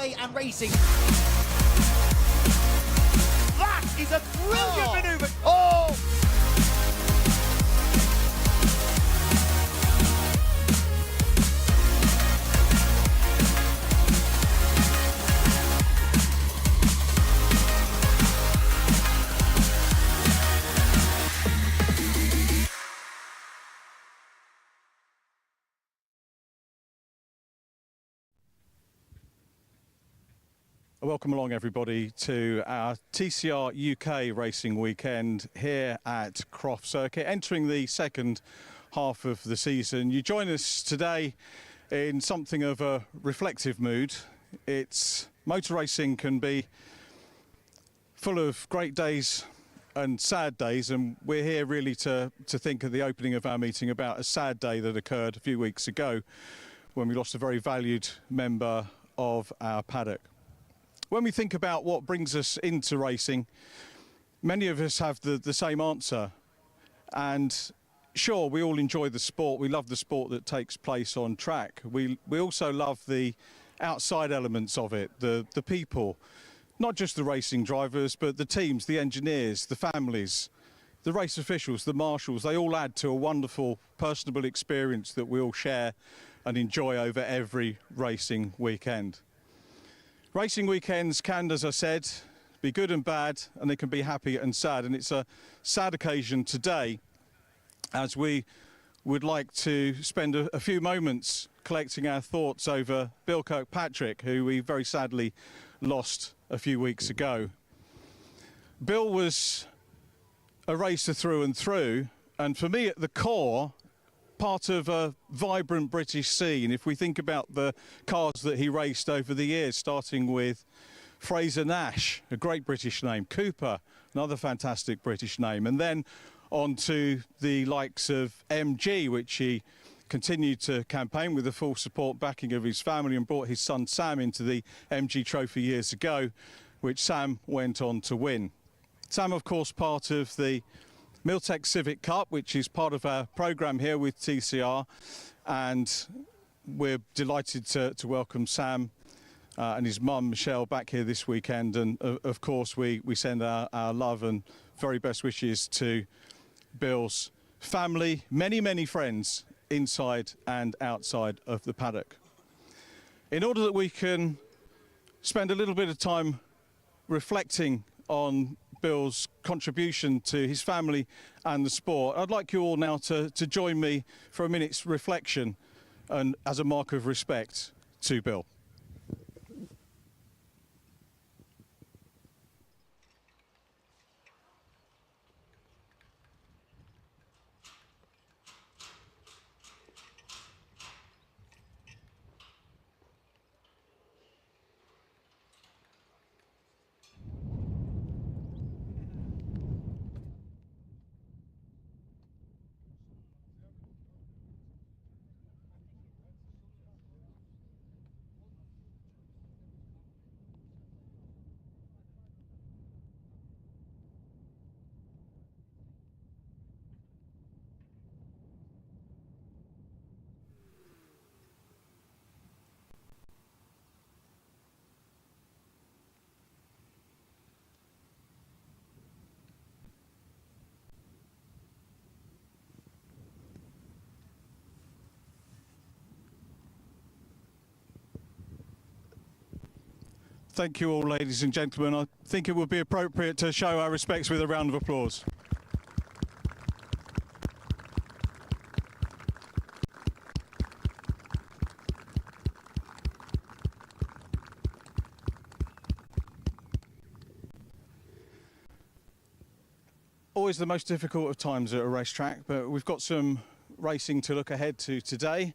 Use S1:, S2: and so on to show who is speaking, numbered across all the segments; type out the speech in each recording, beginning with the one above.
S1: play and racing. That is a brilliant manoeuvre. Oh!
S2: Welcome along everybody to our TCR UK racing weekend here at Croft circuit, entering the second half of the season. You join us today in something of a reflective mood. Motor racing can be full of great days and sad days, and we're here really to think at the opening of our meeting about a sad day that occurred a few weeks ago when we lost a very valued member of our paddock. When we think about what brings us into racing, many of us have the same answer. And sure, we all enjoy the sport. We love the sport that takes place on track. We also love the outside elements of it, the people, not just the racing drivers, but the teams, the engineers, the families, the race officials, the marshals. They all add to a wonderful personable experience that we all share and enjoy over every racing weekend. Racing weekends can, as I said, be good and bad, and they can be happy and sad. And it's a sad occasion today as we would like to spend a few moments collecting our thoughts over Bill Kirkpatrick, who we very sadly lost a few weeks ago. Bill was a racer through and through, and for me at the core, part of a vibrant British scene. If we think about the cars that he raced over the years, starting with Fraser Nash, a great British name, Cooper, another fantastic British name, and then on to the likes of MG, which he continued to campaign with the full support backing of his family, and brought his son Sam into the MG Trophy years ago, which Sam went on to win. Sam, of course, part of the Milltek Civic Cup, which is part of our programme here with TCR, and we're delighted to welcome Sam and his mum Michelle back here this weekend, and of course we send our love and very best wishes to Bill's family, many friends inside and outside of the paddock. In order that we can spend a little bit of time reflecting on Bill's contribution to his family and the sport, I'd like you all now to join me for a minute's reflection and as a mark of respect to Bill. Thank you all, ladies and gentlemen. I think it would be appropriate to show our respects with a round of applause. Always the most difficult of times at a racetrack, but we've got some racing to look ahead to today.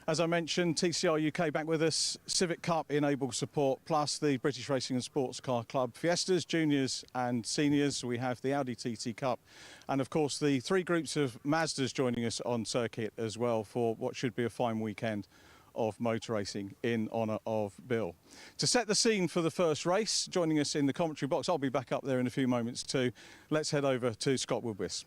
S2: As I mentioned, TCR UK back with us, Civic Cup enabled support, plus the British Racing and Sports Car Club Fiestas, Juniors and Seniors. We have the Audi TT Cup, and of course the three groups of Mazdas joining us on circuit as well for what should be a fine weekend of motor racing in honour of Bill. To set the scene for the first race, joining us in the commentary box, I'll be back up there in a few moments too. Let's head over to Scott Woodwis.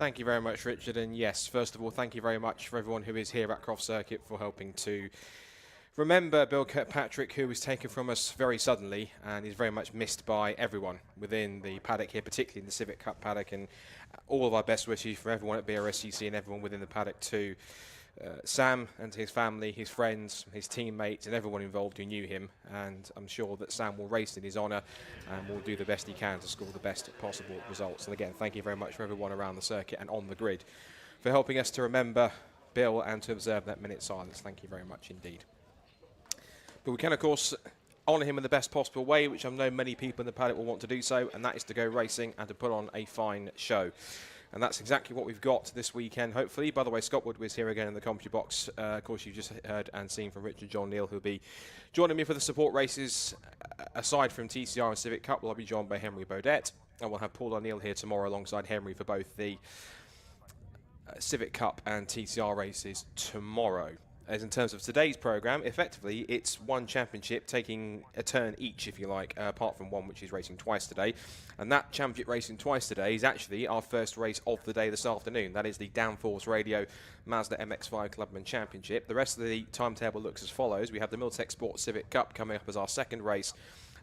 S3: Thank you very much, Richard. And yes, first of all, thank you very much for everyone who is here at Croft Circuit for helping to remember Bill Kirkpatrick, who was taken from us very suddenly and is very much missed by everyone within the paddock here, particularly in the Civic Cup paddock. And all of our best wishes for everyone at Brscc and everyone within the paddock to Sam and his family, his friends, his teammates and everyone involved who knew him. And I'm sure that Sam will race in his honour and will do the best he can to score the best possible results. And again, thank you very much for everyone around the circuit and on the grid for helping us to remember Bill and to observe that minute silence. Thank you very much indeed. But we can, of course, honour him in the best possible way, which I know many people in the paddock will want to do so, and that is to go racing and to put on a fine show. And that's exactly what we've got this weekend, hopefully. By the way, Scott Wood was here again in the commentary box. Of course, you've just heard and seen from Richard John Neal, who'll be joining me for the support races. Aside from TCR and Civic Cup, we'll be joined by Henry Baudet. And we'll have Paul O'Neill here tomorrow alongside Henry for both the Civic Cup and TCR races tomorrow. As in terms of today's programme, effectively, it's one championship taking a turn each, if you like, apart from one which is racing twice today. And that championship racing twice today is actually our first race of the day this afternoon. That is the Downforce Radio Mazda MX-5 Clubman Championship. The rest of the timetable looks as follows. We have the Milltek Sport Civic Cup coming up as our second race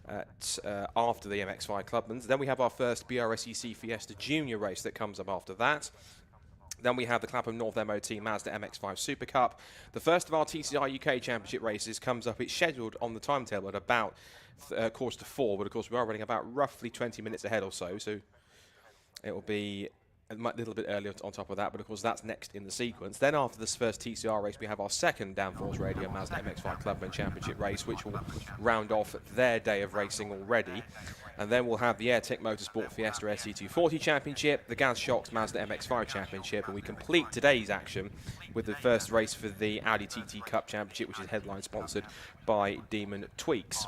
S3: after the MX-5 Clubmans. Then we have our first Brscc Fiesta Junior race that comes up after that. Then we have the Clapham North MOT Mazda MX-5 SuperCup. The first of our TCR UK Championship races comes up. It's scheduled on the timetable at about 3:45, but of course we are running about roughly 20 minutes ahead or so. So it will be a little bit earlier on top of that, but of course that's next in the sequence. Then after this first TCR race, we have our second Downforce Radio Mazda MX-5 Clubman Championship race, which will round off their day of racing already. And then we'll have the Airtech Motorsport Fiesta ST240 Championship, the Gaz Shocks Mazda MX-5 Championship, and we complete today's action with the first race for the Audi TT Cup Championship, which is headline sponsored by Demon Tweaks.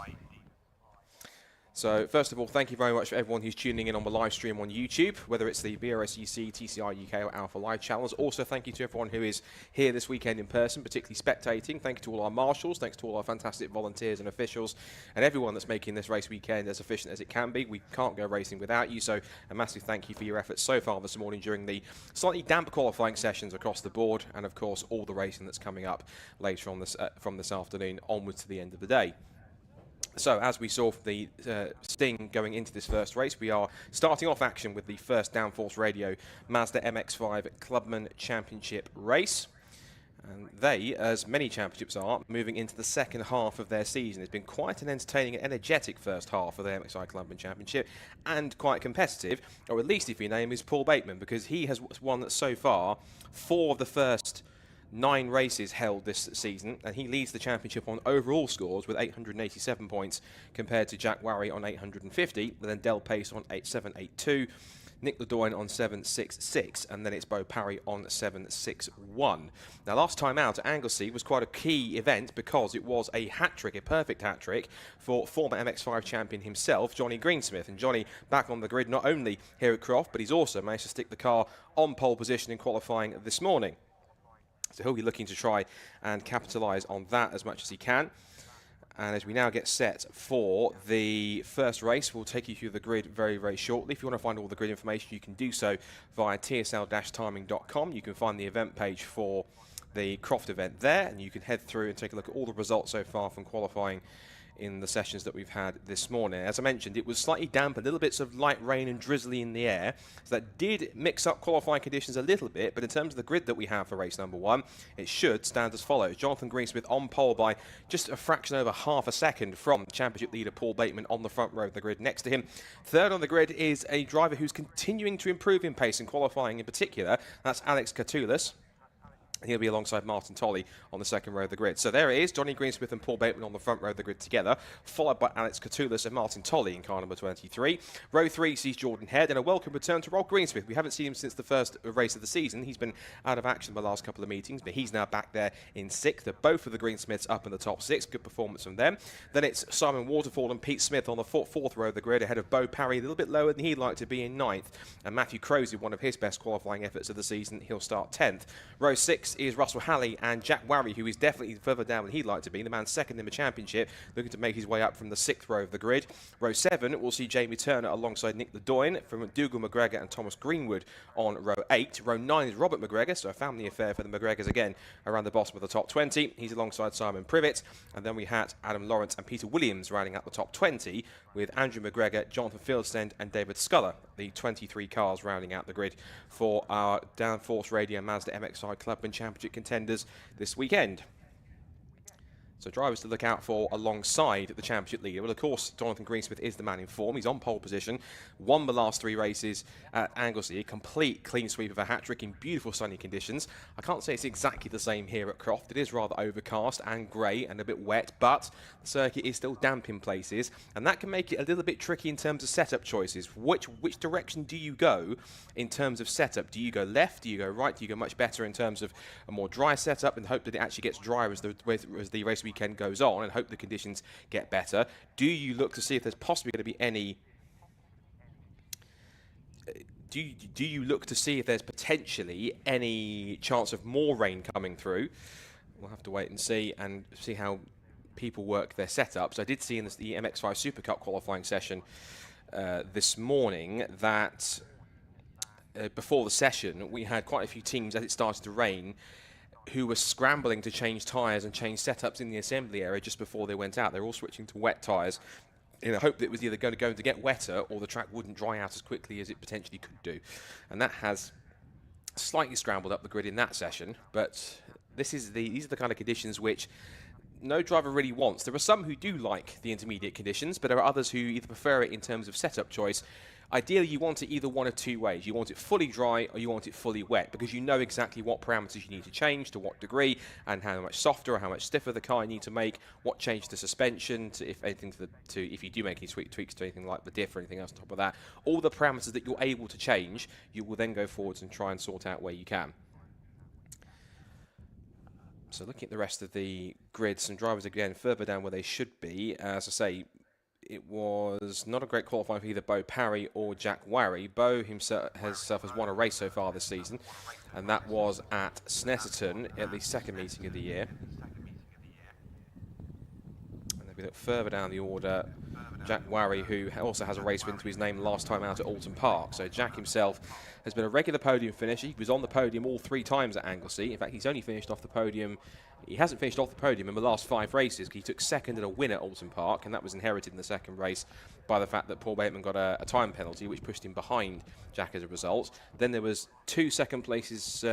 S3: So, first of all, thank you very much for everyone who's tuning in on the live stream on YouTube, whether it's the Brscc, TCR UK or Alpha Live channels. Also, thank you to everyone who is here this weekend in person, particularly spectating. Thank you to all our marshals, thanks to all our fantastic volunteers and officials, and everyone that's making this race weekend as efficient as it can be. We can't go racing without you, so a massive thank you for your efforts so far this morning during the slightly damp qualifying sessions across the board, and of course, all the racing that's coming up later on this, from this afternoon onwards to the end of the day. So, as we saw from the sting going into this first race, we are starting off action with the first Downforce Radio Mazda MX-5 Clubman Championship race. And they, as many championships are, moving into the second half of their season. It's been quite an entertaining and energetic first half of the MX-5 Clubman Championship, and quite competitive, or at least if your name is Paul Bateman, because he has won so far 4 of the first 9 races held this season, and he leads the championship on overall scores with 887 points compared to Jack Warry on 850, and then Del Pace on 782, Nick Ledoyne on 766, and then it's Bo Parry on 761. Now, last time out at Anglesey was quite a key event because it was a hat-trick, a perfect hat-trick for former MX-5 champion himself, Johnny Greensmith. And Johnny back on the grid not only here at Croft, but he's also managed to stick the car on pole position in qualifying this morning. So he'll be looking to try and capitalise on that as much as he can. And as we now get set for the first race, we'll take you through the grid very, very shortly. If you want to find all the grid information, you can do so via tsl-timing.com. You can find the event page for the Croft event there, and you can head through and take a look at all the results so far from qualifying in the sessions that we've had this morning. As I mentioned, it was slightly damp, a little bits of light rain and drizzly in the air, so that did mix up qualifying conditions a little bit, but in terms of the grid that we have for race number 1, it should stand as follows. Jonathan Greensmith on pole by just a fraction over half a second from championship leader Paul Bateman on the front row of the grid next to him. Third on the grid is a driver who's continuing to improve in pace in qualifying in particular. That's Alex Catoulis. He'll be alongside Martin Tolley on the second row of the grid. So there it is, Johnny Greensmith and Paul Bateman on the front row of the grid together, followed by Alex Catoulis and Martin Tolley in car number 23. Row 3 sees Jordan Head, and a welcome return to Rob Greensmith. We haven't seen him since the first race of the season. He's been out of action the last couple of meetings, but he's now back there in 6th. They're both of the Greensmiths up in the top 6. Good performance from them. Then it's Simon Waterfall and Pete Smith on the fourth row of the grid, ahead of Bo Parry, a little bit lower than he'd like to be in 9th. And Matthew Crosey, one of his best qualifying efforts of the season, he'll start 10th. Row 6 6 is Russell Halley and Jack Warry, who is definitely further down than he'd like to be. The man second in the championship, looking to make his way up from the 6th row of the grid. Row 7, we'll see Jamie Turner alongside Nick Ledoyen from Dougal McGregor and Thomas Greenwood on row 8. Row 9 is Robert McGregor, so a family affair for the McGregors again around the bottom of the top 20. He's alongside Simon Privet. And then we had Adam Lawrence and Peter Williams rounding out the top 20, with Andrew McGregor, Jonathan Fieldstend and David Sculler, the 23 cars rounding out the grid for our Downforce Radio Mazda MX5 Clubman Championship contenders this weekend. So drivers to look out for alongside the championship leader. Well, of course, Jonathan Greensmith is the man in form. He's on pole position, won the last 3 races at Anglesey, a complete clean sweep of a hat-trick in beautiful sunny conditions. I can't say it's exactly the same here at Croft. It is rather overcast and grey and a bit wet, but the circuit is still damp in places, and that can make it a little bit tricky in terms of setup choices. Which direction do you go in terms of setup? Do you go left? Do you go right? Do you go much better in terms of a more dry setup and hope that it actually gets drier as the race weekend goes on and hope the conditions get better? Do you look to see if there's possibly going to be any... Do you look to see if there's potentially any chance of more rain coming through? We'll have to wait and see how people work their setups. I did see in the MX5 SuperCup qualifying session this morning that before the session we had quite a few teams, as it started to rain, who were scrambling to change tyres and change setups in the assembly area just before they went out. They were all switching to wet tyres in the hope that it was either going to get wetter or the track wouldn't dry out as quickly as it potentially could do. And that has slightly scrambled up the grid in that session, but these are the kind of conditions which no driver really wants. There are some who do like the intermediate conditions, but there are others who either prefer it in terms of setup choice. Ideally, you want it either one of 2 ways. You want it fully dry or you want it fully wet, because you know exactly what parameters you need to change, to what degree, and how much softer or how much stiffer the car you need to make, what change to suspension, if you do make any tweaks to anything like the diff or anything else on top of that. All the parameters that you're able to change, you will then go forwards and try and sort out where you can. So looking at the rest of the grid, some drivers again further down where they should be. As I say, it was not a great qualifying for either Bo Parry or Jack Warry. Bo himself has won a race so far this season, and that was at Snetterton at the second meeting of the year. And then we look further down the order, Jack Warry, who also has a race win to his name last time out at Alton Park. So Jack himself has been a regular podium finisher. He was on the podium all 3 times at Anglesey. In fact, he's only finished off the podium. He hasn't finished off the podium in the last 5 races, because he took second in a win at Alton Park, and that was inherited in the second race by the fact that Paul Bateman got a time penalty, which pushed him behind Jack as a result. Then there was 3 second places.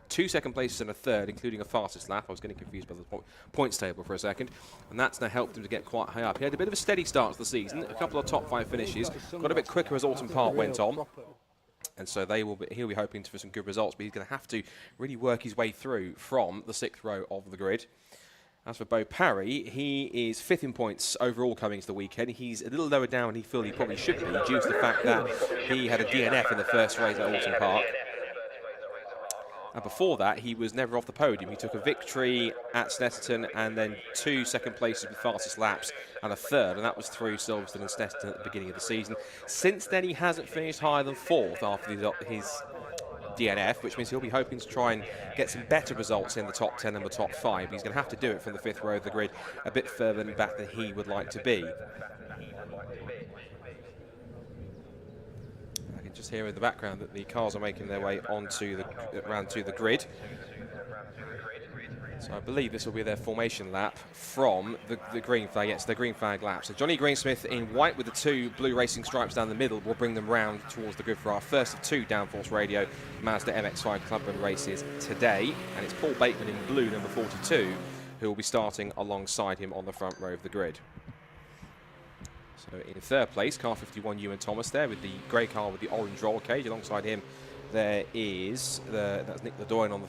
S3: 2 second places and a third, including a fastest lap. I was getting confused by the points table for a second, and that's now helped him to get quite high up. He had a bit of a steady start to the season, a couple of top 5 finishes, got a bit quicker as Alton Park went on, and so he'll be hoping for some good results, but he's going to have to really work his way through from the 6th row of the grid. As for Bo Parry, he is 5th in points overall coming to the weekend. He's a little lower down than he felt he probably should be, due to the fact that he had a DNF in the first race at Alton Park. And before that, he was never off the podium. He took a victory at Snetterton and then 2 second places with fastest laps and a third, and that was through Silverstone and Snetterton at the beginning of the season. Since then, he hasn't finished higher than 4th after his DNF, which means he'll be hoping to try and get some better results in the top 10 and the top 5. He's going to have to do it from the 5th row of the grid, a bit further back than he would like to be. Just hear in the background that the cars are making their way around to the grid. So I believe this will be their formation lap from the green flag. Yes, the green flag lap. So Johnny Greensmith in white with the 2 blue racing stripes down the middle will bring them round towards the grid for our first of 2 Downforce Radio Mazda MX5 Clubman races today. And it's Paul Bateman in blue, number 42, who will be starting alongside him on the front row of the grid. So in 3rd place, car 51, Ewan Thomas there with the grey car with the orange roll cage. Alongside him, there is that's Nick Ledoyen on the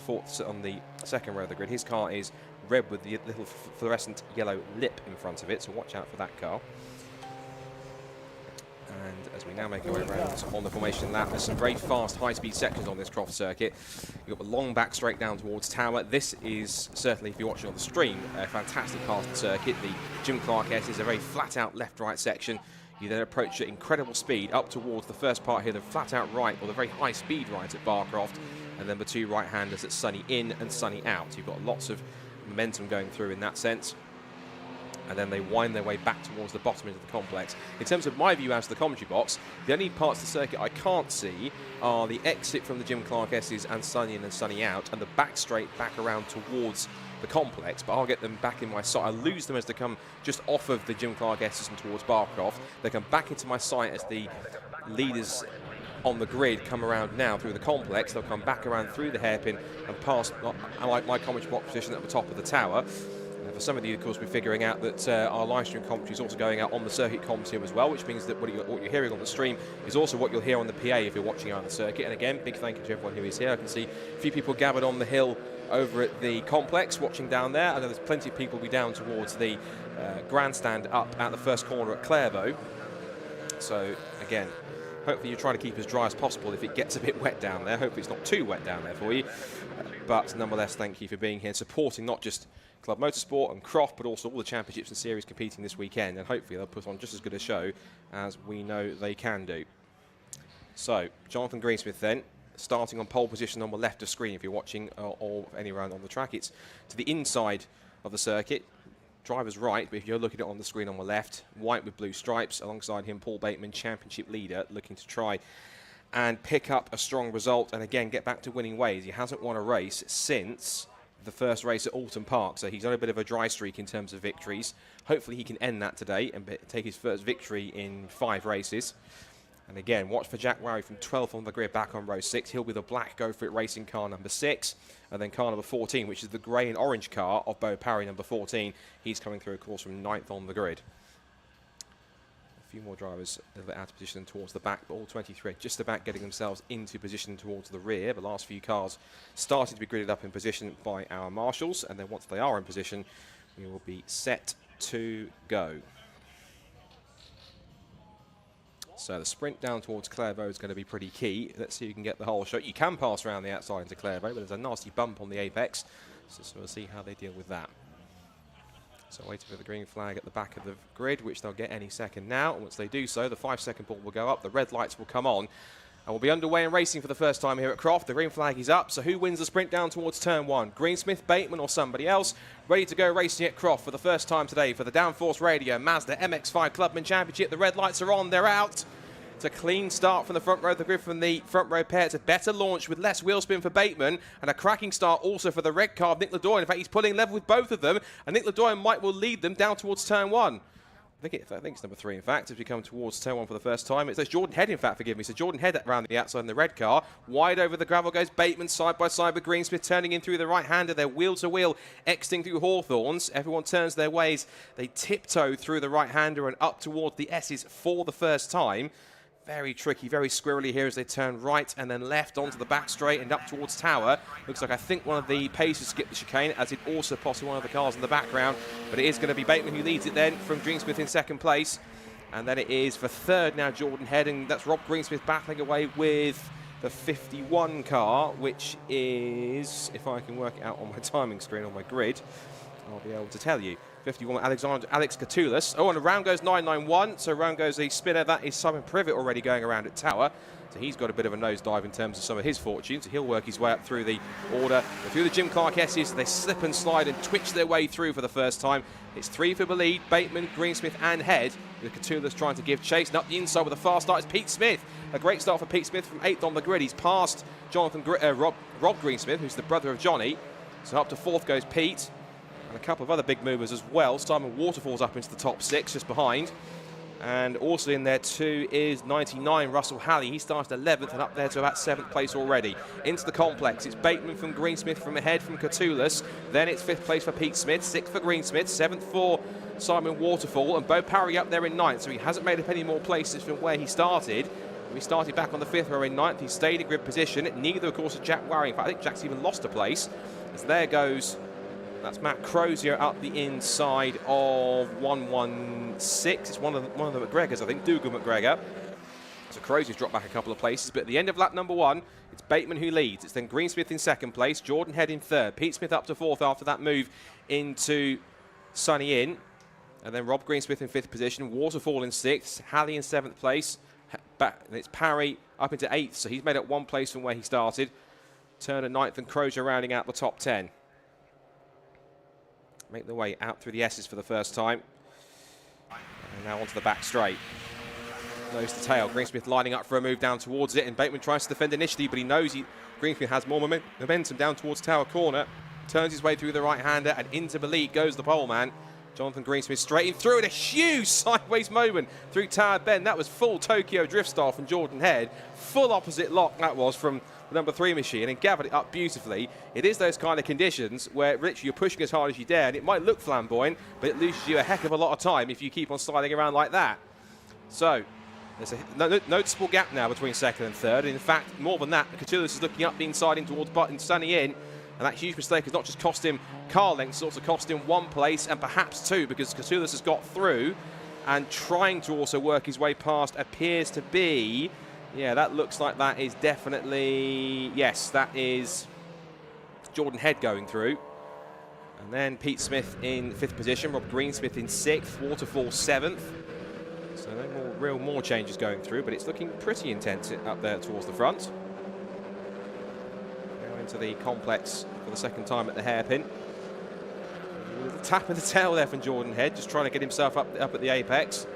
S3: 2nd row of the grid. His car is red with the little fluorescent yellow lip in front of it, so watch out for that car. And as we now make our way around on the formation lap, there's some very fast, high-speed sections on this Croft circuit. You've got the long back straight down towards Tower. This is certainly, if you're watching on the stream, a fantastic part of the circuit. The Jim Clark S is a very flat-out left-right section. You then approach at incredible speed up towards the first part here, the flat-out right, or the very high-speed right at Barcroft. and then the two right-handers at sunny in and sunny out. You've got lots of momentum going through in that sense. And then they wind their way back towards the bottom into the complex. In terms of my view out of the commentary box, the only parts of the circuit I can't see are the exit from the Jim Clark S's and sunny in and sunny out, and the back straight back around towards the complex, but I'll get them back in my sight. I lose them as they come just off of the Jim Clark S's and towards Barcroft. They come back into my sight as the leaders on the grid come around now through the complex. They'll come back around through the hairpin and past my commentary box position at the top of the tower. For some of you, of course, we're figuring out that our live stream commentary is also going out on the circuit commentary as well, which means that what you're hearing on the stream is also what you'll hear on the PA if you're watching out on the circuit. And again, big thank you to everyone who is here. I can see a few people gathered on the hill over at the complex watching down there. I know there's plenty of people be down towards the grandstand up at the first corner at Clairvaux. So again, hopefully you try to keep as dry as possible if it gets a bit wet down there. Hopefully it's not too wet down there for you. But nonetheless, thank you for being here and supporting not just Club Motorsport and Croft, but also all the championships and series competing this weekend, and hopefully they'll put on just as good a show as we know they can do. So, Jonathan Greensmith then, starting on pole position on the left of screen if you're watching or anywhere on the track. It's to the inside of the circuit, driver's right, but if you're looking at it on the screen on the left, white with blue stripes, alongside him Paul Bateman, championship leader, looking to try and pick up a strong result and again get back to winning ways. He hasn't won a race since the first race at Alton Park, so he's on a bit of a dry streak in terms of victories. Hopefully he can end that today and take his first victory in 5 races. And again, watch for Jack Warry from 12th on the grid back on row 6. He'll be the black Go For It racing car number 6, and then car number 14, which is the grey and orange car of Bo Parry number 14. He's coming through, of course, from 9th on the grid. A few more drivers a little bit out of position towards the back, but all 23 just about getting themselves into position towards the rear. The last few cars started to be gridded up in position by our marshals, and then once they are in position, we will be set to go. So the sprint down towards Clairvaux is going to be pretty key. Let's see if you can get the whole shot. You can pass around the outside into Clairvaux, but there's a nasty bump on the apex, so we'll see how they deal with that. So waiting for the green flag at the back of the grid, which they'll get any second now. And once they do so, the 5-second ball will go up, the red lights will come on, and we'll be underway and racing for the first time here at Croft. The green flag is up, so who wins the sprint down towards turn 1? Greensmith, Bateman or somebody else? Ready to go racing at Croft for the first time today for the Downforce Radio Mazda MX-5 Clubman Championship. The red lights are on, they're out. It's a clean start from the front row of the grid from the front row pair. It's a better launch with less wheel spin for Bateman, and a cracking start also for the red car of Nick Ledoyen. In fact, he's pulling level with both of them, and Nick Ledoyen might well lead them down towards turn 1. I think it's number 3, in fact, as we come towards turn 1 for the first time. It's Jordan Head, in fact, forgive me. So Jordan Head around the outside in the red car. Wide over the gravel goes Bateman, side by side with Greensmith, turning in through the right-hander. They're wheel-to-wheel, exiting through Hawthorns. Everyone turns their ways. They tiptoe through the right-hander and up towards the S's for the first time. Very tricky, very squirrely here as they turn right and then left onto the back straight and up towards Tower. Looks like I think one of the Pacers skipped the chicane, as it also possibly one of the cars in the background. But it is going to be Bateman who leads it then from Greensmith in second place. And then it is for third now Jordan Head, and that's Rob Greensmith battling away with the 51 car, which is, if I can work it out on my timing screen on my grid, I'll be able to tell you. 51, Alex Catulus. Oh, and around goes 991. So around goes the spinner. That is Simon Privet already going around at Tower. So he's got a bit of a nosedive in terms of some of his fortunes. He'll work his way up through the order. But through the Jim Clark S's, they slip and slide and twitch their way through for the first time. It's 3 for the lead. Bateman, Greensmith and Head. With Catulus trying to give chase. And up the inside with a fast start is Pete Smith. A great start for Pete Smith from 8th on the grid. He's passed Rob Greensmith, who's the brother of Johnny. So up to 4th goes Pete. And a couple of other big movers as well. Simon Waterfall's up into the top 6, just behind. And also in there too is 99, Russell Halley. He started 11th and up there to about 7th place already. Into the complex, it's Bateman from Greensmith from ahead from Catulus. Then it's 5th place for Pete Smith, 6th for Greensmith, 7th for Simon Waterfall. And Bo Parry up there in 9th, so he hasn't made up any more places from where he started. He started back on the 5th row in 9th. He stayed in grid position. Neither, of course, is Jack Warry. In fact, I think Jack's even lost a place. As there goes... That's Matt Crozier up the inside of 116. It's one of the McGregors, I think, Dougal McGregor. So Crozier's dropped back a couple of places. But at the end of lap number 1, it's Bateman who leads. It's then Greensmith in 2nd place, Jordan Head in 3rd, Pete Smith up to 4th after that move into Sunny Inn. And then Rob Greensmith in 5th position, Waterfall in 6th, Halley in 7th place. And it's Parry up into 8th, so he's made up 1 place from where he started. Turner 9th and Crozier rounding out the top 10. Make their way out through the S's for the first time. And now onto the back straight. Nose to tail. Greensmith lining up for a move down towards it, and Bateman tries to defend initially, but he knows Greensmith has more momentum down towards Tower Corner. Turns his way through the right-hander, and into the lead goes the pole man. Jonathan Greensmith straight in through, and a huge sideways moment through Tower Bend. That was full Tokyo drift style from Jordan Head. Full opposite lock that was from the number 3 machine, and gathered it up beautifully. It is those kind of conditions where literally you're pushing as hard as you dare, and it might look flamboyant, but it loses you a heck of a lot of time if you keep on sliding around like that. So there's a noticeable gap now between second and third. In fact, more than that, Catullus is looking up the inside in towards Button, sunny in. And that huge mistake has not just cost him car lengths, it's also cost him 1 place and perhaps 2, because Catullus has got through and trying to also work his way past appears to be, yeah, that looks like that is definitely, yes, that is Jordan Head going through. And then Pete Smith in 5th position, Rob Greensmith in 6th, Waterfall 7th. So no more changes going through, but it's looking pretty intense up there towards the front. To the complex for the second time at the hairpin. A little tap in the tail there from Jordan Head, just trying to get himself up at the apex.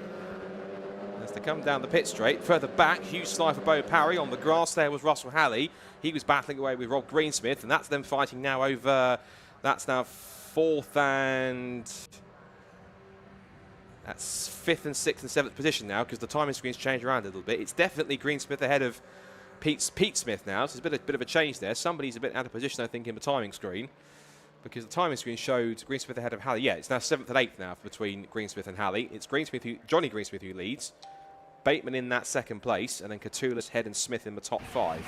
S3: As they come down the pit straight, further back, huge slide for Bo Parry. On the grass there was Russell Halley. He was battling away with Rob Greensmith, and that's them fighting now over, that's now 4th and, that's 5th and 6th and 7th position now, because the timing screen's changed around a little bit. It's definitely Greensmith ahead of Pete Smith now, so there's a bit of a change there. Somebody's a bit out of position, I think, in the timing screen, because the timing screen showed Greensmith ahead of Halley. Yeah, it's now 7th and 8th now between Greensmith and Halley. It's Johnny Greensmith who leads, Bateman in that 2nd place, and then Catullus, Head and Smith in the top 5.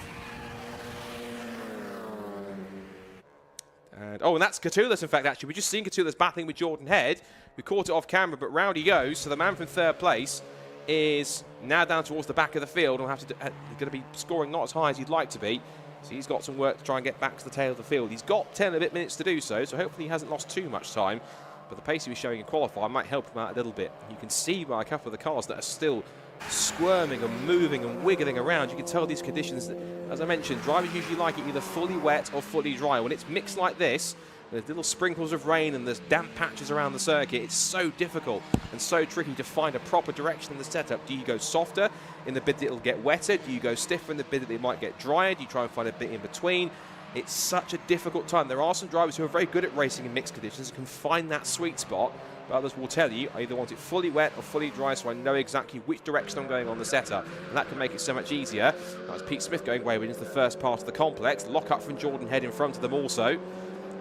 S3: And that's Catullus, in fact, actually. We've just seen Catullus battling with Jordan Head. We caught it off camera, but round he goes. So the man from 3rd place is now down towards the back of the field and he's going to be scoring not as high as he'd like to be. So he's got some work to try and get back to the tail of the field. He's got 10 and a bit minutes to do so hopefully he hasn't lost too much time. But the pace he was showing in qualifying might help him out a little bit. You can see by a couple of the cars that are still squirming and moving and wiggling around. You can tell these conditions, as I mentioned, drivers usually like it either fully wet or fully dry. When it's mixed like this, there's little sprinkles of rain and there's damp patches around the circuit. It's so difficult and so tricky to find a proper direction in the setup. Do you go softer in the bid that it'll get wetter? Do you go stiffer in the bid that it might get drier? Do you try and find a bit in between? It's such a difficult time. There are some drivers who are very good at racing in mixed conditions and can find that sweet spot, but others will tell you I either want it fully wet or fully dry, so I know exactly which direction I'm going on the setup, and that can make it so much easier. That was Pete Smith going wayward into the first part of the complex. Lock up from Jordan Head in front of them also.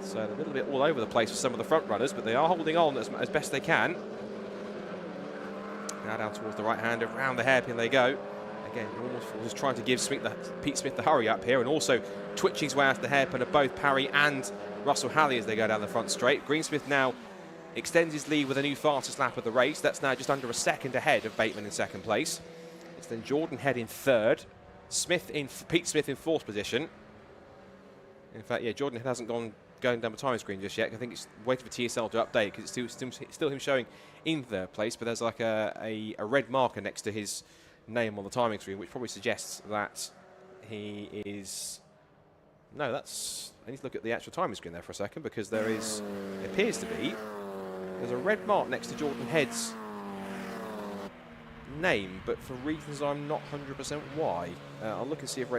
S3: So a little bit all over the place for some of the front runners, but they are holding on as best they can. Now down towards the right hand, around the hairpin they go. Again, almost trying to give Pete Smith the hurry up here, and also twitching his way out of the hairpin of both Parry and Russell Halley as they go down the front straight. Greensmith now extends his lead with a new fastest lap of the race. That's now just under a second ahead of Bateman in 2nd place. It's then Jordan Head in 3rd, Pete Smith in 4th position. In fact, yeah, Jordan Head hasn't going down the timing screen just yet. I think it's waiting for TSL to update because it's still him showing in 3rd place, but there's like a red marker next to his name on the timing screen, which probably suggests that he is... No, that's... I need to look at the actual timing screen there for a second, because there is... It appears to be... There's a red mark next to Jordan Head's name, but for reasons I'm not 100% why. I'll look and see if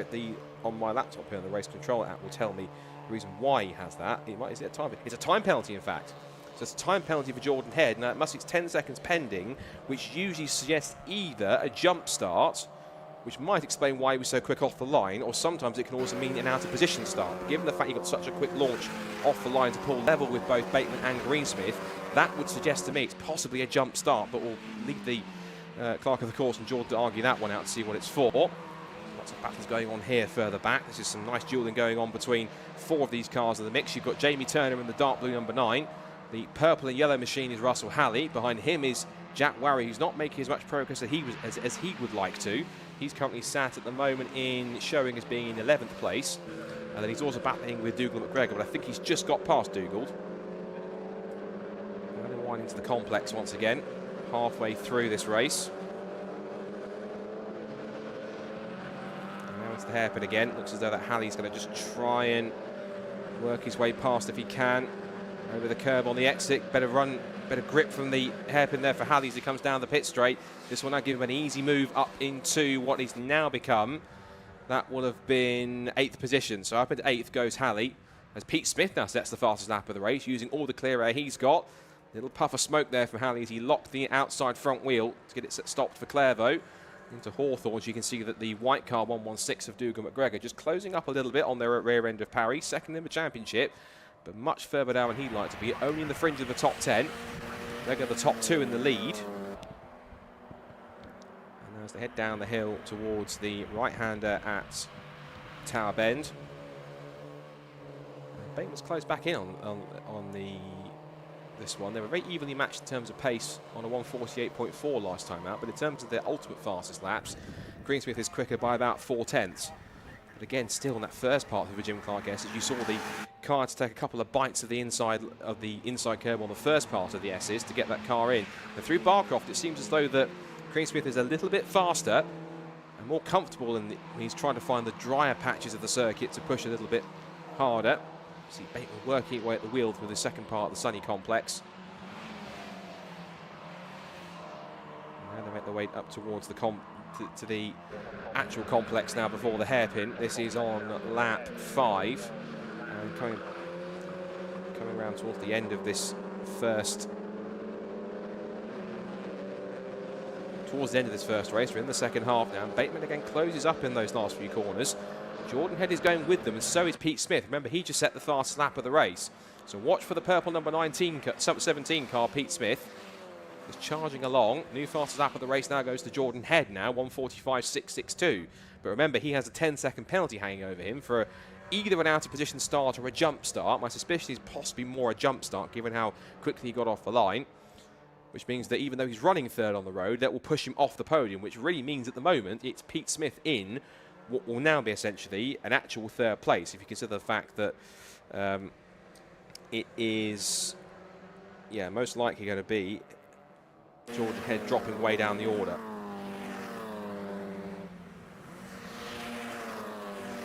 S3: on my laptop here on the race control app will tell me the reason why he has that. Is it a time? It's a time penalty, in fact. So it's a time penalty for Jordan Head. Now, it must be 10 seconds pending, which usually suggests either a jump start, which might explain why he was so quick off the line, or sometimes it can also mean an out-of-position start. But given the fact he got such a quick launch off the line to pull level with both Bateman and Greensmith, that would suggest to me it's possibly a jump start, but we'll leave the clerk of the course and Jordan to argue that one out to see what it's for. Lots of battles going on here further back. There's just some nice dueling going on between 4 of these cars in the mix. You've got Jamie Turner in the dark blue number 9. The purple and yellow machine is Russell Halley. Behind him is Jack Warry, who's not making as much progress as he would like to. He's currently sat at the moment in showing as being in 11th place. And then he's also battling with Dougal McGregor, but I think he's just got past Dougal. Running wide into the complex once again, halfway through this race. And now into the hairpin again. Looks as though that Halley's going to just try and work his way past if he can. Over the curb on the exit. Better run, better grip from the hairpin there for Halley as he comes down the pit straight. This will now give him an easy move up into what he's now become. That will have been 8th position. So up into 8th goes Halley, as Pete Smith now sets the fastest lap of the race, using all the clear air he's got. Little puff of smoke there from Halley as he locked the outside front wheel to get it stopped for Clairvaux. Into Hawthorne, you can see that the white car 116 of Dougal McGregor just closing up a little bit on their rear end of Parry, second in the championship, but much further down than he'd like to be, only in the fringe of the top 10. They've got the top 2 in the lead. And as they head down the hill towards the right-hander at Tower Bend. Bateman's closed back in on this one. They were very evenly matched in terms of pace on a 148.4 last time out, but in terms of their ultimate fastest laps, Greensmith is quicker by about 4/10. But again, still in that first part of the Jim Clark S, as you saw the car to take a couple of bites of the inside curb on the first part of the S's to get that car in. And through Barcroft, it seems as though that Greensmith is a little bit faster and more comfortable, and he's trying to find the drier patches of the circuit to push a little bit harder. See Bateman working away at the wheel through the second part of the Sunny Complex. Now they make their way up towards to the actual complex now before the hairpin. This is on lap 5. And coming around towards the end of this first... Towards the end of this first race, we're in the second half now. And Bateman again closes up in those last few corners. Jordan Head is going with them, and so is Pete Smith. Remember, he just set the fastest lap of the race. So watch for the purple number 17 car, Pete Smith. Is charging along. New fastest lap of the race now goes to Jordan Head now, 1:45.662. But remember, he has a 10-second penalty hanging over him for either an out-of-position start or a jump start. My suspicion is possibly more a jump start, given how quickly he got off the line. Which means that even though he's running third on the road, that will push him off the podium, which really means at the moment it's Pete Smith in what will now be essentially an actual third place, if you consider the fact that it is, most likely going to be Jordan Head dropping way down the order.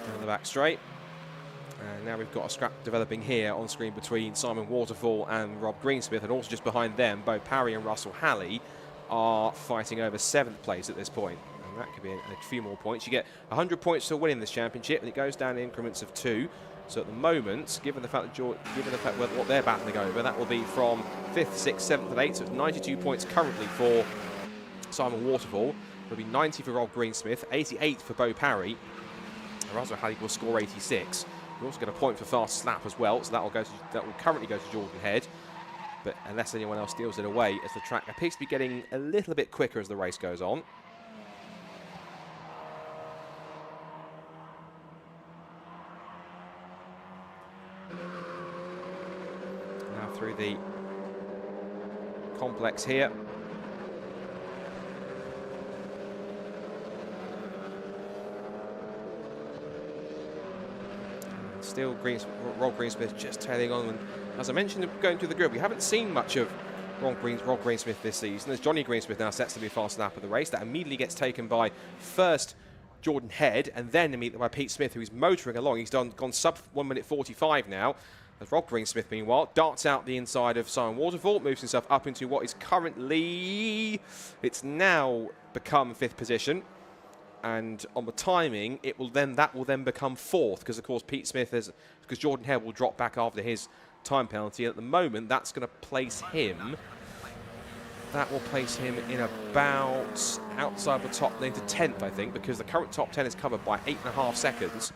S3: Down the back straight. And now we've got a scrap developing here on screen between Simon Waterfall and Rob Greensmith, and also just behind them, Bo Parry and Russell Halley are fighting over 7th place at this point. And that could be a few more points. You get 100 points to win in this championship, and it goes down in increments of 2. So at the moment, given the fact what they're battling over, that will be from 5th, 6th, 7th, and 8th. So it's 92 points currently for Simon Waterfall. It'll be 90 for Rob Greensmith, 88 for Bo Parry. And Russell Halley will score 86. We also get a point for fast lap as well, so that will currently go to Jordan Head. But unless anyone else steals it away, as the track appears to be getting a little bit quicker as the race goes on. Now through the complex here. Still Rob Greensmith just tailing on. And as I mentioned going through the grid, we haven't seen much of Rob Greensmith this season, as Johnny Greensmith now sets to be fast lap of the race. That immediately gets taken by first Jordan Head and then immediately by Pete Smith, who is motoring along. He's gone sub 1:45 now. As Rob Greensmith, meanwhile, darts out the inside of Simon Waterfall, moves himself up into what is currently, it's now become 5th position. And on the timing, that will then become 4th, because of course because Jordan Head will drop back after his time penalty. At the moment, that's going to place him. That will place him in about outside the top into 10th, I think, because the current top 10 is covered by 8.5 seconds.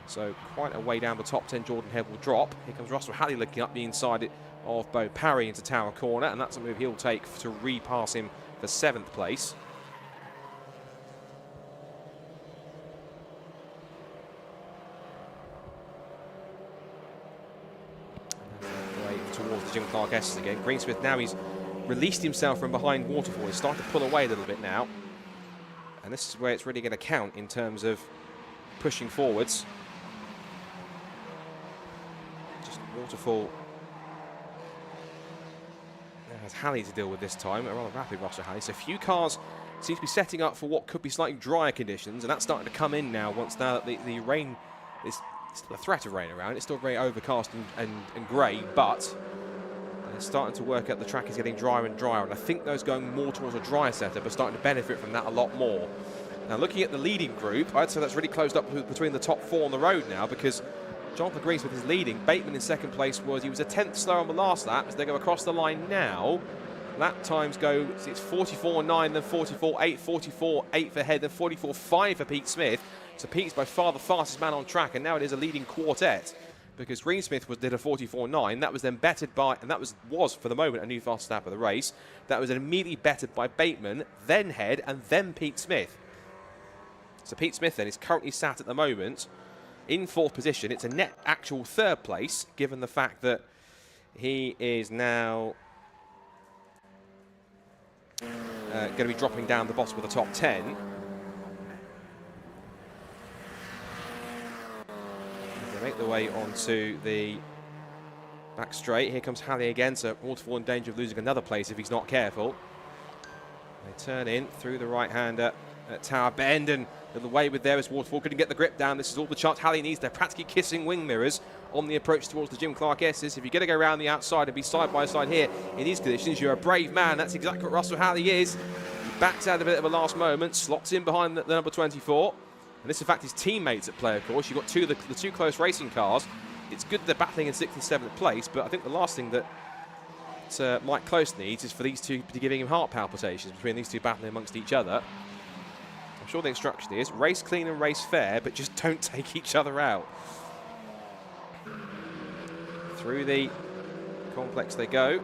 S3: So quite a way down the top 10, Jordan Head will drop. Here comes Russell Halley looking up the inside of Bo Parry into Tower Corner, and that's a move he'll take to repass him for 7th place. Towards the Jim Clark S's again. Greensmith now, he's released himself from behind Waterfall. He's starting to pull away a little bit now. And this is where it's really going to count in terms of pushing forwards. Just Waterfall now has Halley to deal with this time. A rather rapid Russell Halley. So a few cars seems to be setting up for what could be slightly drier conditions, and that's starting to come in now once now that the rain is still a threat of rain around. It's still very overcast and grey, but they're starting to work out the track is getting drier and drier, and I think those going more towards a drier setup are starting to benefit from that a lot more. Now, looking at the leading group, I'd say that's really closed up between the top 4 on the road now, because Jonathan Greensmith is leading. Bateman in second place he was a 10th slower on the last lap. As they go across the line now, lap times go, it's 44.9, then 44.8, 44.8 for Head, then 44.5 for Pete Smith. So Pete's by far the fastest man on track, and now it is a leading quartet, because Greensmith did a 44.9. That was then bettered by, and that was for the moment a new fastest lap of the race. That was immediately bettered by Bateman, then Head, and then Pete Smith. So Pete Smith then is currently sat at the moment in 4th position. It's a net actual 3rd place, given the fact that he is now going to be dropping down the bottom of the top 10. They make their way onto the back straight. Here comes Halley again, so Waterfall in danger of losing another place if he's not careful. They turn in through the right-hander at Tower Bend, and the way with there is Waterfall couldn't get the grip down. This is all the chance Halley needs. They're practically kissing wing mirrors on the approach towards the Jim Clark S's. If you're going to go around the outside and be side by side here in these conditions, you're a brave man. That's exactly what Russell Halley is. He backs out a bit of a last moment, slots in behind the number 24. And this, in fact, his teammates at play, of course. You've got the two close racing cars. It's good they're battling in 6th and 7th place, but I think the last thing that Mike Close needs is for these two to be giving him heart palpitations between these two battling amongst each other. I'm sure the instruction is race clean and race fair, but just don't take each other out. Through the complex they go.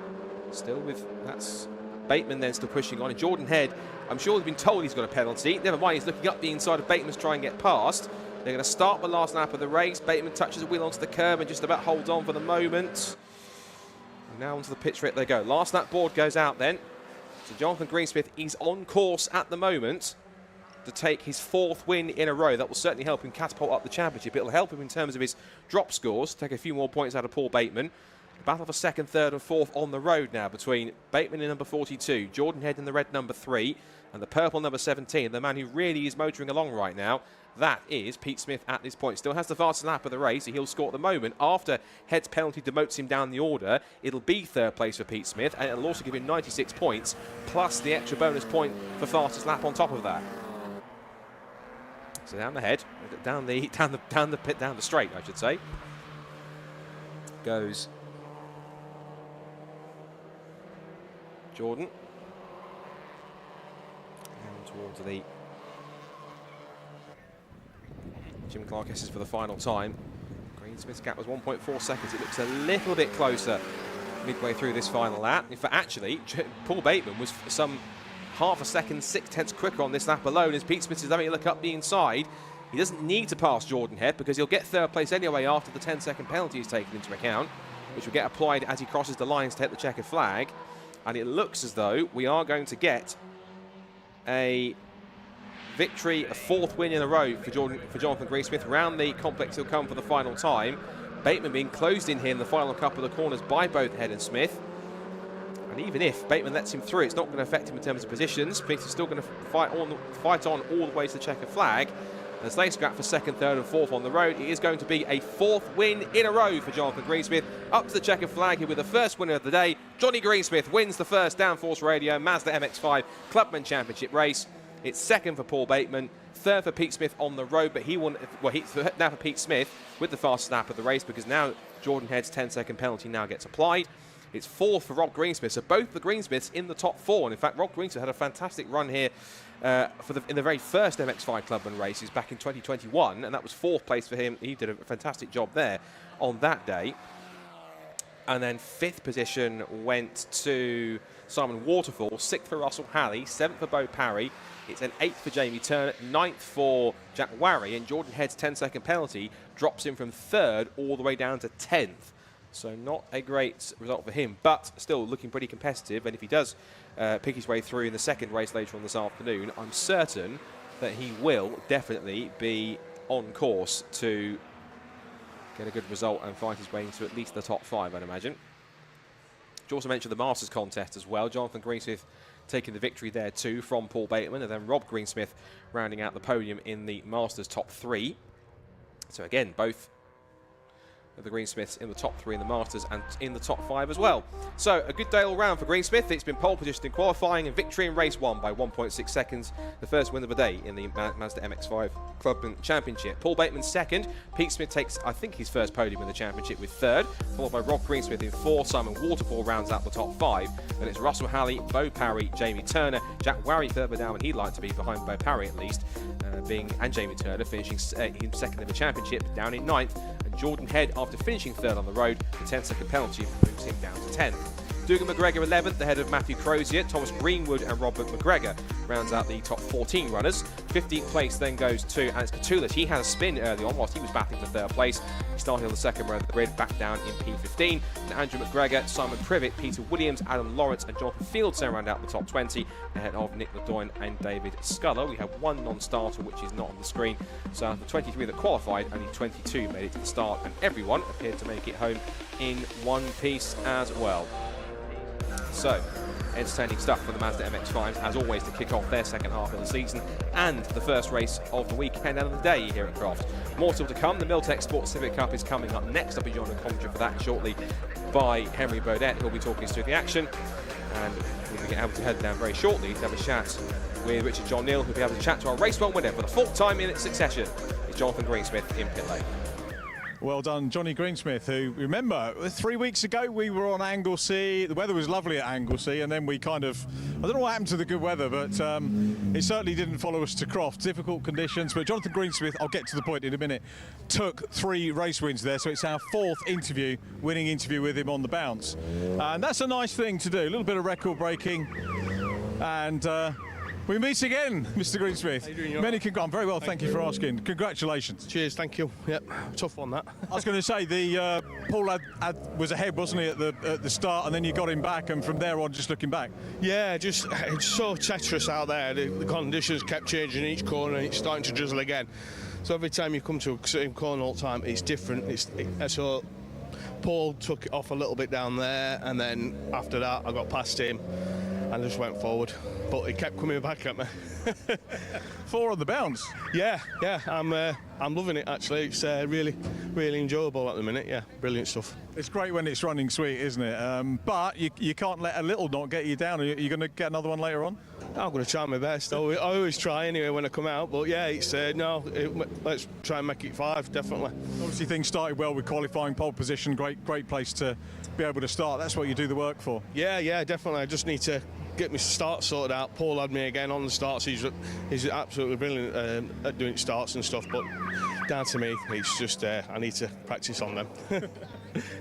S3: Still with, that's Bateman then still pushing on. And Jordan Head, I'm sure he's been told he's got a penalty. Never mind, he's looking up the inside of Bateman to try and get past. They're going to start the last lap of the race. Bateman touches the wheel onto the curb and just about holds on for the moment. And now onto the pit straight they go. Last lap board goes out then. So Jonathan Greensmith is on course at the moment to take his 4th win in a row. That will certainly help him catapult up the championship. It'll help him in terms of his drop scores, take a few more points out of Paul Bateman. The battle for 2nd, 3rd and 4th on the road now between Bateman in number 42, Jordan Head in the red number 3, and the purple number 17, the man who really is motoring along right now. That is Pete Smith at this point. Still has the fastest lap of the race. He'll score at the moment. After Head's penalty demotes him down the order, it'll be 3rd place for Pete Smith, and it'll also give him 96 points, plus the extra bonus point for fastest lap on top of that. So down the head, down the straight, I should say, goes Jordan. And towards the Jim Clark S's for the final time. Greensmith's gap was 1.4 seconds. It looks a little bit closer midway through this final lap. In fact, actually, Paul Bateman was some half a second, 6/10 quicker on this lap alone as Pete Smith is having a look up the inside. He doesn't need to pass Jordan Head because he'll get 3rd place anyway after the 10-second penalty is taken into account, which will get applied as he crosses the lines to hit the checkered flag. And it looks as though we are going to get a victory, a 4th win in a row for Jonathan Greensmith. Round the complex he'll come for the final time. Bateman being closed in here in the final couple of corners by both Head and Smith. And even if Bateman lets him through, it's not going to affect him in terms of positions. Smith is still going to fight on all the way to the checkered flag. And as they scrap for 2nd, 3rd and 4th on the road, it is going to be a 4th win in a row for Jonathan Greensmith. Up to the checkered flag here with the first winner of the day. Johnny Greensmith wins the first Downforce Radio Mazda MX-5 Clubman Championship race. It's 2nd for Paul Bateman, 3rd for Pete Smith on the road, but he won, now for Pete Smith with the fastest lap of the race, because now Jordan Head's 10-second penalty now gets applied. It's 4th for Rob Greensmith, so both the Greensmiths in the top 4. And in fact, Rob Greensmith had a fantastic run here in the very first MX5 Clubman races back in 2021, and that was 4th place for him. He did a fantastic job there on that day. And then 5th position went to Simon Waterfall, 6th for Russell Halley, 7th for Bo Parry. It's an 8th for Jamie Turner, 9th for Jack Warry, and Jordan Head's 10-second penalty drops him from 3rd all the way down to 10th. So not a great result for him, but still looking pretty competitive. And if he does pick his way through in the second race later on this afternoon, I'm certain that he will definitely be on course to get a good result and fight his way into at least the top 5, I'd imagine. You also mentioned the Masters contest as well. Jonathan Greensmith taking the victory there too from Paul Bateman, and then Rob Greensmith rounding out the podium in the Masters top 3. So again, both of the Greensmiths in the top 3 in the Masters and in the top 5 as well. So a good day all round for Greensmith. It's been pole position in qualifying and victory in race 1 by 1.6 seconds. The first win of the day in the Mazda MX-5 Clubman Championship. Paul Bateman second. Pete Smith takes, I think, his first podium in the championship with third, followed by Rob Greensmith in 4. Simon Waterfall rounds out the top 5. Then it's Russell Halley, Bo Parry, Jamie Turner, Jack Warry further down, and he'd like to be behind Bo Parry at least, and Jamie Turner finishing him second in the championship, down in 9th. And Jordan Head, after finishing third on the road, the 10-second penalty moves him down to 10. Dougal McGregor 11th, ahead of Matthew Crozier. Thomas Greenwood and Robert McGregor rounds out the top 14 runners. 15th place then goes to Alex Katulis. He had a spin early on whilst he was battling for third place. He started on the second row of the grid, back down in P15. And Andrew McGregor, Simon Privet, Peter Williams, Adam Lawrence and Jonathan Fieldstone round out the top 20, ahead of Nick LeDoyne and David Sculler. We have one non-starter, which is not on the screen. So out of the 23 that qualified, only 22 made it to the start, and everyone appeared to make it home in one piece as well. So, entertaining stuff for the Mazda MX-5s, as always, to kick off their second half of the season and the first race of the weekend and of the day here at Croft. More still to come. The Milltek Sports Civic Cup is coming up next. I'll be joined on commentary for that shortly by Henry Baudet, who'll be talking us through the action. And we'll be able to head down very shortly to have a chat with Richard John Neal, who'll be able to chat to our race 1 winner for the 4th time in its succession. It's Jonathan Greensmith in pit lane.
S2: Well done, Johnny Greensmith, who, remember, 3 weeks ago we were on Anglesey. The weather was lovely at Anglesey, and then we kind of, I don't know what happened to the good weather, but it certainly didn't follow us to Croft. Difficult conditions, but Jonathan Greensmith, I'll get to the point in a minute, took 3 race wins there, so it's our 4th winning interview with him on the bounce. And that's a nice thing to do, a little bit of record breaking. And we meet again, Mr. Greensmith.
S4: How you doing?
S2: Many congrats. I'm very well, thank you for asking. Congratulations.
S4: Cheers, thank you. Yep, tough one that.
S2: I was going to say, the Paul was ahead, wasn't he, at the start, and then you got him back, and from there on, just looking back.
S4: Yeah, just it's so treacherous out there. The conditions kept changing each corner, and it's starting to drizzle again. So every time you come to a same corner all the time, it's different. So Paul took it off a little bit down there, and then after that, I got past him and just went forward. But he kept coming back at me.
S2: 4 on the bounce.
S4: Yeah, I'm loving it actually. It's really enjoyable at the minute. Yeah, brilliant stuff.
S2: It's great when it's running sweet, isn't it? But you can't let a little knot get you down. Are you going to get another one later on?
S4: I'm going to try my best. I always try anyway when I come out. But yeah, it's let's try and make it 5, definitely.
S2: Obviously, things started well with qualifying, pole position. Great place to be able to start. That's what you do the work for.
S4: Yeah, definitely. I just need to get my start sorted out. Paul had me again on the starts. He's absolutely brilliant at doing starts and stuff. But down to me, it's just I need to practice on them.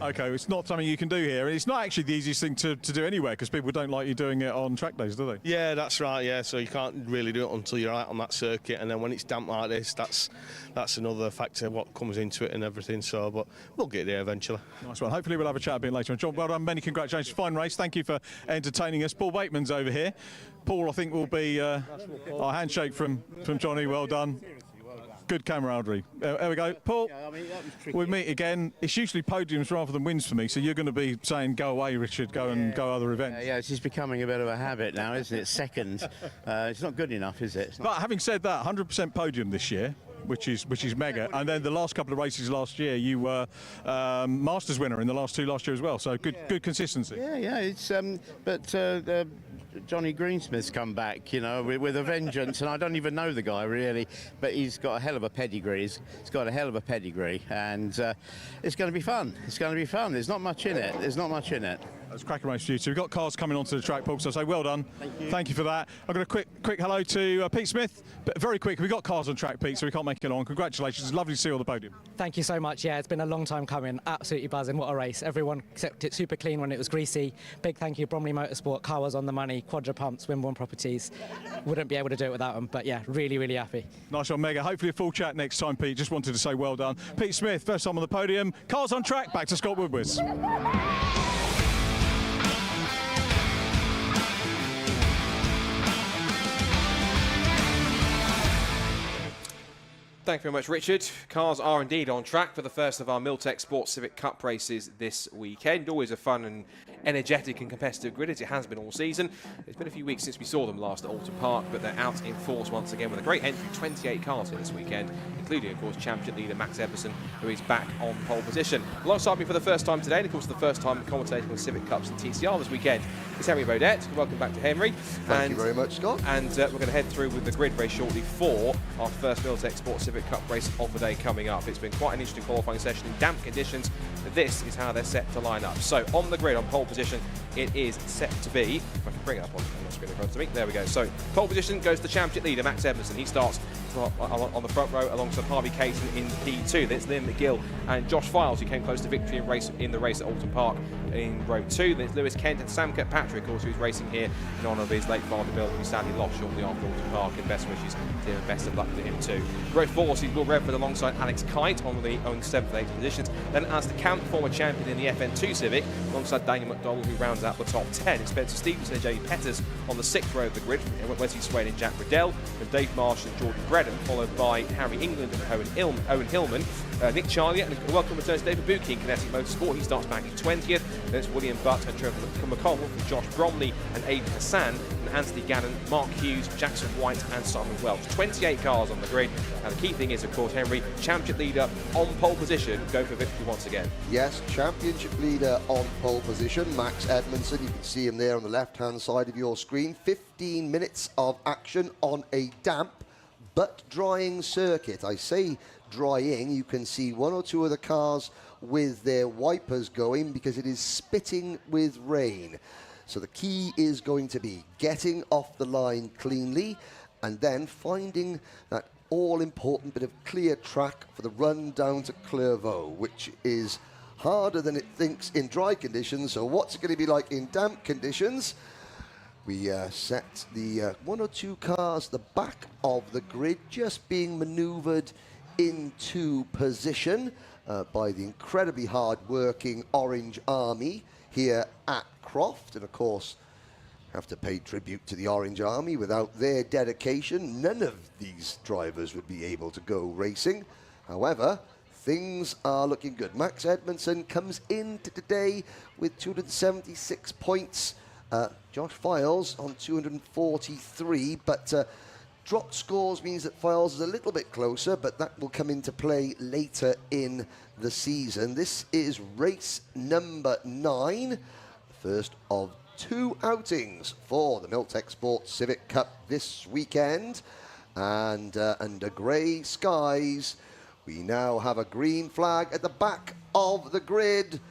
S2: Okay, it's not something you can do here. It's not actually the easiest thing to do anywhere, because people don't like you doing it on track days, do they?
S4: Yeah, that's right. Yeah, so you can't really do it until you're out on that circuit, and then when it's damp like this, that's another factor what comes into it and everything. So, but we'll get there eventually.
S2: Nice one. Hopefully we'll have a chat a bit later on. John, well done. Many congratulations. Fine race. Thank you for entertaining us. Paul Bateman's over here. Paul, I think will be our handshake from Johnny. Well done. Good camaraderie. There we go. Paul, we meet again. It's usually podiums rather than wins for me, so you're going to be saying, go away, Richard, go other events.
S5: Yeah, it's just becoming a bit of a habit now, isn't it? Second. It's not good enough, is it?
S2: But having said that, 100% podium this year, which is mega. And then the last couple of races last year, you were Masters winner in the last 2 last year as well, so good consistency.
S5: Yeah, it's but Johnny Greensmith's come back, you know, with a vengeance, and I don't even know the guy really, but he's got a hell of a pedigree. He's got a hell of a pedigree, and it's going to be fun. It's going to be fun. There's not much in it. That's
S2: a cracking race for you. So we've got cars coming onto the track, Paul, so I say well done. Thank you for that. I've got a quick hello to Pete Smith, but very quick. We've got cars on track, Pete, so we can't make it long. Congratulations. It's lovely to see you on the podium.
S6: Thank you so much. Yeah, it's been a long time coming. Absolutely buzzing. What a race. Everyone kept it super clean when it was greasy. Big thank you, Bromley Motorsport. Car was on the money. Quadra Pumps, Wimborne Properties. Wouldn't be able to do it without them. But yeah, really happy.
S2: Nice one, mega. Hopefully a full chat next time, Pete. Just wanted to say well done. Pete Smith, first time on the podium. Cars on track. Back to Scott Woodwards.
S3: Thank you very much, Richard. Cars are indeed on track for the first of our Milltek Sports Civic Cup races this weekend. Always a fun and energetic and competitive grid, as it has been all season. It's been a few weeks since we saw them last at Alton Park, but they're out in force once again with a great entry, 28 cars here this weekend, including, of course, championship leader Max Edmondson, who is back on pole position. Alongside me for the first time today, and of course the first time commentating on Civic Cups and TCR this weekend, is Henry Baudet. Welcome back to Henry.
S7: Thank you very much, Scott.
S3: And we're going to head through with the grid very shortly for our first Milltek Sports Civic Cup race of the day coming up. It's been quite an interesting qualifying session in damp conditions, but this is how they're set to line up. So on the grid, on pole position, it is set to be, if I can bring it up on the screen in front of me, there we go. So pole position goes to championship leader Max Edmondson. He starts on the front row alongside Harvey Caton in P2. Then it's Liam McGill and Josh Files, who came close to victory in the race at Alton Park in row 2. Then it's Lewis Kent and Sam Kirkpatrick, of course, who's racing here in honour of his late father Bill, who sadly lost shortly after Alton Park, and best wishes to him and best of luck to him too. Row 4 sees Will Redford alongside Alex Kite on the 7th and 8th positions. Then as the camp former champion in the FN2 Civic, alongside Daniel McDonald, who rounds out the top 10. It's Spencer Stevenson and Jamie Petters on the 6th row of the grid, Wesley Swain and Jack Riddell, and Dave Marsh and Jordan Bredon, followed by Harry England and Owen Hillman, Nick Charlier, and a welcome return to David Buki in Kinetic Motorsport. He starts back in 20th. Then it's William Butt and Trevor McConnell from Josh Bromley and Aidan Hassan, and Anthony Gannon, Mark Hughes, Jackson White and Simon Welch. 28 cars on the grid. And the key thing is, of course, Henry, championship leader on pole position, go for victory once again.
S7: Yes, championship leader on pole position, Max Edmondson. You can see him there on the left-hand side of your screen. 15 minutes of action on a damp but drying circuit. I say drying, you can see one or two of the cars with their wipers going because it is spitting with rain. So the key is going to be getting off the line cleanly and then finding that all-important bit of clear track for the run down to Clairvaux, which is harder than it thinks in dry conditions. So what's it going to be like in damp conditions? We set the one or two cars at the back of the grid just being manoeuvred into position by the incredibly hard-working Orange Army here at Croft. And of course, have to pay tribute to the Orange Army. Without their dedication, none of these drivers would be able to go racing. However, things are looking good. Max Edmondson comes into today with 276 points. Josh Files on 243, but dropped scores means that Files is a little bit closer, but that will come into play later in the season. This is race number 9, first of 2 outings for the Milltek Sports Civic Cup this weekend. And under grey skies, we now have a green flag at the back of the grid.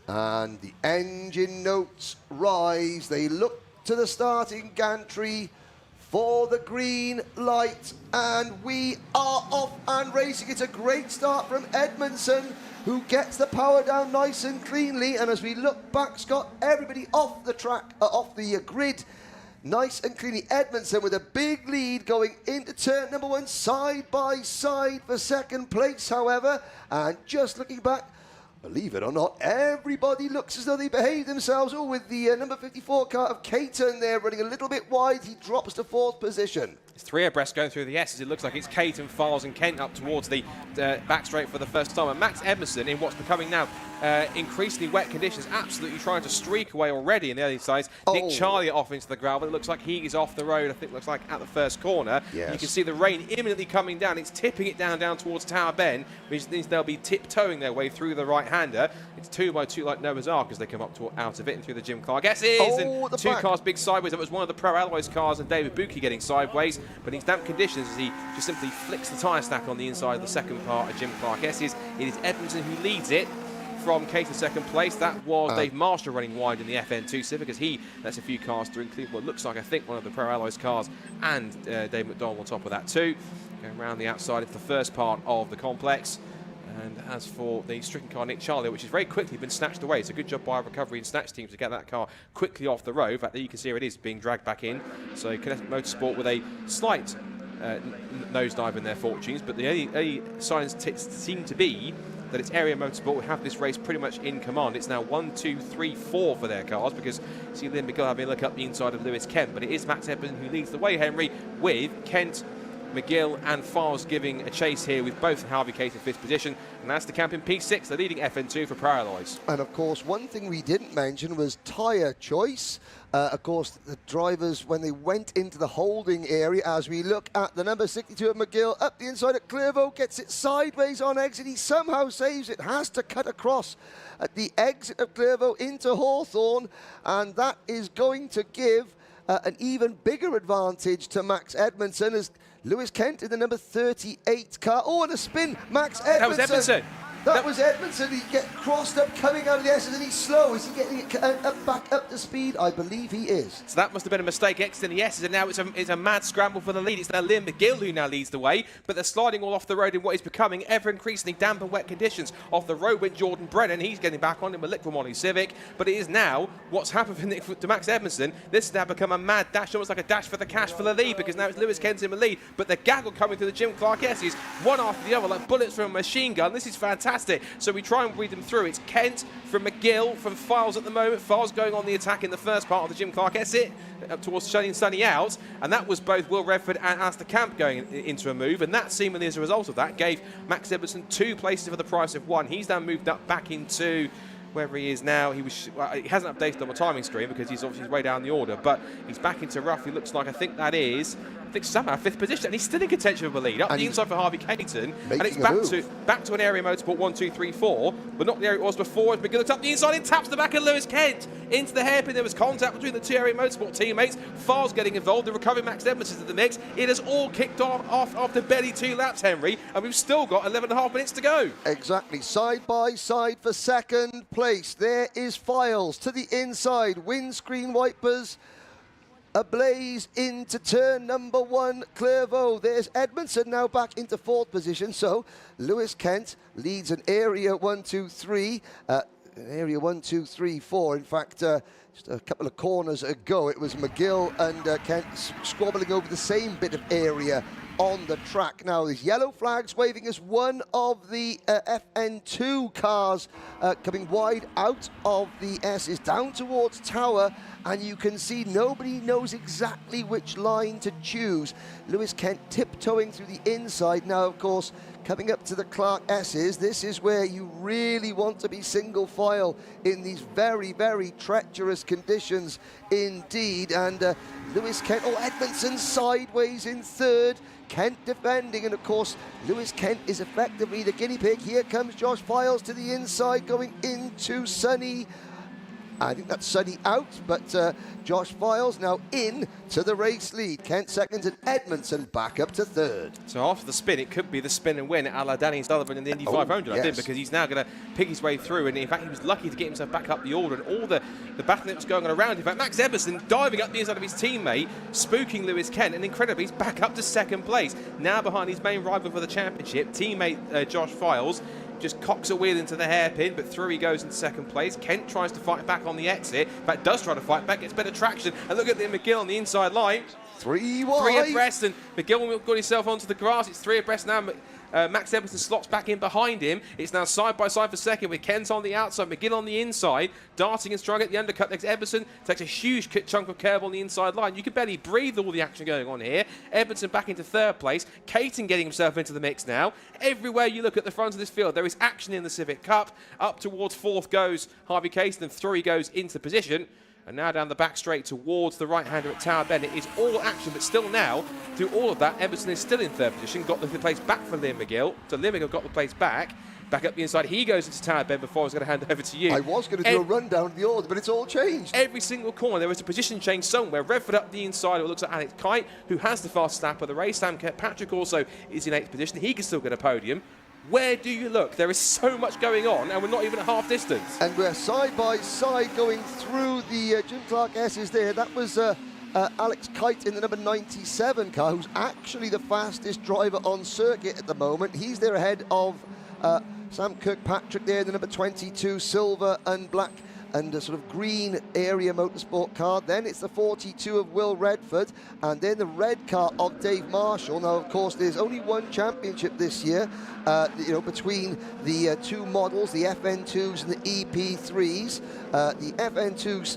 S7: And the engine notes rise. They look to the starting gantry for the green light. And we are off and racing. It's a great start from Edmondson, who gets the power down nice and cleanly. And as we look back, Scott, everybody off the track, off the grid, nice and cleanly. Edmondson with a big lead going into turn number 1, side by side for second place, however. And just looking back, believe it or not, everybody looks as though they behave themselves. Oh, with the number 54 car of Caton there running a little bit wide, he drops to 4th position.
S3: It's 3 abreast going through the S's. It looks like it's Caton, Files and Kent up towards the back straight for the first time. And Max Edmondson, in what's becoming now increasingly wet conditions, absolutely trying to streak away already in the early sides. Nick Charlier off into the gravel. It looks like he is off the road, I think it looks like at the first corner.
S7: Yes.
S3: You can see the rain imminently coming down. It's tipping it down towards Tower Bend, which means they'll be tiptoeing their way through the right-hander. It's 2 by 2 like Noah's Ark as they come up out of it and through the Jim Clark S's. And 2 cars big sideways. That was one of the Pro Alloys cars and David Buki getting sideways. But in damp conditions, as he just simply flicks the tyre stack on the inside of the second part of Jim Clark S's. It is Edmondson who leads it from Caton second place. That was Dave Marshall running wide in the FN2 Civic as he lets a few cars through, including what looks like, I think, one of the Pro Alloys cars, and Dave McDonald on top of that too. Going around the outside of the first part of the complex. And as for the stricken car, Nick Charlier, which has very quickly been snatched away. It's a good job by our recovery and snatch teams to get that car quickly off the road. In fact, there you can see it is being dragged back in. So Kinetic Motorsport with a slight nosedive in their fortunes, but the early signs seem to be that it's Area Motorsport will have this race pretty much in command. It's now 1, 2, 3, 4 for their cars because you see Lynn McGill having a look up the inside of Lewis Kent, but it is Max Edmondson who leads the way, Henry, with Kent McGill and Files giving a chase here with both Harvey Kate in 5th position. And that's the camp in P6, the leading FN2 for Paralloys.
S7: And of course, one thing we didn't mention was tyre choice. Of course, the drivers, when they went into the holding area, as we look at the number 62 of McGill, up the inside at Clairvaux, gets it sideways on exit. He somehow saves it, has to cut across at the exit of Clairvaux into Hawthorne, and that is going to give an even bigger advantage to Max Edmondson as Lewis Kent in the number 38 car. Oh, and a spin. Max Edmondson.
S3: That was Edmondson.
S7: That was Edmondson. He get crossed up coming out of the S's, and he's slow. Is he getting it back up to speed? I believe he is.
S3: So that must have been a mistake exiting the S's, and now it's a mad scramble for the lead. It's now Liam McGill who now leads the way, but they're sliding all off the road in what is becoming ever increasingly damp and wet conditions. Off the road went Jordan Brennan. He's getting back on him with Liquid Molly Civic, but it is now what's happened to Max Edmondson. This has now become a mad dash, almost like a dash for the cash for the lead, because now it's Lewis Kent in the lead, but the gaggle coming through the Jim Clark S's, one after the other, like bullets from a machine gun. This is fantastic. So we try and read them through. It's Kent from McGill from Files at the moment. Files going on the attack in the first part of the Jim Clark exit up towards Shunny and Sunny out, and that was both Will Redford and Astor Camp going into a move, and that seemingly as a result of that gave Max Edmondson 2 places for the price of 1. He's now moved up back into wherever he is now. He hasn't updated on the timing screen because he's obviously way down the order, but he's back into roughly looks like, I think somehow 5th position, and he's still in contention of the lead. Up the inside for Harvey Caton, and it's back to an area motorsport 1, 2, 3, 4, but not the area it was before. As McGill looks up the inside and taps the back of Lewis Kent into the hairpin. There was contact between the 2 area motorsport teammates. Files getting involved. The recovering Max Edmondson's at the mix. It has all kicked off after barely 2 laps, Henry, and we've still got 11.5 minutes to go.
S7: Exactly. Side by side for second place. There is Files to the inside. Windscreen wipers ablaze into turn number 1, Clairvaux. There's Edmondson now back into 4th position. So Lewis Kent leads an area 1, 2, 3. Area 1, 2, 3, 4. In fact, just a couple of corners ago, it was McGill and Kent squabbling over the same bit of area on the track. Now, there's yellow flags waving as one of the FN2 cars coming wide out of the S's down towards Tower, and you can see nobody knows exactly which line to choose. Lewis Kent tiptoeing through the inside. Now, of course, coming up to the Clark S's, this is where you really want to be single file in these very, very treacherous conditions indeed. And Lewis Kent, Edmondson sideways in 3rd. Kent defending, and of course Lewis Kent is effectively the guinea pig. Here comes Josh Files to the inside going into Sunny. I think that's Sunny out, but Josh Files now in to the race lead. Kent seconds and Edmondson back up to 3rd.
S3: So after the spin, it could be the spin and win a la Danny Sullivan in the Indy 500, I think, because he's now going to pick his way through, and in fact he was lucky to get himself back up the order, and all the battle that was going on around. In fact, Max Edmondson diving up the inside of his teammate, spooking Lewis Kent, and incredibly he's back up to 2nd place. Now behind his main rival for the championship, teammate Josh Files. Just cocks a wheel into the hairpin, but through he goes in 2nd place. Kent tries to fight back on the exit. In fact, does try to fight back, gets better traction. And look at the McGill on the inside line.
S7: 3 wide.
S3: 3 abreast, and McGill got himself onto the grass. It's 3 abreast now. Max Edmondson slots back in behind him. It's now side by side for second with Kent on the outside, McGill on the inside, darting and struggling at the undercut. Next, Edmondson takes a huge chunk of curb on the inside line. You can barely breathe all the action going on here. Edmondson back into 3rd place. Caton getting himself into the mix now. Everywhere you look at the front of this field, there is action in the Civic Cup. Up towards 4th goes Harvey Caton, and 3 goes into position. And now down the back straight towards the right-hander at Tower Bend. It is all action, but still now, through all of that, Edmondson is still in 3rd position. Got the place back for Liam McGill. So Liam McGill got the place back. Back up the inside. He goes into Tower Bend before I was going to hand over to you.
S7: I was going to do a rundown of the order, but it's all changed.
S3: Every single corner, there is a position change somewhere. Redford up the inside. It looks like Alex Kite, who has the fastest lap of the race. Sam Kirkpatrick also is in 8th position. He can still get a podium. Where do you look? There is so much going on, and we're not even at half distance.
S7: And we're side by side going through the Jim Clark S's there. That was Alex Kite in the number 97 car, who's actually the fastest driver on circuit at the moment. He's there ahead of Sam Kirkpatrick there in the number 22 silver and black and a sort of green area motorsport car. Then it's the 42 of Will Redford, and then the red car of Dave Marshall. Now, of course, there's only one championship this year, you know, between the two models, the FN2s and the EP3s. The FN2s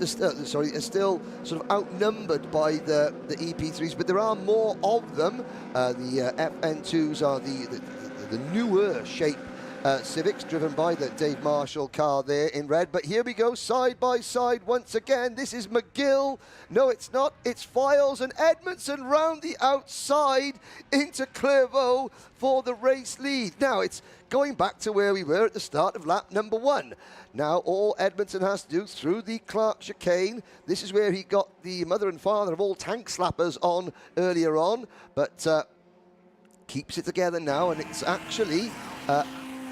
S7: are still sort of outnumbered by the EP3s, but there are more of them. The FN2s are the newer shape Civics, driven by the Dave Marshall car there in red. But here we go, side by side once again. This is McGill. No, it's not. It's Files and Edmondson round the outside into Clairvaux for the race lead. Now, it's going back to where we were at the start of lap number 1. Now, all Edmondson has to do through the Clark chicane. This is where he got the mother and father of all tank slappers on earlier on, but keeps it together now, and it's actually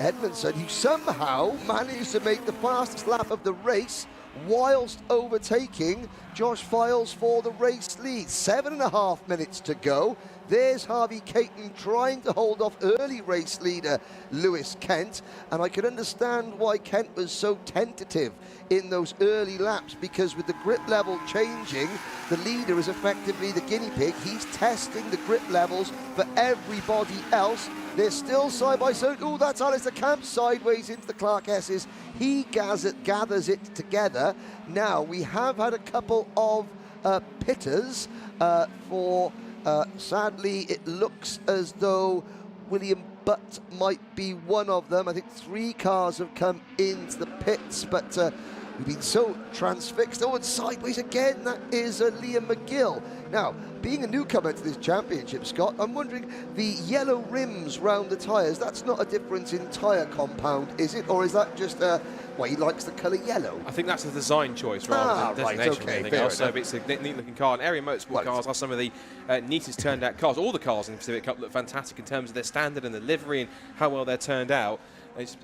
S7: Edmondson who somehow managed to make the fastest lap of the race whilst overtaking Josh Files for the race lead. 7.5 minutes to go. There's Harvey Caton trying to hold off early race leader Lewis Kent, and I can understand why Kent was so tentative in those early laps, because with the grip level changing, the leader is effectively the guinea pig. He's testing the grip levels for everybody else. They're still side by side. Oh, that's Alistair Camp sideways into the Clark S's. He gathers it together. Now, we have had a couple of pitters for... sadly, it looks as though William Butt might be one of them. I think 3 cars have come into the pits, but we've been so transfixed. Oh, and sideways again, that is Liam McGill. Now, being a newcomer to this championship, Scott, I'm wondering, the yellow rims round the tyres, that's not a difference in tyre compound, is it? Or is that just, well, he likes the colour yellow?
S3: I think that's a design choice rather than designation or anything else. So it's a neat-looking car. And area motorsport cars are some of the neatest turned-out cars. All the cars in the Civic Cup look fantastic in terms of their standard and the livery and how well they're turned out.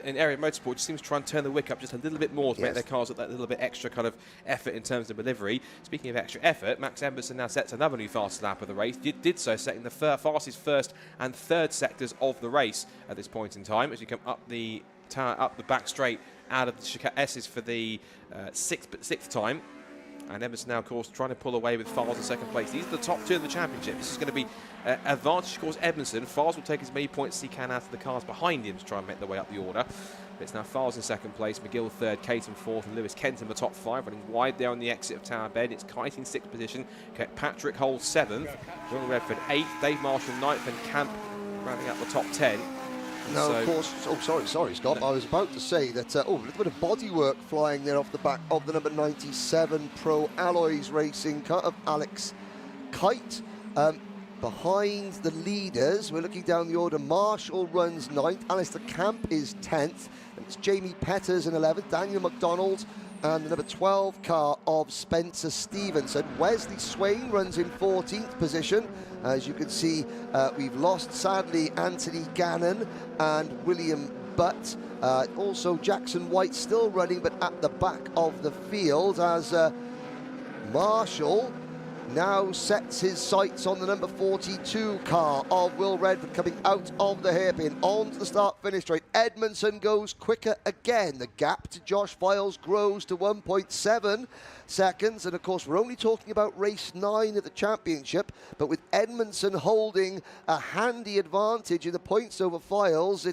S3: And Area Motorsport just seems to try and turn the wick up just a little bit more to make their cars look that little bit extra kind of effort in terms of delivery. Speaking of extra effort, Max Edmondson now sets another new fastest lap of the race. Did so setting the fastest first and third sectors of the race at this point in time as you come up the back straight out of the S's for the sixth time. And Edmondson now, of course, trying to pull away with Files in second place. These are the top 2 of the championship. This is going to be advantage, of course, Edmondson. Files will take as many points as he can out of the cars behind him to try and make their way up the order. But it's now Files in second place, McGill third, Caton fourth, and Lewis Kent in the top 5, running wide there on the exit of Tower Bend. It's Kite in 6th position, Patrick holds 7th, John Redford 8th, Dave Marshall 9th, and Camp rounding up the top 10.
S7: Now, of course, sorry, Scott. I was about to say that, a little bit of bodywork flying there off the back of the number 97 Pro Alloys Racing car of Alex Kite. Behind the leaders, we're looking down the order. Marshall runs 9th, Alistair Camp is 10th, and it's Jamie Petters in 11th, Daniel McDonald, and the number 12 car of Spencer Stevenson. Wesley Swain runs in 14th position. As you can see, we've lost, sadly, Anthony Gannon and William Butt. Also, Jackson White still running, but at the back of the field, as Marshall now sets his sights on the number 42 car of Will Redford coming out of the hairpin onto the start-finish straight. Edmondson goes quicker again. The gap to Josh Files grows to 1.7 seconds. And, of course, we're only talking about race 9 of the championship. But with Edmondson holding a handy advantage in the points over Files,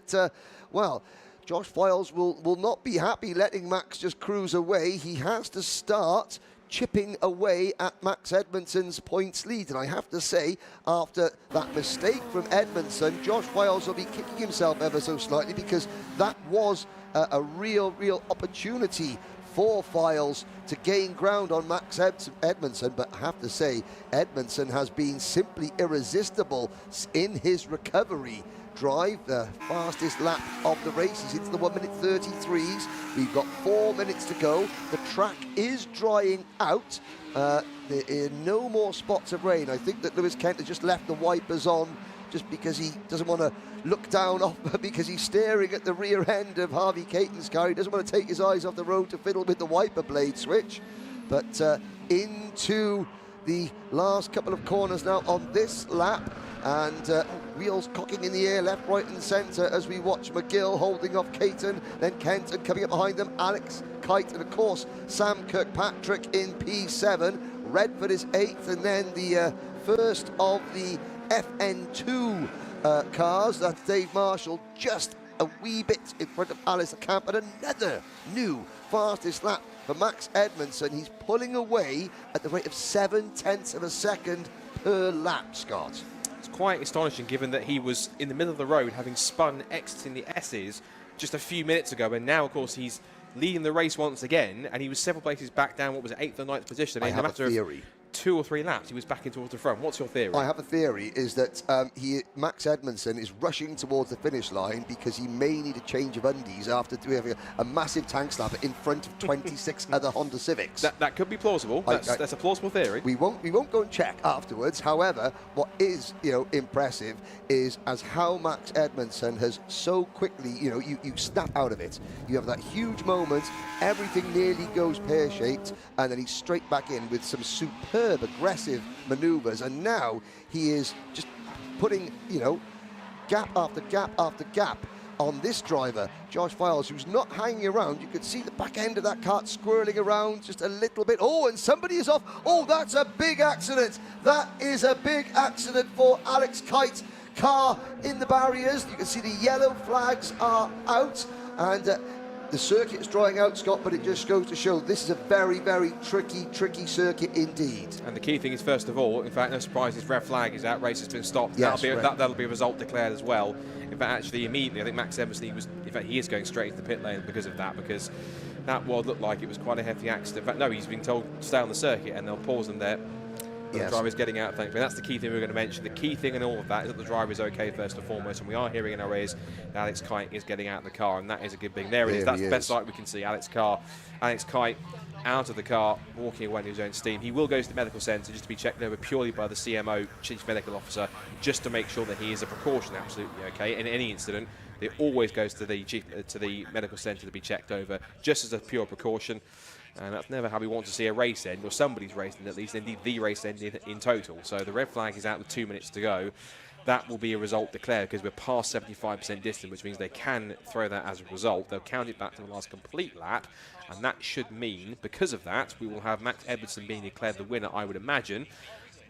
S7: well, Josh Files will not be happy letting Max just cruise away. He has to start chipping away at Max Edmondson's points lead. And I have to say, after that mistake from Edmondson, Josh Files will be kicking himself ever so slightly, because that was a real opportunity for Files to gain ground on Max Edmondson. But I have to say, Edmondson has been simply irresistible in his recovery drive. The fastest lap of the race is into the 1 minute 33s. We've got 4 minutes to go. The track is drying out. There are no more spots of rain. I think that Lewis Kent has just left the wipers on just because he doesn't want to look down off, because he's staring at the rear end of Harvey Caton's car. He doesn't want to take his eyes off the road to fiddle with the wiper blade switch. But into the last couple of corners now on this lap, and wheels cocking in the air left, right and centre as we watch McGill holding off Caton, then Kent, and coming up behind them Alex Kite, and of course Sam Kirkpatrick in P7. Redford is 8th, and then the first of the FN2 cars, that's Dave Marshall, just a wee bit in front of Alistair Camp, and another new fastest lap for Max Edmondson. He's pulling away at the rate of 0.7 of a second per lap, Scott.
S3: It's quite astonishing given that he was in the middle of the road having spun exiting the S's just a few minutes ago, and now of course he's leading the race once again, and he was several places back down, what was it, 8th or 9th position.
S7: I have a theory.
S3: 2 or 3 laps, he was back in towards the front. What's your theory?
S7: I have a theory, is that Max Edmondson is rushing towards the finish line because he may need a change of undies after having a massive tank slapper in front of 26 other Honda Civics.
S3: That could be plausible. That's a plausible theory.
S7: We won't go and check afterwards. However, what is impressive is as how Max Edmondson has so quickly, you snap out of it. You have that huge moment, everything nearly goes pear-shaped, and then he's straight back in with some superb aggressive maneuvers, and now he is just putting gap after gap after gap on this driver, Josh Files, who's not hanging around. You could see the back end of that kart squirreling around just a little bit. Oh, and somebody is off. Oh, that's a big accident. That is a big accident for Alex Kite's car in the barriers. You can see the yellow flags are out, and the circuit is drying out, Scott, but it just goes to show this is a very, very tricky circuit indeed. And
S3: the key thing is, first of all, in fact, no surprise, his red flag is out, race has been stopped.
S7: Yes,
S3: that'll be a result declared as well. In fact, actually, immediately, I think Max Edmondson he is going straight into the pit lane because of that, because that looked like it was quite a hefty accident. In fact, no, he's been told to stay on the circuit, and they'll pause him there. The driver's getting out, thankfully. That's the key thing we're going to mention. The key thing in all of that is that the driver is okay first and foremost, and we are hearing in our ears that Alex Kite is getting out of the car, and that is a good thing. There it is. That's the best sight we can see. Alex Kite out of the car, walking away in his own steam. He will go to the medical centre just to be checked over purely by the CMO, Chief Medical Officer, just to make sure that he is a precaution absolutely okay. In any incident, it always goes to the medical centre to be checked over, just as a pure precaution. And that's never how we want to see a race end, or somebody's race end at least, indeed the race end in total. So the red flag is out with 2 minutes to go. That will be a result declared because we're past 75% distance, which means they can throw that as a result. They'll count it back to the last complete lap, and that should mean, because of that, we will have Max Edmondson being declared the winner, I would imagine,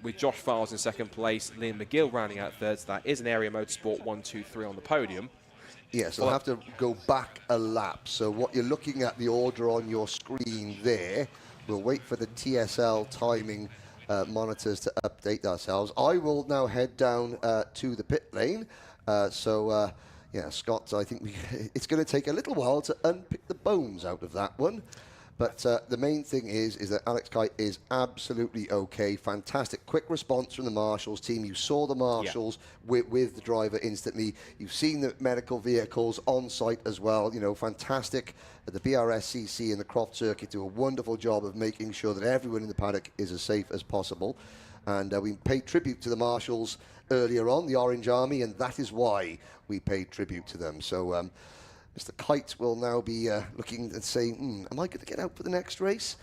S3: with Josh Files in second place, Liam McGill rounding out third. So that is an Area Motorsport 1, 2, 3 on the podium.
S7: Yes, I'll have to go back a lap. So what you're looking at, the order on your screen there, we'll wait for the TSL timing monitors to update ourselves. I will now head down to the pit lane. Yeah, Scott, I think it's going to take a little while to unpick the bones out of that one. But the main thing is that Alex Kite is absolutely okay. Fantastic. Quick response from the Marshals team. You saw the Marshals with the driver instantly. You've seen the medical vehicles on site as well. Fantastic. The Brscc and the Croft circuit do a wonderful job of making sure that everyone in the paddock is as safe as possible. And we paid tribute to the Marshals earlier on, the Orange Army, and that is why we paid tribute to them. So Mr. Kite will now be looking and saying, am I going to get out for the next race?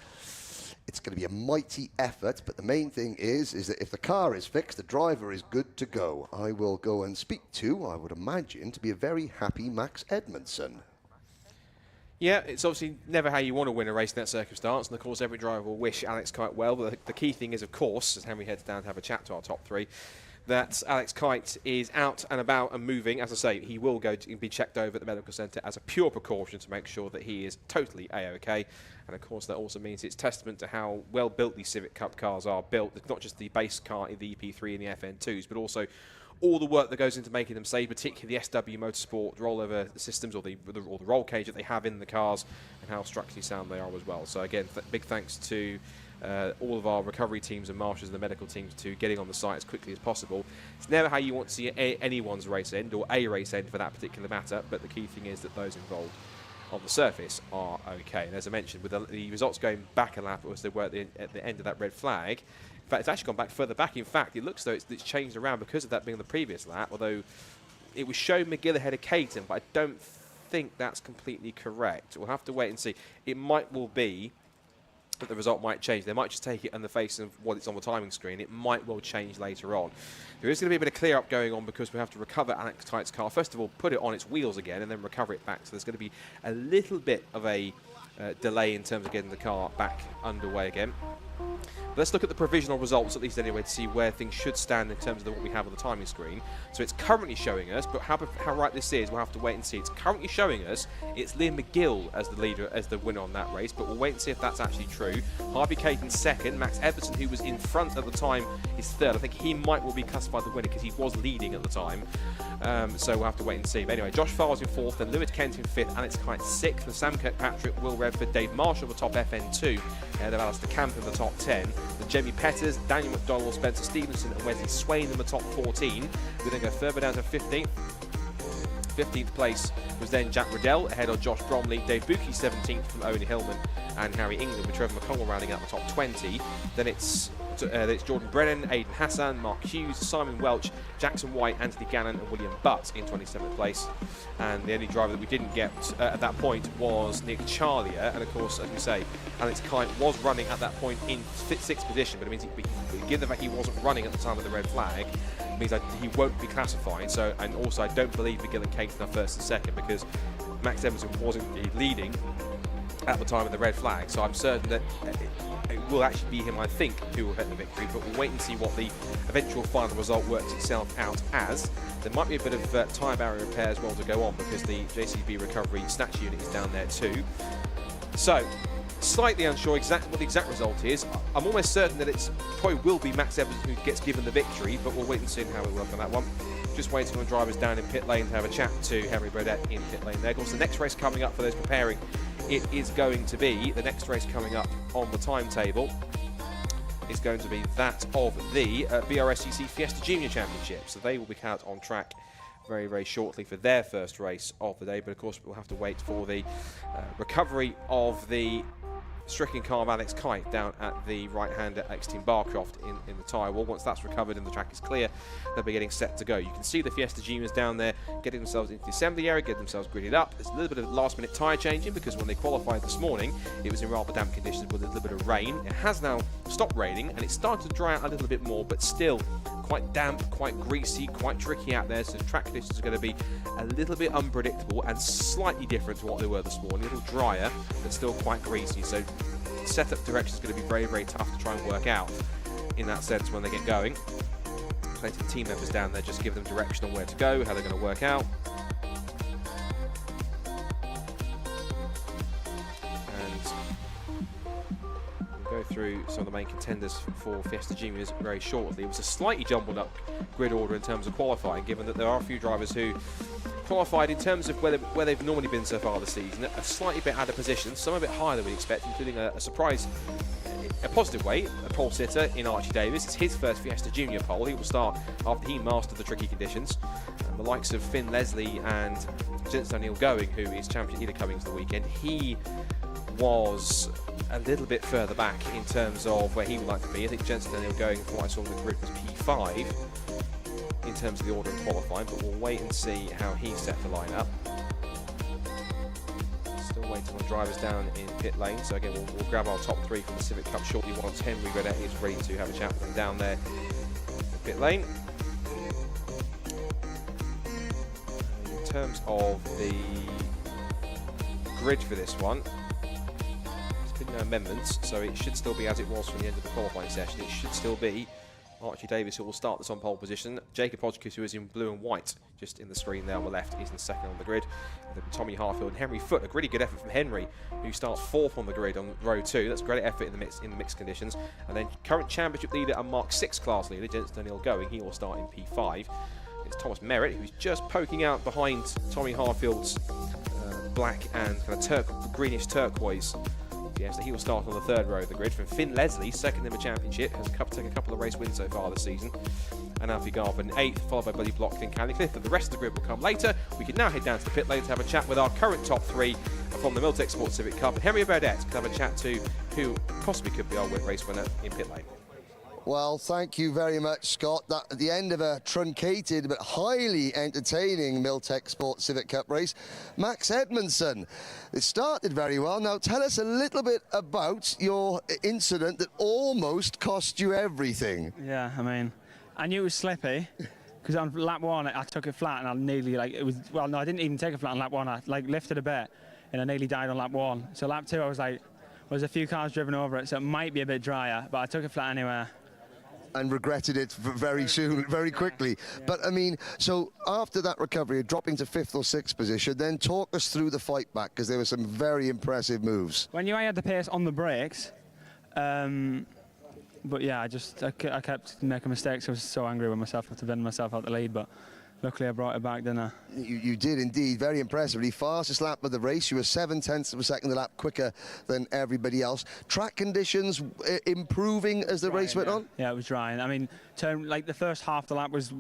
S7: It's going to be a mighty effort, but the main thing is that if the car is fixed, the driver is good to go. I will go and speak to, I would imagine, to be a very happy Max Edmondson.
S3: Yeah, it's obviously never how you want to win a race in that circumstance, and of course every driver will wish Alex Kite well, but the key thing is, of course, as Henry heads down to have a chat to our top three, that Alex Kite is out and about and moving. As I say, he will go to be checked over at the medical centre as a pure precaution to make sure that he is totally A-OK. And of course that also means it's testament to how well built these Civic Cup cars are built. It's not just the base car in the EP3 and the FN2s, but also all the work that goes into making them safe, particularly the SW Motorsport rollover systems or the roll cage that they have in the cars, and how structurally sound they are as well. So again, big thanks to all of our recovery teams and marshals and the medical teams to getting on the site as quickly as possible. It's never how you want to see anyone's race end, or a race end for that particular matter, but the key thing is that those involved on the surface are okay. And as I mentioned, with the results going back a lap as they were at the end of that red flag, in fact, it's actually gone back further back. In fact, it looks though it's changed around because of that being the previous lap, although it was shown McGill ahead of Caton, but I don't think that's completely correct. We'll have to wait and see. It might well be that the result might change. They might just take it on the face of what it's on the timing screen. It might well change later on. There is going to be a bit of clear up going on because we have to recover Alex Kite's car. First of all, put it on its wheels again and then recover it back. So there's going to be a little bit of a delay in terms of getting the car back underway again. Let's look at the provisional results, at least anyway, to see where things should stand in terms of what we have on the timing screen. So it's currently showing us, but how right this is, we'll have to wait and see. It's currently showing us it's Liam McGill as the leader, as the winner on that race, but we'll wait and see if that's actually true. Harvey Caden second, Max Everson, who was in front at the time, is third. I think he might well be classified the winner because he was leading at the time. So we'll have to wait and see. But anyway, Josh Farrell's in fourth, then Lewis Kent in fifth, Alex Kite sixth, and Sam Kirkpatrick, Will Redford, Dave Marshall the top FN2, ahead of Alistair Camp in the top 10. The Jamie Petters, Daniel McDonald, Spencer Stevenson and Wesley Swain in the top 14. We then go further down to 15th. 15th place was then Jack Riddell, ahead of Josh Bromley, Dave Buki 17th from Owen Hillman and Harry England, with Trevor McConnell rounding out the top 20. Then it's Jordan Brennan, Aidan Hassan, Mark Hughes, Simon Welch, Jackson White, Anthony Gannon and William Butt in 27th place. And the only driver that we didn't get at that point was Nick Charlier. And of course, as we say, Alex Kite was running at that point in 6th position, but it means given the fact he wasn't running at the time of the red flag, it means that he won't be classified. So, and also I don't believe McGill and Caden are first and second, because Max Emerson wasn't leading at the time of the red flag. So I'm certain that it will actually be him, I think, who will get the victory, but we'll wait and see what the eventual final result works itself out as. There might be a bit of tyre barrier repair as well to go on, because the JCB recovery snatch unit is down there too. So, slightly unsure what the exact result is. I'm almost certain that it's probably will be Max Evans who gets given the victory, but we'll wait and see how it works on that one. Just waiting on drivers down in pit lane to have a chat to Henry Burdett in pit lane there. Of course, the next race coming up for those preparing, it is going to be the next race coming up on the timetable is going to be that of the Brscc Fiesta Junior Championship. So they will be out on track very, very shortly for their first race of the day. But of course, we'll have to wait for the recovery of the stricken car of Alex Kite down at the right-hander ex-team Barcroft in the tyre wall. Once that's recovered and the track is clear, they'll be getting set to go. You can see the Fiesta Juniors down there getting themselves into the assembly area, getting themselves gridded up. There's a little bit of last-minute tyre changing, because when they qualified this morning, it was in rather damp conditions with a little bit of rain. It has now stopped raining, and it's started to dry out a little bit more, but still quite damp, quite greasy, quite tricky out there. So the track conditions are going to be a little bit unpredictable and slightly different to what they were this morning. A little drier, but still quite greasy. So setup direction is going to be very, very tough to try and work out in that sense when they get going. Plenty of team members down there just give them direction on where to go, how they're going to work out. Go through some of the main contenders for Fiesta Juniors very shortly. It was a slightly jumbled up grid order in terms of qualifying, given that there are a few drivers who qualified in terms of where they've normally been so far this season, a slightly bit out of position, some a bit higher than we expect, including a surprise, a positive way, a pole sitter in Archie Davis. It's his first Fiesta Junior pole. He will start after he mastered the tricky conditions. And the likes of Finn Leslie and Jensen O'Neill Going, who is champion leader coming to the weekend, he was a little bit further back in terms of where he would like to be. I think Jensen O'Neill Going, from what I saw in the grid, was P5 in terms of the order in qualifying, but we'll wait and see how he's set to line up. Still waiting on drivers down in pit lane, so again we'll grab our top three from the Civic Cup shortly once Henry Burdett is ready to have a chat with them down there in pit lane. In terms of the grid for this one, no amendments, so it should still be as it was from the end of the qualifying session. It should still be Archie Davis who will start this on pole position. Jacob Hodgkiss, who is in blue and white just in the screen there on the left, is in second on the grid. And then Tommy Harfield and Henry Foote, a really good effort from Henry, who starts fourth on the grid on row 2. That's a great effort in the mixed conditions. And then current championship leader and Mark 6 class leader, Jensen O'Neill Going, he will start in P5. It's Thomas Merritt, who's just poking out behind Tommy Harfield's black and kind of greenish turquoise. Yes, so he will start on the third row of the grid. From Finn Leslie, second in the championship, has taken a couple of race wins so far this season. And Alfie Garvin, 8th, followed by Buddy Block and Canley Cliff. But the rest of the grid will come later. We can now head down to the pit lane to have a chat with our current top 3 from the Milltek Sports Civic Cup. And Henry Burdett can have a chat to who possibly could be our race winner in pit lane.
S7: Well, thank you very much, Scott. That at the end of a truncated but highly entertaining Milltek Sports Civic Cup race, Max Edmondson. It started very well. Now, tell us a little bit about your incident that almost cost you everything.
S8: Yeah, I mean, I knew it was slippy because on lap 1 I took it flat and I nearly, like, it was, well, no, I didn't even take it flat on lap 1. I, like, lifted a bit. and I nearly died on lap 1. So lap 2, I was like, there's a few cars driven over it, so it might be a bit drier, but I took it flat anyway.
S7: And regretted it very soon, very quickly. But I mean, so after that recovery, dropping to 5th or 6th position, then talk us through the fight back, because there were some very impressive moves.
S8: When you had the pace on the brakes, but yeah, I kept making mistakes. I was so angry with myself after bending myself out the lead, but luckily I brought it back, didn't I?
S7: You did indeed, very impressively. Fastest lap of the race, you were 7/10 of a second a lap quicker than everybody else. Track conditions improving as the race went on?
S8: Yeah, it was drying. I mean, like the first half of the lap was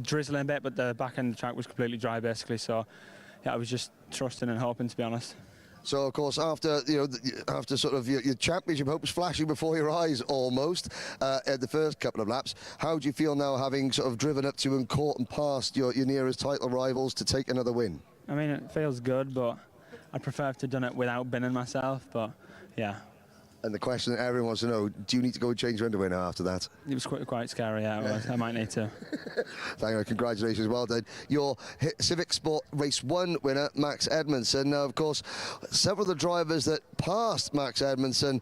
S8: drizzling a bit, but the back end of the track was completely dry basically, so yeah, I was just trusting and hoping, to be honest.
S7: So, of course, after after sort of your championship hopes flashing before your eyes almost at the first couple of laps, how do you feel now, having sort of driven up to and caught and passed your nearest title rivals, to take another win?
S8: I mean, it feels good, but I'd prefer to have done it without binning myself, but yeah.
S7: And the question that everyone wants to know, do you need to go and change your underwear now after that?
S8: It was quite scary, yeah. I might need to.
S7: Thank you, congratulations, well done. Your Civic Sport Race 1 winner, Max Edmondson. Now, of course, several of the drivers that passed Max Edmondson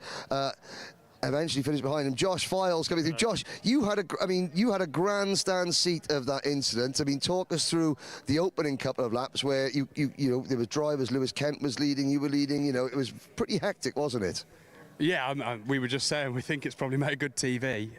S7: eventually finished behind him. Josh Files coming through. Josh, you had a grandstand seat of that incident. I mean, talk us through the opening couple of laps where you know, there was drivers. Lewis Kent was leading, you were leading. You know, it was pretty hectic, wasn't it?
S9: Yeah, we were just saying we think it's probably made good TV.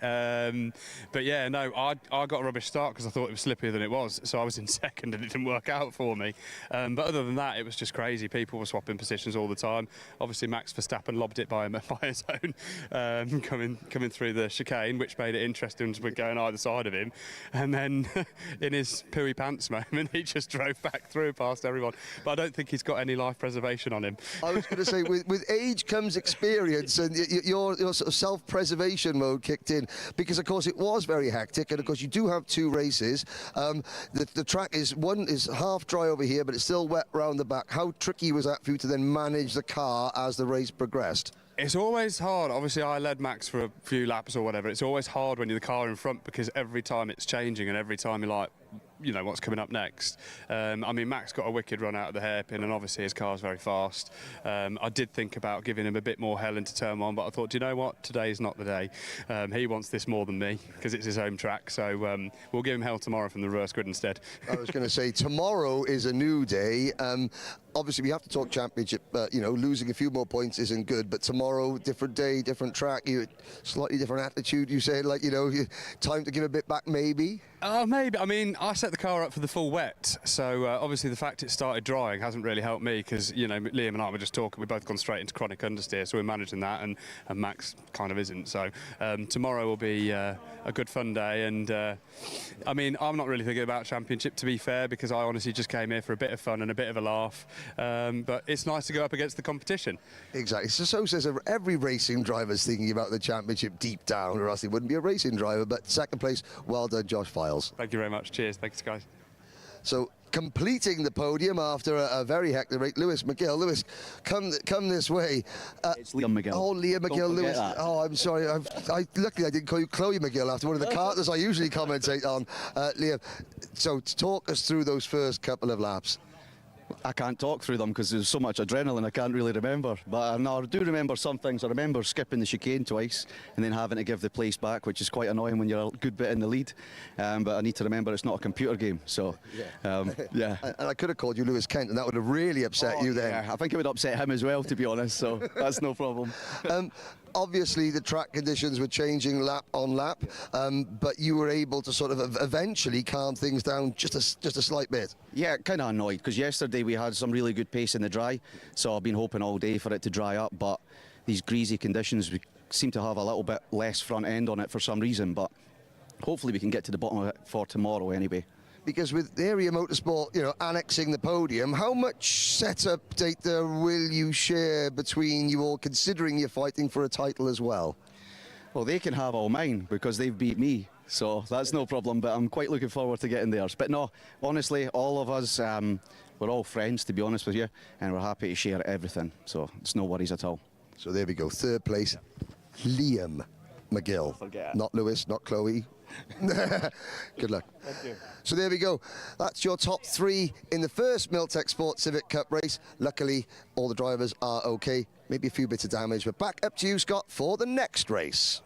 S9: But yeah, no, I got a rubbish start because I thought it was slippier than it was. So I was in second and it didn't work out for me. But other than that, it was just crazy. People were swapping positions all the time. Obviously, Max Verstappen lobbed it by his own, coming through the chicane, which made it interesting as we're going either side of him. And then in his pooey pants moment, he just drove back through past everyone. But I don't think he's got any life preservation on him.
S7: I was going to say, with age comes experience. And your sort of self-preservation mode kicked in, because of course it was very hectic, and of course you do have 2 races. The track is half dry over here, but it's still wet round the back. How tricky was that for you to then manage the car as the race progressed?
S9: It's always hard. Obviously, I led Max for a few laps or whatever. It's always hard when you're the car in front, because every time it's changing and every time you're like, you know, what's coming up next. I mean, Max got a wicked run out of the hairpin, and obviously his car's very fast. I did think about giving him a bit more hell into turn 1, but I thought, do you know what? Today's not the day. He wants this more than me, because it's his home track. So we'll give him hell tomorrow from the reverse grid instead. I
S7: was going to say, tomorrow is a new day. Obviously, we have to talk championship. You know, losing a few more points isn't good, but tomorrow, different day, different track, slightly different attitude. You say, like, you know, time to give a bit back, maybe?
S9: Maybe. I mean, I set the car up for the full wet, so obviously the fact it started drying hasn't really helped me, because, you know, Liam and I were just talking. We've both gone straight into chronic understeer, so we're managing that, and Max kind of isn't. So tomorrow will be a good fun day, and I mean, I'm not really thinking about championship, to be fair, because I honestly just came here for a bit of fun and a bit of a laugh. But it's nice to go up against the competition.
S7: Exactly. So says every racing driver's thinking about the championship deep down, or else he wouldn't be a racing driver. But second place, well done, Josh Files.
S9: Thank you very much. Cheers. Thanks, guys.
S7: So completing the podium after a very hectic race, Lewis McGill. Lewis, come this way.
S10: It's Liam McGill.
S7: Oh, Liam McGill, Lewis.
S10: That.
S7: Oh, I'm sorry. Luckily I didn't call you Chloe McGill after one of the carters I usually commentate on. Liam, so talk us through those first couple of laps.
S10: I can't talk through them because there's so much adrenaline I can't really remember. But no, I do remember some things. I remember skipping the chicane twice and then having to give the place back, which is quite annoying when you're a good bit in the lead. But I need to remember it's not a computer game. So, yeah.
S7: And I could have called you Lewis Kent, and that would have really upset you then.
S10: Yeah, I think it would upset him as well, to be honest. So that's no problem.
S7: Obviously, the track conditions were changing lap on lap, but you were able to sort of eventually calm things down just a slight bit.
S10: Yeah, kind of annoyed, because yesterday we had some really good pace in the dry, so I've been hoping all day for it to dry up, but these greasy conditions, we seem to have a little bit less front end on it for some reason, but hopefully we can get to the bottom of it for tomorrow anyway.
S7: Because with Area Motorsport, you know, annexing the podium, how much setup data will you share between you all, considering you're fighting for a title as well?
S10: Well, they can have all mine because they've beat me, so that's no problem, but I'm quite looking forward to getting theirs. But no, honestly, all of us, we're all friends, to be honest with you, and we're happy to share everything, so it's no worries at all.
S7: So there we go, third place, Liam McGill. Not Lewis, not Chloe, Good luck.
S2: Thank you.
S7: So there we go. That's your top 3 in the first Milltek Sport Civic Cup race. Luckily, all the drivers are okay. Maybe a few bits of damage, but back up to you, Scott, for the next race.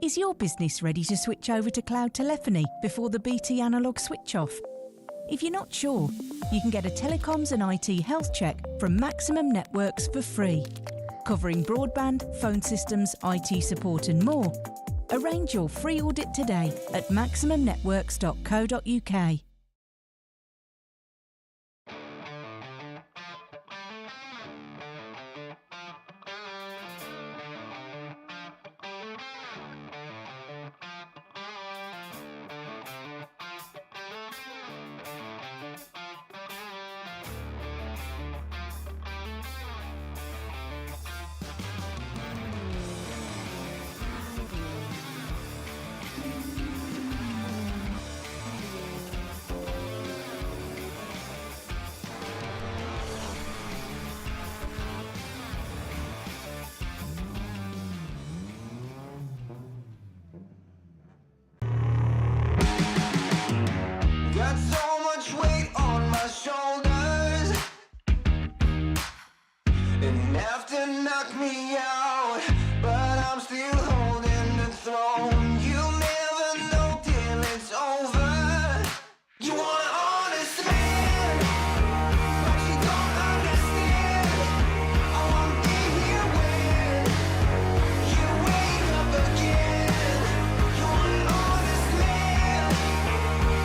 S11: Is your business ready to switch over to cloud telephony before the BT analog switch off? If you're not sure, you can get a telecoms and IT health check from Maximum Networks for free, covering broadband, phone systems, IT support and more. Arrange your free audit today at maximumnetworks.co.uk.
S1: Got so much weight on my shoulders, enough to knock me out, but I'm still holding the throne. You'll never know till it's over. You want an honest man, but you don't understand. I won't be here when you wake up again. You want an honest man,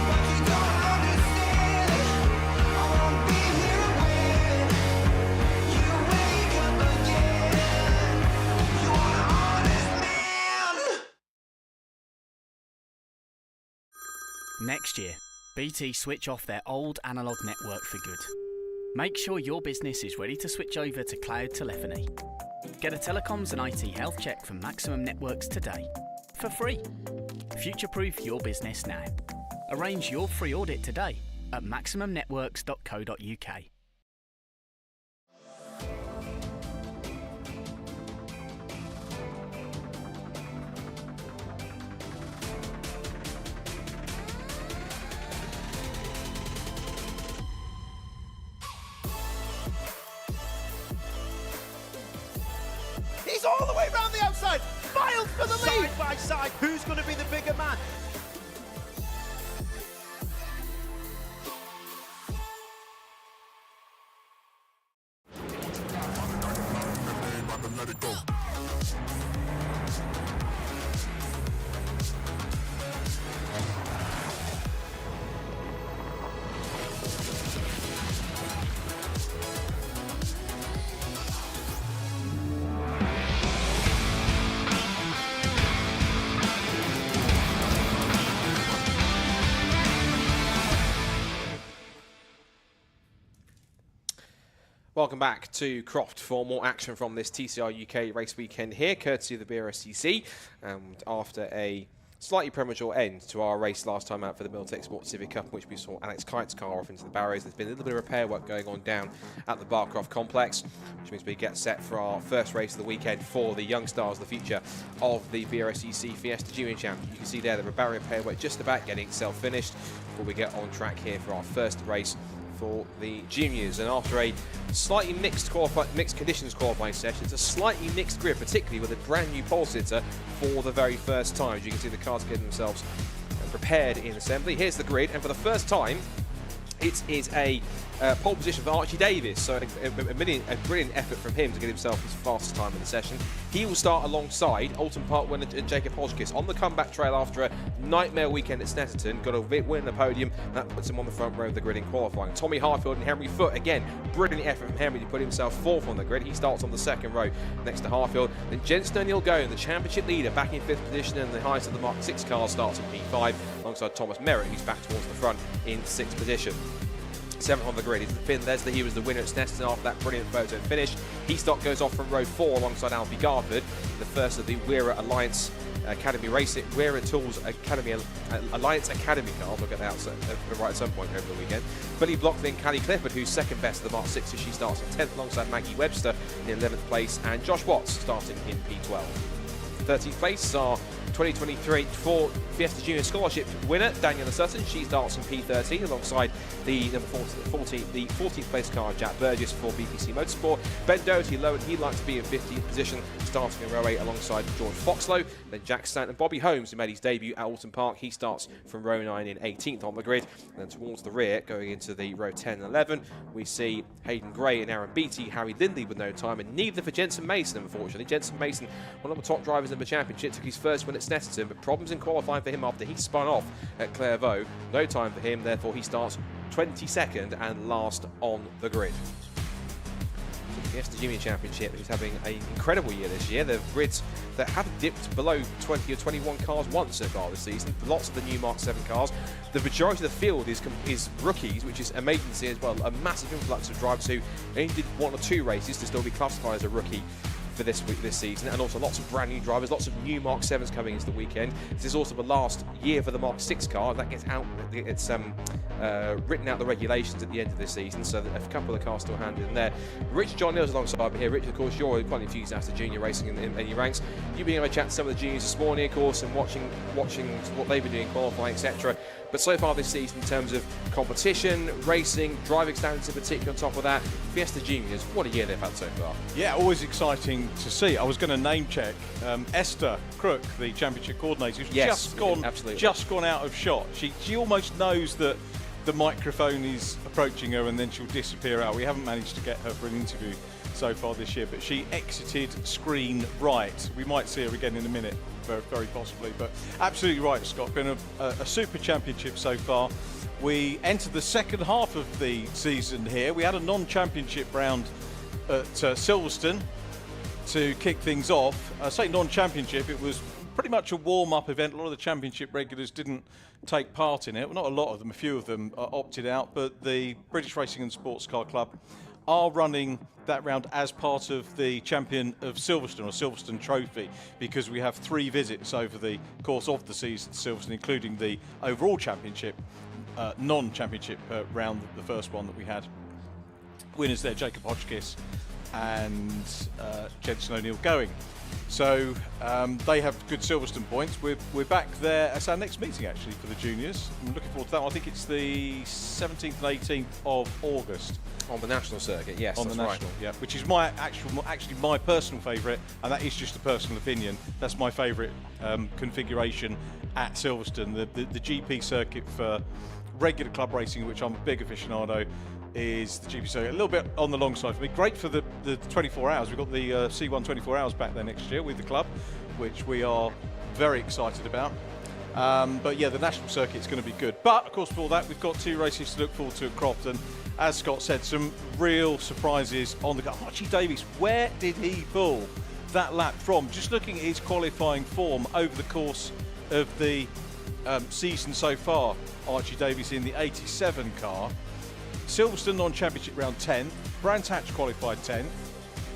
S1: but you don't understand. I won't be here when you wake up again. You want an honest man.
S12: Next year, BT switch off their old analogue network for good. Make sure your business is ready to switch over to cloud telephony. Get a telecoms and IT health check from Maximum Networks today, for free. Future-proof your business now. Arrange your free audit today at maximumnetworks.co.uk.
S1: He's all the way around the outside. Miles for the lead. Side by side, who's going to be the bigger man?
S3: Welcome back to Croft for more action from this TCR UK race weekend here, courtesy of the Brscc. And after a slightly premature end to our race last time out for the Milltek Sport Civic Cup, in which we saw Alex Kite's car off into the barrows, there's been a little bit of repair work going on down at the Barcroft complex, which means we get set for our first race of the weekend for the young stars, the future of the Brscc Fiesta Junior Champ. You can see there the barrier repair work just about getting itself finished before we get on track here for our first race for the juniors. And after a slightly mixed conditions qualifying session, it's a slightly mixed grid, particularly with a brand new pole sitter for the very first time. As you can see, the cars getting themselves prepared in assembly. Here's the grid, and for the first time It is a pole position for Archie Davis, so a brilliant effort from him to get himself his fastest time in the session. He will start alongside Alton Park winner Jacob Hodgkiss on the comeback trail after a nightmare weekend at Snetterton. Got a win the podium, and that puts him on the front row of the grid in qualifying. Tommy Harfield and Henry Foote, again, brilliant effort from Henry to put himself fourth on the grid. He starts on the second row next to Harfield. Then Jensen O'Neill Goen, the championship leader, back in 5th position, and the highest of the Mark 6 cars starts in P5 alongside Thomas Merritt, who's back towards the front in 6th position. 7th on the grid is Finn Leslie. He was the winner at Snetterton after that brilliant photo finish. His stop goes off from row 4 alongside Alfie Garford, the first of the Weir Alliance Academy Racing, Weir Tools Academy Alliance Academy cars. I'll get that right at some point over the weekend. Billy Blockling, Callie Clifford, who's second best of the Mark 6, she starts in 10th alongside Maggie Webster in 11th place, and Josh Watts starting in P12. 13th place are 2023 Fiesta Junior Scholarship winner Daniela Sutton. She starts in P13 alongside the number 14th place car Jack Burgess for BPC Motorsport. Ben Doherty, low and he'd like to be in 15th position, starting in row 8 alongside George Foxlow. Then Jack Stanton, Bobby Holmes, who made his debut at Alton Park. He starts from row 9 in 18th on the grid. And then towards the rear, going into the row 10 and 11, we see Hayden Gray and Aaron Beattie, Harry Lindley with no time, and neither for Jensen Mason, unfortunately. Jensen Mason, one of the top drivers in the championship, took his first win at Snetterton, but problems in qualifying for him after he spun off at Clairvaux. No time for him, therefore he starts 22nd and last on the grid. The Fiesta Junior Championship is having an incredible year this year. The grids that haven't dipped below 20 or 21 cars once so far this season. Lots of the new Mark 7 cars. The majority of the field is rookies, which is amazing to see as well. A massive influx of drivers who only did 1 or 2 races to still be classified as a rookie for this season, and also lots of brand new drivers, lots of new Mark 7s coming into the weekend. This is also the last year for the Mark 6 car. That gets out, it's written out the regulations at the end of this season, so that a couple of the cars still handed in there. Richard John Neal's alongside me here. Richard, of course, you're quite enthusiastic junior racing in many ranks. You've been able to chat to some of the juniors this morning, of course, and watching what they've been doing, qualifying, etc. But so far this season, in terms of competition, racing, driving standards in particular, on top of that, Fiesta Juniors, what a year they've had so far.
S2: Yeah, always exciting to see. I was going to name check Esther Tcruk, the championship coordinator, who's just gone out of shot. She almost knows that the microphone is approaching her and then she'll disappear out. We haven't managed to get her for an interview so far this year, but she exited screen right. We might see her again in a minute, very possibly, but absolutely right, Scott. Been a super championship so far. We entered the second half of the season here. We had a non-championship round at Silverstone to kick things off. I say non-championship, it was pretty much a warm-up event. A lot of the championship regulars didn't take part in it. Well, not a lot of them, a few of them opted out, but the British Racing and Sports Car Club are running that round as part of the Champion of Silverstone, or Silverstone Trophy, because we have 3 visits over the course of the season to Silverstone, including the overall championship, non-championship round, the first one that we had. Winners there, Jacob Hodgkiss and Jensen O'Neill Goen. So they have good Silverstone points. We're back there. That's our next meeting actually for the juniors. I'm looking forward to that one. I think it's the 17th and 18th of August.
S3: On the national circuit, yes,
S2: on the national, yeah, which is my actually my personal favourite, and that is just a personal opinion. That's my favourite configuration at Silverstone, the GP circuit for regular club racing, which I'm a big aficionado. Is the GP circuit a little bit on the long side for me? Great for the 24 hours. We've got the C1 24 hours back there next year with the club, which we are very excited about. But yeah, the national circuit's going to be good. But of course, for all that, we've got 2 races to look forward to at Croft, and as Scott said, some real surprises on the car. Archie Davis, where did he pull that lap from? Just looking at his qualifying form over the course of the season so far, Archie Davis in the 87 car. Silverstone non-championship round 10th, Brands Hatch qualified 10th,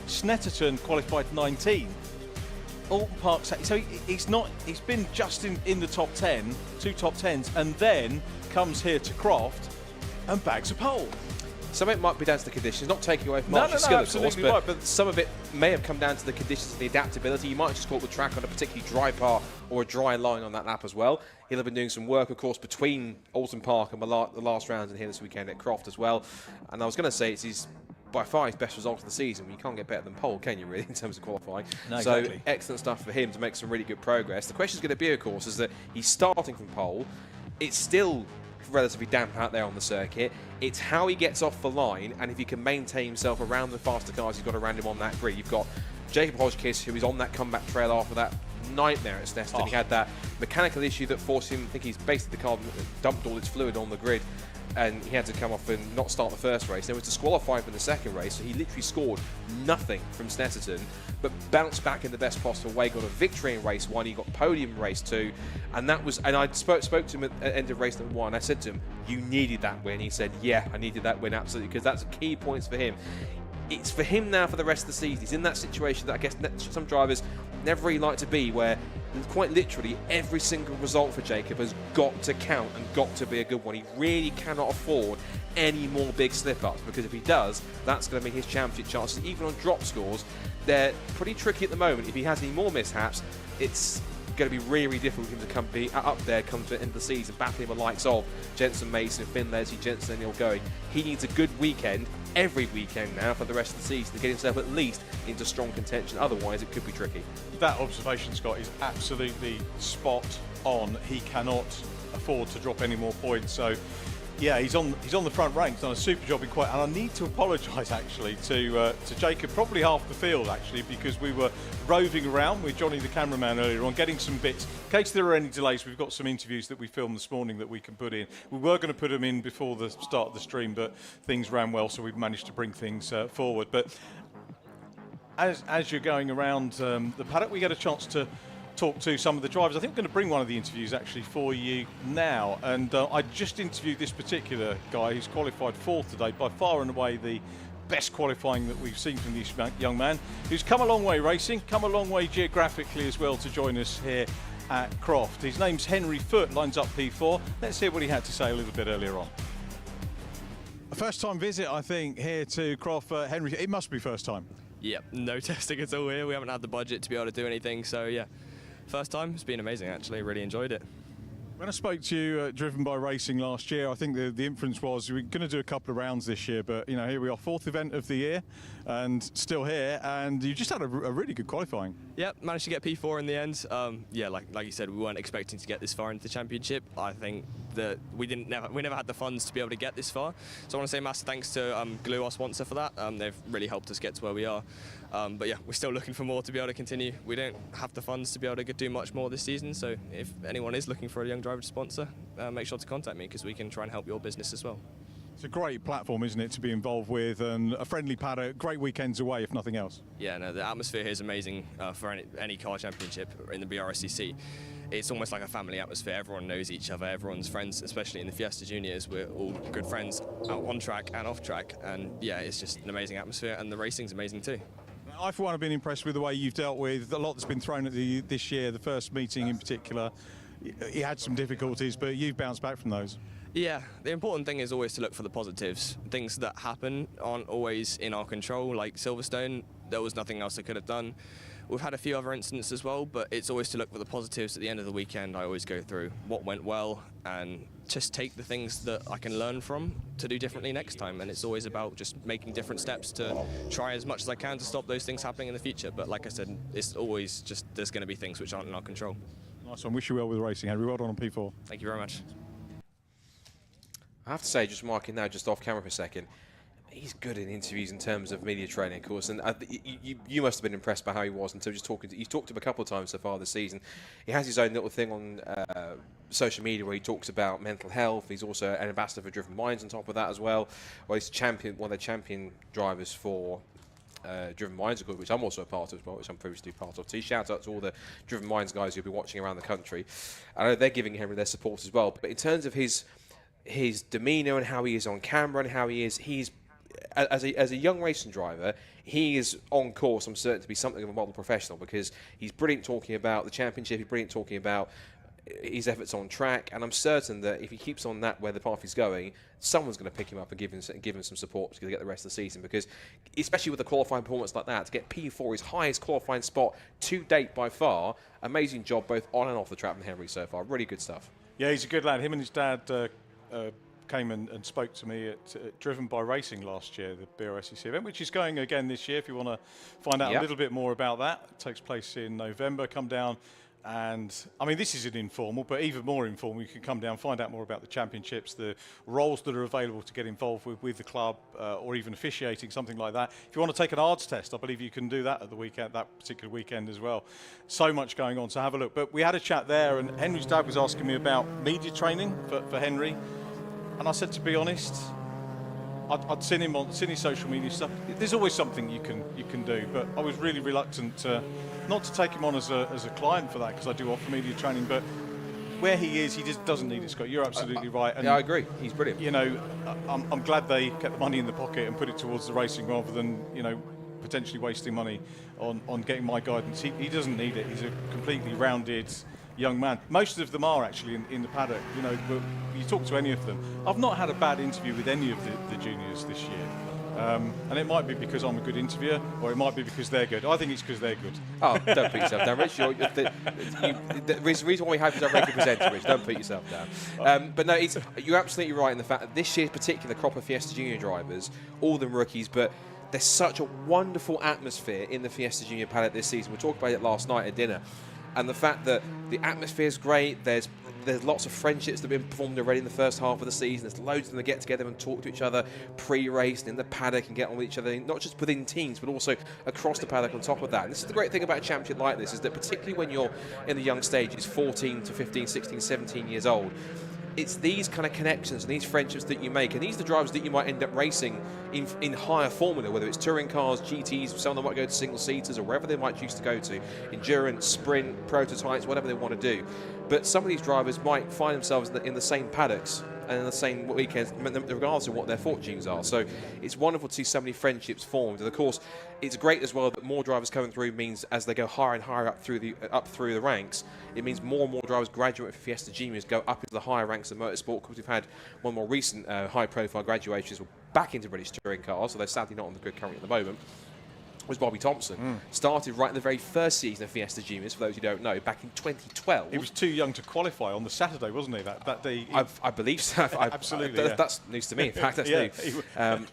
S2: Snetterton qualified 19th, Alton Park, so he's been just in the top 10, 2 top 10s, and then comes here to Croft and bags a pole.
S3: Some of it might be down to the conditions, not taking away from Archie's skill, of course, but some of it may have come down to the conditions and the adaptability. You might have just caught the track on a particularly dry part or a dry line on that lap as well. He'll have been doing some work, of course, between Alton Park and the last rounds in here this weekend at Croft as well. And I was going to say it's by far his best result of the season. You can't get better than pole, can you, really, in terms of qualifying?
S2: No,
S3: so
S2: exactly.
S3: Excellent stuff for him to make some really good progress. The question is going to be, of course, is that he's starting from pole. It's still relatively damp out there on the circuit. It's how he gets off the line, and if he can maintain himself around the faster cars he's got around him on that grid. You've got Jacob Hodgkiss, who is on that comeback trail after that nightmare at Snetterton. He had that mechanical issue that forced him, I think he's basically the car dumped all its fluid on the grid, and he had to come off and not start the first race. There was disqualified for the second race, so he literally scored nothing from Snetterton, but bounced back in the best possible way, got a victory in race 1, he got podium in race 2, and that was, and I spoke to him at the end of race number 1, I said to him, you needed that win. He said, yeah, I needed that win, absolutely, because that's key points for him. It's for him now for the rest of the season. He's in that situation that I guess some drivers never really like to be, where quite literally every single result for Jacob has got to count and got to be a good one. He really cannot afford any more big slip-ups, because if he does, that's going to be his championship chances. Even on drop scores, they're pretty tricky at the moment. If he has any more mishaps, it's going to be really difficult for him to come be up there come to the end of the season, battling the likes of Jensen Mason, Finn Leslie, Jensen and Neil going. He needs a good weekend every weekend now for the rest of the season to get himself at least into strong contention. Otherwise, it could be tricky.
S2: That observation, Scott, is absolutely spot on. He cannot afford to drop any more points. So, yeah, he's on the front rank. He's done a super job in quite. And I need to apologise actually to Jacob, probably half the field actually, because we were roving around with Johnny the cameraman earlier on, getting some bits. In case there are any delays, we've got some interviews that we filmed this morning that we can put in. We were going to put them in before the start of the stream, but things ran well, so we've managed to bring things forward. But as you're going around the paddock, we get a chance to talk to some of the drivers. I think I'm going to bring one of the interviews actually for you now. And I just interviewed this particular guy who's qualified 4th today, by far and away the best qualifying that we've seen from this young man, who's come a long way racing, come a long way geographically as well to join us here at Croft. His name's Henry Foote, lines up P4. Let's hear what he had to say a little bit earlier on. A first time visit, I think, here to Croft. Henry, it must be first time.
S13: Yep, no testing at all here. We haven't had the budget to be able to do anything, so yeah. First time, it's been amazing actually, really enjoyed it.
S2: When I spoke to you, Driven by Racing last year, I think the inference was you were going to do a couple of rounds this year, but you know, here we are, 4th event of the year and still here, and you just had a really good qualifying.
S13: Yep, managed to get P4 in the end. Yeah, like you said, we weren't expecting to get this far into the championship. I think that we never had the funds to be able to get this far. So I want to say massive thanks to Glue, our sponsor, for that. They've really helped us get to where we are. But yeah, we're still looking for more to be able to continue. We don't have the funds to be able to do much more this season, so if anyone is looking for a young driver to sponsor, make sure to contact me, because we can try and help your business as well.
S2: It's a great platform, isn't it, to be involved with, and a friendly paddock, great weekends away, if nothing else.
S13: Yeah, no, the atmosphere here is amazing for any car championship in the Brscc. It's almost like a family atmosphere. Everyone knows each other, everyone's friends, especially in the Fiesta Juniors. We're all good friends on track and off track, and yeah, it's just an amazing atmosphere, and the racing's amazing too.
S2: I, for one, have been impressed with the way you've dealt with a lot that's been thrown at you this year. The first meeting in particular, you had some difficulties, but you've bounced back from those.
S13: Yeah, the important thing is always to look for the positives. Things that happen aren't always in our control, like Silverstone, there was nothing else I could have done. We've had a few other incidents as well, but it's always to look for the positives. At the end of the weekend, I always go through what went well and just take the things that I can learn from to do differently next time. And it's always about just making different steps to try as much as I can to stop those things happening in the future. But like I said, it's always just there's going to be things which aren't in our control.
S2: Nice one. Wish you well with the racing, Henry. Well done on P4.
S13: Thank you very much.
S3: I have to say, just marking now, just off camera for a second, he's good in interviews in terms of media training, of course, and you must have been impressed by how he was until just talking. He's talked to him a couple of times so far this season. He has his own little thing on social media where he talks about mental health. He's also an ambassador for Driven Minds on top of that as well. Well, he's one of the champion drivers for Driven Minds, which I'm also a part of as well, which I'm previously part of. So shout out to all the Driven Minds guys who'll be watching around the country. I know they're giving Henry their support as well. But in terms of his demeanour and how he is on camera and how he's as a young racing driver, he is on course, I'm certain, to be something of a model professional, because he's brilliant talking about the championship, he's brilliant talking about his efforts on track, and I'm certain that if he keeps on that where the path he's going, someone's going to pick him up and give him some support to get the rest of the season, because especially with a qualifying performance like that, to get P4, his highest qualifying spot to date by far, amazing job both on and off the track from Henry so far, really good stuff.
S2: Yeah, he's a good lad. Him and his dad came and spoke to me at Driven by Racing last year, the Brscc event, which is going again this year. If you want to find out a little bit more about that, it takes place in November. Come down And I mean, this is an informal, but even more informal. You can come down, find out more about the championships, the roles that are available to get involved with the club, or even officiating, something like that. If you want to take an ARDS test, I believe you can do that at the weekend, that particular weekend as well. So much going on, so have a look. But we had a chat there, and Henry's dad was asking me about media training for Henry, and I said, to be honest, I'd seen him on his social media stuff. There's always something you can do, but I was really reluctant not to take him on as a client for that, because I do offer media training. But where he is, he just doesn't need it, Scott. You're absolutely right. And,
S3: yeah, I agree. He's brilliant.
S2: You know, I'm glad they kept the money in the pocket and put it towards the racing rather than, you know, potentially wasting money on getting my guidance. He doesn't need it. He's a completely rounded young man. Most of them are actually in the paddock. You know, but you talk to any of them. I've not had a bad interview with any of the juniors this year. And it might be because I'm a good interviewer, or it might be because they're good. I think it's because they're good.
S3: Oh, don't put yourself down, Rich. The reason why we have is a regular presenter, Rich. Don't put yourself down. But no, you're absolutely right in the fact that this year's particular crop of Fiesta Junior drivers, all of them rookies, but there's such a wonderful atmosphere in the Fiesta Junior paddock this season. We talked about it last night at dinner. And the fact that the atmosphere is great, there's lots of friendships that have been formed already in the first half of the season. There's loads of them that get together and talk to each other pre-race and in the paddock and get on with each other, not just within teams, but also across the paddock on top of that. And this is the great thing about a championship like this, is that particularly when you're in the young stages, 14 to 15, 16, 17 years old, it's these kind of connections and these friendships that you make, and these are the drivers that you might end up racing in higher formula, whether it's touring cars, GTs, some of them might go to single-seaters or wherever they might choose to go to, endurance, sprint, prototypes, whatever they want to do. But some of these drivers might find themselves in the same paddocks and in the same weekends, regardless of what their fortunes are. So it's wonderful to see so many friendships formed. And of course, it's great as well that more drivers coming through means as they go higher and higher up through the ranks, it means more and more drivers graduate from Fiesta Juniors go up into the higher ranks of motorsport. Because we've had one more recent high-profile graduations back into British touring cars, so they're sadly not on the grid currently at the moment, was Bobby Thompson. Started right in the very first season of Fiesta Juniors, for those who don't know, back in 2012.
S2: He was too young to qualify on the Saturday, wasn't he? That day.
S3: I believe so.
S2: Absolutely.
S3: That's news to me. In fact, that's new.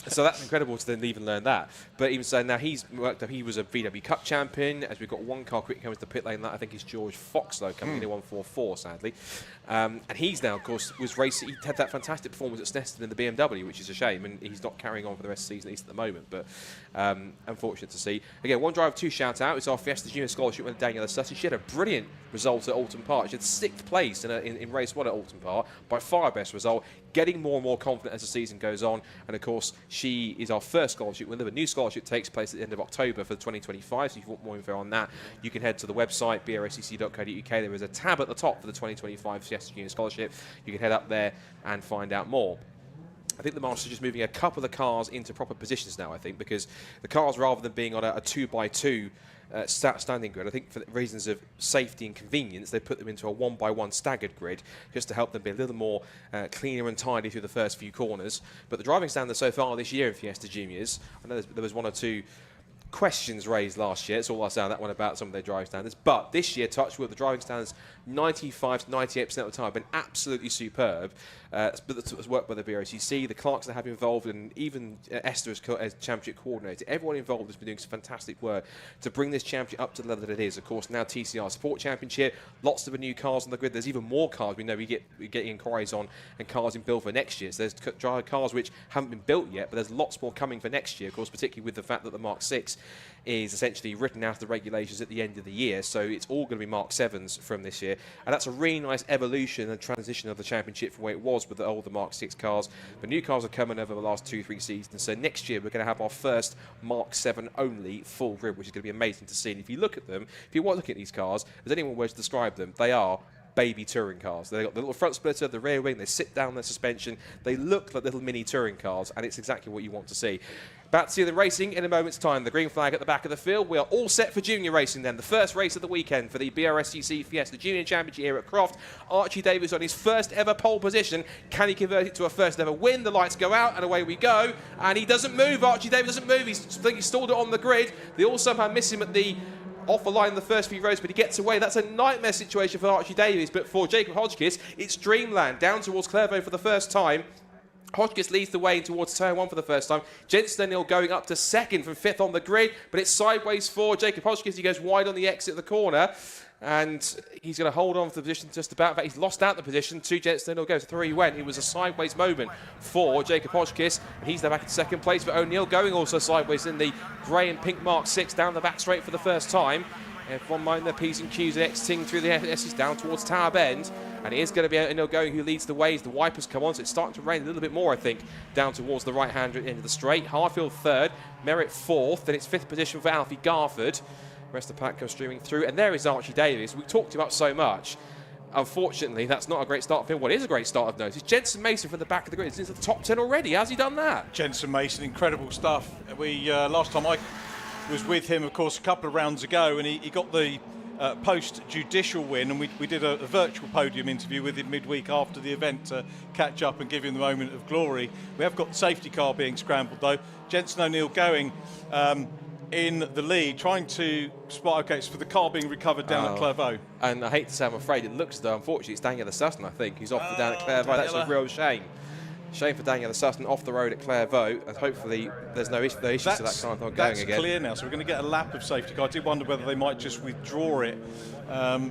S3: So that's incredible to then even learn that. But even so, now he's worked up. He was a VW Cup champion. As we've got one car quick coming to the pit lane, that I think is George Foxlow coming in 144, sadly. And he's now, of course, was racing. He had that fantastic performance at Snetterton in the BMW, which is a shame, and he's not carrying on for the rest of the season, at least at the moment. But unfortunate to see. Again, one driver to shout out. It's our Fiesta Junior scholarship winner, Daniela Sutton. She had a brilliant result at Alton Park. She had 6th place in race 1 at Alton Park, by far her best result. Getting more and more confident as the season goes on, and of course she is our first scholarship winner. The new scholarship takes place at the end of October for the 2025, so if you want more info on that, you can head to the website brscc.co.uk. There is a tab at the top for the 2025 Fiesta Junior scholarship. You can head up there and find out more. I think the Masters are just moving a couple of the cars into proper positions now, I think, because the cars, rather than being on a 2x2 standing grid, I think for reasons of safety and convenience, they put them into a 1x1 staggered grid just to help them be a little more cleaner and tidy through the first few corners. But the driving standards so far this year in Fiesta Juniors, I know there was 1 or 2 questions raised last year. It's all I say on that one about some of their driving standards. But this year, touch wood, the driving standards 95 to 98% of the time have been absolutely superb. But it's worked by the Brscc, the clerks that have involved, and even Esther as championship coordinator. Everyone involved has been doing some fantastic work to bring this championship up to the level that it is. Of course, now TCR Sport Championship, lots of new cars on the grid. There's even more cars we know we're getting inquiries on, and cars in build for next year. So there's cars which haven't been built yet, but there's lots more coming for next year, of course, particularly with the fact that the Mark 6 is essentially written out of the regulations at the end of the year. So it's all going to be Mark 7s from this year. And that's a really nice evolution and transition of the championship from where it was with the older Mark 6 cars. But new cars are coming over the last 2-3 seasons. So next year we're going to have our first Mark 7 only full grid, which is going to be amazing to see. And if you look at them, if you want to look at these cars, as anyone were to describe them, they are baby touring cars. They've got the little front splitter, the rear wing, they sit down their suspension. They look like little mini touring cars, and it's exactly what you want to see. About to see them racing in a moment's time. The green flag at the back of the field. We are all set for junior racing then. The first race of the weekend for the Brscc Fiesta Junior Championship here at Croft. Archie Davis on his first ever pole position. Can he convert it to a first ever win? The lights go out and away we go. And he doesn't move. Archie Davis doesn't move. I think he stalled it on the grid. They all somehow miss him at the off the line in the first few rows, but he gets away. That's a nightmare situation for Archie Davies, but for Jacob Hodgkiss, it's dreamland. Down towards Clairvaux for the first time. Hodgkiss leads the way towards turn 1 for the first time. Jensen O'Neill going up to second from 5th on the grid, but it's sideways for Jacob Hodgkiss. He goes wide on the exit of the corner, and he's going to hold on to the position just about. In fact, he's lost out the position to Jensen O'Neill. Goes 3 went. It was a sideways moment for Jacob Hodgkiss, and he's now back in second place. But O'Neill going also sideways in the grey and pink Mark 6 down the back straight for the first time. Everyone mind their P's and Q's exiting through the S's down towards Tower Bend. And it is going to be O'Neill going who leads the way as the wipers come on. So it's starting to rain a little bit more, I think, down towards the right-hand end of the straight. Harfield third, Merritt fourth. Then it's 5th position for Alfie Garford. The rest of the pack goes streaming through. And there is Archie Davis. We've talked about so much. Unfortunately, that's not a great start for him. What is a great start, I've noticed, Jensen Mason from the back of the grid. He's into the top 10 already. How's he done that?
S2: Jensen Mason, incredible stuff. We last time I was with him, of course, a couple of rounds ago, and he got the post-judicial win, and we did a virtual podium interview with him midweek after the event to catch up and give him the moment of glory. We have got the safety car being scrambled, though. Jensen O'Neill going in the lead, trying to spot, okay, it's for the car being recovered down at Clairvaux.
S3: And I hate to say, I'm afraid it looks as though, unfortunately, it's Daniel Sutton, I think, who's off down at Clairvaux. That's a real shame. Shame for Daniel Sutton off the road at Clairvaux, and hopefully there's no issues to that car not going again.
S2: That's clear now, so we're going to get a lap of safety car. I did wonder whether they might just withdraw it.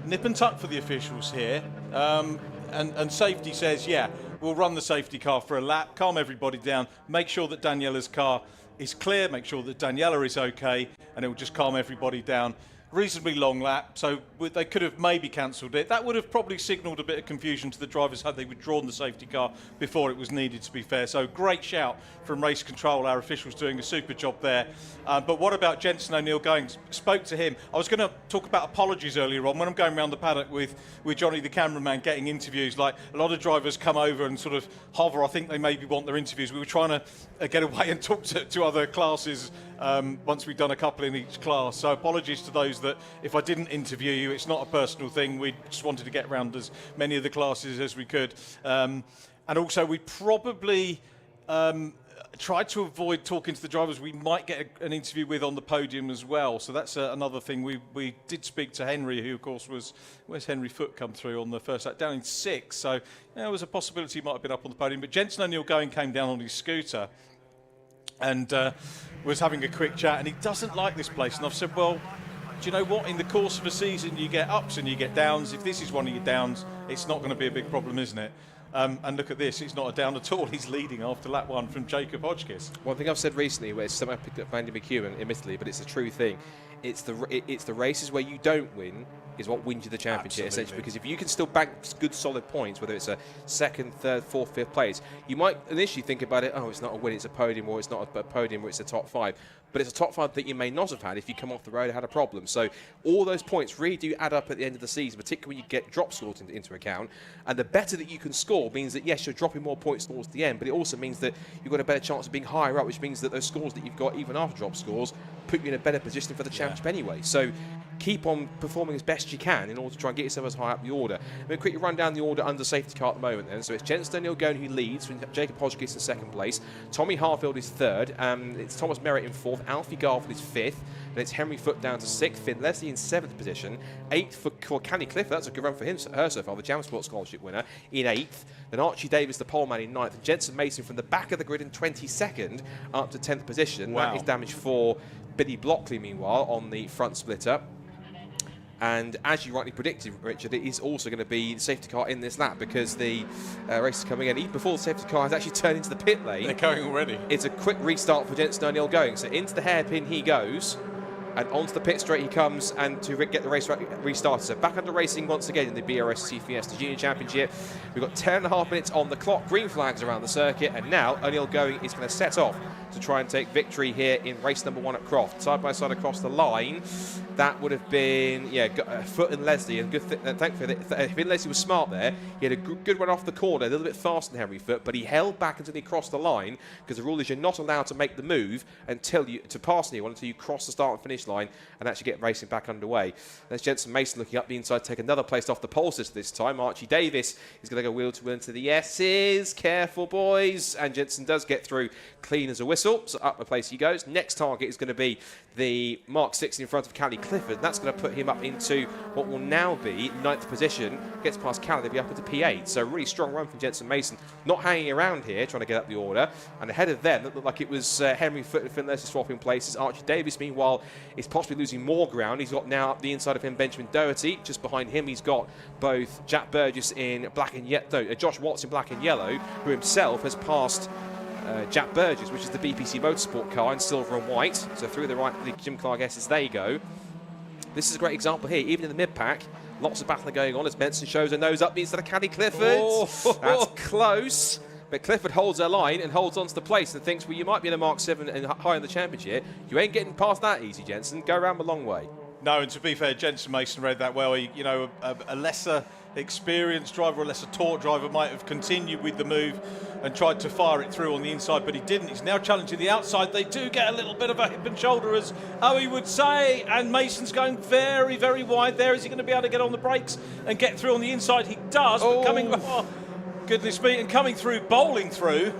S2: Nip and tuck for the officials here, and safety says, yeah, we'll run the safety car for a lap, calm everybody down, make sure that Daniela's car is clear, make sure that Daniela is okay, and it will just calm everybody down. Reasonably long lap, so they could have maybe cancelled it. That would have probably signalled a bit of confusion to the drivers had they withdrawn the safety car before it was needed, to be fair. So great shout from race control, our officials doing a super job there. But what about Jensen O'Neill going? Spoke to him. I was going to talk about apologies earlier on. When I'm going around the paddock with Johnny the cameraman getting interviews, like a lot of drivers come over and sort of hover. I think they maybe want their interviews. We were trying to get away and talk to other classes once we'd done a couple in each class. So apologies to those that if I didn't interview you, it's not a personal thing. We just wanted to get around as many of the classes as we could. And also we probably tried to avoid talking to the drivers we might get an interview with on the podium as well. So that's another thing. We did speak to Henry, who of course was, where's Henry Foote come through on the first lap? Down in 6th. So there was a possibility he might have been up on the podium. But Jensen O'Neill came down on his scooter and was having a quick chat, and he doesn't like this place. And I've said, well, do you know what? In the course of a season, you get ups and you get downs. If this is one of your downs, it's not going to be a big problem, isn't it? And look at this, it's not a down at all. He's leading after lap 1 from Jacob Hodgkiss.
S3: One thing I've said recently, where it's something I picked up from Andy McEwen, admittedly, but it's a true thing. It's the races where you don't win is what wins you the championship, essentially. Because if you can still bank good, solid points, whether it's a 2nd, 3rd, 4th, 5th place, you might initially think about it, oh, it's not a win, it's a podium, or it's not a podium, or it's a top 5. But it's a top 5 that you may not have had if you come off the road and had a problem. So all those points really do add up at the end of the season, particularly when you get drop scores into account. And the better that you can score means that, yes, you're dropping more points towards the end, but it also means that you've got a better chance of being higher up, which means that those scores that you've got, even after drop scores, put you in a better position for the championship anyway. So keep on performing as best you can in order to try and get yourself as high up the order. I'm going to quickly run down the order under safety car at the moment then. So it's Jensen O'Neill who leads, Jacob Hodgkiss in 2nd place. Tommy Harfield is 3rd. It's Thomas Merritt in 4th. Alfie Garfield is 5th. Then it's Henry Foote down to 6th. Finn Leslie in 7th position. 8th for Canny Cliff. That's a good run for her so far, the Jam Sport Scholarship winner, in 8th. Then Archie Davis, the pole man, in 9th. And Jensen Mason from the back of the grid in 22nd up to 10th position.
S2: Wow.
S3: That is damage for Billy Blockley, meanwhile, on the front splitter. And as you rightly predicted, Richard, it is also going to be the safety car in this lap because the race is coming in. Even before the safety car has actually turned into the pit lane.
S2: They're going already.
S3: It's a quick restart for Jensen O'Neill going. So into the hairpin he goes. And onto the pit straight he comes, and to get the race restarted. So back under racing once again in the Brscc Fiesta Junior Championship. We've got 10.5 minutes on the clock, green flags around the circuit, and now O'Neill is going to set off to try and take victory here in race number 1 at Croft. Side by side across the line, that would have been, Foote and Leslie, and thankfully, Finn Leslie was smart there. He had a good run off the corner, a little bit faster than Henry Foote, but he held back until he crossed the line, because the rule is you're not allowed to make the move until you pass anyone until you cross the start and finish line and actually get racing back underway. There's Jensen Mason looking up the inside, take another place off the pole system this time. Archie Davis is going to go wheel to wheel into the S's. Careful, boys. And Jensen does get through clean as a whistle, so up the place he goes. Next target is going to be the Mark 6 in front of Callie Cliff. Clifford. That's going to put him up into what will now be 9th position. Gets past Callum, they'll be up into P8. So really strong run from Jensen Mason. Not hanging around here, trying to get up the order. And ahead of them, it looked like it was Henry Foote and Finn Leslie swapping places. Archie Davis, meanwhile, is possibly losing more ground. He's got now up the inside of him Benjamin Doherty. Just behind him, he's got both Jack Burgess in black and yellow, Josh Watts in black and yellow, who himself has passed Jack Burgess, which is the BPC Motorsport car in silver and white. So through the right, the Jim Clark S's they go. This is a great example here, even in the mid-pack. Lots of battling going on as Benson shows a nose up the inside of Caddy Clifford. Oh. That's close. But Clifford holds their line and holds on to the place and thinks, well, you might be in a Mark 7 and high in the championship. You ain't getting past that easy, Jensen. Go around a long way.
S2: No, and to be fair, Jensen Mason read that well. You know, a lesser experienced driver, a lesser taught driver might have continued with the move and tried to fire it through on the inside, but he didn't. He's now challenging the outside. They do get a little bit of a hip and shoulder, as Owie would say, and Mason's going very, very wide there. Is he going to be able to get on the brakes and get through on the inside? He does, but goodness me, and coming through, bowling through,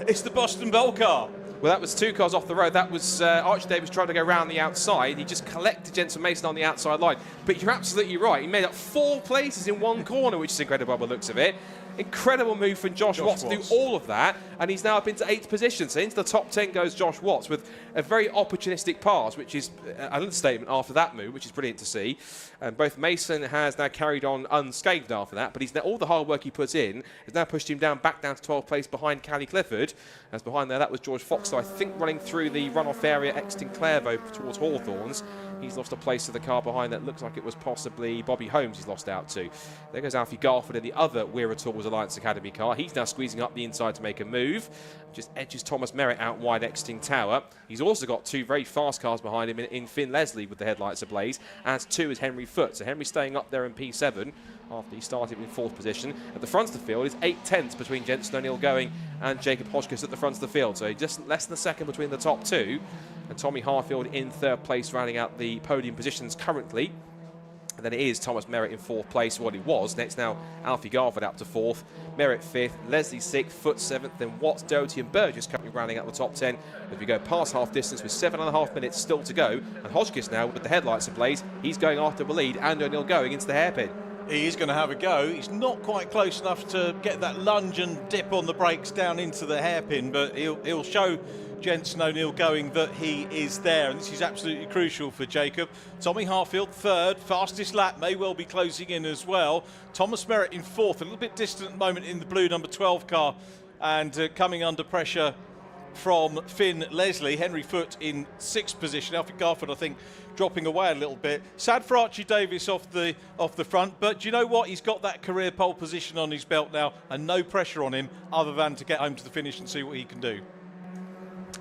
S2: it's the Boston Bowl car.
S3: Well, that was 2 cars off the road. That was Archie Davis trying to go around the outside. He just collected Jensen Mason on the outside line. But you're absolutely right. He made up 4 places in one corner, which is incredible by the looks of it. Incredible move from Josh Watts to do all of that, and he's now up into 8th position. So into the top 10 goes Josh Watts with a very opportunistic pass, which is an understatement after that move, which is brilliant to see. And both Mason has now carried on unscathed after that, but he's now, all the hard work he puts in has now pushed him back down to 12th place behind Callie Clifford. As behind there, that was George Fox, so I think running through the runoff area, Exton Clairvaux towards Hawthorns. He's lost a place to the car behind that. Looks like it was possibly Bobby Holmes he's lost out to. There goes Alfie Garford in the other Weir Tools Alliance Academy car. He's now squeezing up the inside to make a move. Just edges Thomas Merritt out wide Exting Tower. He's also got 2 very fast cars behind him in Finn Leslie with the headlights ablaze. As 2 is Henry Foote. So Henry staying up there in P7 after he started in 4th position. At the front of the field is 8 tenths between Jensen O'Neill Going and Jacob Hodgkiss at the front of the field. So just less than a second between the top 2. And Tommy Harfield in 3rd place, rounding out the podium positions currently. And then it is Thomas Merritt in 4th place, what it was. Next now, Alfie Garford up to 4th, Merritt 5th, Leslie 6th, Foote 7th, then Watts, Doherty and Burgess currently rounding out the top 10 as we go past half distance with 7.5 minutes still to go. And Hodgkiss now with the headlights ablaze, he's going after the lead and O'Neill Going into the hairpin.
S2: He is going to have a go. He's not quite close enough to get that lunge and dip on the brakes down into the hairpin, but he'll show Jensen O'Neill Going that he is there, and this is absolutely crucial for Jacob. Tommy Harfield 3rd, fastest lap, may well be closing in as well. Thomas Merritt in 4th, a little bit distant at the moment in the blue number 12 car, and coming under pressure from Finn Leslie. Henry Foote in 6th position. Alfie Garford, I think, dropping away a little bit. Sad for Archie Davis off the front, but do you know what? He's got that career pole position on his belt now, and no pressure on him other than to get home to the finish and see what he can do.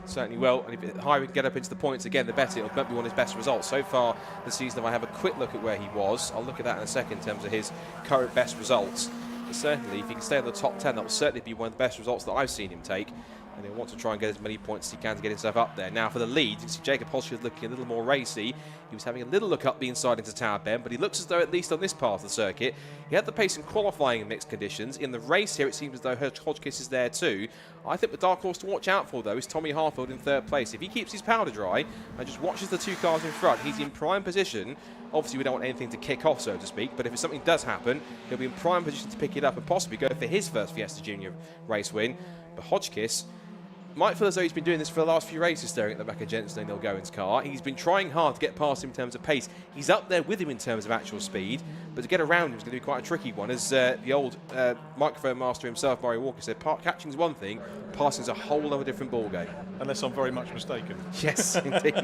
S3: Certainly will, and if the higher we can get up into the points again, the better. It'll be one of his best results so far this season. If I have a quick look at where he was, I'll look at that in a second in terms of his current best results. But certainly, if he can stay in the top 10, that will certainly be one of the best results that I've seen him take. And he'll want to try and get as many points as he can to get himself up there. Now for the lead, you can see Jacob Hodgkiss looking a little more racy. He was having a little look up the inside into Tower Bend, but he looks as though, at least on this part of the circuit, he had the pace in qualifying in mixed conditions. In the race here, it seems as though Hodgkiss is there too. I think the dark horse to watch out for, though, is Tommy Harfield in 3rd place. If he keeps his powder dry and just watches the 2 cars in front, he's in prime position. Obviously, we don't want anything to kick off, so to speak, but if something does happen, he'll be in prime position to pick it up and possibly go for his first Fiesta Junior race win. But Hodgkiss might feel as though he's been doing this for the last few races, staring at the back of Jensen O'Neill Going's car. He's been trying hard to get past him in terms of pace. He's up there with him in terms of actual speed, but to get around him is going to be quite a tricky one. As the old microphone master himself, Murray Walker, said, catching's one thing, passing's a whole other different ballgame.
S2: Unless I'm very much mistaken.
S3: Yes, indeed.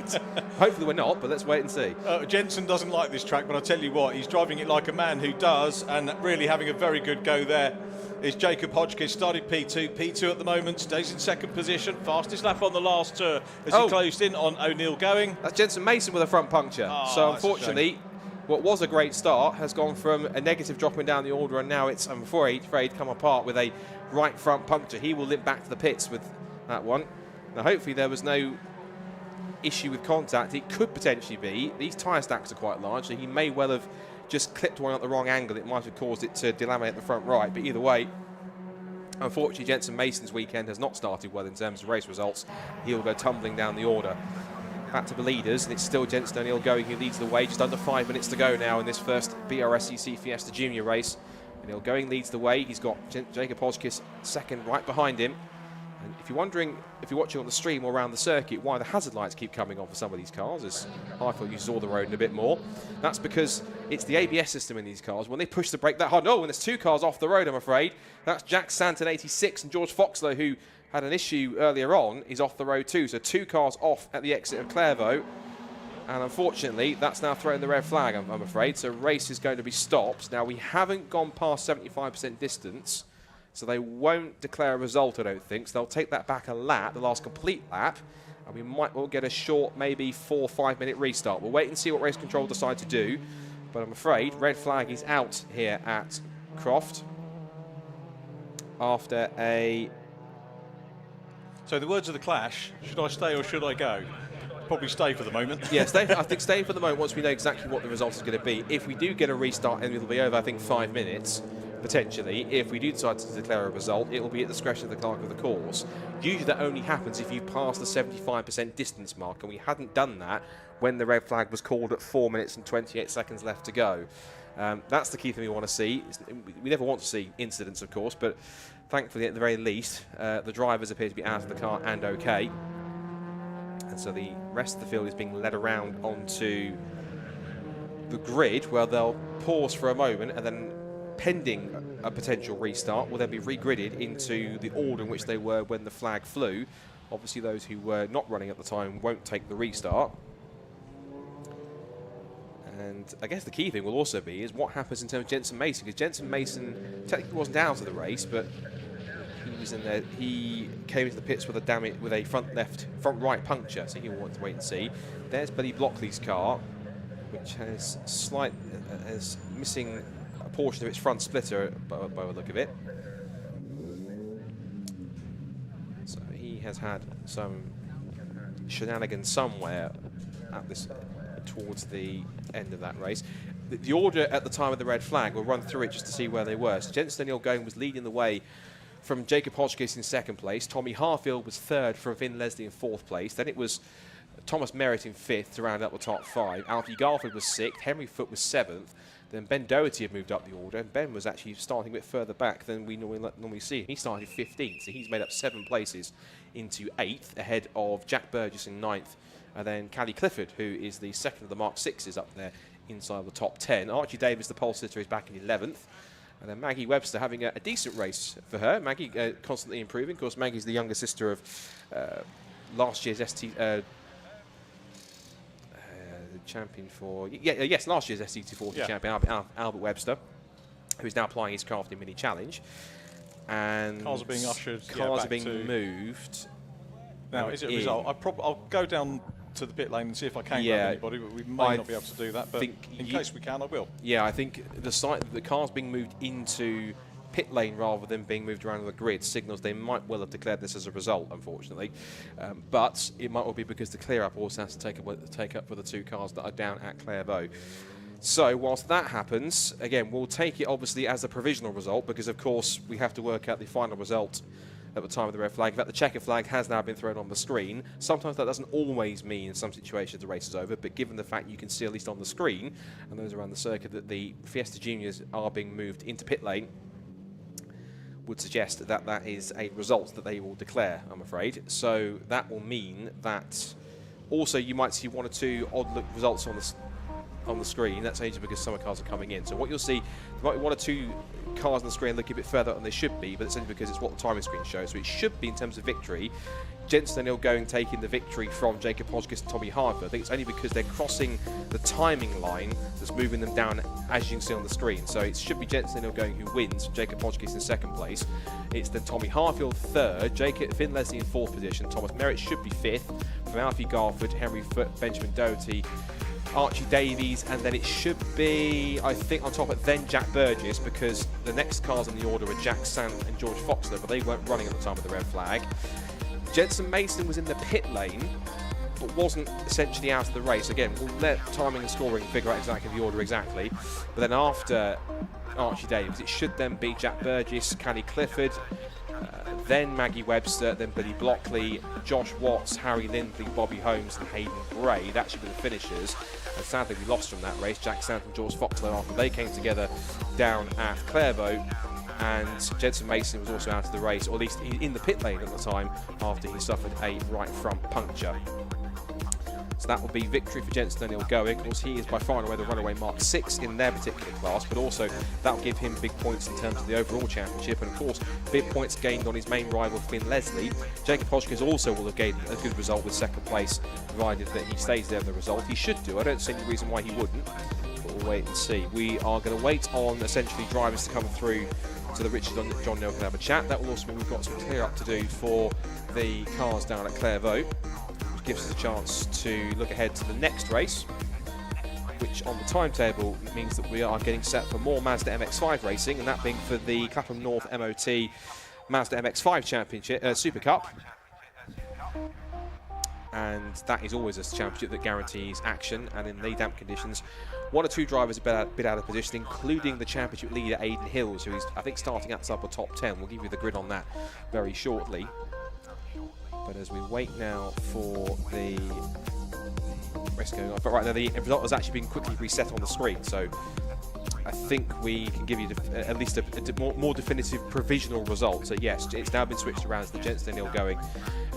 S3: Hopefully we're not, but let's wait and see.
S2: Jensen doesn't like this track, but I'll tell you what, he's driving it like a man who does, and really having a very good go there is Jacob Hodgkiss. Started P2 at the moment, stays in 2nd position, fastest lap on the last tour as he closed in on O'Neill Going.
S3: That's Jensen Mason with a front puncture. So unfortunately, what was a great start has gone from a negative dropping down the order, and now it's, I'm afraid, come apart with a right front puncture. He will limp back to the pits with that one. Now hopefully there was no issue with contact. It could potentially be. These tyre stacks are quite large, so he may well have just clipped one at the wrong angle. It might have caused it to delaminate the front right, but either way, unfortunately Jensen Mason's weekend has not started well in terms of race results. He'll go tumbling down the order. back to the leaders, and it's still Jensen O'Neill going who leads the way. Just under 5 minutes to go now in this first Brscc Fiesta Junior race. O'Neill going leads the way. He's got Jacob Hotchkiss second right behind him. And if you're wondering, if you're watching on the stream or around the circuit, why the hazard lights keep coming on for some of these cars, as Highfield uses all the road a bit more, that's because it's the ABS system in these cars. When they push the brake that hard, when there's 2 cars off the road, I'm afraid. That's Jack Santon, 86, and George Foxlow, who had an issue earlier on, is off the road too. So 2 cars off at the exit of Clairvaux. And unfortunately, that's now throwing the red flag, I'm afraid. So race is going to be stopped. Now, we haven't gone past 75% distance, so they won't declare a result, I don't think. So they'll take that back a lap, the last complete lap, and we might well get a short, maybe 4 or 5 minute restart. We'll wait and see what race control decide to do. But I'm afraid red flag is out here at Croft after a...
S2: So the words of the clash, should I stay or should I go? Probably stay for the moment.
S3: Yeah, I think stay for the moment once we know exactly what the result is going to be. If we do get a restart, and it'll be over, I think, 5 minutes, potentially. If we do decide to declare a result, it will be at the discretion of the clerk of the course. Usually that only happens if you pass the 75% distance mark, and we hadn't done that when the red flag was called at 4 minutes and 28 seconds left to go. That's the key thing we want to see. We never want to see incidents, of course, but thankfully, at the very least, the drivers appear to be out of the car and okay. And so the rest of the field is being led around onto the grid, where they'll pause for a moment, and then, pending a potential restart, will then be regridded into the order in which they were when the flag flew. Obviously, those who were not running at the time won't take the restart. And I guess the key thing will also be is what happens in terms of Jensen Mason, because Jensen Mason technically wasn't out of the race, but he was in there. He came into the pits with a front right puncture, so he'll want to wait and see. There's Billy Blockley's car, which has missing a portion of its front splitter by the look of it. So he has had some shenanigans somewhere at this towards the end of that race. The order at the time of the red flag, we'll run through it just to see where they were. So Jensen O'Neill going was leading the way from Jacob Hotchkiss in second place. Tommy Harfield was third from Vin Leslie in fourth place. Then it was Thomas Merritt in fifth to round up the top 5. Alfie Garford was sixth. Henry Foote was seventh. Then Ben Doherty had moved up the order, and Ben was actually starting a bit further back than we normally see. He started 15th, so he's made up 7 places into 8th, ahead of Jack Burgess in 9th. And then Callie Clifford, who is the second of the Mark 6s up there inside the top 10. Archie Davis, the pole sitter, is back in 11th. And then Maggie Webster having a decent race for her. Maggie constantly improving. Of course, Maggie's the younger sister of last year's champion for... last year's ST240 champion, Albert Webster, who's now applying his Crafty Mini Challenge. And
S2: cars are being ushered.
S3: Cars are being moved.
S2: Now, is it a result? I'll go down to the pit lane and see if I can grab anybody, but we may not be able to do that. But in case we can, I will.
S3: Yeah, I think the cars being moved into pit lane rather than being moved around the grid signals they might well have declared this as a result, unfortunately. But it might well be because the clear-up also has to take up for the 2 cars that are down at Clairvaux. So whilst that happens, again, we'll take it obviously as a provisional result, because of course we have to work out the final result at the time of the red flag. In fact, the checker flag has now been thrown on the screen. Sometimes that doesn't always mean in some situations the race is over, but given the fact you can see at least on the screen, and those around the circuit, that the Fiesta Juniors are being moved into pit lane, would suggest that that is a result that they will declare, I'm afraid. So that will mean that also you might see 1 or 2 odd look results on the screen. That's only because some cars are coming in. So what you'll see, there might be 1 or 2 cars on the screen looking a bit further than they should be, but it's only because it's what the timing screen shows. So it should be, in terms of victory, Jensen O'Neill taking the victory from Jacob Hotchkiss and Tommy Harford. I think it's only because they're crossing the timing line that's moving them down, as you can see on the screen. So it should be Jensen O'Neill who wins, Jacob Hotchkiss in second place. It's then Tommy Harfield third, Finn Leslie in fourth position, Thomas Merritt should be fifth, from Alfie Garford, Henry Foote, Benjamin Doherty, Archie Davies, and then it should be, I think, on top of then Jack Burgess, because the next cars in the order are Jack Sant and George Foxler, but they weren't running at the time of the red flag. Jensen Mason was in the pit lane, but wasn't essentially out of the race. Again, we'll let timing and scoring figure out exactly the order exactly. But then after Archie Davies, it should then be Jack Burgess, Callie Clifford, then Maggie Webster, then Billy Blockley, Josh Watts, Harry Lindley, Bobby Holmes and Hayden Gray. That should be the finishers. And sadly we lost from that race. Jack Sant and George Foxlow after they came together down at Clairvaux. And Jensen Mason was also out of the race, or at least in the pit lane at the time, after he suffered a right front puncture. So that will be victory for Jensen O'Neill going. Of course, he is by far and away the runaway Mark 6 in their particular class, but also that will give him big points in terms of the overall championship, and of course, big points gained on his main rival Finn Leslie. Jacob Hodgkins also will have gained a good result with second place, provided that he stays there with the result. He should do. I don't see any reason why he wouldn't, but we'll wait and see. We are going to wait on essentially drivers to come through so that Richard and John Neal can have a chat. That will also mean we've got some clear up to do for the cars down at Clairvaux, which gives us a chance to look ahead to the next race, which on the timetable means that we are getting set for more Mazda MX-5 racing, and that being for the Clapham North MOT Mazda MX-5 Championship Super Cup. And that is always a championship that guarantees action, and in the damp conditions, one or two drivers are a bit out of position, including the championship leader Aidan Hills, who is, I think, starting at the upper top 10. We'll give you the grid on that very shortly. But as we wait now for the race going on, but right now the result has actually been quickly reset on the screen, so I think we can give you at least a more definitive provisional result. So yes, it's now been switched around as the Jensen O'Neill going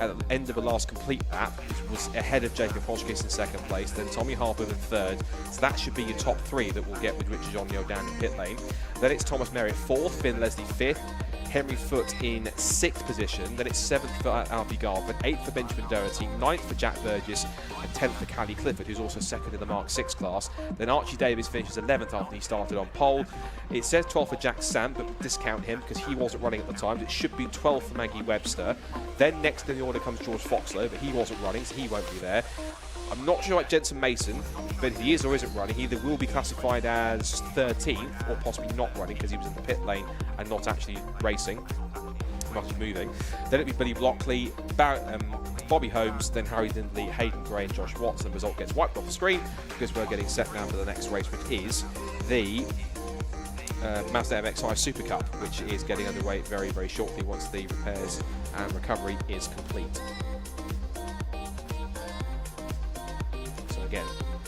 S3: at the end of the last complete lap, which was ahead of Jacob Hodgkins in second place, then Tommy Harper in third. So that should be your top three that we'll get with Richard John Neal down in pit lane. Then it's Thomas Merritt fourth, Finn Leslie fifth, Henry Foote in 6th position, then it's 7th for Alfie Garvin, 8th for Benjamin Doherty, 9th for Jack Burgess, and 10th for Callie Clifford, who's also second in the Mark 6 class. Then Archie Davis finishes 11th after he started on pole. It says 12th for Jack Sant, but discount him because he wasn't running at the time. It should be 12th for Maggie Webster. Then next in the order comes George Foxlow, but he wasn't running, so he won't be there. I'm not sure about Jensen Mason, but if he is or isn't running, he either will be classified as 13th or possibly not running because he was in the pit lane and not actually racing, not moving. Then it'll be Billy Blockley, Bobby Holmes, then Harry Lindley, Hayden Gray and Josh Watts. The result gets wiped off the screen because we're getting set now for the next race, which is the Mazda MX-5 Super Cup, which is getting underway very, very shortly once the repairs and recovery is complete. Again,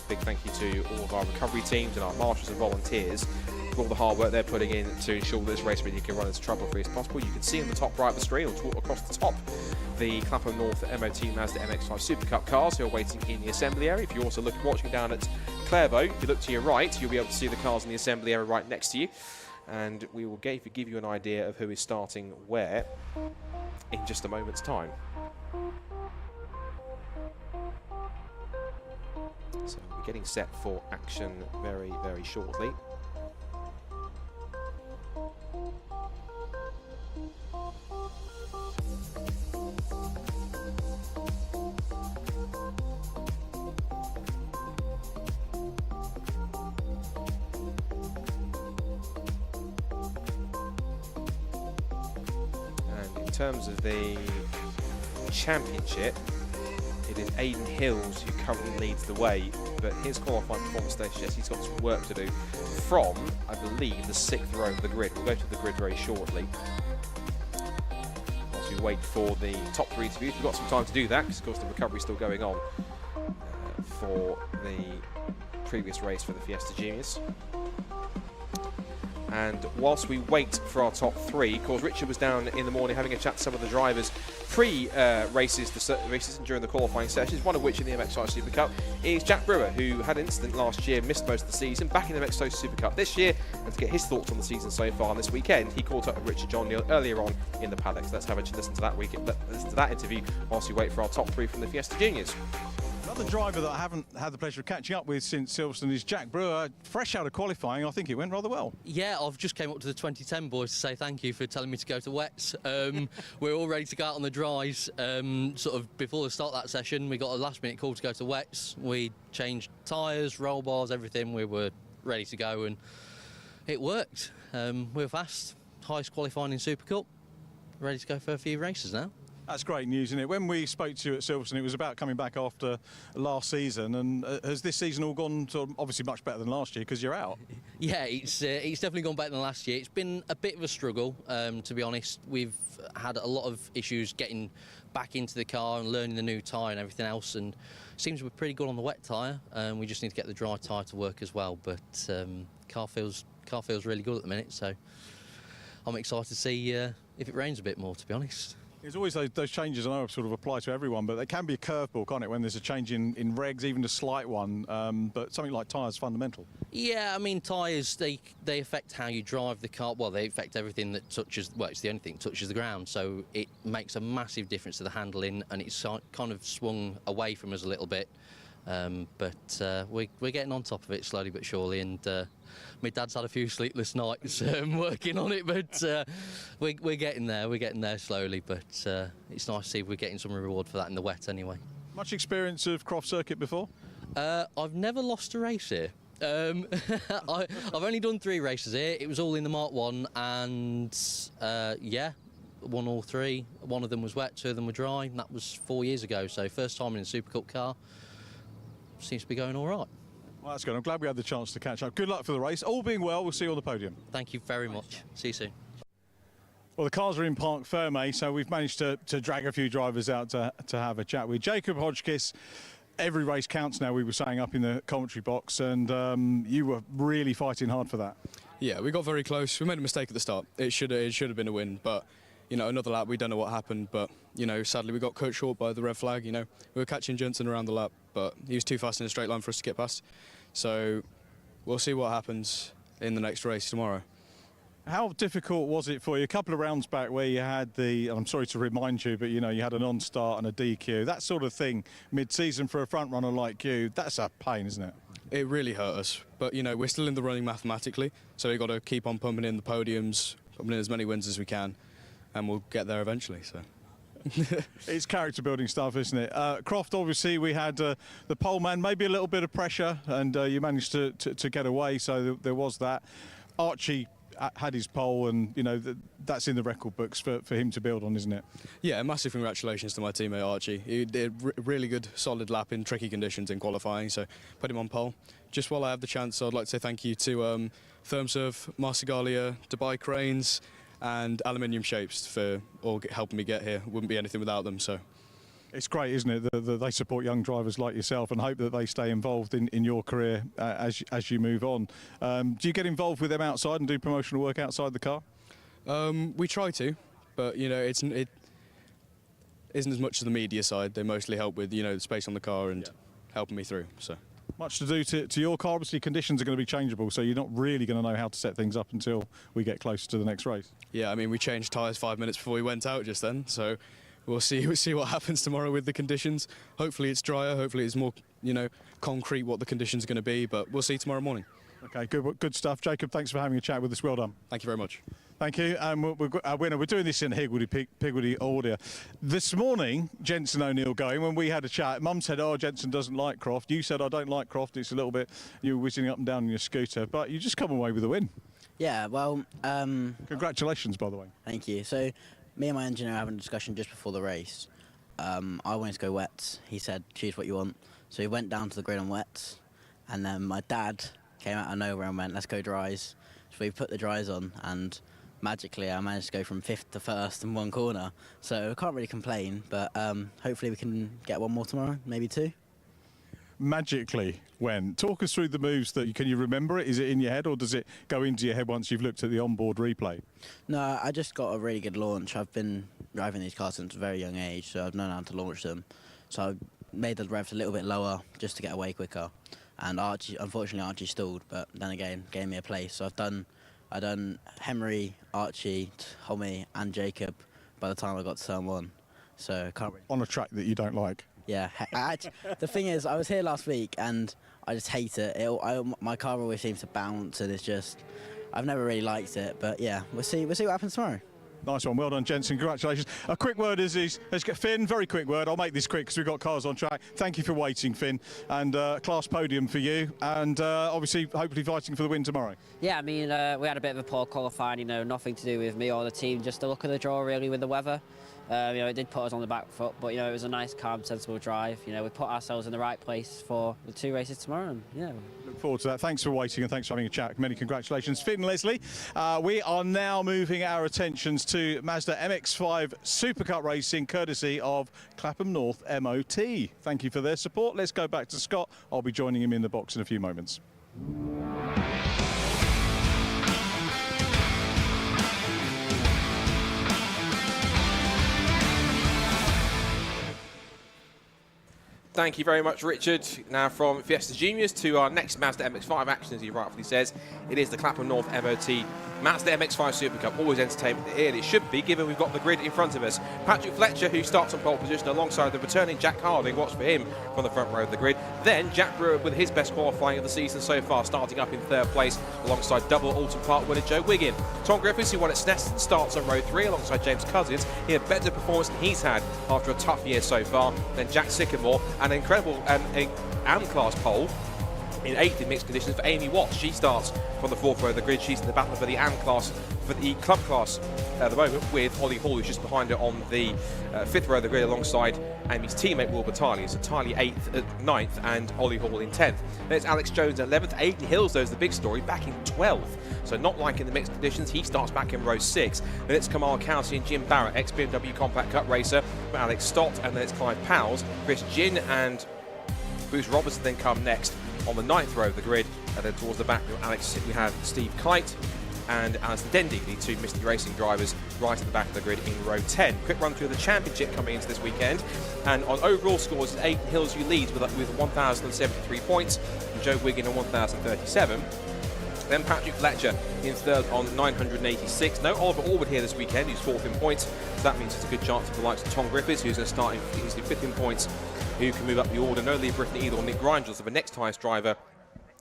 S3: big thank you to all of our recovery teams and our marshals and volunteers for all the hard work they're putting in to ensure that this race really can run as trouble-free as possible. You can see on the top right of the screen, or across the top, the Clapham North MOT Mazda MX-5 Super Cup cars who are waiting in the assembly area. If you're also watching down at Clairvaux, if you look to your right, you'll be able to see the cars in the assembly area right next to you. And we will give you an idea of who is starting where in just a moment's time. So we'll be getting set for action very, very shortly. And in terms of the championship, it is Aidan Hills who currently leads the way, but his qualifying performance stage suggests he's got some work to do from, I believe, the 6th row of the grid. We'll go to the grid very shortly. Whilst we wait for the top 3 interviews, we've got some time to do that, because of course the recovery is still going on for the previous race for the Fiesta Juniors. And whilst we wait for our top 3, of course Richard was down in the morning having a chat to some of the drivers pre-races and during the qualifying sessions, one of which in the MX5 Super Cup is Jack Brewer, who had an incident last year, missed most of the season, back in the MX5 Super Cup this year. And to get his thoughts on the season so far this weekend, he caught up with Richard John Neal earlier on in the paddock. So let's have a listen to that interview whilst we wait for our top 3 from the Fiesta Juniors.
S2: Another driver that I haven't had the pleasure of catching up with since Silverstone is Jack Brewer. Fresh out of qualifying, I think it went rather well.
S14: Yeah, I've just came up to the 2010 boys to say thank you for telling me to go to wets. We're all ready to go out on the dries. Sort of before the start of that session, we got a last-minute call to go to wets. We changed tyres, roll bars, everything. We were ready to go, and it worked. We were fast, highest qualifying in SuperCup. Ready to go for a few races now.
S2: That's great news, isn't it? When we spoke to you at Silverstone, it was about coming back after last season, and has this season all gone to obviously much better than last year because you're out?
S14: Yeah, it's definitely gone better than last year. It's been a bit of a struggle, to be honest. We've had a lot of issues getting back into the car and learning the new tyre and everything else, and seems we're pretty good on the wet tyre. We just need to get the dry tyre to work as well. But car feels really good at the minute, so I'm excited to see if it rains a bit more, to be honest.
S2: There's always those changes, I know sort of apply to everyone, but they can be a curveball, can't it, when there's a change in regs, even a slight one, but something like tyres fundamental.
S14: Yeah, I mean, tyres, they affect how you drive the car. Well, they affect everything that touches, well, it's the only thing that touches the ground, so it makes a massive difference to the handling, and it's kind of swung away from us a little bit. But we're getting on top of it slowly but surely, and my dad's had a few sleepless nights working on it, but we're getting there. We're getting there slowly, but it's nice to see we're getting some reward for that in the wet anyway.
S2: Much experience of Croft circuit before?
S14: I've never lost a race here. I've only done 3 races here. It was all in the Mark 1, and yeah, won all 3. One of them was wet, 2 of them were dry, and that was 4 years ago, so first time in a SuperCup car. Seems to be going all right.
S2: Well, that's good. I'm glad we had the chance to catch up. Good luck for the race. All being well, we'll see you on the podium.
S14: Thank you very much. See you soon.
S2: Well, the cars are in Parc Fermé, so we've managed to drag a few drivers out to have a chat with Jacob Hodgkiss. Every race counts now, we were saying up in the commentary box, and you were really fighting hard for that.
S15: Yeah, we got very close. We made a mistake at the start. It should have been a win, but you know, another lap, we don't know what happened, but you know, sadly we got cut short by the red flag. You know, we were catching Jensen around the lap, but he was too fast in a straight line for us to get past. So we'll see what happens in the next race tomorrow.
S2: How difficult was it for you? A couple of rounds back where you had the, I'm sorry to remind you, but you know, you had a non-start and a DQ, that sort of thing mid-season for a front runner like you, that's a pain, isn't it?
S15: It really hurt us, but you know, we're still in the running mathematically, so we've got to keep on pumping in the podiums, pumping in as many wins as we can, and we'll get there eventually. So.
S2: It's character building stuff, isn't it? Croft, obviously we had the pole man, maybe a little bit of pressure, and you managed to get away, so there was that. Archie had his pole, and you know that's in the record books for him to build on, isn't it? Yeah, massive congratulations to my teammate Archie. He did a really good solid lap in tricky conditions in qualifying, so put him on pole. Just while I have the chance, I'd like to say thank you to Thermserve, Marsigalia, Dubai Cranes and Aluminium Shapes for all helping me get here. Wouldn't be anything without them. So it's great, isn't it, that they support young drivers like yourself, and hope that they stay involved in your career as you move on. Do you get involved with them outside and do promotional work outside the car? We try to, but you know, it isn't as much as the media side. They mostly help with, you know, the space on the car and helping me through. So much to do to your car. Obviously conditions are going to be changeable, so you're not really going to know how to set things up until we get closer to the next race. Yeah, I mean, we changed tyres 5 minutes before we went out just then, so we'll see what happens tomorrow with the conditions. Hopefully it's drier, hopefully it's more, you know, concrete what the conditions are going to be, but we'll see tomorrow morning. Okay, good stuff. Jacob, thanks for having a chat with us. Well done. Thank you very much. Thank you. Our winner, we're doing this in Higgledy order. This morning, Jensen O'Neill going, when we had a chat, Mum said, oh, Jensen doesn't like Croft. You said, I don't like Croft. It's a little bit, you were whizzing up and down on your scooter, but you just come away with a win.
S16: Yeah, well...
S2: Congratulations, by the way.
S16: Thank you. So, me and my engineer were having a discussion just before the race. I wanted to go wets. He said, choose what you want. So he went down to the grid on wets, and then my dad came out of nowhere and went, let's go dries. So we put the dries on, and magically I managed to go from 5th to 1st in one corner. So I can't really complain, but hopefully we can get one more tomorrow, maybe 2.
S2: Magically when? Talk us through the moves. Can you remember it? Is it in your head, or does it go into your head once you've looked at the onboard replay?
S16: No, I just got a really good launch. I've been driving these cars since a very young age, so I've known how to launch them. So I made the revs a little bit lower just to get away quicker. And unfortunately Archie stalled, but then again gave me a place. So I've done Hemery, Archie, Tommy and Jacob by the time I got to turn 1. So I can't really...
S2: On a track that you don't like?
S16: Yeah. The thing is, I was here last week and I just hate it. My car always seems to bounce, and it's just... I've never really liked it, but yeah, we'll see what happens tomorrow.
S2: Nice one. Well done, Jensen. Congratulations. A quick word let's get Finn, very quick word. I'll make this quick because we've got cars on track. Thank you for waiting, Finn. And class podium for you. And obviously, hopefully fighting for the win tomorrow.
S17: Yeah, I mean, we had a bit of a poor qualifying, you know, nothing to do with me or the team, just the look of the draw really with the weather. You know, it did put us on the back foot, but, you know, it was a nice, calm, sensible drive. You know, we put ourselves in the right place for the 2 races tomorrow, and, yeah.
S2: Look forward to that. Thanks for waiting and thanks for having a chat. Many congratulations. Finn, Leslie. We are now moving our attentions to Mazda MX-5 SuperCup racing, courtesy of Clapham North MOT. Thank you for their support. Let's go back to Scott. I'll be joining him in the box in a few moments.
S3: Thank you very much, Richard. Now from Fiesta Juniors to our next Mazda MX-5 action, as he rightfully says. It is the Clapham North MOT Mazda MX-5 Super Cup. Always entertainment here, and it should be, given we've got the grid in front of us. Patrick Fletcher, who starts on pole position alongside the returning Jack Harding. Watch for him from the front row of the grid. Then Jack Brewer with his best qualifying of the season so far, starting up in 3rd place alongside double Alton Park winner Joe Wiggin. Tom Griffiths, who won at Snetterton, starts on row 3 alongside James Cousins. He had better performance than he's had after a tough year so far. Then Jack Sycamore, an incredible AM-class pole in 8th in mixed conditions for Amy Watts. She starts from the 4th row of the grid. She's in the battle for the AM class, for the club class at the moment, with Ollie Hall, who's just behind her on the 5th row of the grid alongside Amy's teammate Will Batali. So Tiley 9th and Ollie Hall in 10th. There's Alex Jones 11th. Aiden Hills, though, is the big story, back in 12th. So not like in the mixed conditions, he starts back in row 6. Then it's Kamal Kelsey and Jim Barrett, ex-BMW Compact Cup racer, Alex Stott, and then it's Clive Powles. Chris Ginn and Bruce Robertson then come next on the 9th row of the grid, and then towards the back of Alex we have Steve Kite and Alison Dendy, the 2 Misty Racing drivers, right at the back of the grid in row 10. Quick run through the championship coming into this weekend, and on overall scores, Aiden Hills who leads with 1,073 points, and Joe Wiggin on 1,037. Then Patrick Fletcher in 3rd on 986. No Oliver Orwood here this weekend, who's 4th in points. So that means it's a good chance for the likes of Tom Griffiths, who's going to start he's 5th in points, who can move up the order. No Lee Britton either, or Nick Grindles, so the next highest driver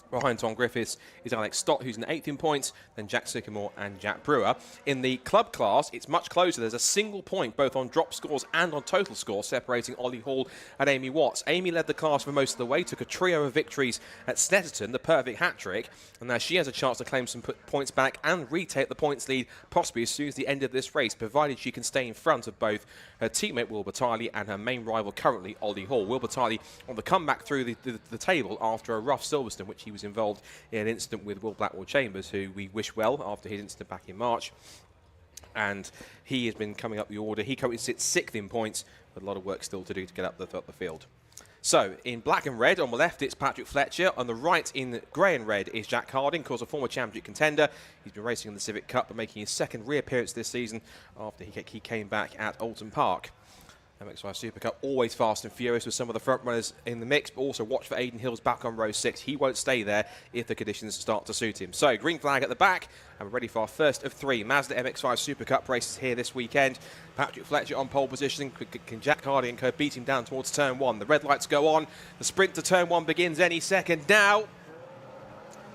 S3: behind Tom Griffiths is Alex Stott, who's in 8th in points, then Jack Sycamore and Jack Brewer. In the club class, it's much closer. There's a single point both on drop scores and on total score separating Ollie Hall and Amy Watts. Amy led the class for most of the way, took a trio of victories at Snetterton, the perfect hat-trick, and now she has a chance to claim some points back and retake the points lead possibly as soon as the end of this race, provided she can stay in front of both her teammate Will Batali and her main rival currently Ollie Hall. Will Batali on the comeback through the table after a rough Silverstone, which he was involved in an incident with Will Blackwell Chambers, who we wish well after his incident back in March. And he has been coming up the order. He currently sits 6th in points, but a lot of work still to do to get up the field. So, in black and red, on the left it's Patrick Fletcher. On the right, in grey and red, is Jack Harding, of course a former championship contender. He's been racing in the Civic Cup, but making his 2nd reappearance this season after he came back at Alton Park. MX5 Super Cup, always fast and furious with some of the front runners in the mix, but also watch for Aiden Hills back on row 6. He won't stay there if the conditions start to suit him. So, green flag at the back, and we're ready for our first of 3 Mazda MX5 Super Cup races here this weekend. Patrick Fletcher on pole position. Can Jack Harding and co beat him down towards turn 1? The red lights go on. The sprint to turn 1 begins any second now.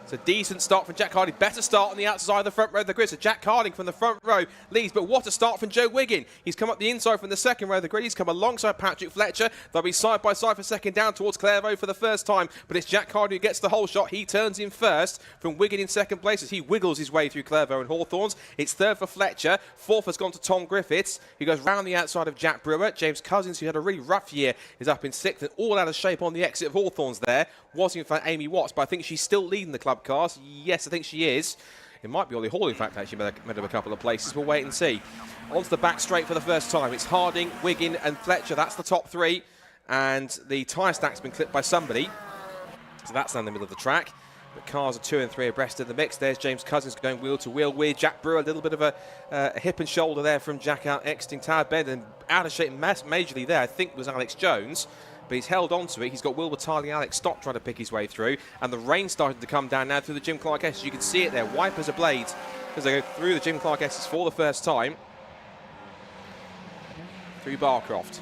S3: It's a decent start from Jack Harding. Better start on the outside of the front row of the grid. So Jack Harding from the front row leads, but what a start from Joe Wiggin. He's come up the inside from the 2nd row of the grid. He's come alongside Patrick Fletcher. They'll be side by side for 2nd down towards Clairvaux for the first time, but it's Jack Harding who gets the whole shot. He turns in 1st from Wiggin in 2nd place as he wiggles his way through Clairvaux and Hawthorns. It's 3rd for Fletcher. 4th has gone to Tom Griffiths, who goes round the outside of Jack Brewer. James Cousins, who had a really rough year, is up in 6th, and all out of shape on the exit of Hawthorns there was in fact Amy Watts, but I think she's still leading the club class. Yes, I think she is. It might be Ollie Hall, in fact, actually made up a couple of places. We'll wait and see. Onto the back straight for the first time. It's Harding, Wiggin and Fletcher. That's the top 3. And the tyre stack's been clipped by somebody. So that's down the middle of the track. But cars are 2 and 3 abreast in the mix. There's James Cousins going wheel to wheel with Jack Brewer. A little bit of a hip and shoulder there from Jack out exiting tower bend, and out of shape majorly there, I think, was Alex Jones. But he's held on to it. He's got Will Batali, Alex Stott trying to pick his way through. And the rain started to come down now through the Jim Clark S's. You can see it there, wipers of blades as they go through the Jim Clark S's for the first time. Through Barcroft.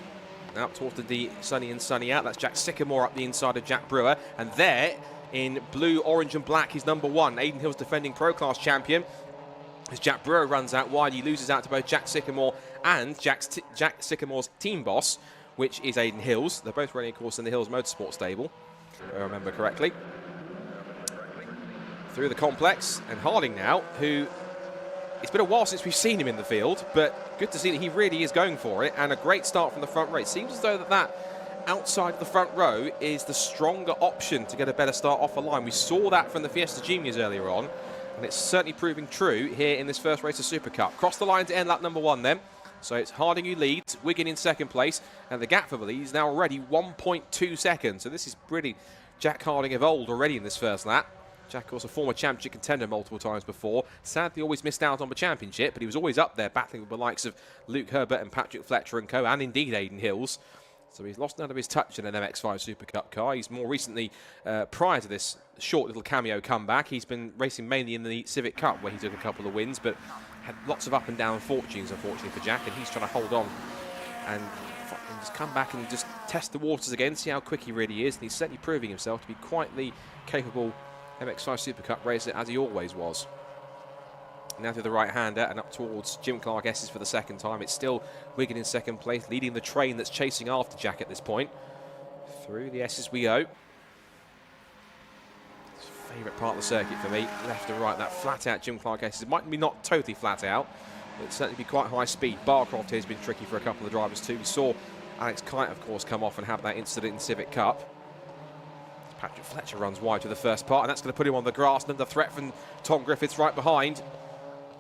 S3: Now towards the sunny and sunny out. That's Jack Sycamore up the inside of Jack Brewer. And there, in blue, orange and black, is number 1. Aiden Hills, defending Pro Class champion, As Jack Brewer runs out wide, he loses out to both Jack Sycamore and Jack Sycamore's team boss, which is Aidan Hills. They're both running, of course, in the Hills Motorsport stable, if I remember correctly. Through the complex, and Harding now, who, it's been a while since we've seen him in the field, but good to see that he really is going for it, and a great start from the front row. It seems as though that outside of the front row is the stronger option to get a better start off the line. We saw that from the Fiesta Juniors earlier on, and it's certainly proving true here in this first race of Super Cup. Cross the line to end lap number 1 then. So it's Harding who leads, Wiggin in second place, and the gap for the lead is now already 1.2 seconds. So this is pretty Jack Harding of old already in this first lap. Jack, of course, a former championship contender multiple times before. Sadly, always missed out on the championship, but he was always up there battling with the likes of Luke Herbert and Patrick Fletcher and co, and indeed Aidan Hills. So he's lost none of his touch in an MX5 Super Cup car. He's more recently, prior to this short little cameo comeback, he's been racing mainly in the Civic Cup, where he took a couple of wins, but had lots of up and down fortunes, unfortunately, for Jack, and he's trying to hold on and just come back and just test the waters again, see how quick he really is. And he's certainly proving himself to be quite the capable MX5 Super Cup racer, as he always was. Now through the right-hander and up towards Jim Clark S's for the second time. It's still Wiggin in second place, leading the train that's chasing after Jack at this point. Through the S's we go. It's favourite part of the circuit for me, left and right. That flat-out Jim Clark S's. It might be not totally flat-out, but it'll certainly be quite high speed. Barcroft here has been tricky for a couple of drivers too. We saw Alex Kite, of course, come off and have that incident in Civic Cup. Patrick Fletcher runs wide to the first part, and that's going to put him on the grass, and under threat from Tom Griffiths right behind.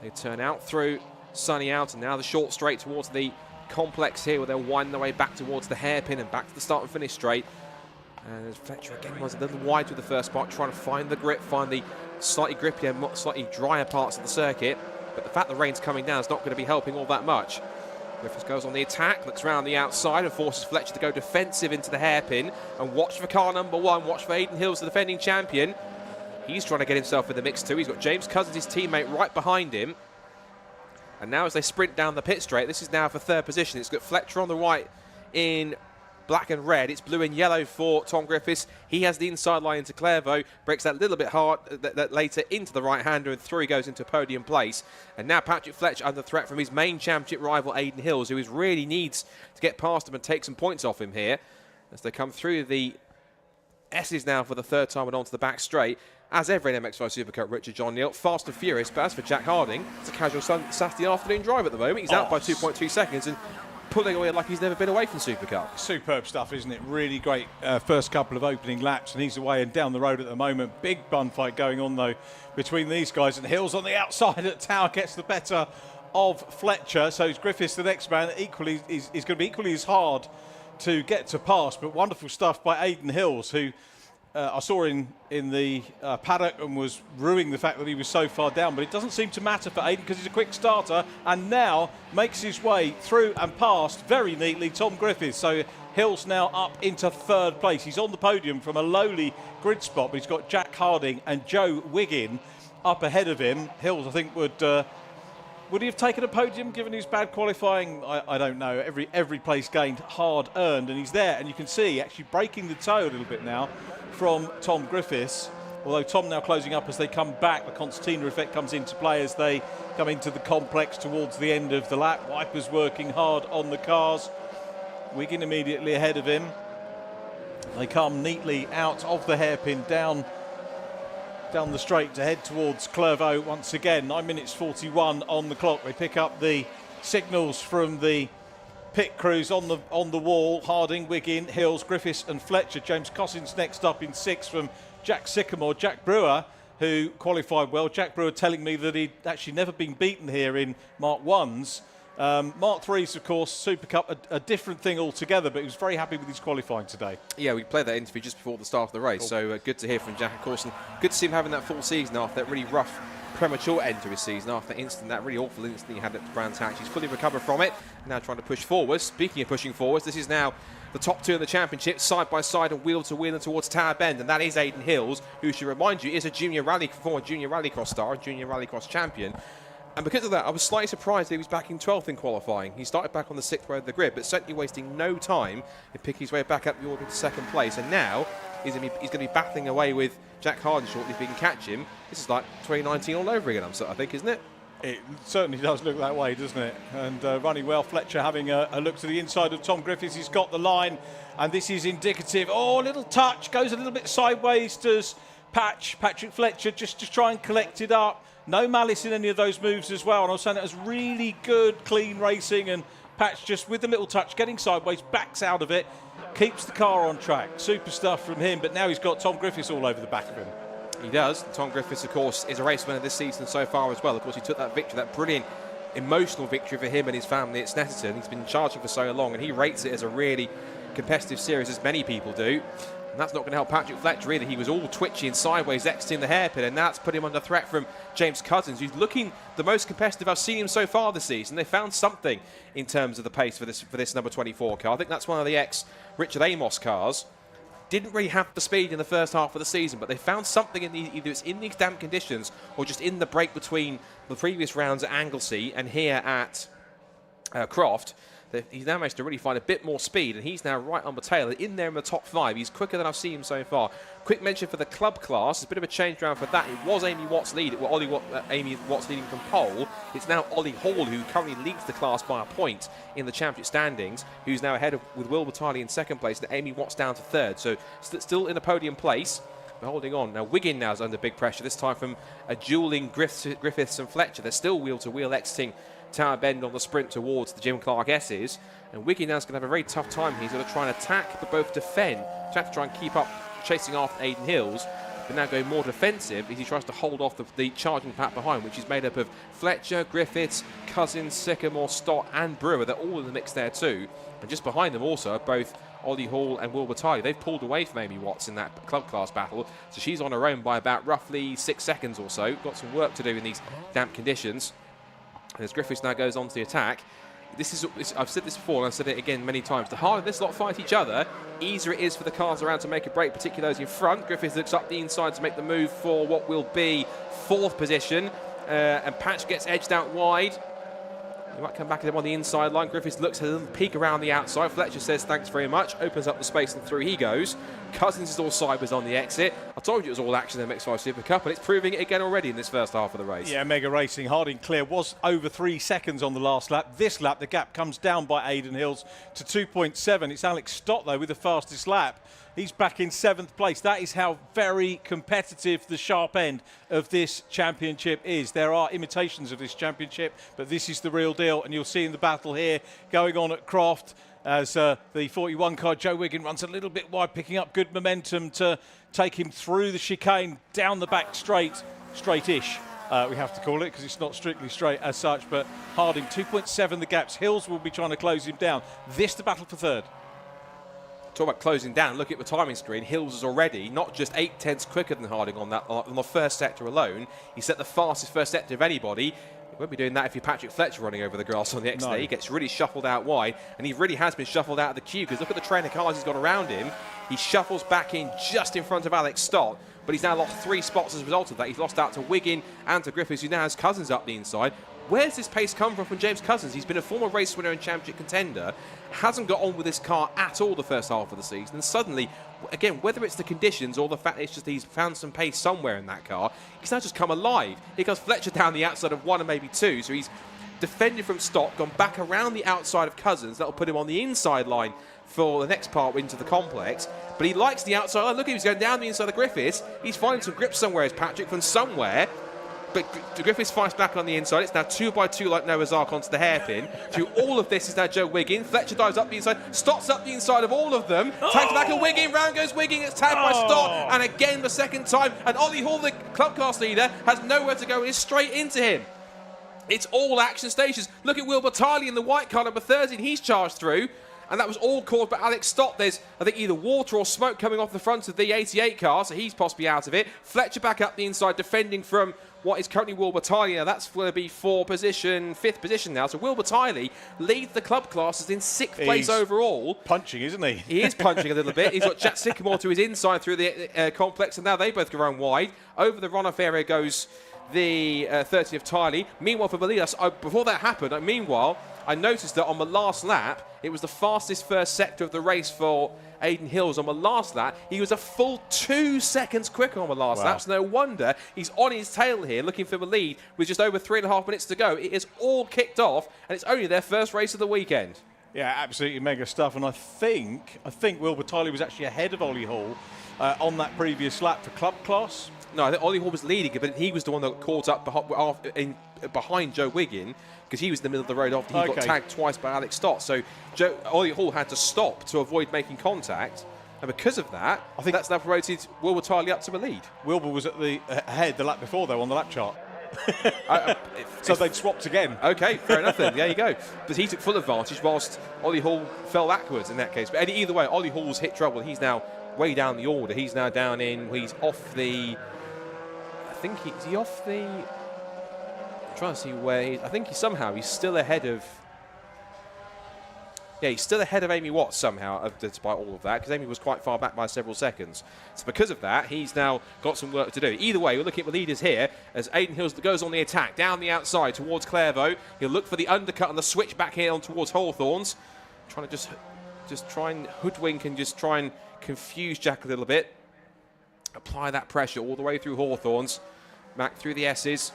S3: They turn out through Sunny out, and now the short straight towards the complex here, where they'll wind their way back towards the hairpin and back to the start and finish straight. And Fletcher again was a little wide to the first part, trying to find the grip, find the slightly grippier, slightly drier parts of the circuit. But the fact the rain's coming down is not going to be helping all that much. Griffiths goes on the attack, looks round the outside and forces Fletcher to go defensive into the hairpin. And watch for car number 1, watch for Aidan Hills, the defending champion. He's trying to get himself in the mix too. He's got James Cousins, his teammate, right behind him. And now as they sprint down the pit straight, this is now for third position. It's got Fletcher on the right in black and red. It's blue and yellow for Tom Griffiths. He has the inside line into Clairvaux, breaks that little bit hard that later into the right-hander, and through he goes into podium place. And now Patrick Fletcher under threat from his main championship rival Aidan Hills, who really needs to get past him and take some points off him here as they come through the S's now for the third time and onto the back straight. As ever in MX5 Super Cup, Richard John Neal, fast and furious. But as for Jack Harding, it's a casual Saturday afternoon drive at the moment. He's out by 2.2 seconds and pulling away like he's never been away from Super Cup.
S2: Superb stuff, isn't it? Really great first couple of opening laps, and he's away and down the road at the moment. Big bun fight going on, though, between these guys. And Hills on the outside at Tower gets the better of Fletcher. So it's Griffiths, the next man. Equally, is going to be equally as hard to get to pass. But wonderful stuff by Aidan Hills, who I saw in the paddock and was ruining the fact that he was so far down, but it doesn't seem to matter for Aidan because he's a quick starter and now makes his way through and past very neatly Tom Griffiths. So Hills now up into third place. He's on the podium from a lowly grid spot, but he's got Jack Harding and Joe Wiggin up ahead of him. Hills, I think, would he have taken a podium given his bad qualifying? I don't know. Every place gained, hard earned, and he's there. And you can see actually breaking the toe a little bit now from Tom Griffiths. Although Tom now closing up as they come back. The concertina effect comes into play as they come into the complex towards the end of the lap. Wipers working hard on the cars. Wiggin immediately ahead of him. They come neatly out of the hairpin down the straight to head towards Clairvaux once again. 9 minutes 41 on the clock. They pick up the signals from the pit crews on the wall. Harding, Wiggin, Hills, Griffiths and Fletcher. James Cossins next up in 6th from Jack Sycamore. Jack Brewer, who qualified well. Jack Brewer telling me that he'd actually never been beaten here in Mark 1s. Mark 3s, of course, Super Cup, a different thing altogether, but he was very happy with his qualifying today. Yeah, we played that interview just before the start of the race, cool. So good to hear from Jack, of course, and good to see him having that full season after that really rough, premature end to his season, after that really awful incident he had at Brands Hatch. He's fully recovered from it, now trying to push forwards. Speaking of pushing forwards, this is now the top two in the championship, side by side and wheel to wheel and towards Tower Bend, and that is Aidan Hills, who, should remind you, is a former junior rallycross star, junior rallycross champion. And because of that, I was slightly surprised that he was back in 12th in qualifying. He started back on the 6th row of the grid, but certainly wasting no time in picking his way back up the order to second place. And now he's going to be battling away with Jack Harding shortly if he can catch him. This is like 2019 all over again, I think, isn't it? It certainly does look that way, doesn't it? And running well, Fletcher having a look to the inside of Tom Griffiths. He's got the line, and this is indicative. Oh, a little touch, goes a little bit sideways, does Patrick Fletcher, just to try and collect it up. No malice in any of those moves as well. And I was saying it was really good, clean racing, and Patch just with a little touch, getting sideways, backs out of it, keeps the car on track. Super stuff from him, but now he's got Tom Griffiths all over the back of him.
S3: He does. Tom Griffiths, of course, is a race winner this season so far as well. Of course, he took that victory, that brilliant emotional victory for him and his family at Snetterton. He's been charging for so long, and he rates it as a really competitive series, as many people do. And that's not going to help Patrick Fletcher either. He was all twitchy and sideways, exiting the hairpin, and that's put him under threat from James Cousins, who's looking the most competitive I've seen him so far this season. They found something in terms of the pace for this number 24 car. I think that's one of the ex-Richard Amos cars. Didn't really have the speed in the first half of the season, but they found something in either it's in these damp conditions or just in the break between the previous rounds at Anglesey and here at Croft. He's now managed to really find a bit more speed, and he's now right on the tail, in there in the top 5. He's quicker than I've seen him so far. Quick mention for the club class, a bit of a change round for that. It was Amy Watts leading, Amy Watts leading from pole. It's now Ollie Hall, who currently leads the class by a point in the championship standings, who's now ahead with Will Battaglia in second place, and Amy Watts down to third. So still in a podium place, but holding on. Now Wiggin now is under big pressure, this time from a dueling Griffiths and Fletcher. They're still wheel-to-wheel exiting Tower Bend on the sprint towards the Jim Clark S's, and Wiggin now's going to have a very tough time. He's going to try and attack but both defend. He's have to try and keep up chasing after Aidan Hills, but now going more defensive as he tries to hold off the charging pack behind, which is made up of Fletcher, Griffiths, Cousins, Sycamore, Stott and Brewer. They're all in the mix there too, and just behind them also are both Ollie Hall and Will Battaglia. They've pulled away from Amy Watts in that club class battle, so she's on her own by about roughly 6 seconds or so. Got some work to do in these damp conditions. As Griffiths now goes on to the attack, I've said this before and I've said it again many times, the harder this lot fight each other, easier it is for the cars around to make a break, particularly those in front. Griffiths looks up the inside to make the move for what will be 4th position, and Patch gets edged out wide. He might come back at him on the inside line. Griffiths looks at a little peek around the outside. Fletcher says thanks very much, opens up the space and through he goes. Cousins is all sideways on the exit. I told you it was all action in the MX5 SuperCup, and it's proving it again already in this first half of the race.
S2: Yeah, mega racing. Harding clear was over 3 seconds on the last lap. This lap, the gap comes down by Aidan Hills to 2.7. It's Alex Stott, though, with the fastest lap. He's back in 7th place. That is how very competitive the sharp end of this championship is. There are imitations of this championship, but this is the real deal, and you'll see in the battle here going on at Croft as the 41 car, Joe Wiggin, runs a little bit wide, picking up good momentum to take him through the chicane, down the back straight-ish. We have to call it because it's not strictly straight as such, but Harding, 2.7 the gaps. Hills will be trying to close him down. This the battle for 3rd.
S3: Talk about closing down, look at the timing screen. Hills is already not just 8/10 quicker than Harding on the first sector alone. He set the fastest first sector of anybody. He won't be doing that if you're Patrick Fletcher running over the grass on the XD. No. He gets really shuffled out wide, and he really has been shuffled out of the queue, because look at the train of cars he's got around him. He shuffles back in just in front of Alex Stott, but he's now lost 3 spots as a result of that. He's lost out to Wiggin and to Griffiths, who now has Cousins up the inside. Where's this pace come from James Cousins? He's been a former race winner and championship contender, hasn't got on with this car at all the first half of the season, and suddenly, again, whether it's the conditions or the fact that it's just he's found some pace somewhere in that car, he's now just come alive. Here comes Fletcher down the outside of 1 and maybe 2, so he's defended from Stott, gone back around the outside of Cousins. That'll put him on the inside line for the next part into the complex, but he likes the outside line. Look, he's going down the inside of Griffiths. He's finding some grip somewhere as Patrick from somewhere. But Griffiths fights back on the inside. It's now 2x2 like Noah's Ark onto the hairpin. Through all of this is now Joe Wiggin. Fletcher dives up the inside, Stott's up the inside of all of them. Tags back and Wiggin, round goes Wiggin, it's tagged by Stott, and again the second time. And Ollie Hall, the club class leader, has nowhere to go, it's straight into him. It's all action stations. Look at Will Battaglia in the white car, number 13, he's charged through. And that was all caused by Alex Stott. There's, I think, either water or smoke coming off the front of the 88 car, so he's possibly out of it. Fletcher back up the inside, defending from what is currently Will Battaglia. That's going to be 5th position now. So Will Battaglia leads the club classes in 6th place overall.
S2: Punching, isn't he?
S3: He is punching a little bit. He's got Jack Sycamore to his inside through the complex, and now they both go around wide. Over the runoff area goes the 30 of Tiley. Meanwhile, for the lead, before that happened, I noticed that on the last lap, it was the fastest first sector of the race for Aidan Hills. On the last lap, he was a full 2 seconds quicker on the last lap. So no wonder he's on his tail here, looking for the lead with just over 3.5 minutes to go. It is all kicked off, and it's only their first race of the weekend.
S2: Yeah, absolutely mega stuff. And I think Wilbur Tiley was actually ahead of Ollie Hall on that previous lap for club class.
S3: No, I think Ollie Hall was leading, but he was the one that got caught up behind Joe Wiggin, because he was in the middle of the road after he got tagged twice by Alex Stott. So Ollie Hall had to stop to avoid making contact, and because of that, I think that's now promoted Wilbur Tiley up to the lead.
S2: Wilbur was at the ahead the lap before, though, on the lap chart. So they'd swapped again.
S3: Okay, fair enough then. There you go. But he took full advantage whilst Ollie Hall fell backwards in that case. But either way, Ollie Hall's hit trouble. He's now way down the order. He's now down in, he's off the, is he off the, I'm trying to see where I think he's still ahead of, he's still ahead of Amy Watts somehow, despite all of that, because Amy was quite far back by several seconds. So because of that, he's now got some work to do. Either way, we're looking at the leaders here as Aidan Hills goes on the attack, down the outside towards Clairvaux. He'll look for the undercut and the switch back here on towards Hawthorns. Trying to just try and hoodwink and just try and confuse Jack a little bit. Apply that pressure all the way through Hawthorns, back through the S's.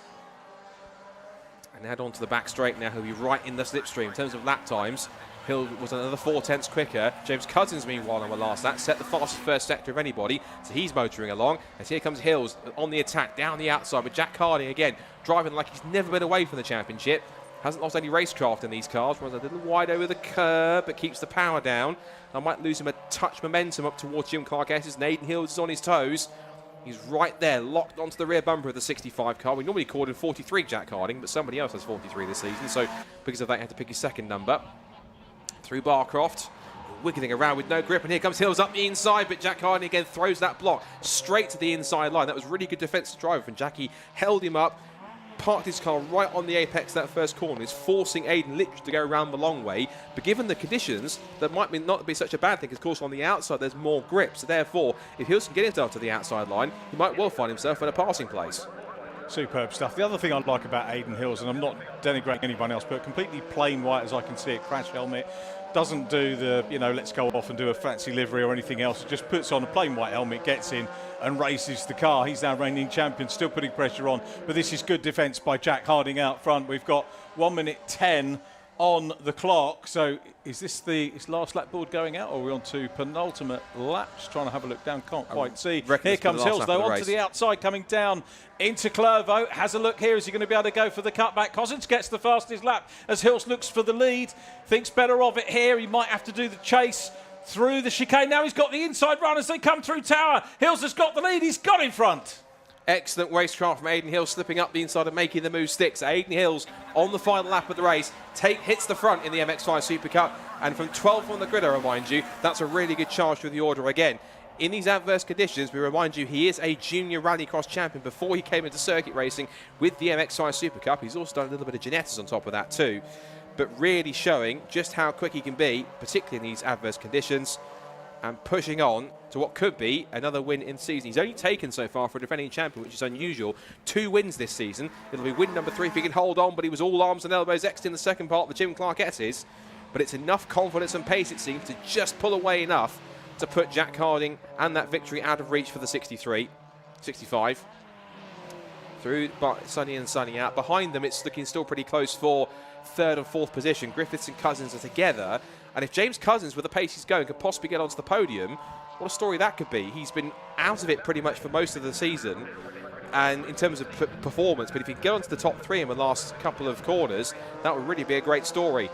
S3: And add on to the back straight now. He'll be right in the slipstream in terms of lap times. Hill was another 4/10 quicker. James Cousins, meanwhile, on the last lap, set the fastest first sector of anybody, so he's motoring along. As here comes Hills on the attack, down the outside, with Jack Harding again, driving like he's never been away from the championship. Hasn't lost any racecraft in these cars, runs a little wide over the curb, but keeps the power down. I might lose him a touch momentum up towards Jim Clark S's, and Aidan Hills is on his toes. He's right there, locked onto the rear bumper of the 65 car. We normally called him 43, Jack Harding, but somebody else has 43 this season, so because of that, he had to pick his second number. Through Barcroft, wiggling around with no grip, and here comes Hills up the inside, but Jack Harding again throws that block straight to the inside line. That was really good defensive driving from Jackie. Held him up, parked his car right on the apex of that first corner. Is forcing Aidan literally to go around the long way, but given the conditions, that might not be such a bad thing, because of course on the outside there's more grip, so therefore if Hills can get himself to the outside line, he might well find himself in a passing place.
S2: Superb stuff. The other thing I like about Aidan Hills, and I'm not denigrating anyone else, but completely plain white as I can see it, crash helmet, doesn't do the, let's go off and do a fancy livery or anything else. It just puts on a plain white helmet, gets in and races the car. He's now reigning champion, still putting pressure on, but this is good defence by Jack Harding out front. We've got 1 minute 10 on the clock. So is this is last lap board going out, or are we on to penultimate lap? Just trying to have a look down, can't quite see. Here comes Hills though, onto the outside, coming down into Clairvaux. Has a look here, is he going to be able to go for the cutback? Cousins gets the fastest lap as Hills looks for the lead, thinks better of it here. He might have to do the chase through the chicane. Now he's got the inside run as they come through Tower. Hills has got the lead, he's got in front.
S3: Excellent racecraft from Aidan Hills, slipping up the inside and making the move stick. So Aidan Hills on the final lap of the race hits the front in the MX5 Super Cup, and from 12th on the grid, I remind you, that's a really good charge through the order again. In these adverse conditions, we remind you, he is a junior rallycross champion before he came into circuit racing with the MX5 Super Cup. He's also done a little bit of genetics on top of that too, but really showing just how quick he can be, particularly in these adverse conditions, and pushing on to what could be another win in the season. He's only taken so far for a defending champion, which is unusual, 2 wins this season. It'll be win number 3 if he can hold on, but he was all arms and elbows exiting the second part of the Jim Clark S's. But it's enough confidence and pace, it seems, to just pull away enough to put Jack Harding and that victory out of reach for the 65. Through Sunny and Sunny out. Behind them, it's looking still pretty close for 3rd and 4th position. Griffiths and Cousins are together. And if James Cousins, with the pace he's going, could possibly get onto the podium, what a story that could be. He's been out of it pretty much for most of the season, and in terms of performance, but if he can get onto the top 3 in the last couple of corners, that would really be a great story.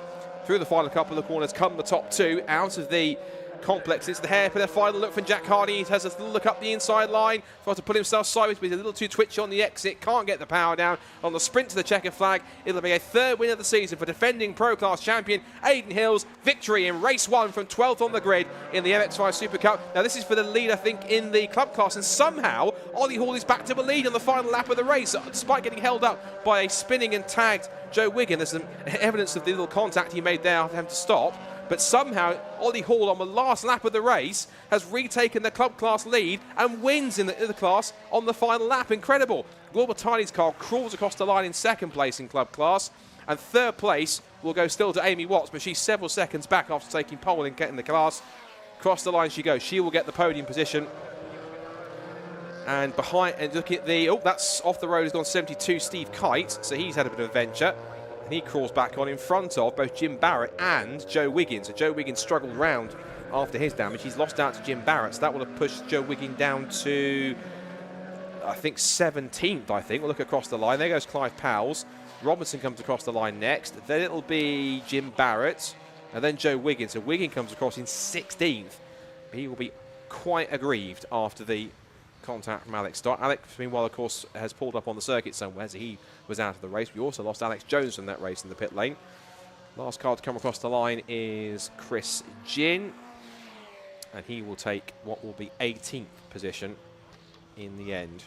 S3: Through the final couple of corners come the top 2 out of the complex. It's the hairpin. A final look from Jack Harding. He has a little look up the inside line, tries to put himself sideways, but he's a little too twitchy on the exit. Can't get the power down on the sprint to the checker flag. It'll be a 3rd win of the season for defending Pro Class champion Aidan Hills. Victory in race 1 from 12th on the grid in the MX5 Super Cup. Now this is for the lead, I think, in the club class, and somehow Ollie Hall is back to the lead on the final lap of the race, despite getting held up by a spinning and tagged Joe Wiggin. There's some evidence of the little contact he made there after having to stop. but somehow Ollie Hall on the last lap of the race has retaken the club class lead and wins in the class on the final lap. Incredible. Will Batali's car crawls across the line in second place in club class, and third place will go still to Amy Watts, but she's several seconds back after taking pole and getting the class. Across the line she goes. She will get the podium position. And behind, and look at the, oh, that's off the road, has gone 72, Steve Kite, so he's had a bit of adventure. And he crawls back on in front of both Jim Barrett and Joe Wiggins. So Joe Wiggins struggled round after his damage. He's lost out to Jim Barrett, so that will have pushed Joe Wiggins down to, I think, 17th, I think. We'll look across the line. There goes Clive Powles. Robinson comes across the line next. Then it'll be Jim Barrett, and then Joe Wiggins. So Wiggins comes across in 16th. He will be quite aggrieved after the contact from Alex Stott. Alex, meanwhile, of course, has pulled up on the circuit somewhere, so he was out of the race. We also lost Alex Jones from that race in the pit lane. Last car to come across the line is Chris Ginn, and he will take what will be 18th position in the end.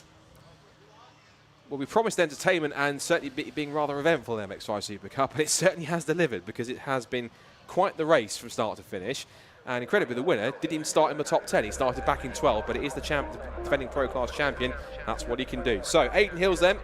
S3: Well, we promised entertainment and certainly being rather eventful in the MX5 Super Cup, and it certainly has delivered, because it has been quite the race from start to finish. And incredibly, the winner didn't even start in the top 10. He started back in 12, but it is the defending Pro Class champion. That's what he can do. So, Aidan Hills then.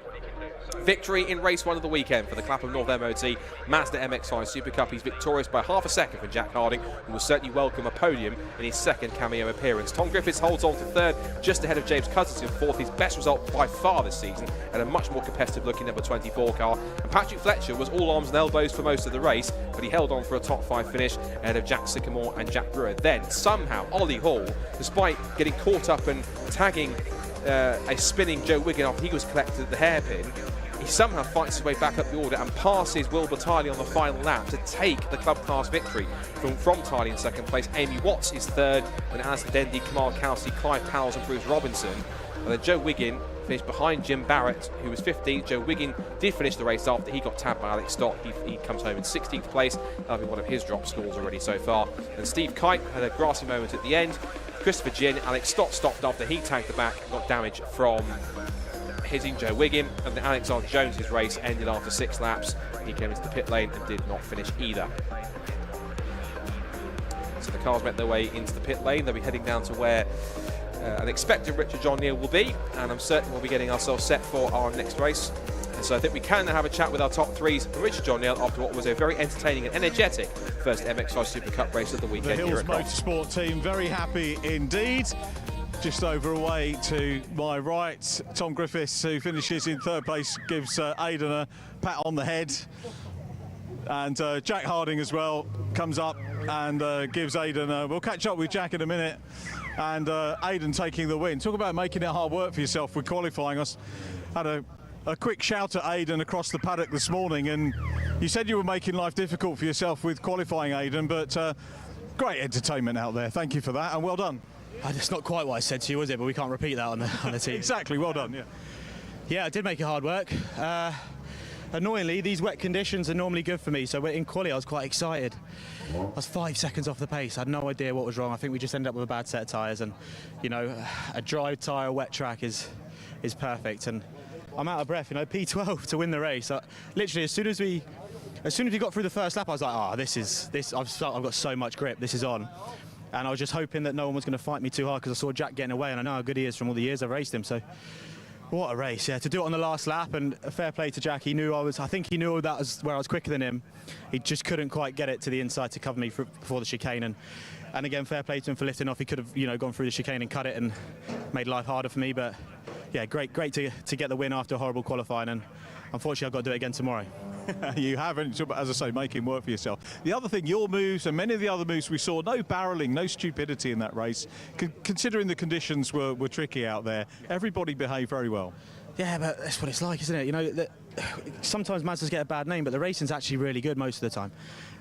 S3: Victory in race 1 of the weekend for the Clapham North MOT Mazda MX-5 Super Cup. He's victorious by half a second for Jack Harding, who will certainly welcome a podium in his second cameo appearance. Tom Griffiths holds on to third, just ahead of James Cousins in fourth, his best result by far this season, and a much more competitive looking number 24 car. And Patrick Fletcher was all arms and elbows for most of the race, but he held on for a top 5 finish ahead of Jack Sycamore and Jack Brewer. Then, somehow, Ollie Hall, despite getting caught up and tagging a spinning Joe Wiggin after he was collected at the hairpin, he somehow fights his way back up the order and passes Will Batali on the final lap to take the club class victory. From Tiley in second place, Amy Watts is third, and Alison Dendy, Kamal Kelsey, Clive Powles and Bruce Robinson. And then Joe Wiggin finished behind Jim Barrett, who was 15th. Joe Wiggin did finish the race after he got tabbed by Alex Stott. He comes home in 16th place. That'll be one of his drop scores already so far. And Steve Kite had a grassy moment at the end. Christopher Ginn, Alex Stott stopped after he tagged the back and got damage from hitting Joe Wiggin, and then Alexander Jones' race ended after 6 laps. He came into the pit lane and did not finish either. So the cars make their way into the pit lane. They'll be heading down to where an expected Richard John Neal will be, and I'm certain we'll be getting ourselves set for our next race. And so I think we can have a chat with our top 3s from Richard John Neal after what was a very entertaining and energetic first MX5 Super Cup race of the weekend.
S2: The Hills Motorsport team very happy indeed. Just over away to my right, Tom Griffiths, who finishes in third place, gives Aidan a pat on the head. And Jack Harding as well comes up and gives Aidan, we'll catch up with Jack in a minute. And Aidan taking the win. Talk about making it hard work for yourself with qualifying. I had a quick shout at Aidan across the paddock this morning, and you said you were making life difficult for yourself with qualifying, Aidan, but great entertainment out there. Thank you for that, and well done.
S18: It's not quite what I said to you, was it? But we can't repeat that on the team.
S2: Exactly, well done, yeah.
S18: Yeah, I did make it hard work. Annoyingly, these wet conditions are normally good for me, so in quali I was quite excited. I was 5 seconds off the pace. I had no idea what was wrong. I think we just ended up with a bad set of tyres, and you know, a dry tyre, wet track is perfect. And I'm out of breath. You know, P12 to win the race. Literally, as soon as we got through the first lap, I was like, this. I've got so much grip. This is on. And I was just hoping that no one was going to fight me too hard, because I saw Jack getting away, and I know how good he is from all the years I've raced him. So, what a race, yeah. To do it on the last lap, and a fair play to Jack. He knew I think he knew that was where I was quicker than him. He just couldn't quite get it to the inside to cover me before the chicane. And again, fair play to him for lifting off. He could have, gone through the chicane and cut it and made life harder for me. But yeah, great to get the win after a horrible qualifying. And unfortunately, I've got to do it again tomorrow.
S2: You haven't, as I say, making work for yourself. The other thing, your moves and many of the other moves we saw, no barreling, no stupidity in that race. Considering the conditions were tricky out there, everybody behaved very well.
S18: Yeah, but that's what it's like, isn't it? You know, sometimes Mazdas get a bad name, but the racing's actually really good most of the time.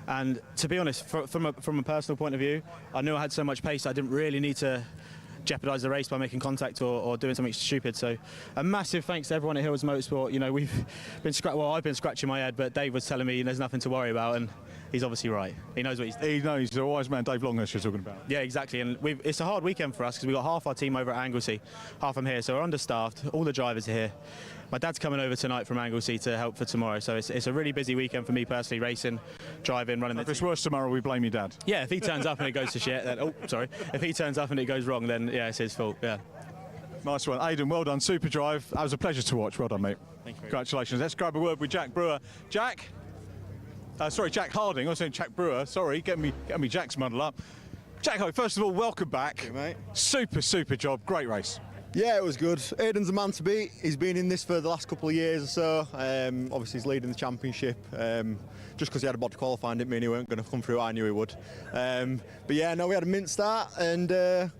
S18: And to be honest, from a personal point of view, I knew I had so much pace I didn't really need to jeopardise the race by making contact or doing something stupid. So a massive thanks to everyone at Hills Motorsport. You know, I've been scratching my head, but Dave was telling me there's nothing to worry about, and he's obviously right. He knows what he's doing.
S2: He knows. He's a wise man, Dave Longhurst, you're talking about.
S18: Yeah, exactly. And it's a hard weekend for us because we've got half our team over at Anglesey, half I'm here, so we're understaffed. All the drivers are here. my dad's coming over tonight from Anglesey to help for tomorrow, so it's a really busy weekend for me personally, racing, driving, running.
S2: If it's worse tomorrow, we blame your dad.
S18: Yeah, if he turns up and it goes to shit, then if he turns up and it goes wrong, then yeah, it's his fault. Yeah.
S2: Nice one, Aidan. Well done, super drive. That was a pleasure to watch. Well done, mate.
S18: Thank you.
S2: Congratulations. Let's grab a word with Jack Brewer. Jack. Sorry, Jack Harding. I was saying Jack Brewer. Sorry, get me Jack's muddle up. Jack, first of all, welcome back.
S19: Thank you, mate.
S2: Super job. Great race.
S19: Yeah, it was good. Aidan's a man to beat. He's been in this for the last couple of years or so. Obviously, he's leading the championship. Just because he had a bod qualifying didn't mean he weren't going to come through. I knew he would. But yeah, no, we had a mint start, and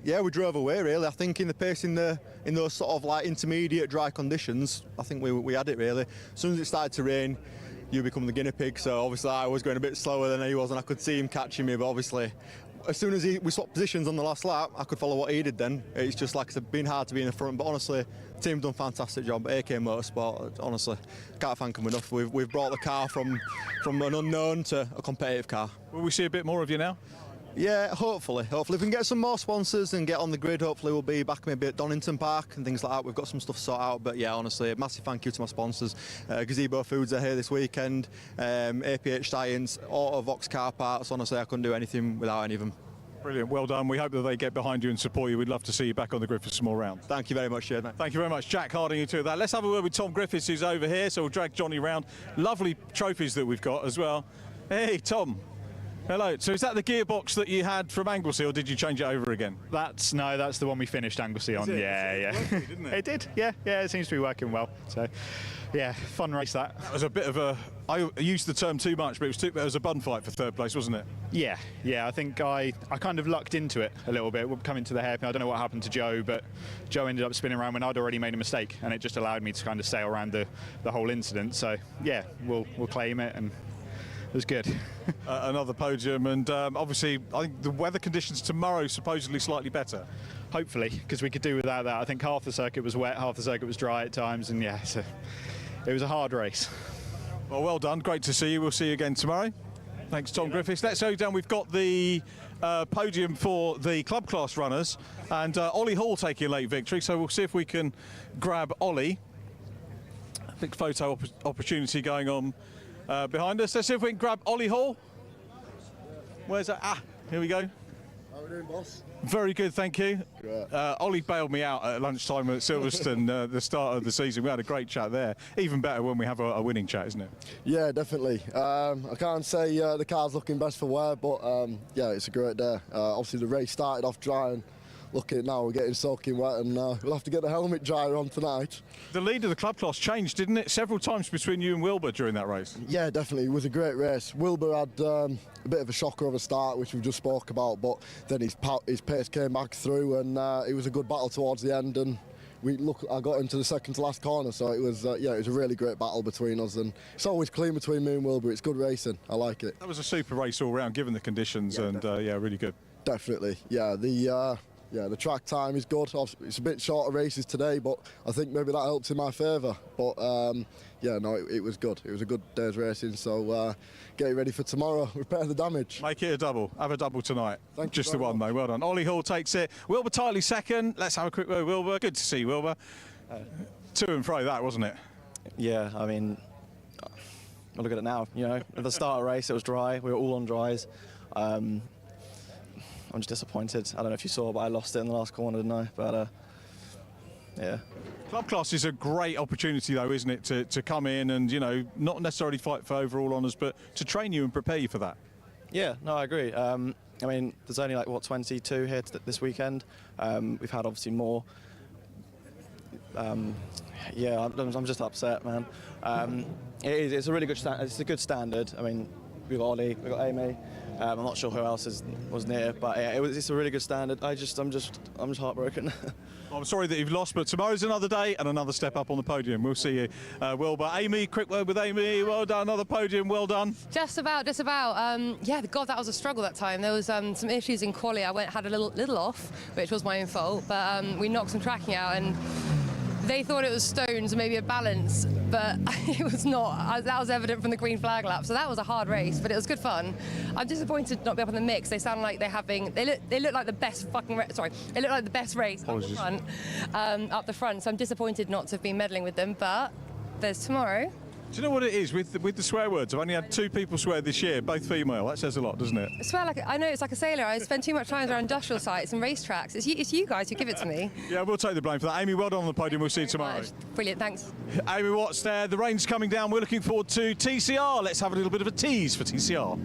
S19: yeah, we drove away. Really, I think in the pace in those sort of like intermediate dry conditions, I think we had it really. As soon as it started to rain, you become the guinea pig. So obviously, I was going a bit slower than he was, and I could see him catching me. But obviously, as soon as we swapped positions on the last lap, I could follow what he did then. It's just like it's been hard to be in the front, but honestly, the team's done a fantastic job. AK Motorsport, honestly, can't thank them enough. We've brought the car from an unknown to a competitive car.
S2: Will we see a bit more of you now?
S19: Yeah, hopefully. If we can get some more sponsors and get on the grid, hopefully we'll be back maybe at Donington Park and things like that. We've got some stuff sorted out, but yeah, honestly, a massive thank you to my sponsors. Gazebo Foods are here this weekend, APH Science, Autovox Car Parts. Honestly, I couldn't do anything without any of them.
S2: Brilliant, well done. We hope that they get behind you and support you. We'd love to see you back on the grid for some more rounds.
S19: Thank you very much, mate.
S2: Thank you very much, Jack Harding, you too. That. Let's have a word with Tom Griffiths, who's over here. So we'll drag Johnny round. Lovely trophies that we've got as well. Hey, Tom. Hello. So is that the gearbox that you had from Anglesey, or did you change it over again?
S20: That's the one we finished Anglesey on. Yeah.
S2: Working, didn't it?
S20: It did. Yeah. It seems to be working well. So, yeah, fun race that.
S2: That was a bit of a. I used the term too much, but it was a bun fight for third place, wasn't it?
S20: Yeah. I think I kind of lucked into it a little bit. We're coming to the hairpin. I don't know what happened to Joe, but Joe ended up spinning around when I'd already made a mistake, and it just allowed me to kind of sail around the whole incident. So yeah, we'll claim it, and it was good.
S2: Another podium, and obviously I think the weather conditions tomorrow supposedly slightly better.
S20: Hopefully, because we could do without that. I think half the circuit was wet, half the circuit was dry at times, and yeah, so it was a hard race.
S2: Well done. Great to see you. We'll see you again tomorrow. Thanks, Tom Griffiths. Let's go down. We've got the podium for the club class runners, and Ollie Hall taking a late victory, so we'll see if we can grab Ollie. Big photo opportunity going on behind us. Let's see if we can grab Ollie Hall. Where's that? Here we go.
S21: How are we doing, boss?
S2: Very good, thank you. Ollie bailed me out at lunchtime at Silverstone the start of the season. We had a great chat there. Even better when we have a winning chat, isn't it?
S21: Yeah, definitely. I can't say the car's looking best for wear, but yeah, it's a great day. Obviously, the race started off dry, and look at it now, we're getting soaking wet, and we'll have to get the helmet dryer on tonight.
S2: The lead of the club class changed, didn't it? Several times between you and Wilbur during that race.
S21: Yeah, definitely. It was a great race. Wilbur had a bit of a shocker of a start, which we just spoke about, but then his pace came back through, and it was a good battle towards the end. And I got into the second to last corner, so it was it was a really great battle between us, and it's always clean between me and Wilbur. It's good racing. I like it.
S2: That was a super race all round, given the conditions, yeah, and yeah, really good.
S21: Definitely. Yeah, the track time is good. It's a bit shorter races today, but I think maybe that helped in my favour. But yeah, no, it was good. It was a good day's racing, so get ready for tomorrow. Repair the damage.
S2: Make it a double. Have a double tonight.
S21: Thank
S2: Just
S21: you
S2: the one, though. Well done. Ollie Hall takes it. Wilbur Tightly second. Let's have a quick word, Wilbur. Good to see you, Wilbur. To and fro that, wasn't it?
S22: Yeah, I mean, look at it now. You know, at the start of the race, it was dry. We were all on dries. I'm just disappointed. I don't know if you saw, but I lost it in the last corner, didn't I? But yeah.
S2: Club class is a great opportunity, though, isn't it, to come in and, you know, not necessarily fight for overall honours, but to train you and prepare you for that.
S22: Yeah, no, I agree. I mean, there's only like, 22 here this weekend. We've had obviously more. Yeah, I'm just upset, man. It's a really good it's a good standard. I mean, we've got Ollie, we've got Amy. I'm not sure who else was near, but yeah, it's a really good standard. I'm just heartbroken.
S2: Well, I'm sorry that you've lost, but tomorrow's another day and another step up on the podium. We'll see you, Wilbur. Amy, quick word with Amy. Well done, another podium. Well done.
S23: Just about. Yeah, God, that was a struggle that time. There was some issues in quali. I had a little off, which was my own fault, but we knocked some tracking out, and they thought it was stones, maybe a balance, but it was not. That was evident from the green flag lap. So that was a hard race, but it was good fun. I'm disappointed not to be up in the mix. They sound like they look like the best fucking they look like the best race up the front. Up the front. So I'm disappointed not to have been meddling with them, but there's tomorrow.
S2: Do you know what it is with the swear words? I've only had 2 people swear this year, both female. That says a lot, doesn't it?
S23: I swear, I know it's like a sailor. I spend too much time around industrial sites and racetracks. It's you guys who give it to me.
S2: Yeah, we'll take the blame for that. Amy, well done on the podium. We'll see you tomorrow.
S23: Brilliant, thanks.
S2: Amy Watts there. The rain's coming down. We're looking forward to TCR. Let's have a little bit of a tease for TCR.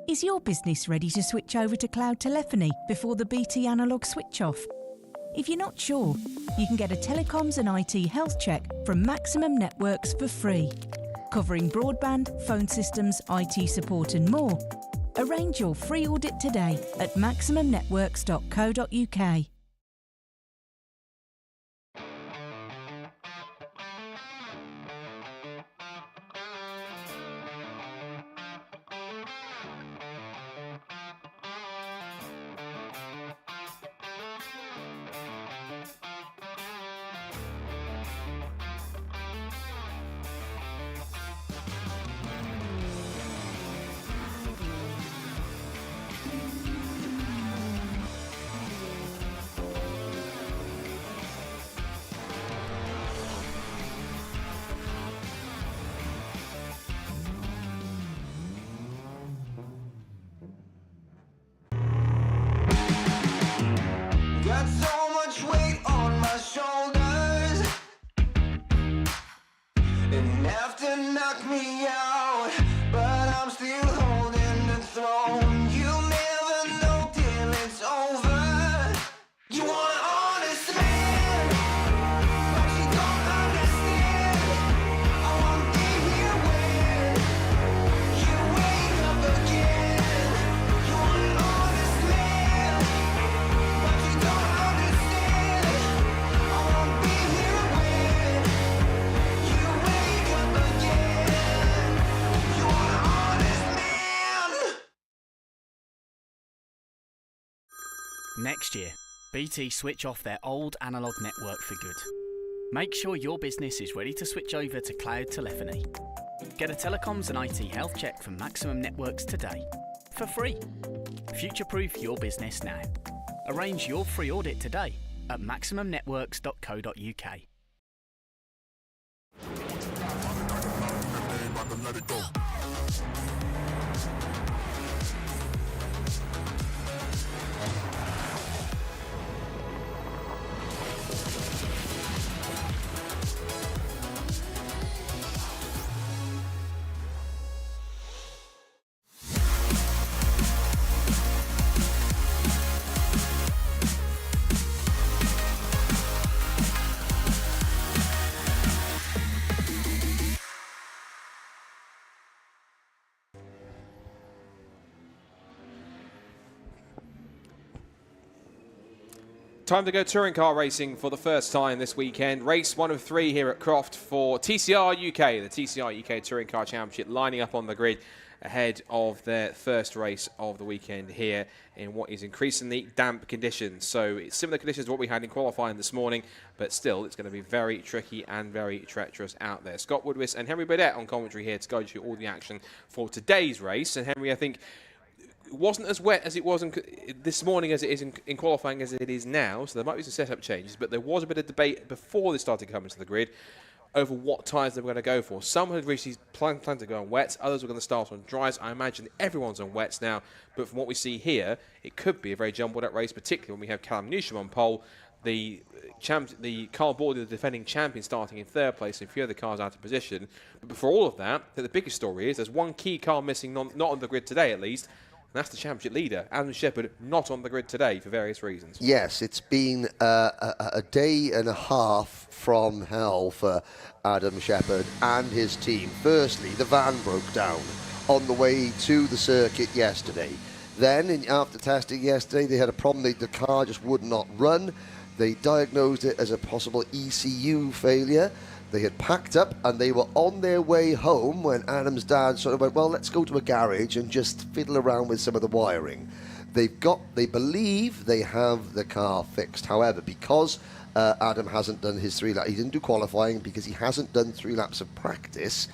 S11: Is your business ready to switch over to cloud telephony before the BT analog switch off? If you're not sure, you can get a telecoms and IT health check from Maximum Networks for free, covering broadband, phone systems, IT support and more. Arrange your free audit today at maximumnetworks.co.uk.
S1: Got so much weight on my shoulders, enough to knock me out, but I'm still holding the throne. You'll never know till it's over. You want an honest man, but you don't understand. I won't be here when you wake up again. You want an honest man, but you don't understand. I won't be here when you wake up again. You want an honest man.
S12: Next year, BT switch off their old analogue network for good. Make sure your business is ready to switch over to cloud telephony. Get a telecoms and IT health check from Maximum Networks today, for free. Future-proof your business now. Arrange your free audit today at maximumnetworks.co.uk.
S3: Time to go touring car racing for the first time this weekend. Race 1 of 3 here at Croft for TCR UK, the TCR UK Touring Car Championship, lining up on the grid ahead of their first race of the weekend here in what is increasingly damp conditions. So it's similar conditions to what we had in qualifying this morning, but still it's going to be very tricky and very treacherous out there. Scott Woodwis and Henry Burdett on commentary here to go through all the action for today's race. And Henry, I think it wasn't as wet as it was this morning as it is in qualifying as it is now, so there might be some setup changes, but there was a bit of debate before they started coming to the grid over what tyres they were going to go for. Some had recently planned to go on wets, others were going to start on dries. I imagine everyone's on wets now, but from what we see here, it could be a very jumbled up race, particularly when we have Callum Newsham on pole, the Carl Bordy, the defending champion, starting in third place, and a few other cars out of position. But for all of that, the biggest story is there's one key car missing, not on the grid today at least, and that's the championship leader, Adam Shepherd, not on the grid today for various reasons.
S7: Yes, it's been a day and a half from hell for Adam Shepherd and his team. Firstly, the van broke down on the way to the circuit yesterday. Then, after testing yesterday, they had a problem. The car just would not run. They diagnosed it as a possible ECU failure. They had packed up and they were on their way home when Adam's dad sort of went, well, let's go to a garage and just fiddle around with some of the wiring. They believe they have the car fixed. However, because Adam hasn't done his 3 laps, he didn't do qualifying because he hasn't done 3 laps of practice.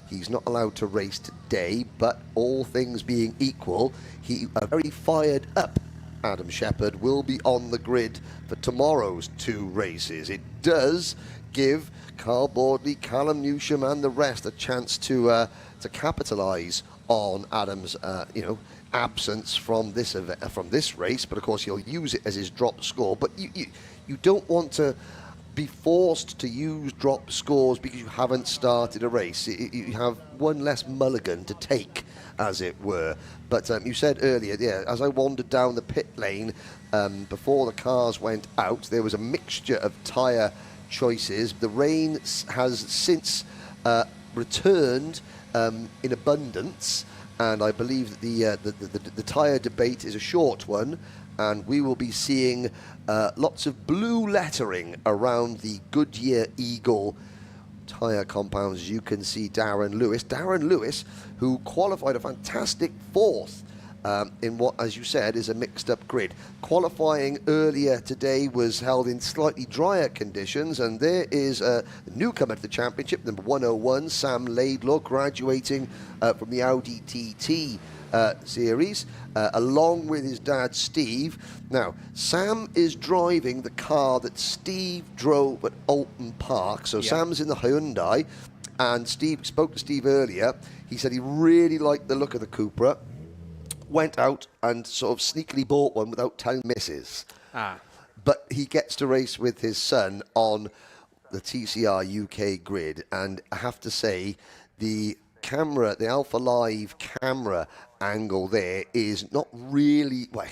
S7: He's not allowed to race today, but all things being equal, he very fired up. Adam Shepherd will be on the grid for tomorrow's 2 races. It does give Carl Bordley, Callum Newsham and the rest a chance to capitalise on Adam's absence from this race, but of course he'll use it as his drop score. But you don't want to be forced to use drop scores because you haven't started a race. You have one less mulligan to take, as it were. But you said earlier, yeah, as I wandered down the pit lane before the cars went out, there was a mixture of tyre choices. The rain has since returned in abundance, and I believe that the tyre debate is a short one, and we will be seeing lots of blue lettering around the Goodyear Eagle tyre compounds. You can see Darren Lewis, who qualified a fantastic 4th in what, as you said, is a mixed-up grid. Qualifying earlier today was held in slightly drier conditions, and there is a newcomer to the championship, number 101, Sam Laidlaw, graduating from the Audi TT series, along with his dad Steve. Now, Sam is driving the car that Steve drove at Alton Park. So Sam's in the Hyundai, and Steve spoke to Steve earlier. He said he really liked the look of the Cupra. Went out and sort of sneakily bought one without telling Mrs. But he gets to race with his son on the TCR UK grid, and I have to say, the camera, the Alpha Live camera angle there is not really, well,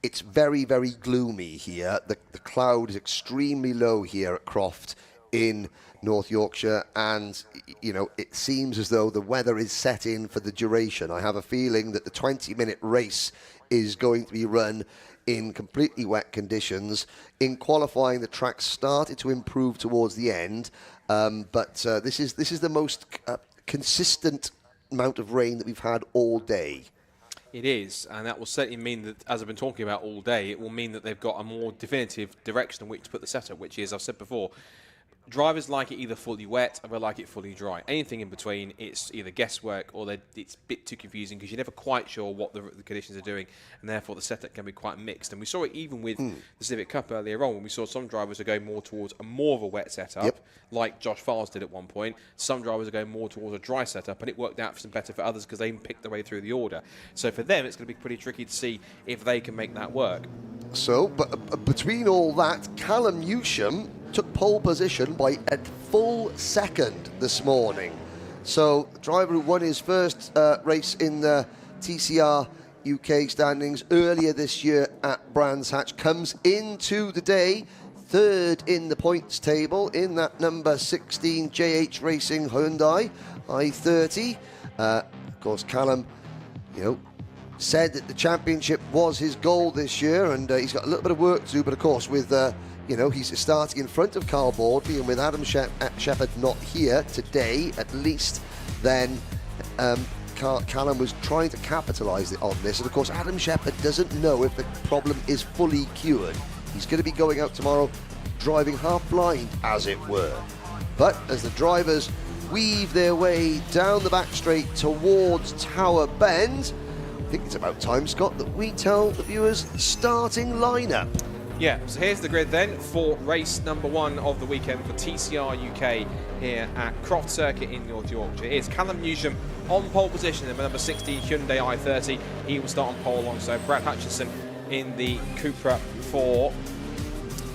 S7: it's very, very gloomy here. The cloud is extremely low here at Croft in North Yorkshire, and it seems as though the weather is set in for the duration. I have a feeling that the 20-minute race is going to be run in completely wet conditions. In qualifying, the track started to improve towards the end, but this is the most consistent amount of rain that we've had all day.
S3: It is, and that will certainly mean that, as I've been talking about all day, it will mean that they've got a more definitive direction in which to put the setup, which is, I've said before, drivers like it either fully wet or they like it fully dry. Anything in between, it's either guesswork or it's a bit too confusing because you're never quite sure what the conditions are doing, and therefore the setup can be quite mixed. And we saw it even with the Civic Cup earlier on, when we saw some drivers are going more towards more of a wet setup, like Josh Farles did at one point. Some drivers are going more towards a dry setup, and it worked out for some better for others because they picked their way through the order. So for them, it's going to be pretty tricky to see if they can make that work.
S7: So, but between all that, Callum Newsham took pole position by a full second this morning. So the driver who won his first race in the TCR UK standings earlier this year at Brands Hatch comes into the day 3rd in the points table in that number 16 JH Racing Hyundai i30. Of course, Callum, said that the championship was his goal this year, and he's got a little bit of work to do, but of course with he's starting in front of Carl Bordley, and with Adam Shepherd not here today, at least, then Callum was trying to capitalise on this. And of course, Adam Shepherd doesn't know if the problem is fully cured. He's going to be going out tomorrow driving half blind, as it were. But as the drivers weave their way down the back straight towards Tower Bend, I think it's about time, Scott, that we tell the viewers the starting lineup.
S3: Yeah, so here's the grid then for race number 1 of the weekend for TCR UK here at Croft Circuit in North Yorkshire. Here's Callum Newsham on pole position in the number 16 Hyundai i30. He will start on pole alongside Brad Hutchinson in the Cupra for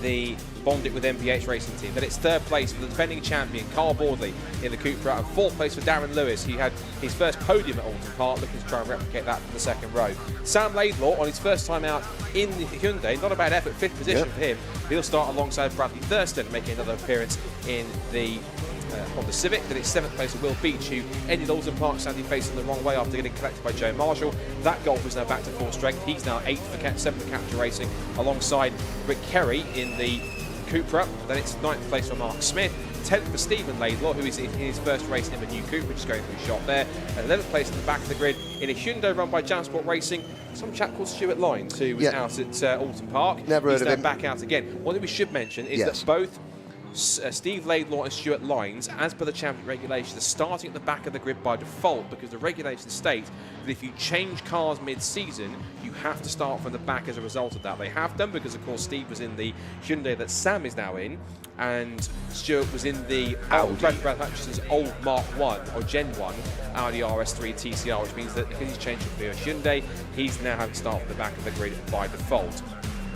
S3: the Bondit with MPH racing team. Then it's 3rd place for the defending champion Carl Bordley in the Cupra, and 4th place for Darren Lewis. He had his first podium at Alton Park, looking to try and replicate that for the 2nd row. Sam Laidlaw on his first time out in the Hyundai, not a bad effort, 5th position for him. He'll start alongside Bradley Thurston, making another appearance in the on the Civic. Then it's 7th place for Will Beach, who ended Alton Park standing facing the wrong way after getting collected by Joe Marshall. That Golf is now back to full strength. He's now 7th for Capture Racing, alongside Rick Kerry in the Cupra. Then it's 9th place for Mark Smith, 10th for Stephen Laidlaw, who is in his first race in the new coupe, which is going through shot there. 11th place in the back of the grid in a Hyundai run by Jansport Racing. Some chap called Stuart Lyons, who was out at Alton Park.
S7: Never heard of him.
S3: Back out again. One thing we should mention is that both Steve Laidlaw and Stuart Lyons, as per the champion regulations, are starting at the back of the grid by default, because the regulations state that if you change cars mid-season, you have to start from the back as a result of that. They have done, because of course Steve was in the Hyundai that Sam is now in, and Stuart was in the Brad Hutchison's old Mark 1 or Gen 1 Audi RS3 TCR, which means that because he's changed to a Hyundai, he's now having to start from the back of the grid by default.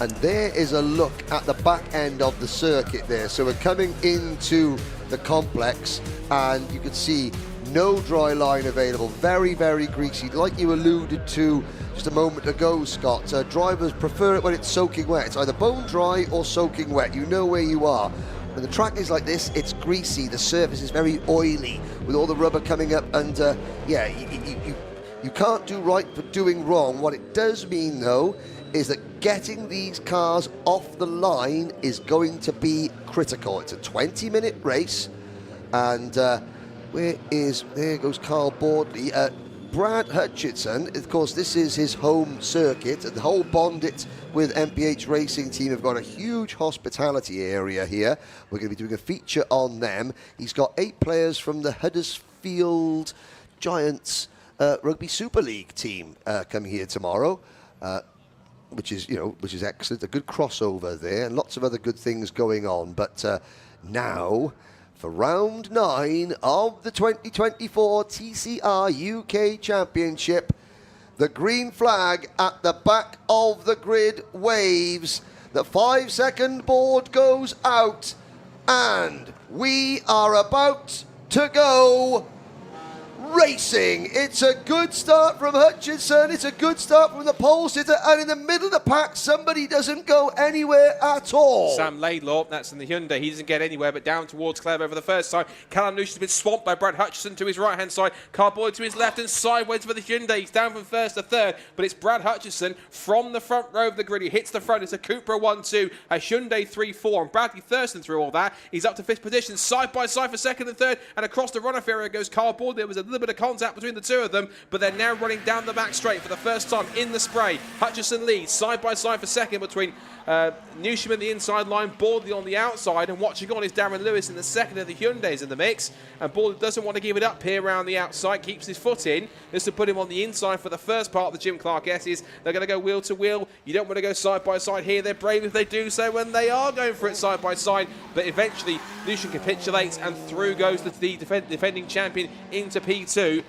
S7: And there is a look at the back end of the circuit there. So we're coming into the complex, and you can see no dry line available. Very, very greasy. Like you alluded to just a moment ago, Scott, drivers prefer it when it's soaking wet. It's either bone dry or soaking wet. You know where you are. When the track is like this, it's greasy. The surface is very oily with all the rubber coming up. And yeah, you can't do right for doing wrong. What it does mean, though, is that getting these cars off the line is going to be critical. It's a 20-minute race, and there goes Carl Boardley. Brad Hutchinson, of course, this is his home circuit. The whole Bondit with MPH Racing team have got a huge hospitality area here. We're going to be doing a feature on them. He's got 8 players from the Huddersfield Giants Rugby Super League team coming here tomorrow. Which is excellent. A good crossover there, and lots of other good things going on. But now, for round 9 of the 2024 TCR UK Championship, the green flag at the back of the grid waves. The 5-second board goes out, and we are about to go racing. It's a good start from Hutchinson. It's a good start from the pole sitter, and in the middle of the pack, somebody doesn't go anywhere at all.
S3: Sam Laidlaw, that's in the Hyundai. He doesn't get anywhere, but down towards Clever for the first time. Callum Lucian's been swamped by Brad Hutchinson to his right-hand side. Carboy to his left and sideways for the Hyundai. He's down from first to third, but it's Brad Hutchinson from the front row of the grid. He hits the front. It's a Cupra 1-2, a Hyundai 3-4, and Bradley Thurston through all that. He's up to 5th position, side by side for 2nd and 3rd, and across the runoff area goes Carl Board. There was a little bit of contact between the two of them, but they're now running down the back straight for the first time in the spray. Hutchinson leads side by side for 2nd between Newsham in the inside line, Bordley on the outside, and watching on is Darren Lewis in the 2nd of the Hyundais in the mix. And Bordley doesn't want to give it up here around the outside, keeps his foot in. This will put him on the inside for the first part of the Jim Clark S's. They're going to go wheel to wheel. You don't want to go side by side here. They're brave if they do so when they are going for it side by side, but eventually Lucian capitulates, and through goes the defending champion into P2.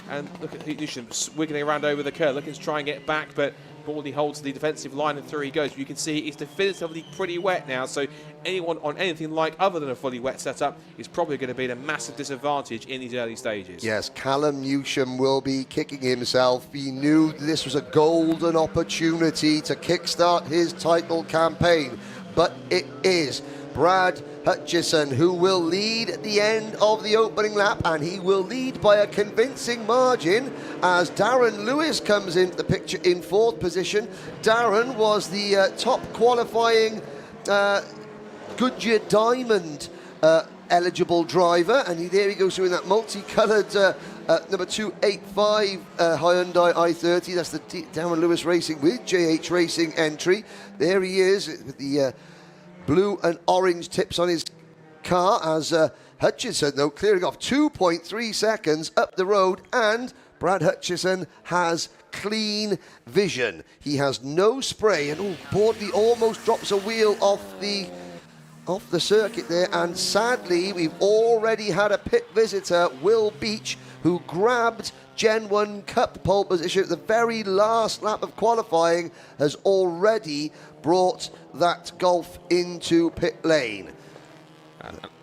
S3: And look at Lucian wiggling around over the curve, looking to try and get back, but Baldy holds the defensive line, and through he goes. You can see it's definitively pretty wet now, so anyone on anything like other than a fully wet setup is probably going to be at a massive disadvantage in these early stages.
S7: Yes, Callum Newsham will be kicking himself. He knew this was a golden opportunity to kickstart his title campaign, but it is Brad Hutchison who will lead at the end of the opening lap, and he will lead by a convincing margin as Darren Lewis comes into the picture in 4th position. Darren was the top qualifying Goodyear Diamond eligible driver, and there he goes doing that multicoloured number 285 Hyundai i30. That's the Darren Lewis Racing with JH Racing entry. There he is with the blue and orange tips on his car, as Hutchison, though, clearing off 2.3 seconds up the road, and Brad Hutchison has clean vision. He has no spray, and Bordley almost drops a wheel off the circuit there, and sadly we've already had a pit visitor, Will Beach, who grabbed Gen 1 Cup pole position at the very last lap of qualifying, has already brought that Golf into pit lane.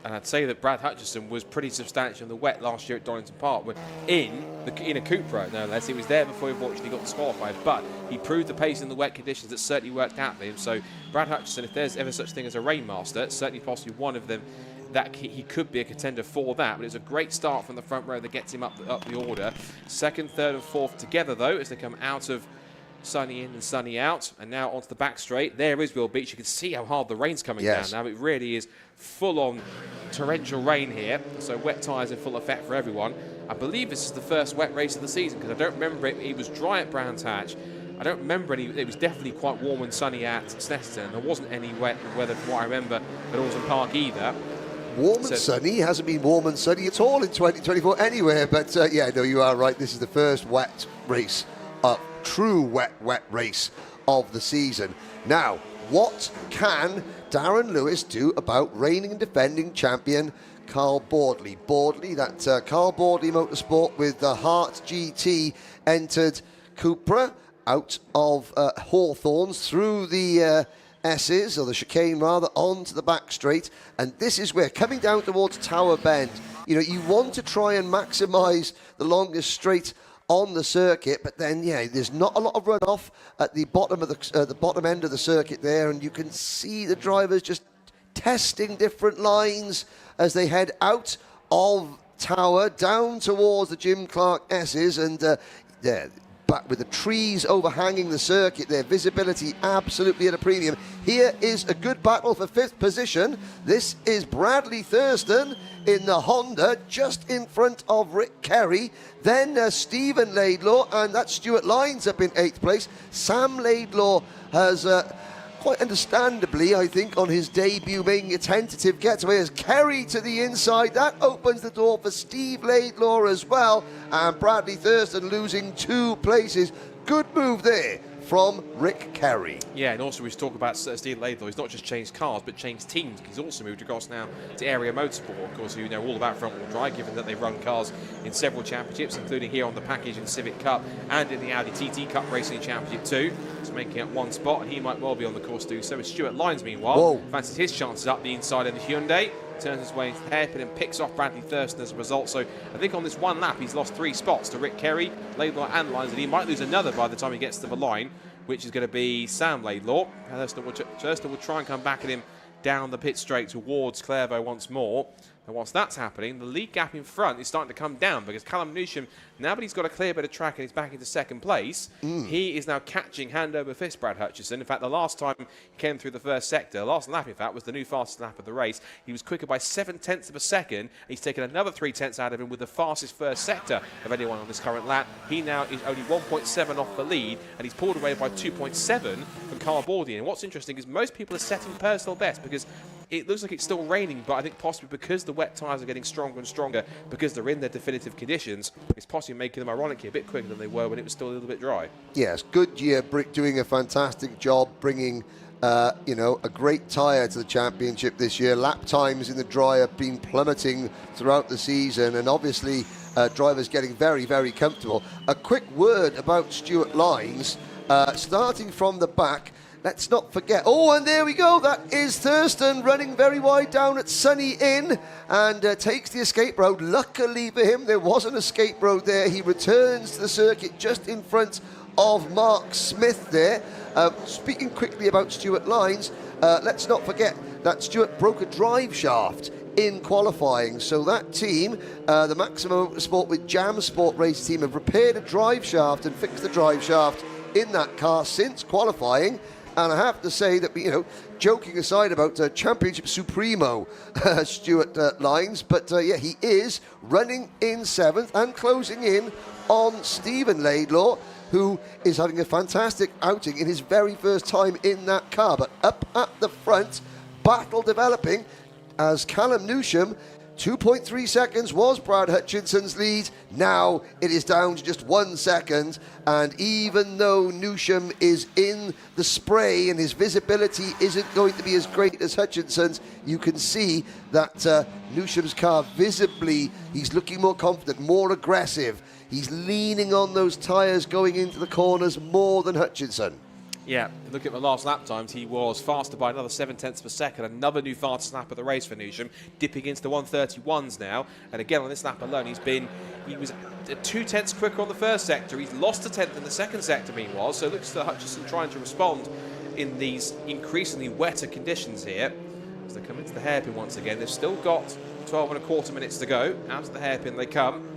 S3: And I'd say that Brad Hutchison was pretty substantial in the wet last year at Donington Park, when in a Cupra, no less. He was there before he fortunately got disqualified, but he proved the pace in the wet conditions that certainly worked out for him. So Brad Hutchison, if there's ever such thing as a Rainmaster, certainly possibly one of them, that he could be a contender for that. But it's a great start from the front row that gets him up the order. 2nd, 3rd and 4th together, though, as they come out of sunny in and sunny out, and now onto the back straight. There is Will Beach. You can see how hard the rain's coming
S7: Yes.
S3: down now. It really is full-on torrential rain here, so wet tyres in full effect for everyone. I believe this is the first wet race of the season, because I don't remember it was dry at Brands Hatch. I don't remember any. It was definitely quite warm and sunny at Snetterton. There wasn't any wet weather from what I remember at Oulton Park either.
S7: Warm and sunny. Hasn't been warm and sunny at all in 2024 anywhere. But yeah, no, you are right. This is the first wet race, true wet race of the season. Now, what can Darren Lewis do about reigning and defending champion Carl Boardley? Boardley, that Carl Boardley Motorsport with the Hart GT entered Cupra out of Hawthorns through the S's, or the chicane rather, onto the back straight. And this is where, coming down towards Tower Bend, you know, you want to try and maximise the longest straight on the circuit, but then, yeah, there's not a lot of runoff at the bottom of the bottom end of the circuit there, and you can see the drivers just testing different lines as they head out of Tower down towards the Jim Clark S's, and there. But with the trees overhanging the circuit, their visibility absolutely at a premium. Here is a good battle for 5th position. This is Bradley Thurston in the Honda, just in front of Rick Kerry. Then Stephen Laidlaw, and that's Stuart Lyons up in 8th place. Sam Laidlaw has, quite understandably, I think, on his debut, making a tentative getaway as Kerry to the inside. That opens the door for Steve Laidlaw as well. And Bradley Thurston losing 2 places. Good move there from Rick Kerry.
S3: Yeah, and also we talk about Steve Laidlaw. He's not just changed cars, but changed teams. He's also moved across now to Area Motorsport, of course, who know all about front-wheel drive, given that they've run cars in several championships, including here on the package in Civic Cup and in the Audi TT Cup Racing Championship too. He's making up 1 spot, and he might well be on the course to do so. As Stuart Lyons, meanwhile, fancies his chances up the inside in the Hyundai. Turns his way into the hairpin and picks off Bradley Thurston as a result. So I think on this one lap, he's lost 3 spots to Rick Kerry, Laidlaw and Lyons, and he might lose another by the time he gets to the line, which is going to be Sam Laidlaw. Thurston will try and come back at him down the pit straight towards Clairvaux once more. And whilst that's happening, the lead gap in front is starting to come down, because Callum Newsham, now that he's got a clear bit of track and he's back into 2nd place, he is now catching hand over fist Brad Hutchison. In fact, the last time he came through the first sector, last lap in fact, was the new fastest lap of the race. He was quicker by 7/10 of a second. He's taken another 3/10 out of him with the fastest first sector of anyone on this current lap. He now is only 1.7 off the lead, and he's pulled away by 2.7 from Carl Boardley. And what's interesting is most people are setting personal best, because it looks like it's still raining, but I think possibly because the wet tyres are getting stronger and stronger, because they're in their definitive conditions, it's possibly making them ironically a bit quicker than they were when it was still a little bit dry.
S7: Yes, Goodyear doing a fantastic job bringing you know, a great tyre to the championship this year. Lap times in the dry have been plummeting throughout the season, and obviously drivers getting very, very comfortable. A quick word about Stuart Lyons, starting from the back. Let's not forget. Oh, and there we go. That is Thurston running very wide down at Sunny Inn and takes the escape road. Luckily for him, there was an escape road there. He returns to the circuit just in front of Mark Smith there. Speaking quickly about Stuart Lyons, let's not forget that Stuart broke a drive shaft in qualifying. So that team, the Maximum Motorsport with Jam Sport race team, have repaired a drive shaft and fixed the drive shaft in that car since qualifying. And I have to say that, you know, joking aside about Championship Supremo Stuart Lyons, but yeah, he is running in 7th and closing in on Stephen Laidlaw, who is having a fantastic outing in his very first time in that car. But up at the front, battle developing as Callum Newsham, 2.3 seconds was Brad Hutchinson's lead. Now it is down to just 1 second. And even though Newsham is in the spray and his visibility isn't going to be as great as Hutchinson's, you can see that Newsham's car visibly, he's looking more confident, more aggressive. He's leaning on those tyres going into the corners more than Hutchinson.
S3: Yeah, look at the last lap times. He was faster by another 7/10 of a second. Another new fastest lap of the race for Newsham, dipping into the 1:31s now. And again, on this lap alone, he was 2/10 quicker on the first sector. He's lost a 10th in the second sector, meanwhile. So it looks to Hutchinson trying to respond in these increasingly wetter conditions here. As they come into the hairpin once again, they've still got 12.25 minutes to go. Out of the hairpin they come.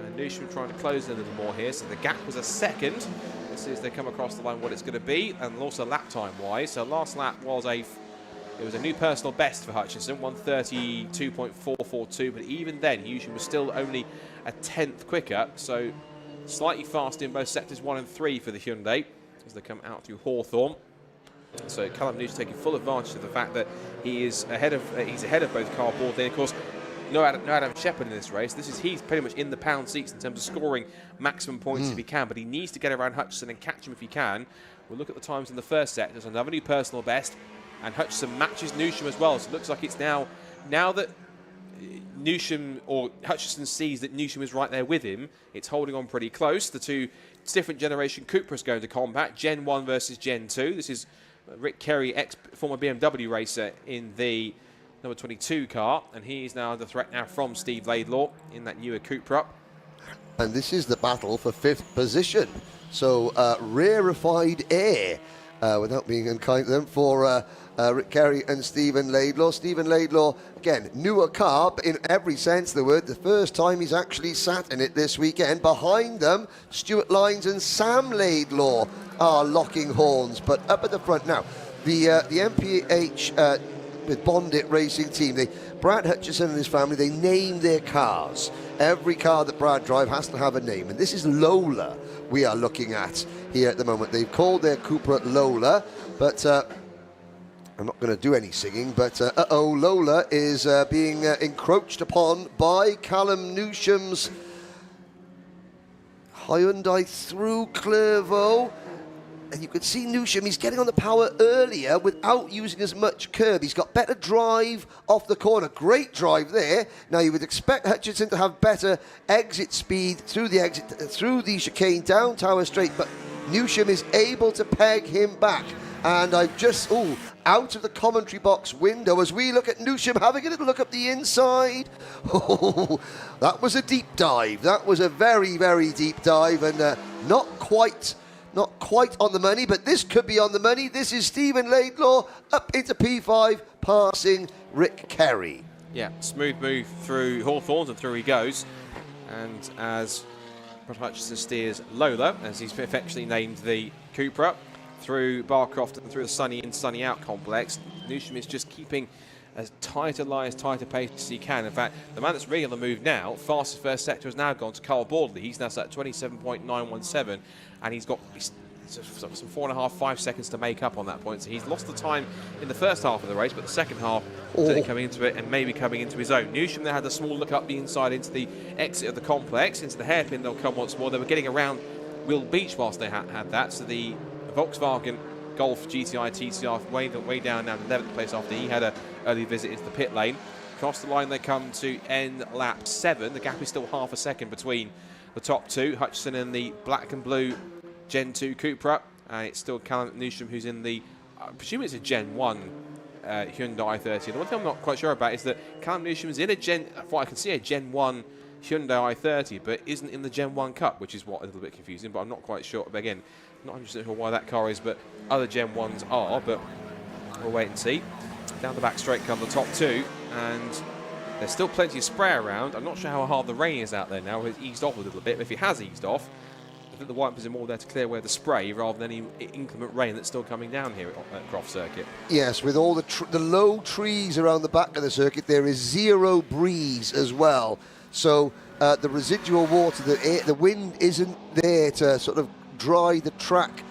S3: And Newsham trying to close in a little more here. So the gap was a second. This is, they come across the line what it's going to be, and also lap time wise. So last lap was it was a new personal best for Hutchinson, 132.442, but even then Newsham was still only a tenth quicker, so slightly faster in both sectors 1 and 3 for the Hyundai as they come out through Hawthorne. So Callum Newsham taking full advantage of the fact that he's ahead of both cardboard. Then of course no Adam Shepherd in this race. He's pretty much in the pound seats in terms of scoring maximum points if he can, but he needs to get around Hutchinson and catch him if he can. We'll look at the times in the first set. There's another new personal best, and Hutchinson matches Newsham as well. So it looks like it's now that Newsham or Hutchinson sees that Newsham is right there with him, it's holding on pretty close. The two different generation Cupras going to combat, Gen 1 versus Gen 2. This is Rick Kerry, former BMW racer, in the number 22 car, and he is now under threat now from Steve Laidlaw in that newer Cupra.
S7: And this is the battle for 5th position. So rarefied air, without being unkind to them, for Rick Kerry and Stephen Laidlaw. Stephen Laidlaw, again, newer car, but in every sense of the word, the first time he's actually sat in it this weekend. Behind them, Stuart Lyons and Sam Laidlaw are locking horns, but up at the front now, the MPH with Bondit Racing Team, Brad Hutchison and his family, they name their cars. Every car that Brad drives has to have a name, and this is Lola we are looking at here at the moment. They've called their Cupra Lola, but I'm not going to do any singing, but Lola is being encroached upon by Callum Newsham's Hyundai through Clervaux. And you can see Newsham, he's getting on the power earlier without using as much curb. He's got better drive off the corner. Great drive there. Now, you would expect Hutchinson to have better exit speed through the chicane down Tower Straight, but Newsham is able to peg him back. And I've just, out of the commentary box window as we look at Newsham having a little look up the inside. Oh, that was a deep dive. That was a very, very deep dive, and not quite on the money, but this could be on the money. This is Stephen Laidlaw up into P5, passing Rick Kerry.
S3: Yeah, smooth move through Hawthorns, and through he goes. And as Brad Hutchinson steers Lola, as he's affectionately named the Cupra, through Barcroft and through the sunny in, sunny out complex, Newsham is just keeping as tight a line, as tight a pace as he can. In fact, the man that's really on the move now, fastest first sector, has now gone to Carl Bordley. He's now set at 27.917, and he's got some 4.5, 5 seconds to make up on that point. So he's lost the time in the first half of the race, but the second half, certainly coming into it and maybe coming into his own. Newsham then had a small look up the inside into the exit of the complex, into the hairpin. They'll come once more. They were getting around Will Beach whilst they had that, so the Volkswagen Golf GTI TCR way down now to 11th place after he had an early visit into the pit lane. Across the line they come to end lap 7. The gap is still half a second between the top two, Hutchinson and the black and blue Gen 2 Cupra, and it's still Callum Newsham who's in the, I presume it's a Gen 1 Hyundai i30. The one thing I'm not quite sure about is that Callum Newsham is in what I can see, a Gen 1 Hyundai i30, but isn't in the Gen 1 Cup, which is a little bit confusing, but I'm not quite sure. But again, not 100% sure why that car is, but other Gen 1s are, but we'll wait and see. Down the back straight come the top two, and there's still plenty of spray around. I'm not sure how hard the rain is out there now. It's eased off a little bit, but if it has eased off, I think the wipers are more there to clear away the spray rather than any inclement rain that's still coming down here at Croft Circuit.
S7: Yes, with all the low trees around the back of the circuit, there is zero breeze as well. So the residual water, the wind isn't there to sort of dry the track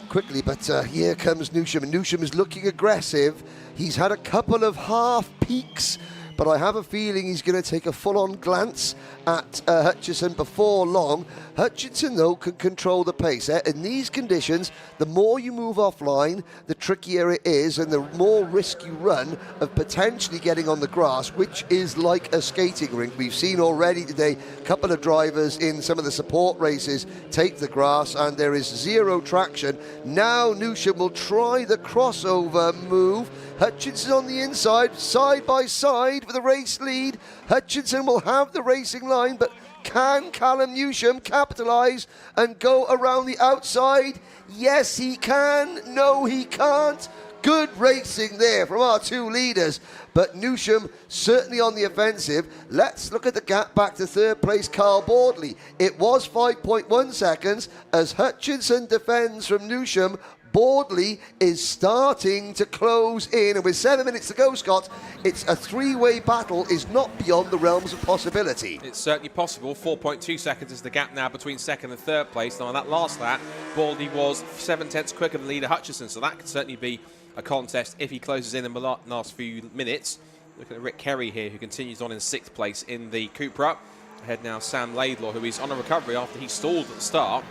S7: quickly, but here comes Newsham, and Newsham is looking aggressive. He's had a couple of half peaks, but I have a feeling he's going to take a full-on glance at Hutchinson before long. Hutchinson, though, can control the pace. In these conditions, the more you move offline, the trickier it is, and the more risk you run of potentially getting on the grass, which is like a skating rink. We've seen already today a couple of drivers in some of the support races take the grass, and there is zero traction. Now Newsham will try the crossover move. Hutchinson on the inside, side by side for the race lead. Hutchinson will have the racing line, but can Callum Newsham capitalise and go around the outside? Yes, he can. No, he can't. Good racing there from our two leaders, but Newsham certainly on the offensive. Let's look at the gap back to third place, Carl Boardley. It was 5.1 seconds as Hutchinson defends from Newsham. Boardley is starting to close in, and with 7 minutes to go, Scott, it's a three-way battle is not beyond the realms of possibility.
S3: It's certainly possible. 4.2 seconds is the gap now between second and third place. Now, on that last lap, Boardley was 7/10 quicker than leader Hutchinson, so that could certainly be a contest if he closes in the last few minutes. Look at Rick Kerry here, who continues on in 6th place in the Tcruk. Ahead now, Sam Laidlaw, who is on a recovery after he stalled at the start.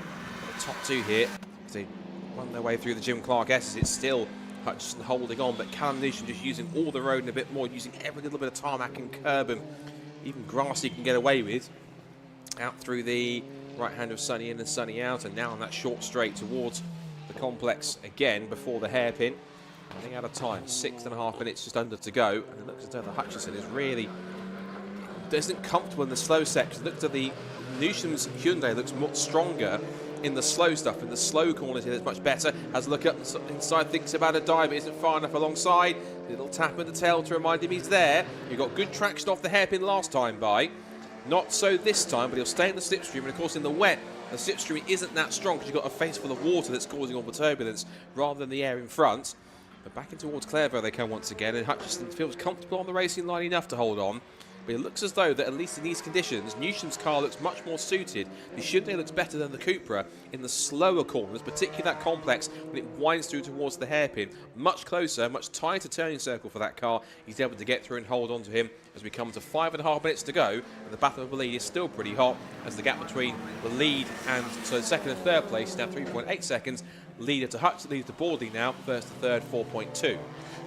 S3: The top two here, as they run their way through the Jim Clark S's. It's still Hutchinson holding on, but Callum Newsham just using all the road and a bit more, using every little bit of tarmac and curb and even grass he can get away with. Out through the right hand of Sunny in and Sunny out, and now on that short straight towards the complex again before the hairpin. Running out of time, 6.5 minutes just under to go, and it looks as though the Hutchinson is really isn't comfortable in the slow section. Looks at the Newsham's Hyundai looks much stronger in the slow stuff, in the slow corners here, it's much better. Has a look up inside, thinks about a dive, but isn't far enough alongside. Little tap of the tail to remind him he's there. He got good traction off the hairpin last time by. Not so this time, but he'll stay in the slipstream, and of course in the wet, the slipstream isn't that strong because you've got a face full of water that's causing all the turbulence rather than the air in front. But back in towards Clairvaux they come once again, and Hutchinson feels comfortable on the racing line enough to hold on. But it looks as though that, at least in these conditions, Newsham's car looks much more suited. The Hyundai looks better than the Cupra in the slower corners, particularly that complex when it winds through towards the hairpin. Much closer, much tighter turning circle for that car. He's able to get through and hold on to him as we come to 5.5 minutes to go. And the battle of the lead is still pretty hot, as the gap between the lead and so second and third place is now 3.8 seconds. Leader to Hutchinson, leader to Boardley now, first to third, 4.2.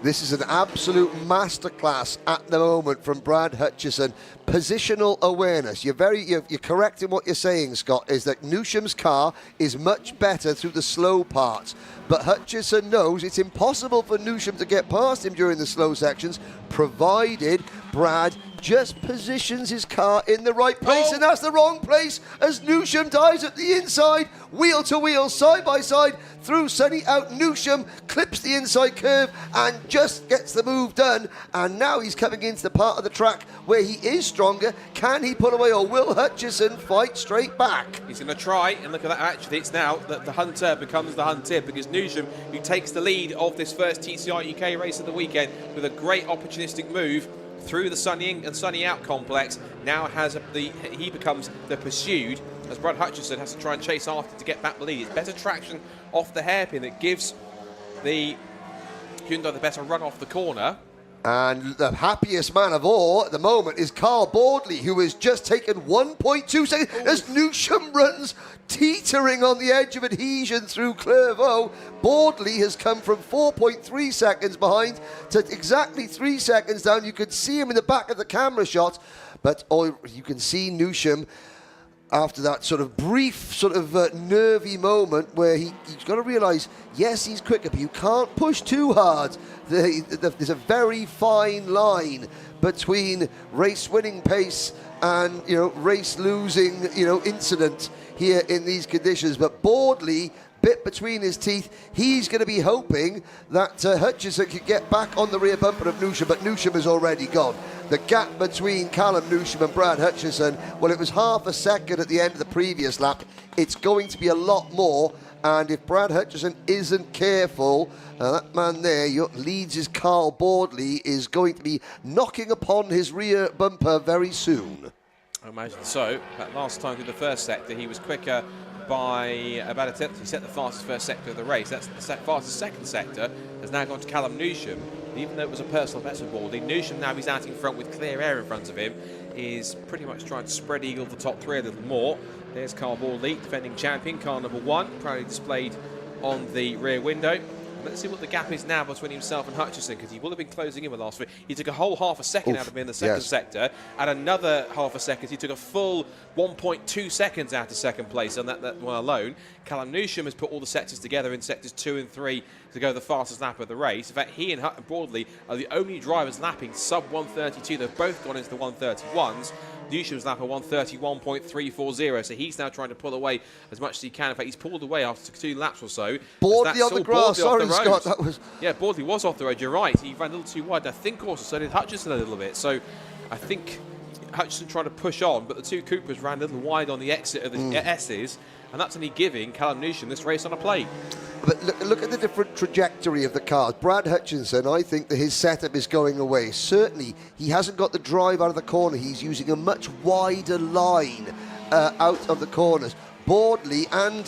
S7: This is an absolute masterclass at the moment from Brad Hutchinson. Positional awareness. You're correct in what you're saying, Scott, is that Newsham's car is much better through the slow parts. But Hutchinson knows it's impossible for Newsham to get past him during the slow sections, provided Brad just positions his car in the right place, and that's the wrong place as Newsham dives at the inside, wheel to wheel, side by side, through Sunny out. Newsham clips the inside curve and just gets the move done, and now he's coming into the part of the track where he is stronger. Can he pull away, or will Hutchinson fight straight back?
S3: He's going to try, and look at that, actually it's now that the hunter becomes the hunted, because Newsham, who takes the lead of this first TCR UK race of the weekend with a great opportunistic move through the Sunny in and Sunny out complex, now he becomes the pursued, as Brad Hutchinson has to try and chase after to get back the lead. It's better traction off the hairpin that gives the Hyundai the better run off the corner.
S7: And the happiest man of all at the moment is Carl Boardley, who has just taken 1.2 seconds as Newsham runs teetering on the edge of adhesion through Clairvaux. Boardley has come from 4.3 seconds behind to exactly 3 seconds down. You could see him in the back of the camera shot, but you can see Newsham after that sort of brief, nervy moment where he's got to realise, yes, he's quicker, but you can't push too hard. There's a very fine line between race-winning pace and, race-losing, incident here in these conditions. But Boardley, bit between his teeth, he's going to be hoping that Hutchinson could get back on the rear bumper of Newsham, but Newsham is already gone. The gap between Callum Newsham and Brad Hutchinson, well, it was half a second at the end of the previous lap. It's going to be a lot more, and if Brad Hutchinson isn't careful, that man there, Leeds' Carl Boardley, is going to be knocking upon his rear bumper very soon.
S3: I imagine so. That last time through the first sector, he was quicker by about a tenth. He set the fastest first sector of the race. That's the fastest second sector has now gone to Callum Newsham. Even though it was a personal best for Boardley, Newsham, now he's out in front with clear air in front of him, is pretty much trying to spread eagle the top three a little more. There's Carl Boardley, defending champion, car number 1, proudly displayed on the rear window. Let's see what the gap is now between himself and Hutchinson, because he will have been closing in the last 3. He took a whole half a second out of him in the second sector, and another half a second. He took a full 1.2 seconds out of second place on that one alone. Callum Newsham has put all the sectors together in sectors 2 and 3 to go the fastest lap of the race. In fact, he and Boardley are the only drivers lapping sub 132. They've both gone into the 131s. Newsham's lap of 1:31.340, so he's now trying to pull away as much as he can. In fact, he's pulled away after 2 laps or so.
S7: Boardley on the grass. Sorry, Scott, that was...
S3: Yeah, Boardley was off the road, you're right. He ran a little too wide. I think also so did Hutchinson a little bit. So I think Hutchinson tried to push on, but the 2 Coopers ran a little wide on the exit of the S's, and that's only giving Callum Newsham this race on a plate.
S7: But look at the different trajectory of the cars. Brad Hutchinson, I think that his setup is going away. Certainly, he hasn't got the drive out of the corner. He's using a much wider line out of the corners. Boardley and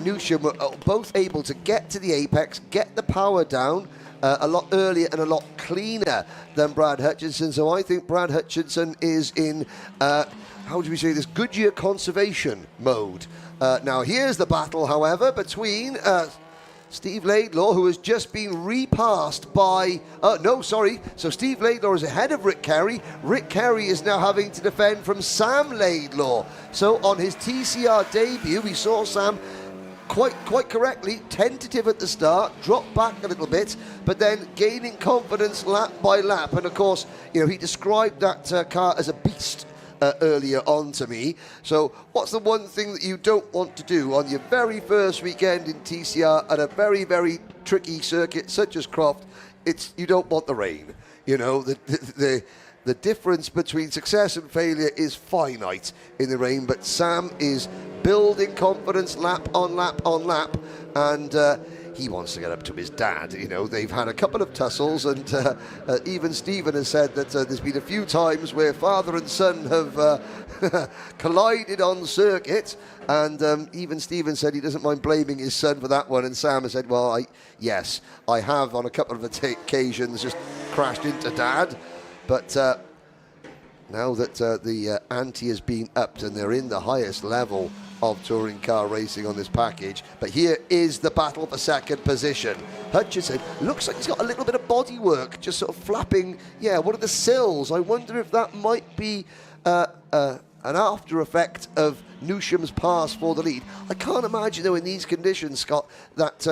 S7: Newsham were both able to get to the apex, get the power down a lot earlier and a lot cleaner than Brad Hutchinson. So I think Brad Hutchinson is in, how do we say this, Goodyear conservation mode. Now, here's the battle, however, between Steve Laidlaw, who has just been repassed by... So Steve Laidlaw is ahead of Rick Kerry. Rick Kerry is now having to defend from Sam Laidlaw. So on his TCR debut, we saw Sam quite correctly, tentative at the start, dropped back a little bit, but then gaining confidence lap by lap. And of course, you know, he described that car as a beast earlier on to me. So what's the one thing that you don't want to do on your very first weekend in TCR at a very, very tricky circuit such as Croft? It's you don't want the rain. You know, the difference between success and failure is finite in the rain, but Sam is building confidence lap on lap on lap, and he wants to get up to his dad. You know, they've had a couple of tussles, and even Stephen has said that there's been a few times where father and son have collided on circuit, and even Stephen said he doesn't mind blaming his son for that one, and Sam has said, well, yes, I have on a couple of occasions just crashed into dad, but now that the ante has been upped and they're in the highest level of touring car racing on this package. But here is the battle for second position. Hutchinson looks like he's got a little bit of body work, just sort of flapping, one of the sills. I wonder if that might be an after effect of Newsham's pass for the lead. I can't imagine, though, in these conditions, Scott, that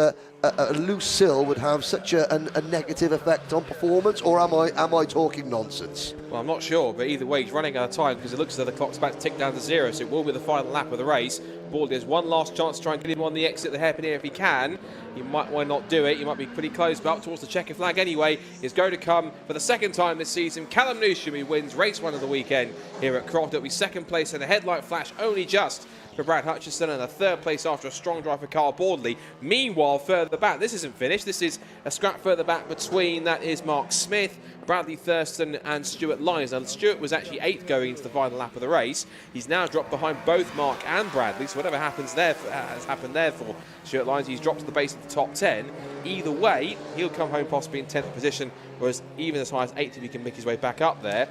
S7: a loose sill would have such a negative effect on performance, or am I talking nonsense?
S3: Well, I'm not sure, but either way, he's running out of time because it looks as though the clock's about to tick down to 0, so it will be the final lap of the race. Boardley has one last chance to try and get him on the exit, the hairpin here if he can. He might well not do it. He might be pretty close, but up towards the checkered flag anyway. Is going to come for the second time this season. Callum Newsham, who wins race 1 of the weekend here at Croft. It'll be second place in a headlight flash, only just for Brad Hutchinson, and a third place after a strong drive for Carl Boardley. Meanwhile, further back, this isn't finished. This is a scrap further back between, that is Mark Smith, Bradley Thurston and Stuart Lyons. Now, Stuart was actually 8th going into the final lap of the race. He's now dropped behind both Mark and Bradley, so whatever happens there has happened there for Stuart Lyons. He's dropped to the base of the top 10. Either way, he'll come home possibly in 10th position, whereas even as high as 8th if he can make his way back up there.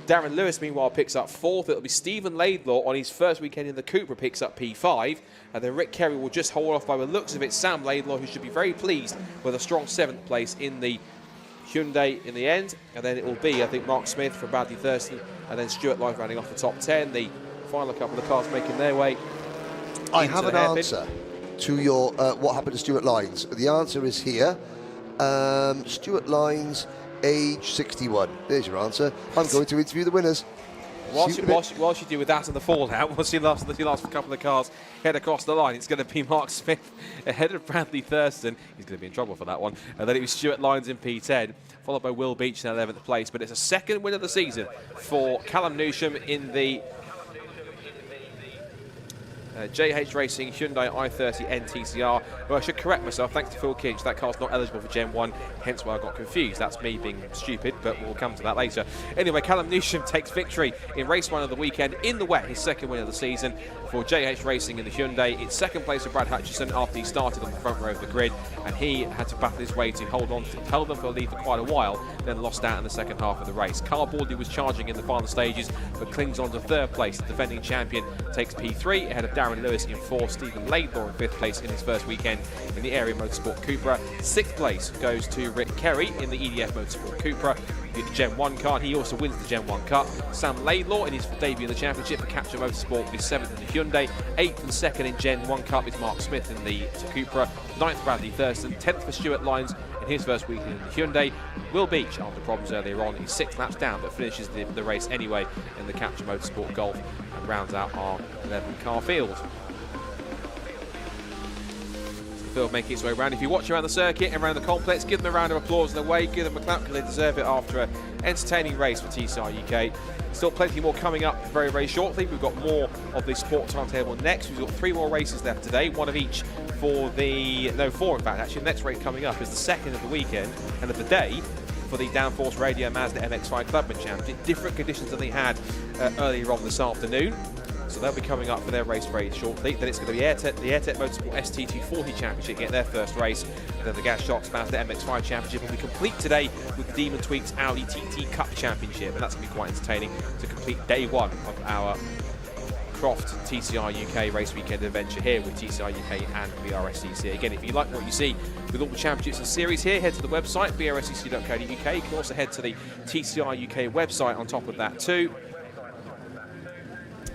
S3: Darren Lewis, meanwhile, picks up 4th. It'll be Stephen Laidlaw on his first weekend in the Cooper, picks up P5. And then Rick Kerry will just hold off by the looks of it Sam Laidlaw, who should be very pleased with a strong 7th place in the Hyundai in the end. And then it will be, I think, Mark Smith from Bradley Thurston, and then Stuart Lyons rounding off the top 10. The final couple of cars making their way.
S7: I have an answer to your what happened to Stuart Lyons. The answer is here. Stuart Lyons, age 61. There's your answer. I'm going to interview the winners.
S3: Whilst you deal with that and the fallout, once you last couple of cars head across the line, it's going to be Mark Smith ahead of Bradley Thurston. He's going to be in trouble for that one. And then it was Stuart Lyons in P10, followed by Will Beach in 11th place. But it's a second win of the season for Callum Newsham in the JH Racing Hyundai i30 NTCR. Well, I should correct myself, thanks to Phil Kinch, that car's not eligible for Gen 1, hence why I got confused. That's me being stupid, but we'll come to that later. Anyway, Callum Newsham takes victory in race 1 of the weekend in the wet, his second win of the season for JH Racing in the Hyundai. It's second place for Brad Hutchinson after he started on the front row of the grid, and he had to battle his way to hold them for the lead for quite a while, then lost out in the second half of the race. Carl Boardley was charging in the final stages, but clings on to third place. The defending champion takes P3 ahead of Darren Lewis in 4th, Stephen Laidlaw in 5th place in his first weekend in the Area Motorsport Cupra. 6th place goes to Rick Kerry in the EDF Motorsport Cupra, the Gen 1 car, and he also wins the Gen 1 Cup. Sam Laidlaw in his debut in the championship for Capture Motorsport is 7th in the Hyundai. 8th and 2nd in Gen 1 Cup is Mark Smith in the Cupra. 9th Bradley Thurston. 10th for Stuart Lyons in his first week in the Hyundai. Will Beach, after problems earlier on, he's 6 laps down, but finishes the race anyway in the Capture Motorsport Golf and rounds out our 11-car field. Field making its way around. If you watch around the circuit and around the complex, give them a round of applause in the way, give them a clap because they deserve it after an entertaining race for TCR UK. Still plenty more coming up very, very shortly. We've got more of the sport timetable next. We've got 3 more races left today, one of each for the, no, 4 in fact actually. The next race coming up is the second of the weekend and of the day for the Downforce Radio Mazda MX-5 Clubman Championship. Different conditions than they had earlier on this afternoon. So they'll be coming up for their race very shortly. Then it's going to be the Airtech Motorsport ST240 Championship, get their first race. And then the Gas Shocks Mazda MX-5 Championship will be complete today with the Demon Tweaks Audi TT Cup Championship. And that's going to be quite entertaining to complete day 1 of our Croft TCR UK race weekend adventure here with TCR UK and Brscc. Again, if you like what you see with all the championships and series here, head to the website, brscc.co.uk. You can also head to the TCR UK website on top of that too.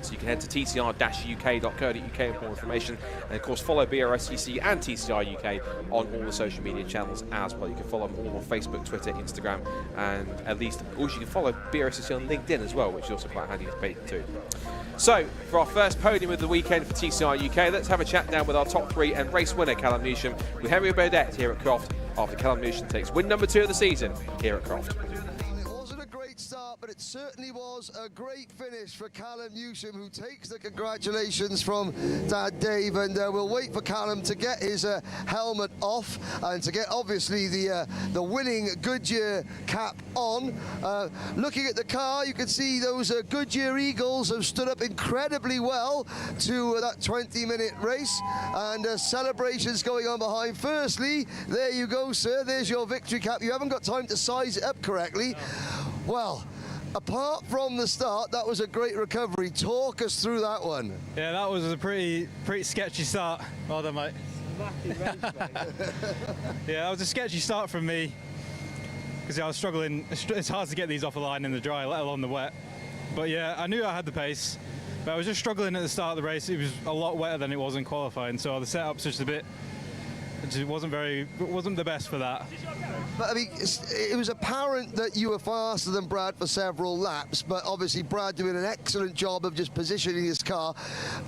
S3: So you can head to tcr-uk.co.uk for more information. And of course, follow Brscc and TCR UK on all the social media channels as well. You can follow them all on Facebook, Twitter, Instagram, and at least also you can follow Brscc on LinkedIn as well, which is also quite handy to pay too. So, for our first podium of the weekend for TCR UK, let's have a chat down with our top 3 and race winner, Callum Newsham, with Henry Baudet here at Croft, after Callum Newsham takes win number 2 of the season here at Croft.
S7: Start, but it certainly was a great finish for Callum Newsham, who takes the congratulations from Dad Dave, and we'll wait for Callum to get his helmet off and to get obviously the winning Goodyear cap on. Looking at the car, you can see those Goodyear Eagles have stood up incredibly well to that 20-minute race, and celebrations going on behind. Firstly, there you go, sir, there's your victory cap. You haven't got time to size it up correctly. Well, apart from the start, that was a great recovery. Talk us through that one.
S18: Yeah, that was a pretty sketchy start. Well done, mate. Yeah, that was a sketchy start from me because I was struggling. It's hard to get these off the line in the dry, let alone the wet. But yeah, I knew I had the pace, but I was just struggling at the start of the race. It was a lot wetter than it was in qualifying, so the setup's just a bit. It wasn't the best for that.
S7: But I mean, it was apparent that you were faster than Brad for several laps, but obviously Brad doing an excellent job of just positioning his car.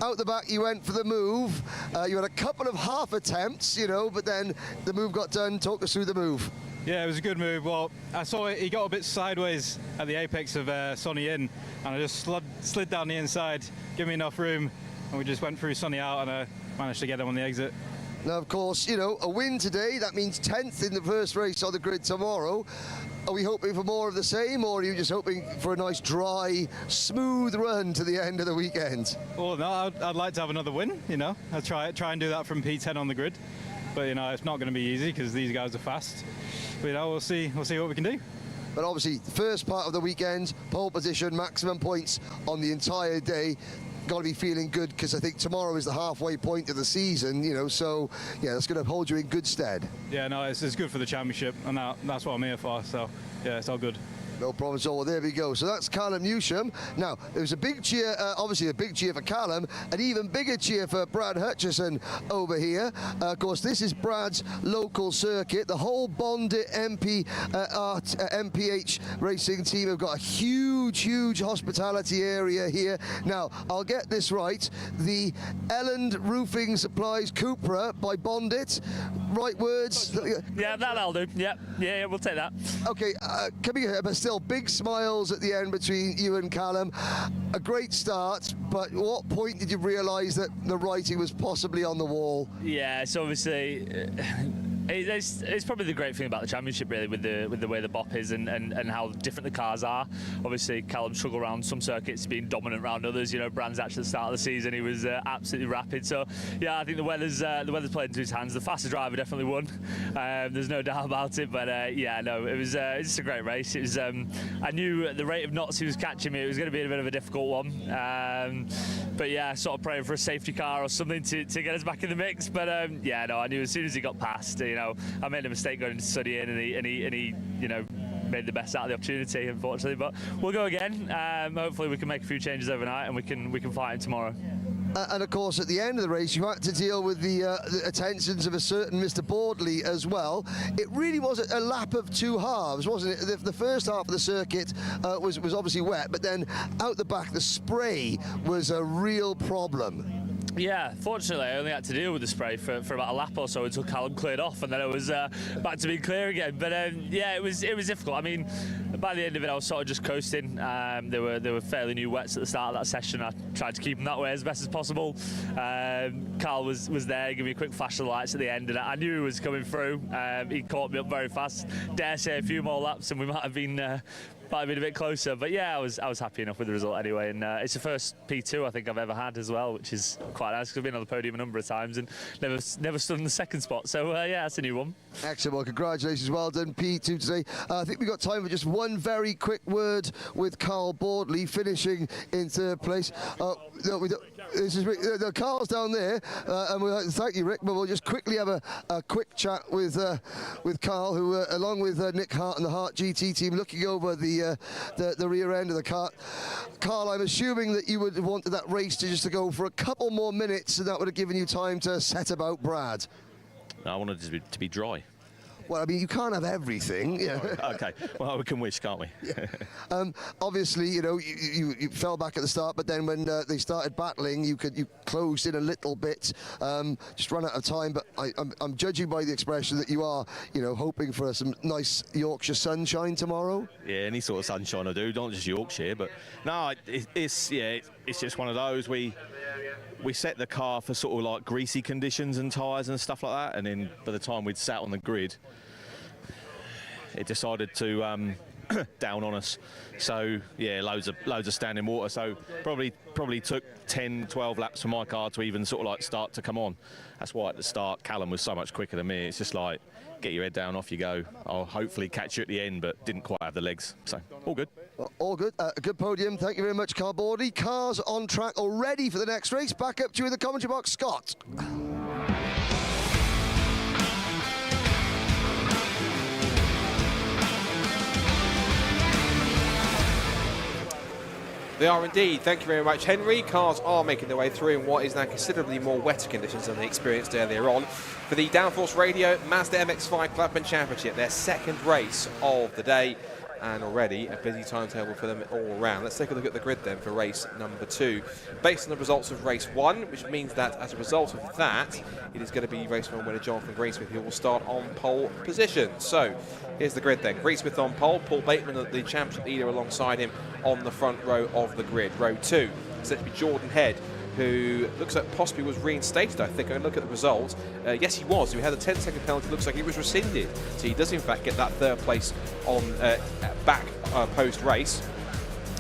S7: Out the back, you went for the move. You had a couple of half attempts, you know, but then the move got done. Talk us through the move.
S18: Yeah, it was a good move. Well, I saw he got a bit sideways at the apex of Sonny in, and I just slid down the inside, give me enough room, and we just went through Sonny out, and I managed to get him on the exit.
S7: Now, of course, you know, a win today, that means 10th in the first race on the grid tomorrow. Are we hoping for more of the same, or are you just hoping for a nice, dry, smooth run to the end of the weekend?
S18: Well, no, I'd like to have another win, you know. I'll try and do that from P10 on the grid. But, you know, it's not going to be easy because these guys are fast. But, you know, we'll see what we can do.
S7: But obviously, the first part of the weekend, pole position, maximum points on the entire day. Got to be feeling good because I think tomorrow is the halfway point of the season, you know, so yeah, that's going to hold you in good stead.
S18: Yeah, no, it's good for the championship, and that's what I'm here for, so yeah, it's all good.
S7: No problem at all. There we go. So that's Callum Newsham. Now, there was a big cheer, obviously a big cheer for Callum, an even bigger cheer for Brad Hutchison over here. Of course, this is Brad's local circuit. The whole Bondit MPH racing team have got a huge hospitality area here. Now, I'll get this right. The Elland Roofing Supplies Cupra by Bondit. Right words?
S4: Yeah, that'll do. Yeah, we'll take that.
S7: Okay, coming here, but still big smiles at the end between you and Callum. A great start, but at what point did you realise that the writing was possibly on the wall?
S4: Yeah, so obviously it's probably the great thing about the championship, really, with the way the bop is and how different the cars are. Obviously, Callum struggled around some circuits, being dominant around others. You know, Brands actually at the start of the season, he was absolutely rapid. So yeah, I think the weather's played into his hands. The faster driver definitely won. There's no doubt about it. But yeah, no, it was just a great race. It was. I knew at the rate of knots he was catching me, it was going to be a bit of a difficult one. But yeah, sort of praying for a safety car or something to get us back in the mix. But yeah, no, I knew as soon as he got past, you know, I made a mistake going into Sonny in, and he, you know, made the best out of the opportunity, unfortunately. But we'll go again. Hopefully, we can make a few changes overnight, and we can fight him tomorrow.
S7: And of course, at the end of the race, you had to deal with the attentions of a certain Mr. Boardley as well. It really was a lap of two halves, wasn't it? The first half of the circuit was obviously wet, but then out the back, the spray was a real problem.
S4: Yeah, fortunately I only had to deal with the spray for about a lap or so until Callum cleared off, and then it was back to being clear again. But yeah, it was difficult. I mean, by the end of it, I was sort of just coasting. There were fairly new wets at the start of that session. I tried to keep them that way as best as possible. Carl was there, giving me a quick flash of the lights at the end, and I knew he was coming through. He caught me up very fast. Dare say a few more laps, and we might have been a bit closer. But yeah, I was happy enough with the result anyway, and it's the first P2 I think I've ever had as well, which is quite nice because I've been on the podium a number of times and never stood in the second spot. So yeah, that's a new one.
S7: Excellent. Well, congratulations. Well done, P2 today. I think we've got time for just one very quick word with Carl Boardley finishing in third place. No, we don't. This is Rick. Carl's down there, and we'd like to thank you, Rick. But we'll just quickly have a quick chat with Carl, who, along with Nick Hart and the Hart GT team, looking over the rear end of the car. Carl, I'm assuming that you would have wanted that race to go for a couple more minutes, and that would have given you time to set about Brad.
S5: No, I wanted it to be dry.
S7: Well, I mean, you can't have everything. Yeah.
S5: Okay, well, we can wish, can't we?
S7: Yeah. Obviously, you know, you fell back at the start, but then when they started battling, you closed in a little bit, just run out of time. But I'm judging by the expression that you are, you know, hoping for some nice Yorkshire sunshine tomorrow.
S5: Yeah, any sort of sunshine I do, not just Yorkshire, but no, it's just one of those. We set the car for sort of like greasy conditions and tyres and stuff like that, and then by the time we'd sat on the grid, it decided to down on us. So yeah, loads of standing water. So probably took 10, 12 laps for my car to even sort of like start to come on. That's why at the start Callum was so much quicker than me. It's just like, get your head down, off you go. I'll hopefully catch you at the end, but didn't quite have the legs. So all good.
S7: All good. A good podium. Thank you very much, Carl Boardley. Cars on track already for the next race. Back up to you in the commentary box, Scott.
S3: They are indeed. Thank you very much, Henry. Cars are making their way through in what is now considerably more wetter conditions than they experienced earlier on. For the Downforce Radio Mazda MX-5 Clubman Championship, their second race of the day, and already a busy timetable for them all around. Let's take a look at the grid then for race number 2. Based on the results of race 1, which means that as a result of that, it is going to be race 1 winner Jonathan Greensmith who will start on pole position. So here's the grid then. Greensmith on pole, Paul Bateman, the championship leader, alongside him on the front row of the grid. Row 2 is set to be Jordan Head, who looks like possibly was reinstated, I think. I look at the results. Yes, he was. He had a 10-second penalty. Looks like he was rescinded. So he does, in fact, get that third place on back post-race.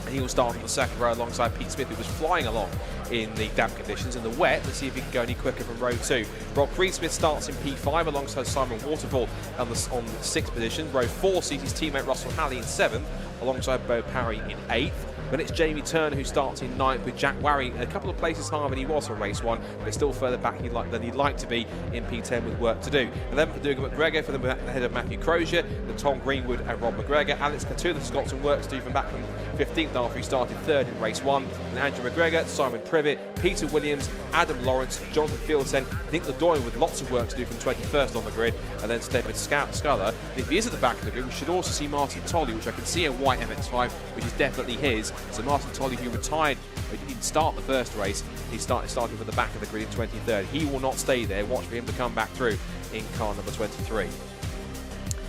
S3: And he will start on the second row alongside Pete Smith, who was flying along in the damp conditions and the wet. Let's see if he can go any quicker from row 2. Rob Greensmith starts in P5 alongside Simon Waterfall on the 6th position. Row 4 sees his teammate Russell Halley in 7th alongside Bo Parry in 8th. Then it's Jamie Turner who starts in 9th with Jack Warry a couple of places higher than he was for race 1, but still further back than he'd like to be in P10 with work to do. 11th for Dougal McGregor for the head of Matthew Crozier, then Tom Greenwood and Rob McGregor. Alex Catula has got some work to do from back from 15th after he started 3rd in race 1. And Andrew McGregor, Simon Privet, Peter Williams, Adam Lawrence, Jonathan Fieldsen, Nick Ledoy with lots of work to do from 21st on the grid, and then Stephen Sculler. And if he is at the back of the grid, we should also see Martin Tolley, which I can see a white MX-5, which is definitely his. So Martin Tolley, who retired, he didn't start the first race, he started from the back of the grid in 23rd. He will not stay there. Watch for him to come back through in car number 23.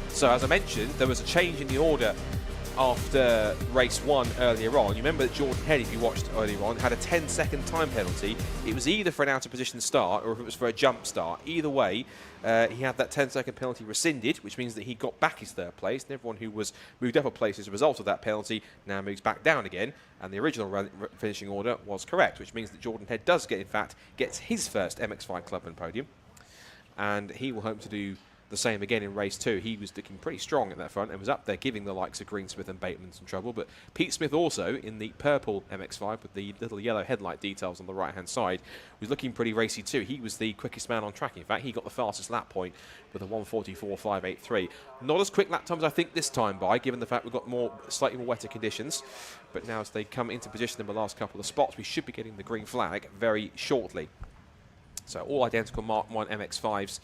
S3: So as I mentioned, there was a change in the order after race 1 earlier on. You remember that Jordan Head, if you watched earlier on, had a 10-second time penalty. It was either for an out of position start or if it was for a jump start. Either way, he had that 10-second penalty rescinded, which means that he got back his 3rd place, and everyone who was moved up a place as a result of that penalty now moves back down again, and the original finishing order was correct, which means that Jordan Head does gets his first MX5 Clubman podium, and he will hope to do the same again in race 2. He was looking pretty strong at that front and was up there giving the likes of Greensmith and Bateman some trouble. But Pete Smith also, in the purple MX-5 with the little yellow headlight details on the right-hand side, was looking pretty racy too. He was the quickest man on track. In fact, he got the fastest lap point with a 1:44.583. Not as quick lap times, I think, this time by, given the fact we've got slightly more wetter conditions. But now as they come into position in the last couple of spots, we should be getting the green flag very shortly. So all identical Mark 1 MX-5s.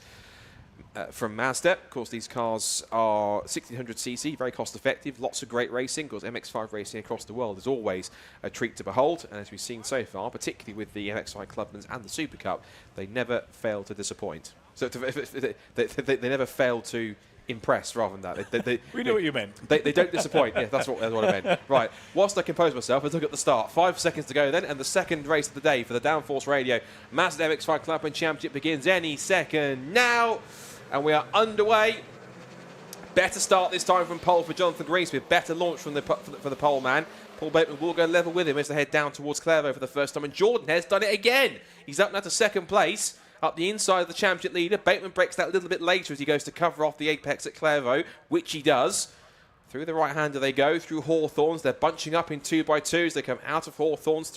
S3: From Mazda. Of course, these cars are 1600cc, very cost effective, lots of great racing. Of course, MX5 racing across the world is always a treat to behold, and as we've seen so far, particularly with the MX5 Clubmans and the Super Cup, they never fail to disappoint. So they never fail to impress, rather than that.
S2: We know what you meant.
S3: They don't disappoint. Yeah, that's what I meant. Right, whilst I compose myself, let's look at the start. 5 seconds to go then, and the second race of the day for the Downforce Radio Mazda MX5 Clubman Championship begins any second now. And we are underway. Better start this time from pole for Jonathan Greensmith. Better launch from for the pole man. Paul Bateman will go level with him as they head down towards Clairvaux for the first time. And Jordan has done it again. He's up now to second place. Up the inside of the championship leader. Bateman breaks that a little bit later as he goes to cover off the apex at Clairvaux, which he does. Through the right-hander they go, through Hawthorns. They're bunching up in 2x2s. They come out of Hawthorns,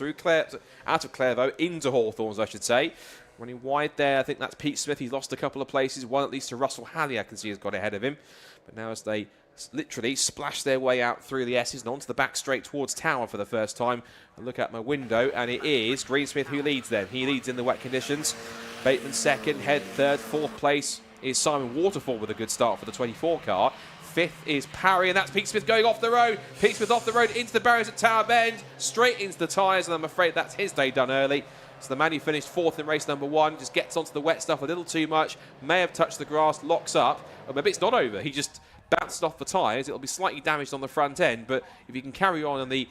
S3: out of Clairvaux, into Hawthorns, I should say. Running wide there, I think that's Pete Smith. He's lost a couple of places. One at least to Russell Halley, I can see, has got ahead of him. But now as they literally splash their way out through the S's and onto the back straight towards Tower for the first time. I look out my window, and it is Greensmith who leads then. He leads in the wet conditions. Bateman second, Head third. Fourth place is Simon Waterfall with a good start for the 24 car. Fifth is Parry, and that's Pete Smith going off the road. Pete Smith off the road into the barriers at Tower Bend, straight into the tyres, and I'm afraid that's his day done early. So the man who finished fourth in race number 1 just gets onto the wet stuff a little too much, may have touched the grass, locks up, or maybe it's not over. He just bounced off the tyres. It'll be slightly damaged on the front end, but if he can carry on and the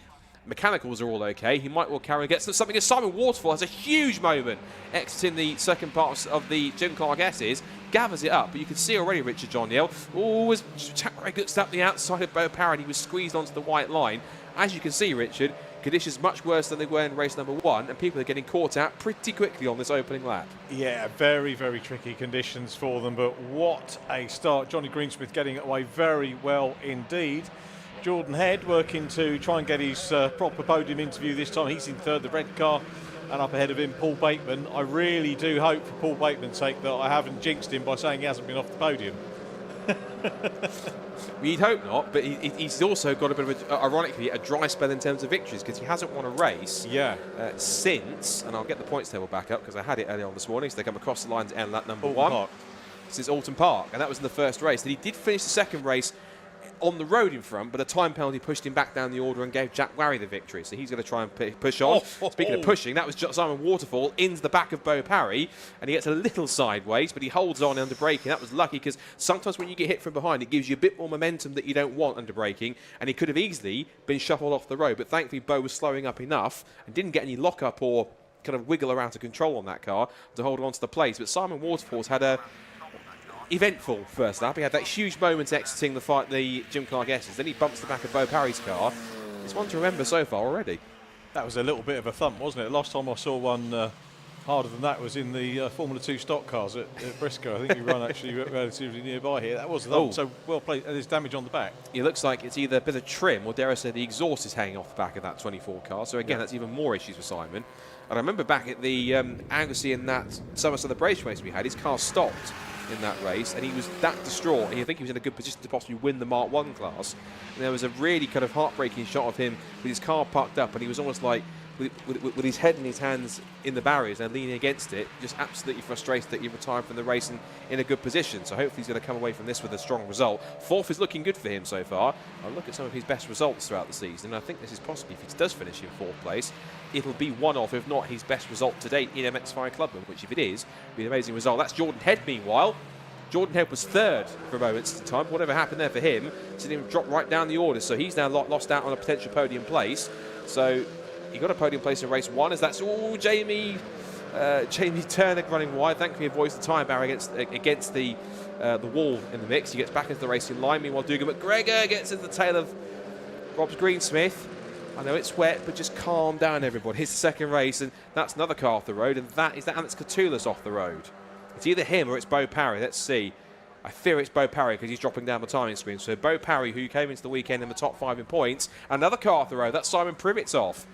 S3: mechanicals are all okay, he might well carry and get something as Simon Waterfall has a huge moment exiting the second part of the Jim Clark S's, gathers it up, but you can see already Richard John Neal always gets up the outside of Bo Parry. He was squeezed onto the white line. As you can see, Richard, conditions much worse than they were in race number 1, and people are getting caught out pretty quickly on this opening lap.
S2: Yeah, very, very tricky conditions for them, but what a start. Johnny Greensmith getting it away very well indeed. Jordan Head working to try and get his proper podium interview this time. He's in third, the red car, and up ahead of him, Paul Bateman. I really do hope, for Paul Bateman's sake, that I haven't jinxed him by saying he hasn't been off the podium.
S3: We'd hope not, but he's also got a bit of, ironically, a dry spell in terms of victories, because he hasn't won a race since, and I'll get the points table back up because I had it earlier on this morning, so they come across the lines and lap number 1. Since Alton Park, and that was in the first race. And he did finish the second race on the road in front, but a time penalty pushed him back down the order and gave Jack Warry the victory. So he's going to try and push on. Speaking of pushing, that was Simon Waterfall into the back of Bo Parry, and he gets a little sideways, but he holds on under braking. That was lucky, because sometimes when you get hit from behind, it gives you a bit more momentum that you don't want under braking, and he could have easily been shuffled off the road. But thankfully, Bo was slowing up enough and didn't get any lock-up or kind of wiggle around to control on that car to hold on to the place. But Simon Waterfall's had a eventful first lap. He had that huge moment exiting the Jim Clark S's. Then he bumps the back of Bo Parry's car. It's one to remember so far already.
S2: That was a little bit of a thump, wasn't it? Last time I saw one harder than that was in the Formula 2 stock cars at Briscoe. I think we run actually relatively nearby here. That was a thump, so well played. And there's damage on the back.
S3: It looks like it's either a bit of trim, or dare I say the exhaust is hanging off the back of that 24 car. So again, that's even more issues for Simon. And I remember back at the Anglesey in that summer celebration race we had, his car stopped in that race, and he was that distraught. I think he was in a good position to possibly win the Mark 1 class. And there was a really kind of heartbreaking shot of him with his car parked up, and he was almost like with his head in his hands in the barriers and leaning against it, just absolutely frustrated that he retired from the race in a good position. So hopefully he's going to come away from this with a strong result. Fourth is looking good for him so far. I'll look at some of his best results throughout the season, and I think this is possibly, if he does finish in fourth place, it'll be one of, if not his best result to date in MX5 Clubman, which if it is, will be an amazing result. That's Jordan Head meanwhile. Jordan Head was third for moments in time. Whatever happened there for him, seeing him drop right down the order. So he's now lost out on a potential podium place. So he got a podium place in race 1, as that's Jamie Turner running wide. Thankfully avoids the tyre barrier against the wall in the mix. He gets back into the racing line. Meanwhile, Dougal McGregor gets into the tail of Robs Greensmith. I know it's wet, but just calm down, everybody. It's the second race, and that's another car off the road, and that is Alex Catoulas off the road. It's either him or it's Bo Parry. Let's see. I fear it's Bo Parry because he's dropping down the timing screen. So Bo Parry, who came into the weekend in the top 5 in points, another car off the road. That's Simon Privett's off.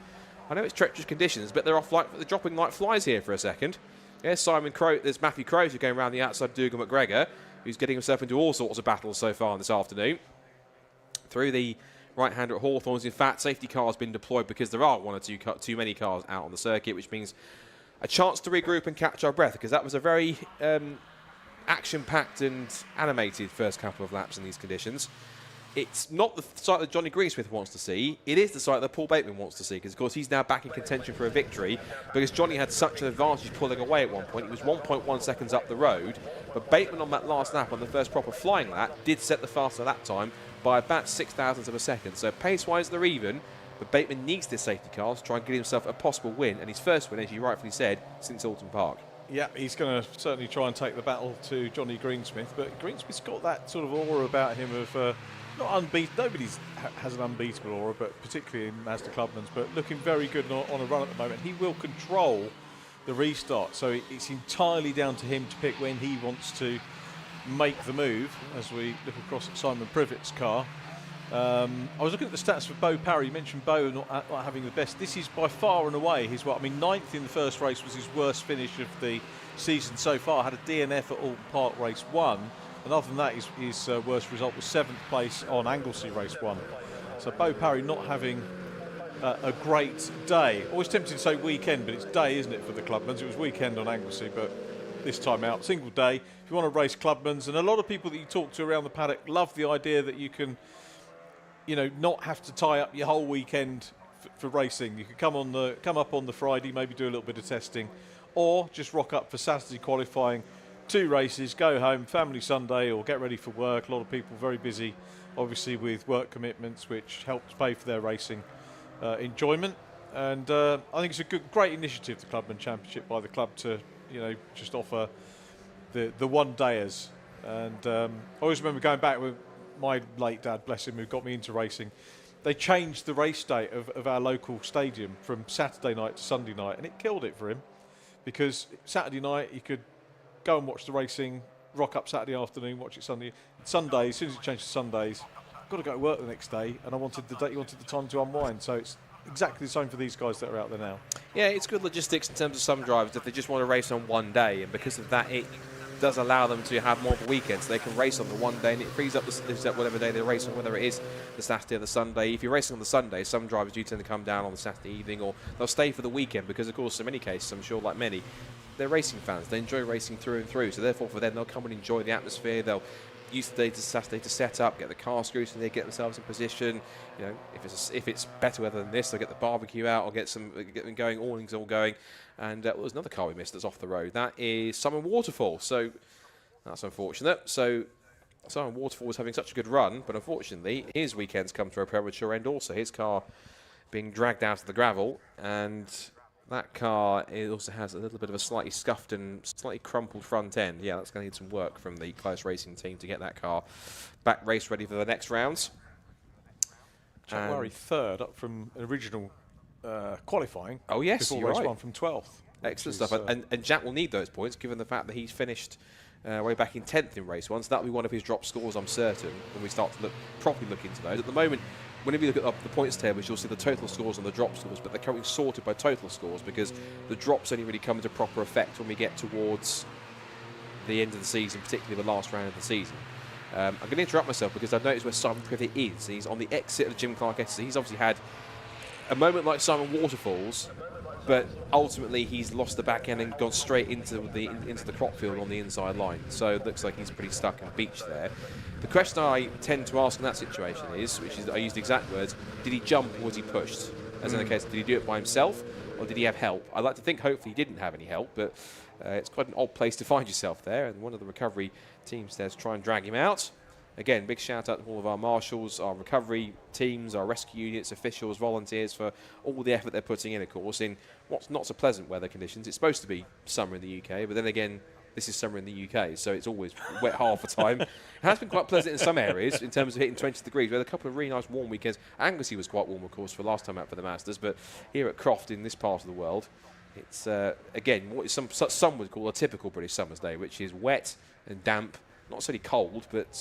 S3: I know it's treacherous conditions, but they're dropping like flies here for a second. There's Simon Crow. There's Matthew Crozier going around the outside of Dougal McGregor, who's getting himself into all sorts of battles so far this afternoon. Through the right-hander at Hawthorns. In fact, safety car has been deployed because there are one or too many cars out on the circuit, which means a chance to regroup and catch our breath, because that was a very action-packed and animated first couple of laps in these conditions. It's not the site that Johnny Greensmith wants to see. It is the site that Paul Bateman wants to see, because, of course, he's now back in contention for a victory, because Johnny had such an advantage pulling away at one point. He was 1.1 seconds up the road, but Bateman on that last lap, on the first proper flying lap, did set the faster lap time by about 6 thousandths of a second. So pace-wise, they're even, but Bateman needs this safety car to try and get himself a possible win, and his first win, as you rightfully said, since Alton Park.
S2: Yeah, he's going to certainly try and take the battle to Johnny Greensmith, but Greensmith's got that sort of aura about him of not unbeaten. Nobody has an unbeatable aura, but particularly in Mazda Clubman's, but looking very good on a run at the moment. He will control the restart, so it's entirely down to him to pick when he wants to make the move. As we look across at Simon Privett's car, I was looking at the stats for Bo Parry. You mentioned Bo not having the best. This is by far and away his, I mean, 9th in the first race was his worst finish of the season so far. Had a DNF at Alton Park race 1, and other than that, his worst result was 7th place on Anglesey race 1. So Bo Parry not having a great day. Always tempted to say weekend, but it's day, isn't it, for the Clubmans? It was weekend on Anglesey, but this time out, single day. If you want to race Clubmans, and a lot of people that you talk to around the paddock love the idea that you can, you know, not have to tie up your whole weekend for racing. You could come up on the Friday, maybe do a little bit of testing, or just rock up for Saturday qualifying, 2 races, go home, family Sunday, or get ready for work. A lot of people very busy, obviously, with work commitments, which helps pay for their racing enjoyment. And I think it's a great initiative, the Clubman Championship, by the club to, you know, just offer the one-dayers. And I always remember going back with my late dad, bless him, who got me into racing. They changed the race date of our local stadium from Saturday night to Sunday night, and it killed it for him, because Saturday night he could go and watch the racing, rock up Saturday afternoon, watch it Sunday. Sunday, as soon as it changed to Sundays, I've got to go to work the next day, and he wanted the time to unwind. So it's exactly the same for these guys that are out there now.
S3: Yeah, it's good logistics in terms of some drivers if they just want to race on one day, and because of that, it does allow them to have more of a weekend, so they can race on the one day, and it frees up whatever day they race on, whether it is the Saturday or the Sunday. If you're racing on the Sunday, some drivers do tend to come down on the Saturday evening, or they'll stay for the weekend, because of course in many cases, I'm sure like many, they're racing fans. They enjoy racing through and through, so therefore for them they'll come and enjoy the atmosphere. They'll use the day to Saturday to set up, get the car screwed, they get themselves in position. You know, if it's better weather than this, they'll get the barbecue out, or get them going, awnings all going. And well, there's another car we missed that's off the road. That is Simon Waterfall. So that's unfortunate. So Simon Waterfall was having such a good run, but unfortunately his weekend's come to a premature end also. His car being dragged out of the gravel, and that car, it also has a little bit of a slightly scuffed and slightly crumpled front end. Yeah, that's going to need some work from the Close Racing team to get that car back race ready for the next rounds.
S2: Jack Murray 3rd, up from original qualifying.
S3: Oh yes,
S2: before
S3: you're
S2: race
S3: right.
S2: 1 from 12th.
S3: Excellent stuff. And Jack will need those points, given the fact that he's finished way back in 10th in race 1. So that'll be one of his drop scores, I'm certain, when we start to properly look into those. At the moment, whenever you look at the points tables, you'll see the total scores and the drop scores, but they're currently sorted by total scores, because the drops only really come into proper effect when we get towards the end of the season, particularly the last round of the season. I'm going to interrupt myself because I've noticed where Simon Privet is. He's on the exit of the Jim Clark SC. He's obviously had a moment like Simon Waterfall's, but ultimately he's lost the back end and gone straight into the crop field on the inside line. So it looks like he's pretty stuck and beached there. The question I tend to ask in that situation is, which is, I used the exact words, did he jump or was he pushed? As in the case, did he do it by himself or did he have help? I'd like to think hopefully he didn't have any help, but it's quite an odd place to find yourself there, and one of the recovery teams there to try and drag him out. Again, big shout out to all of our marshals, our recovery teams, our rescue units, officials, volunteers for all the effort they're putting in, of course, in what's not so pleasant weather conditions. It's supposed to be summer in the UK, but then again, this is summer in the UK, so it's always wet half the time. It has been quite pleasant in some areas in terms of hitting 20 degrees. We had a couple of really nice warm weekends. Anglesey was quite warm, of course, for last time out for the Masters, but here at Croft in this part of the world, it's, again, what some would call a typical British summer's day, which is wet and damp not necessarily cold, but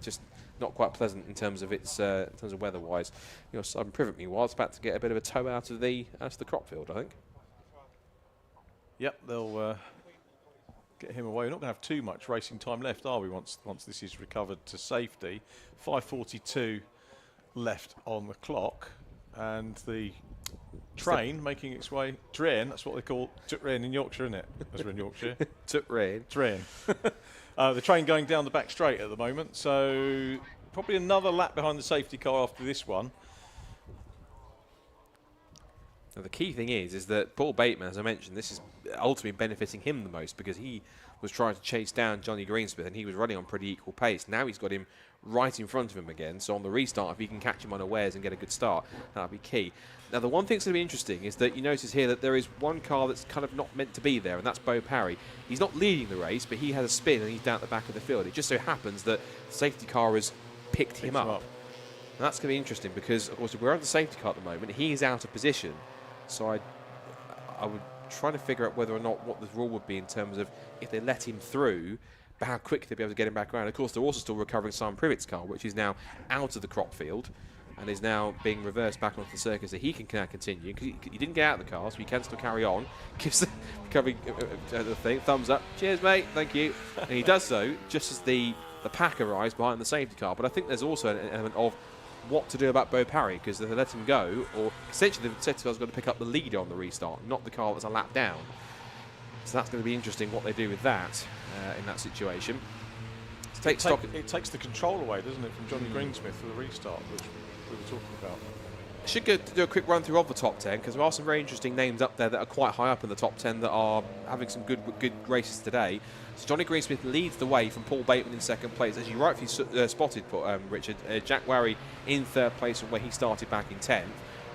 S3: just not quite pleasant in terms of its in terms of weather-wise. Southern Privet, meanwhile, is about to get a bit of a tow out of the crop field, I think.
S2: Yep, they'll get him away. We're not going to have too much racing time left, are we? Once this is recovered to safety, 5:42 left on the clock, and the train making its way. Train, that's what they call Tcruk in Yorkshire, isn't it? As we're in Yorkshire.
S3: Tcruk.
S2: Train. The train going down the back straight at the moment, so probably another lap behind the safety car after this one.
S3: Now the key thing is that Paul Bateman, as I mentioned, this is ultimately benefiting him the most because he was trying to chase down Johnny Greensmith and he was running on pretty equal pace. Now he's got him right in front of him again, so on the restart, if he can catch him unawares and get a good start, that'll be key. Now the one thing that's going to be interesting is that you notice here that there is one car that's kind of not meant to be there, and that's Bo Parry. He's not leading the race, but he has a spin and he's down at the back of the field. It just so happens that the safety car has picked him up. And that's going to be interesting because, of course, if we're on the safety car at the moment, he is out of position. So I would try to figure out whether or not what the rule would be in terms of if they let him through, but how quick they'll be able to get him back around. Of course, they're also still recovering Simon Privet's car, which is now out of the crop field and is now being reversed back onto the circuit so he can now continue. Because he didn't get out of the car, so he can still carry on. Gives the recovery the thing, thumbs up. Cheers, mate. Thank you. And he does so just as the pack arrives behind the safety car. But I think there's also an element of what to do about Bo Parry, because if they let him go, or essentially the safety car's got to pick up the leader on the restart, not the car that's a lap down. So that's going to be interesting what they do with that in that situation.
S2: It takes the control away, doesn't it, from Johnny Greensmith for the restart, which we were talking about.
S3: I should go do a quick run through of the top 10 because there are some very interesting names up there that are quite high up in the top 10 that are having some good races today. So Johnny Greensmith leads the way from Paul Bateman in second place, as you rightfully spotted, Richard. Jack Warry in third place from where he started back in 10th.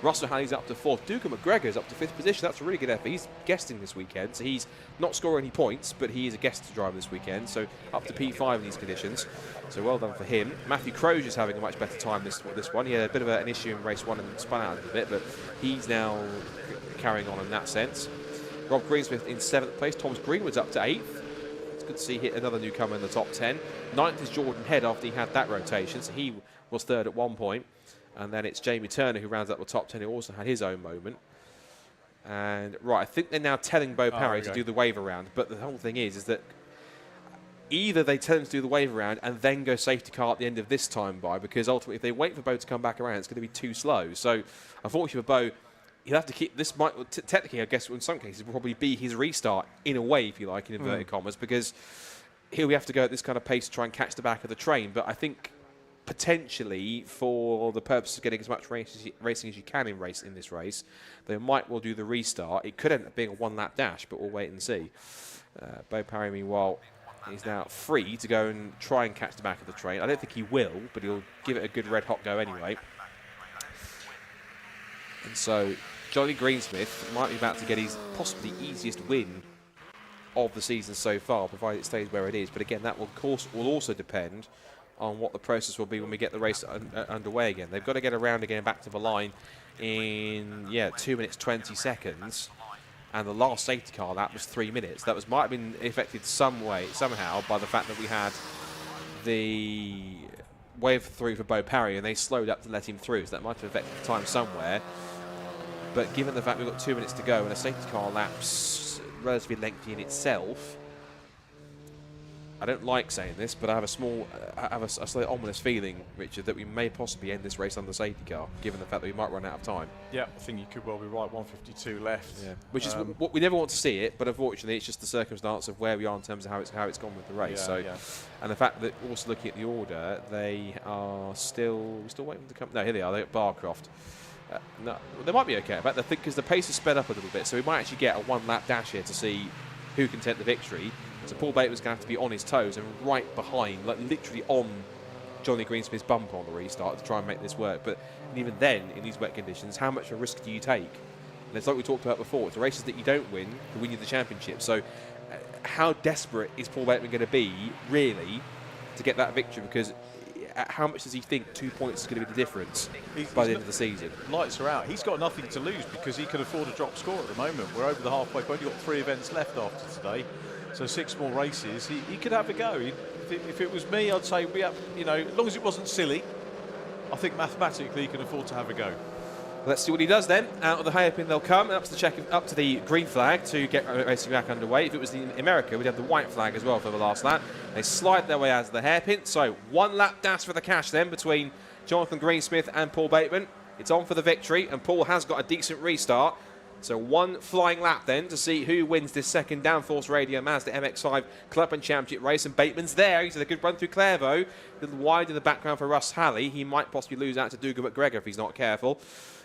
S3: Russell Halley's up to 4th. Duca McGregor's up to 5th position. That's a really good effort. He's guesting this weekend, so he's not scoring any points, but he is a guest driver this weekend, so up to P5 in these conditions. So well done for him. Matthew Crozier's having a much better time this one. He had a bit of an issue in race 1 and spun out a little bit, but he's now carrying on in that sense. Rob Greensmith in 7th place. Thomas Greenwood's up to 8th. It's good to see hit another newcomer in the top 10. 9th is Jordan Head after he had that rotation, so he was 3rd at one point. And then it's Jamie Turner who rounds up the top 10, who also had his own moment. And, right, I think they're now telling Bo Parry to do the wave around. But the whole thing is that either they tell him to do the wave around and then go safety car at the end of this time by, because ultimately if they wait for Bo to come back around, it's going to be too slow. So, unfortunately for Bo, he'll have to keep this. Might technically, I guess, in some cases, will probably be his restart in a way, if you like, in inverted commas, because he'll have to go at this kind of pace to try and catch the back of the train. But I think potentially, for the purpose of getting as much racing as you can in this race, they might well do the restart. It could end up being a one-lap dash, but we'll wait and see. Bo Parry, meanwhile, is now free to go and try and catch the back of the train. I don't think he will, but he'll give it a good red-hot go anyway. And so Johnny Greensmith might be about to get his possibly easiest win of the season so far, provided it stays where it is. But again, that will, of course, will also depend on what the process will be when we get the race underway again. They've got to get around again back to the line in 2 minutes 20 seconds, and the last safety car lap was 3 minutes. That might have been affected somehow by the fact that we had the wave through for Bo Parry and they slowed up to let him through, so that might have affected the time somewhere. But given the fact we've got 2 minutes to go and a safety car lap's relatively lengthy in itself, I don't like saying this, but I have a slightly ominous feeling, Richard, that we may possibly end this race on the safety car, given the fact that we might run out of time.
S2: Yeah, I think you could well be right. 1:52 left.
S3: Yeah. Which is what we never want to see it, but unfortunately, it's just the circumstance of where we are in terms of how it's gone with the race. And the fact that also looking at the order, they are still waiting to come. No, here they are. They're at Barcroft. No, they might be okay, but because the pace has sped up a little bit, so we might actually get a one-lap dash here to see who can take the victory. So Paul Bateman's going to have to be on his toes and right behind, like literally on Johnny Greensmith's bumper on the restart to try and make this work. But even then, in these wet conditions, how much of a risk do you take? And it's like we talked about before, it's the races that you don't win who win you the championship. So how desperate is Paul Bateman going to be, really, to get that victory? Because how much does he think 2 points is going to be the difference by the end of the season?
S2: Lights are out. He's got nothing to lose because he can afford a drop score at the moment. We're over the halfway point. You've got 3 events left after today. So 6 more races, he could have a go. If it was me, I'd say as long as it wasn't silly, I think mathematically he can afford to have a go.
S3: Let's see what he does then. Out of the hairpin they'll come, up to the green flag to get racing back underway. If it was in America, we'd have the white flag as well for the last lap. They slide their way out of the hairpin. So 1 lap dash for the cash then between Jonathan Greensmith and Paul Bateman. It's on for the victory, and Paul has got a decent restart. So 1 flying lap then to see who wins this second Downforce Radio Mazda MX5 Clubman Championship race. And Bateman's there. He's had a good run through Clairvaux. A little wide in the background for Russ Halley. He might possibly lose out to Dougal McGregor if he's not careful.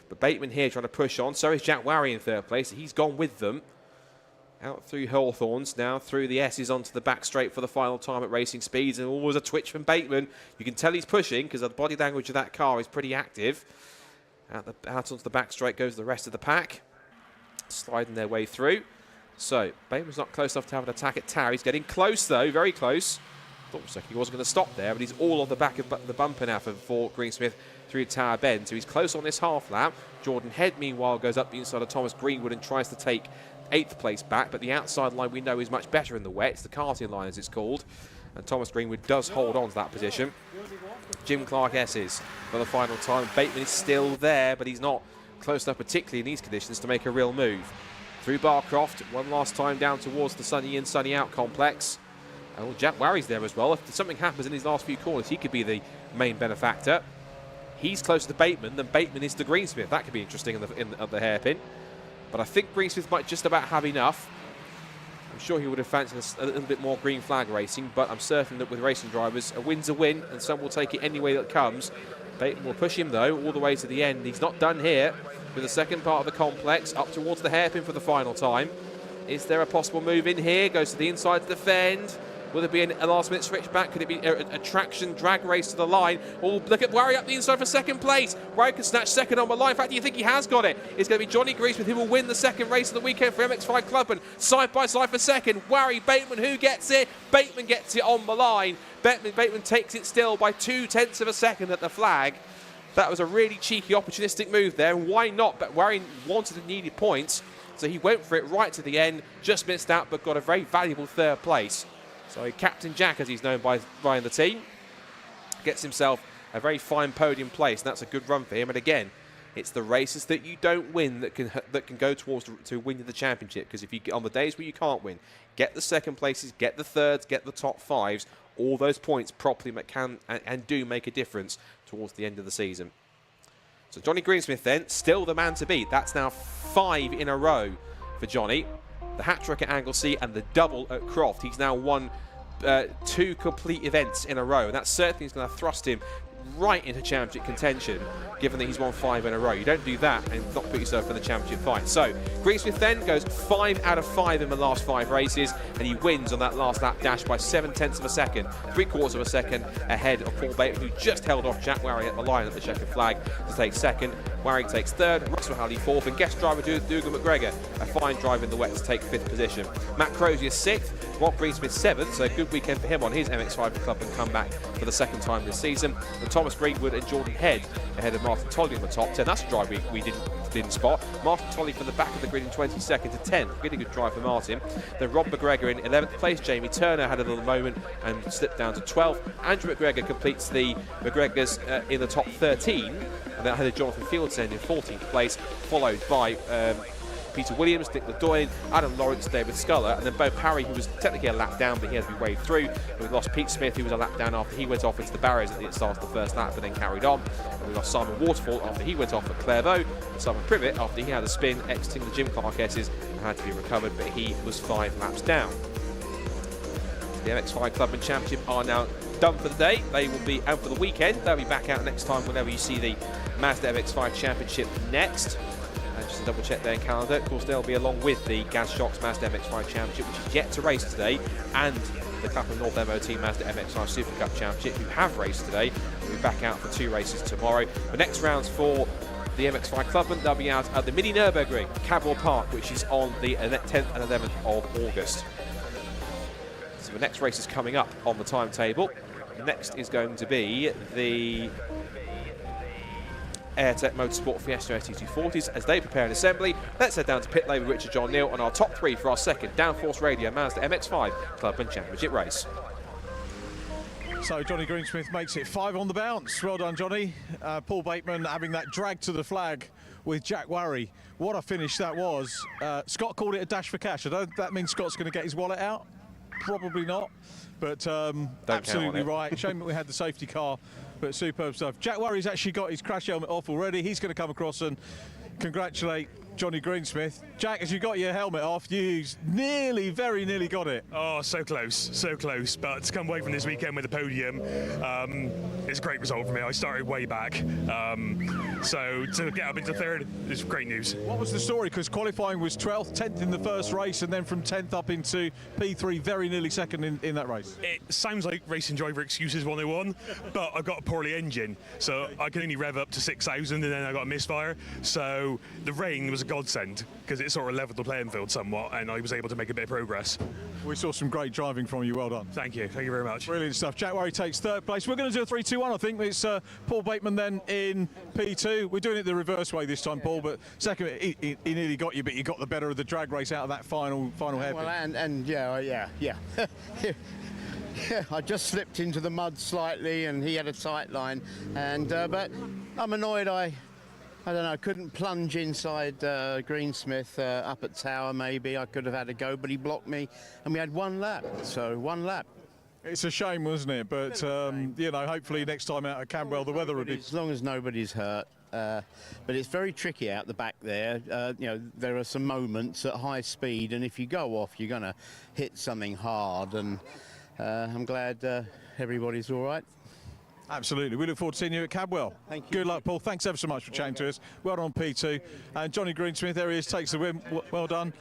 S3: But Bateman here trying to push on. So is Jack Warry in 3rd place. He's gone with them. Out through Hawthorns, now through the S's onto the back straight for the final time at racing speeds. And always a twitch from Bateman. You can tell he's pushing because the body language of that car is pretty active. Out onto the back straight goes the rest of the pack. Sliding their way through. So Bateman's not close enough to have an attack at Tower. He's getting close though, very close. Thought for a second he wasn't going to stop there, but he's all on the back of the bumper now for Greensmith through Tower Bend. So he's close on this half lap. Jordan Head meanwhile goes up the inside of Thomas Greenwood and tries to take 8th place back, but the outside line we know is much better in the wet. It's the karting line as it's called. And Thomas Greenwood does hold on to that position. Jim Clark S's for the final time. Bateman is still there, but he's not close enough, particularly in these conditions, to make a real move. Through Barcroft, one last time down towards the sunny in, sunny out complex. And well, Jack Warry's there as well. If something happens in his last few corners, he could be the main benefactor. He's closer to Bateman than Bateman is to Greensmith. That could be interesting at the hairpin. But I think Greensmith might just about have enough. I'm sure he would have fancied a little bit more green flag racing, but I'm certain that with racing drivers, a win's a win, and some will take it any way that comes. Bateman will push him, though, all the way to the end. He's not done here with the second part of the complex, up towards the hairpin for the final time. Is there a possible move in here? Goes to the inside to defend. Will there be a last-minute switch back? Could it be a traction drag race to the line? Oh, look at Warry up the inside for 2nd place. Warry can snatch 2nd on the line. In fact, do you think he has got it? It's going to be Johnny Greensmith who will win the 2nd race of the weekend for MX5 Clubman. Side by side for 2nd. Warry, Bateman, who gets it? Bateman gets it on the line. Bateman takes it still by 0.2 of a second at the flag. That was a really cheeky, opportunistic move there. And why not? But Warry wanted and needed points, so he went for it right to the end. Just missed out, but got a very valuable 3rd place. So Captain Jack, as he's known by the team, gets himself a very fine podium place, and that's a good run for him. And again, it's the races that you don't win that can go towards to winning the championship. Because if you get on the days where you can't win, get the 2nd places, get the 3rds, get the top 5s. All those points properly can and do make a difference towards the end of the season. So Johnny Greensmith then, still the man to beat. That's now 5 in a row for Johnny. The hat-trick at Anglesey and the double at Croft. He's now won 2 complete events in a row, and that certainly is going to thrust him right into championship contention, given that he's won 5 in a row. You don't do that and not put yourself in the championship fight. So Greensmith then goes 5 out of 5 in the last 5 races, and he wins on that last lap dash by 0.7 of a second, 3/4 of a second ahead of Paul Bateman, who just held off Jack Warry at the line at the checkered flag to take 2nd. Warry takes 3rd, Russell Halley 4th, and guest driver Dougal McGregor, a fine drive in the wet, to take 5th position. Matt Crozier 6th, Rob Greensmith 7th, so a good weekend for him on his MX5 Club and comeback for the 2nd time this season. And Thomas Greenwood and Jordan Head ahead of Martin Tolley in the top 10. That's a drive we didn't spot. Martin Tolley from the back of the grid in 22nd to 10th. Really good drive for Martin. Then Rob McGregor in 11th place. Jamie Turner had a little moment and slipped down to 12th. Andrew McGregor completes the McGregors in the top 13. And then ahead of Jonathan Fieldsend in 14th place, followed by Peter Williams, Nick LeDoyen, Adam Lawrence, David Sculler, and then Bo Parry, who was technically a lap down, but he had to be waved through. And we lost Pete Smith, who was a lap down after he went off into the barriers at the start of the first lap, but then carried on. And we lost Simon Waterfall after he went off at Clairvaux, and Simon Privet after he had a spin, exiting the Jim Clark S's and had to be recovered, but he was 5 laps down. The MX5 Clubman Championship are now done for the day. They will be out for the weekend. They'll be back out next time whenever you see the Mazda MX5 Championship next. And just to double check their calendar, of course they'll be along with the Gaz Shocks Mazda MX5 Championship, which is yet to race today, and the Clapham North MOT Mazda MX5 SuperCup Championship, who have raced today. They'll be back out for 2 races tomorrow. The next rounds for the MX5 Clubman, they'll be out at the Mini Nürburgring, Cadwell Park, which is on the 10th and 11th of August. So the next race is coming up on the timetable. Next is going to be the AirTech Motorsport Fiesta ST240s as they prepare an assembly. Let's head down to pit lane with Richard John Neal on our top 3 for our second Downforce Radio Mazda MX5 Clubman Championship race.
S2: So Johnny Greensmith makes it 5 on the bounce. Well done, Johnny. Paul Bateman having that drag to the flag with Jack Warry. What a finish that was. Scott called it a dash for cash. I don't that means Scott's going to get his wallet out. Probably not, but absolutely right. Shame that we had the safety car, but superb stuff. Jack Warry's actually got his crash helmet off already. He's going to come across and congratulate Johnny Greensmith. Jack, as you got your helmet off, you very nearly got it.
S6: Oh, so close. But to come away from this weekend with a podium, it's a great result for me. I started way back. So to get up into third is great news.
S2: What was the story? Because qualifying was 12th, 10th in the first race, and then from 10th up into P3, very nearly second in that race.
S6: It sounds like racing driver excuses 101, but I got a poorly engine, so I could only rev up to 6,000, and then I got a misfire. So the rain was a godsend because it sort of leveled the playing field somewhat, and I was able to make a bit of progress.
S2: We saw some great driving from you. Well done.
S6: Thank you very much.
S2: Brilliant stuff. Jack Warry takes third place. We're going to do a 3-2-1. I think it's Paul Bateman then in P2. We're doing it the reverse way this time, Paul, but second he nearly got you, but you got the better of the drag race out of that final hairpin.
S8: Well, and yeah. I just slipped into the mud slightly, and he had a tight line, and but I'm annoyed. I don't know, I couldn't plunge inside Greensmith up at Tower. Maybe I could have had a go, but he blocked me, and we had one lap. So one lap.
S2: It's a shame, wasn't it? But you know, hopefully next time out at Camberwell the weather will be.
S8: As long as nobody's hurt. But it's very tricky out the back there. You know, there are some moments at high speed, and if you go off, you're going to hit something hard. And I'm glad everybody's all right.
S2: Absolutely. We look forward to seeing you at Cadwell.
S8: Thank you.
S2: Good luck, Paul. Thanks ever so much for chatting to us. Well done on P2. And Johnny Greensmith, there he is, takes the win. Well done.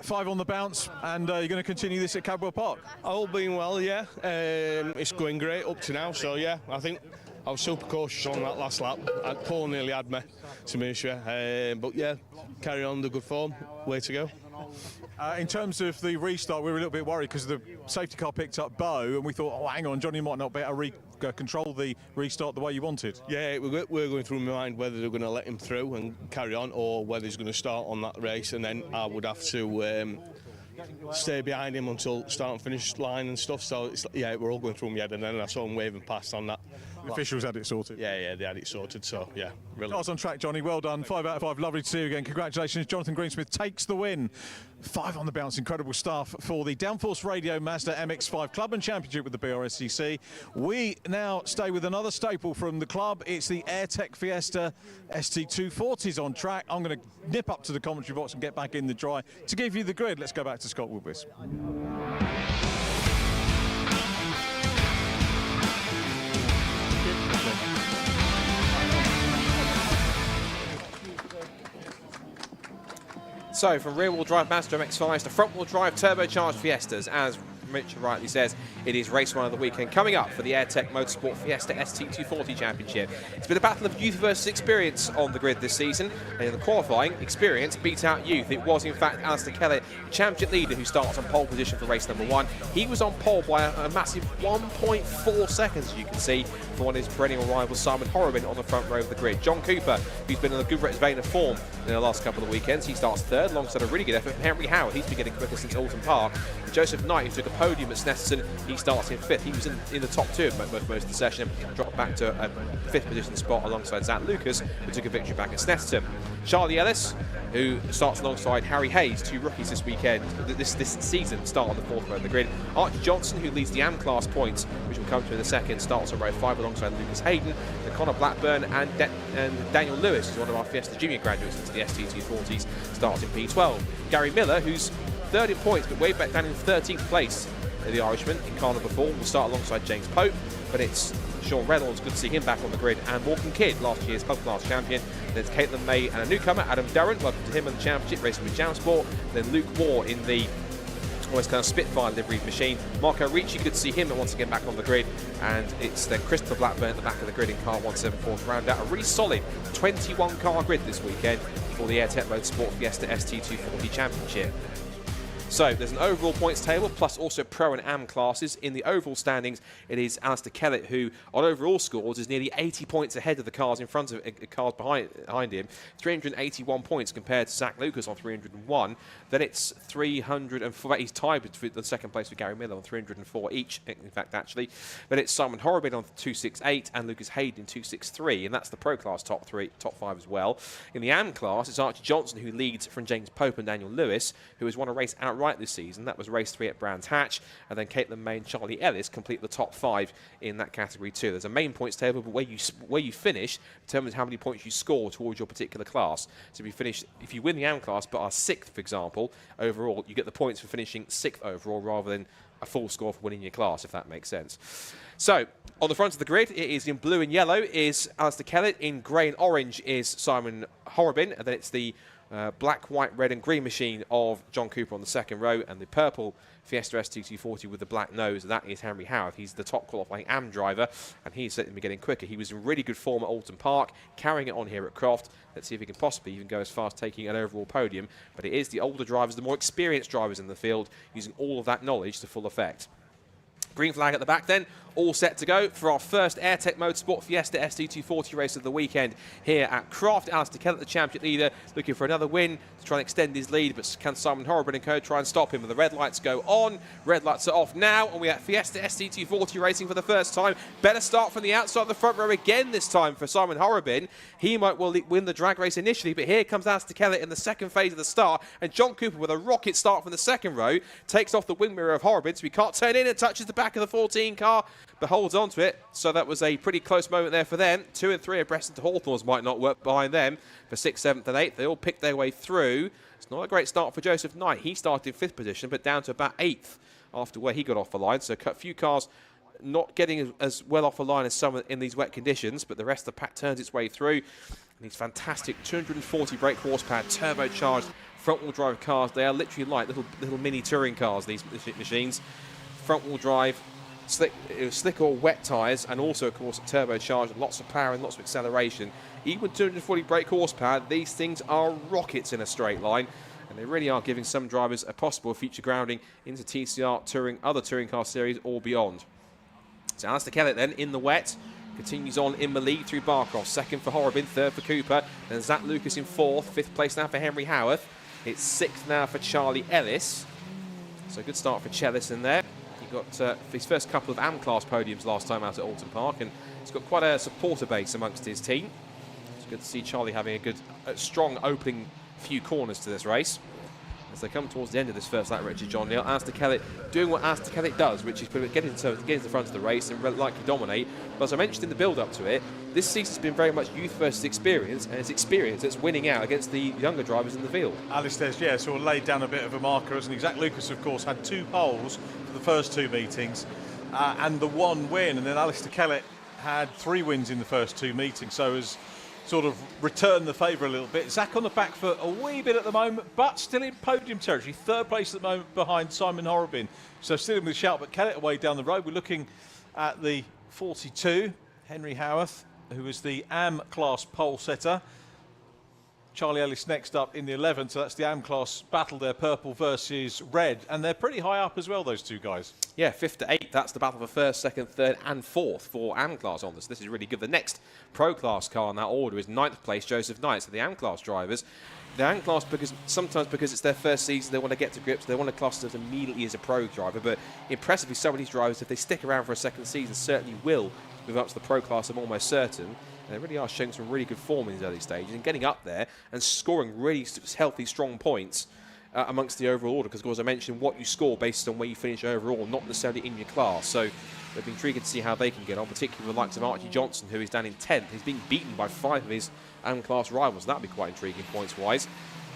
S2: 5 on the bounce, and you're going to continue this at Cadwell Park.
S9: All being well, yeah. It's going great up to now, so yeah, I think I was super cautious on that last lap. Paul nearly had me, to be honest, but yeah, carry on the good form. Way to go.
S2: In terms of the restart, we were a little bit worried because the safety car picked up Bo, and we thought, oh, hang on, Johnny might not be able to control the restart the way you wanted.
S9: Yeah, we're going through my mind whether they're going to let him through and carry on, or whether he's going to start on that race, and then I would have to stay behind him until start and finish line and stuff. So it's, yeah, we're all going through my head, and then I saw him waving past on that.
S2: The officials had it sorted.
S9: Yeah, they had it sorted. So yeah, really.
S2: Cars on track, Johnny. Well done. 5 out of 5. Lovely to see you again. Congratulations. Jonathan Greensmith takes the win. 5 on the bounce. Incredible stuff for the Downforce Radio Mazda MX-5 Clubman Championship with the Brscc. We now stay with another staple from the club. It's the AirTech Fiesta ST240s on track. I'm going to nip up to the commentary box and get back in the dry to give you the grid. Let's go back to Scott Woodward.
S3: So, from rear-wheel drive Mazda MX-5s to front-wheel drive turbocharged Fiestas, as Richard rightly says, it is race 1 of the weekend coming up for the AirTech Motorsport Fiesta ST240 Championship. It's been a battle of youth versus experience on the grid this season, and in the qualifying, experience beat out youth. It was, in fact, Alistair Kellett, championship leader, who starts on pole position for race number 1. He was on pole by a massive 1.4 seconds, as you can see, for one of his perennial rivals, Simon Horobin, on the front row of the grid. John Cooper, who's been in a good vein of form in the last couple of weekends, he starts third, alongside a really good effort from Henry Howard. He's been getting quicker since Alton Park. And Joseph Knight, who took a podium at Snetterton, he starts in 5th. He was in the top 2 of most of the session, dropped back to a 5th position spot alongside Zach Lucas, who took a victory back at Snetterton. Charlie Ellis, who starts alongside Harry Hayes, 2 rookies this weekend, this season, start on the 4th row of the grid. Archie Johnson, who leads the AM class points, which we'll come to in a second, starts on row 5 alongside Lucas Hayden. And Connor Blackburn and Daniel Lewis, who's one of our Fiesta Junior graduates into the ST240s, starts in P12. Gary Miller, who's 3rd in points, but way back down in 13th place, the Irishman in car number 4, will start alongside James Pope, but it's Sean Reynolds, good to see him back on the grid, and Morgan Kidd, last year's club class champion. There's Caitlin May and a newcomer, Adam Durrant, welcome to him in the championship, racing with Jamsport. Then Luke Moore in the almost kind of Spitfire livery machine. Marco Ricci, good to see him once again back on the grid, and it's then Christopher Blackburn at the back of the grid in car 174 to round out a really solid 21 car grid this weekend for the AirTech Motorsport Fiesta ST240 Championship. So there's an overall points table plus also pro and am classes. In the overall standings, it is Alistair Kellett who, on overall scores, is nearly 80 points ahead of the cars in front of cars behind him. 381 points compared to Zach Lucas on 301. Then it's 304. He's tied with the second place with Gary Miller on 304 each. In fact, actually, then it's Simon Horrobin on 268 and Lucas Hayden in 263, and that's the pro class top 5 as well. In the am class, it's Archie Johnson who leads from James Pope and Daniel Lewis, who has won a race outright this season. That was race 3 at Brands Hatch, and then Caitlin May and Charlie Ellis complete the top 5 in that category too. There's a main points table, but where you finish determines how many points you score towards your particular class. So if you win the am class but are 6th, for example, overall, you get the points for finishing 6th overall rather than a full score for winning your class, if that makes sense. So, on the front of the grid, it is in blue and yellow is Alistair Kellett, in grey and orange is Simon Horrobin, and then it's the black, white, red and green machine of John Cooper on the second row, and the purple Fiesta ST240 with the black nose, that is Henry Howarth. He's the top qualifying AM driver, and he's certainly getting quicker. He was in really good form at Alton Park, carrying it on here at Croft. Let's see if he can possibly even go as far as taking an overall podium. But it is the older drivers, the more experienced drivers in the field, using all of that knowledge to full effect. Green flag at the back then, all set to go for our first AirTech Motorsport Fiesta ST240 race of the weekend here at Croft. Alistair Kellett, the champion leader, looking for another win to try and extend his lead, but can Simon Horrobin and co try and stop him? And the red lights go on, red lights are off now, and we're at Fiesta ST240 racing for the first time. Better start from the outside of the front row again this time for Simon Horrobin. He might well win the drag race initially, but here comes Alistair Kellett in the second phase of the start, and John Cooper with a rocket start from the second row takes off the wing mirror of Horrobin, so he can't turn in and touches the back of the 14 car, but holds on to it. So that was a pretty close moment there for them. 2 and 3 abreast into Hawthorns might not work behind them for 6th, 7th and 8th. They all picked their way through. It's not a great start for Joseph Knight. He started 5th position, but down to about 8th after where he got off the line. So a few cars not getting as well off the line as some in these wet conditions, but the rest of the pack turns its way through. And these fantastic 240 brake horsepower, turbocharged front-wheel drive cars. They are literally like little mini touring cars, these machines. Front-wheel drive, slick or wet tyres, and also, of course, turbocharged, lots of power and lots of acceleration. Even with 240 brake horsepower, these things are rockets in a straight line, and they really are giving some drivers a possible future grounding into TCR touring, other touring car series or beyond. So Alistair Kellett then in the wet continues on in the lead through Barcroft. 2nd for Horrobin, 3rd for Cooper, then Zach Lucas in 4th, 5th place now for Henry Howarth. It's 6th now for Charlie Ellis. So good start for Chellis in there. He got his first couple of AM class podiums last time out at Alton Park, and he's got quite a supporter base amongst his team. It's good to see Charlie having a good, strong opening few corners to this race. As they come towards the end of this first lap, Richard John Neal, Alistair Kellett doing what Alistair Kellett does, which is get into the front of the race and likely dominate. But as I mentioned in the build-up to it, this season's been very much youth versus experience, and it's experience that's winning out against the younger drivers in the field.
S2: Alistair's, yeah, sort of laid down a bit of a marker, hasn't he? Zach Lucas, of course, had 2 poles for the first 2 meetings and the 1 win, and then Alistair Kellett had 3 wins in the first 2 meetings, so has sort of returned the favour a little bit. Zach on the back foot a wee bit at the moment, but still in podium territory. 3rd place at the moment behind Simon Horrobin, so still in with a shout, but Kellett away down the road. We're looking at the 42, Henry Howarth, who was the AM class pole setter. Charlie Ellis next up in the 11, so that's the AM class battle there, purple versus red, and they're pretty high up as well, those 2 guys.
S3: Yeah, 5th to 8th, that's the battle for 1st, 2nd, 3rd and 4th for AM class on this. This is really good. The next pro class car in that order is 9th place, Joseph Knight. So the AM class drivers, the AM class, sometimes because it's their first season, they want to get to grips, they want to class themselves immediately as a pro driver, but impressively, some of these drivers, if they stick around for a second season, certainly will move up to the pro class, I'm almost certain. And they really are showing some really good form in these early stages and getting up there and scoring really healthy, strong points amongst the overall order. Because, as I mentioned, what you score based on where you finish overall, not necessarily in your class. So it'll be intriguing to see how they can get on, particularly with the likes of Archie Johnson, who is down in 10th. He's being beaten by 5 of his AM-class rivals. That'll be quite intriguing points-wise.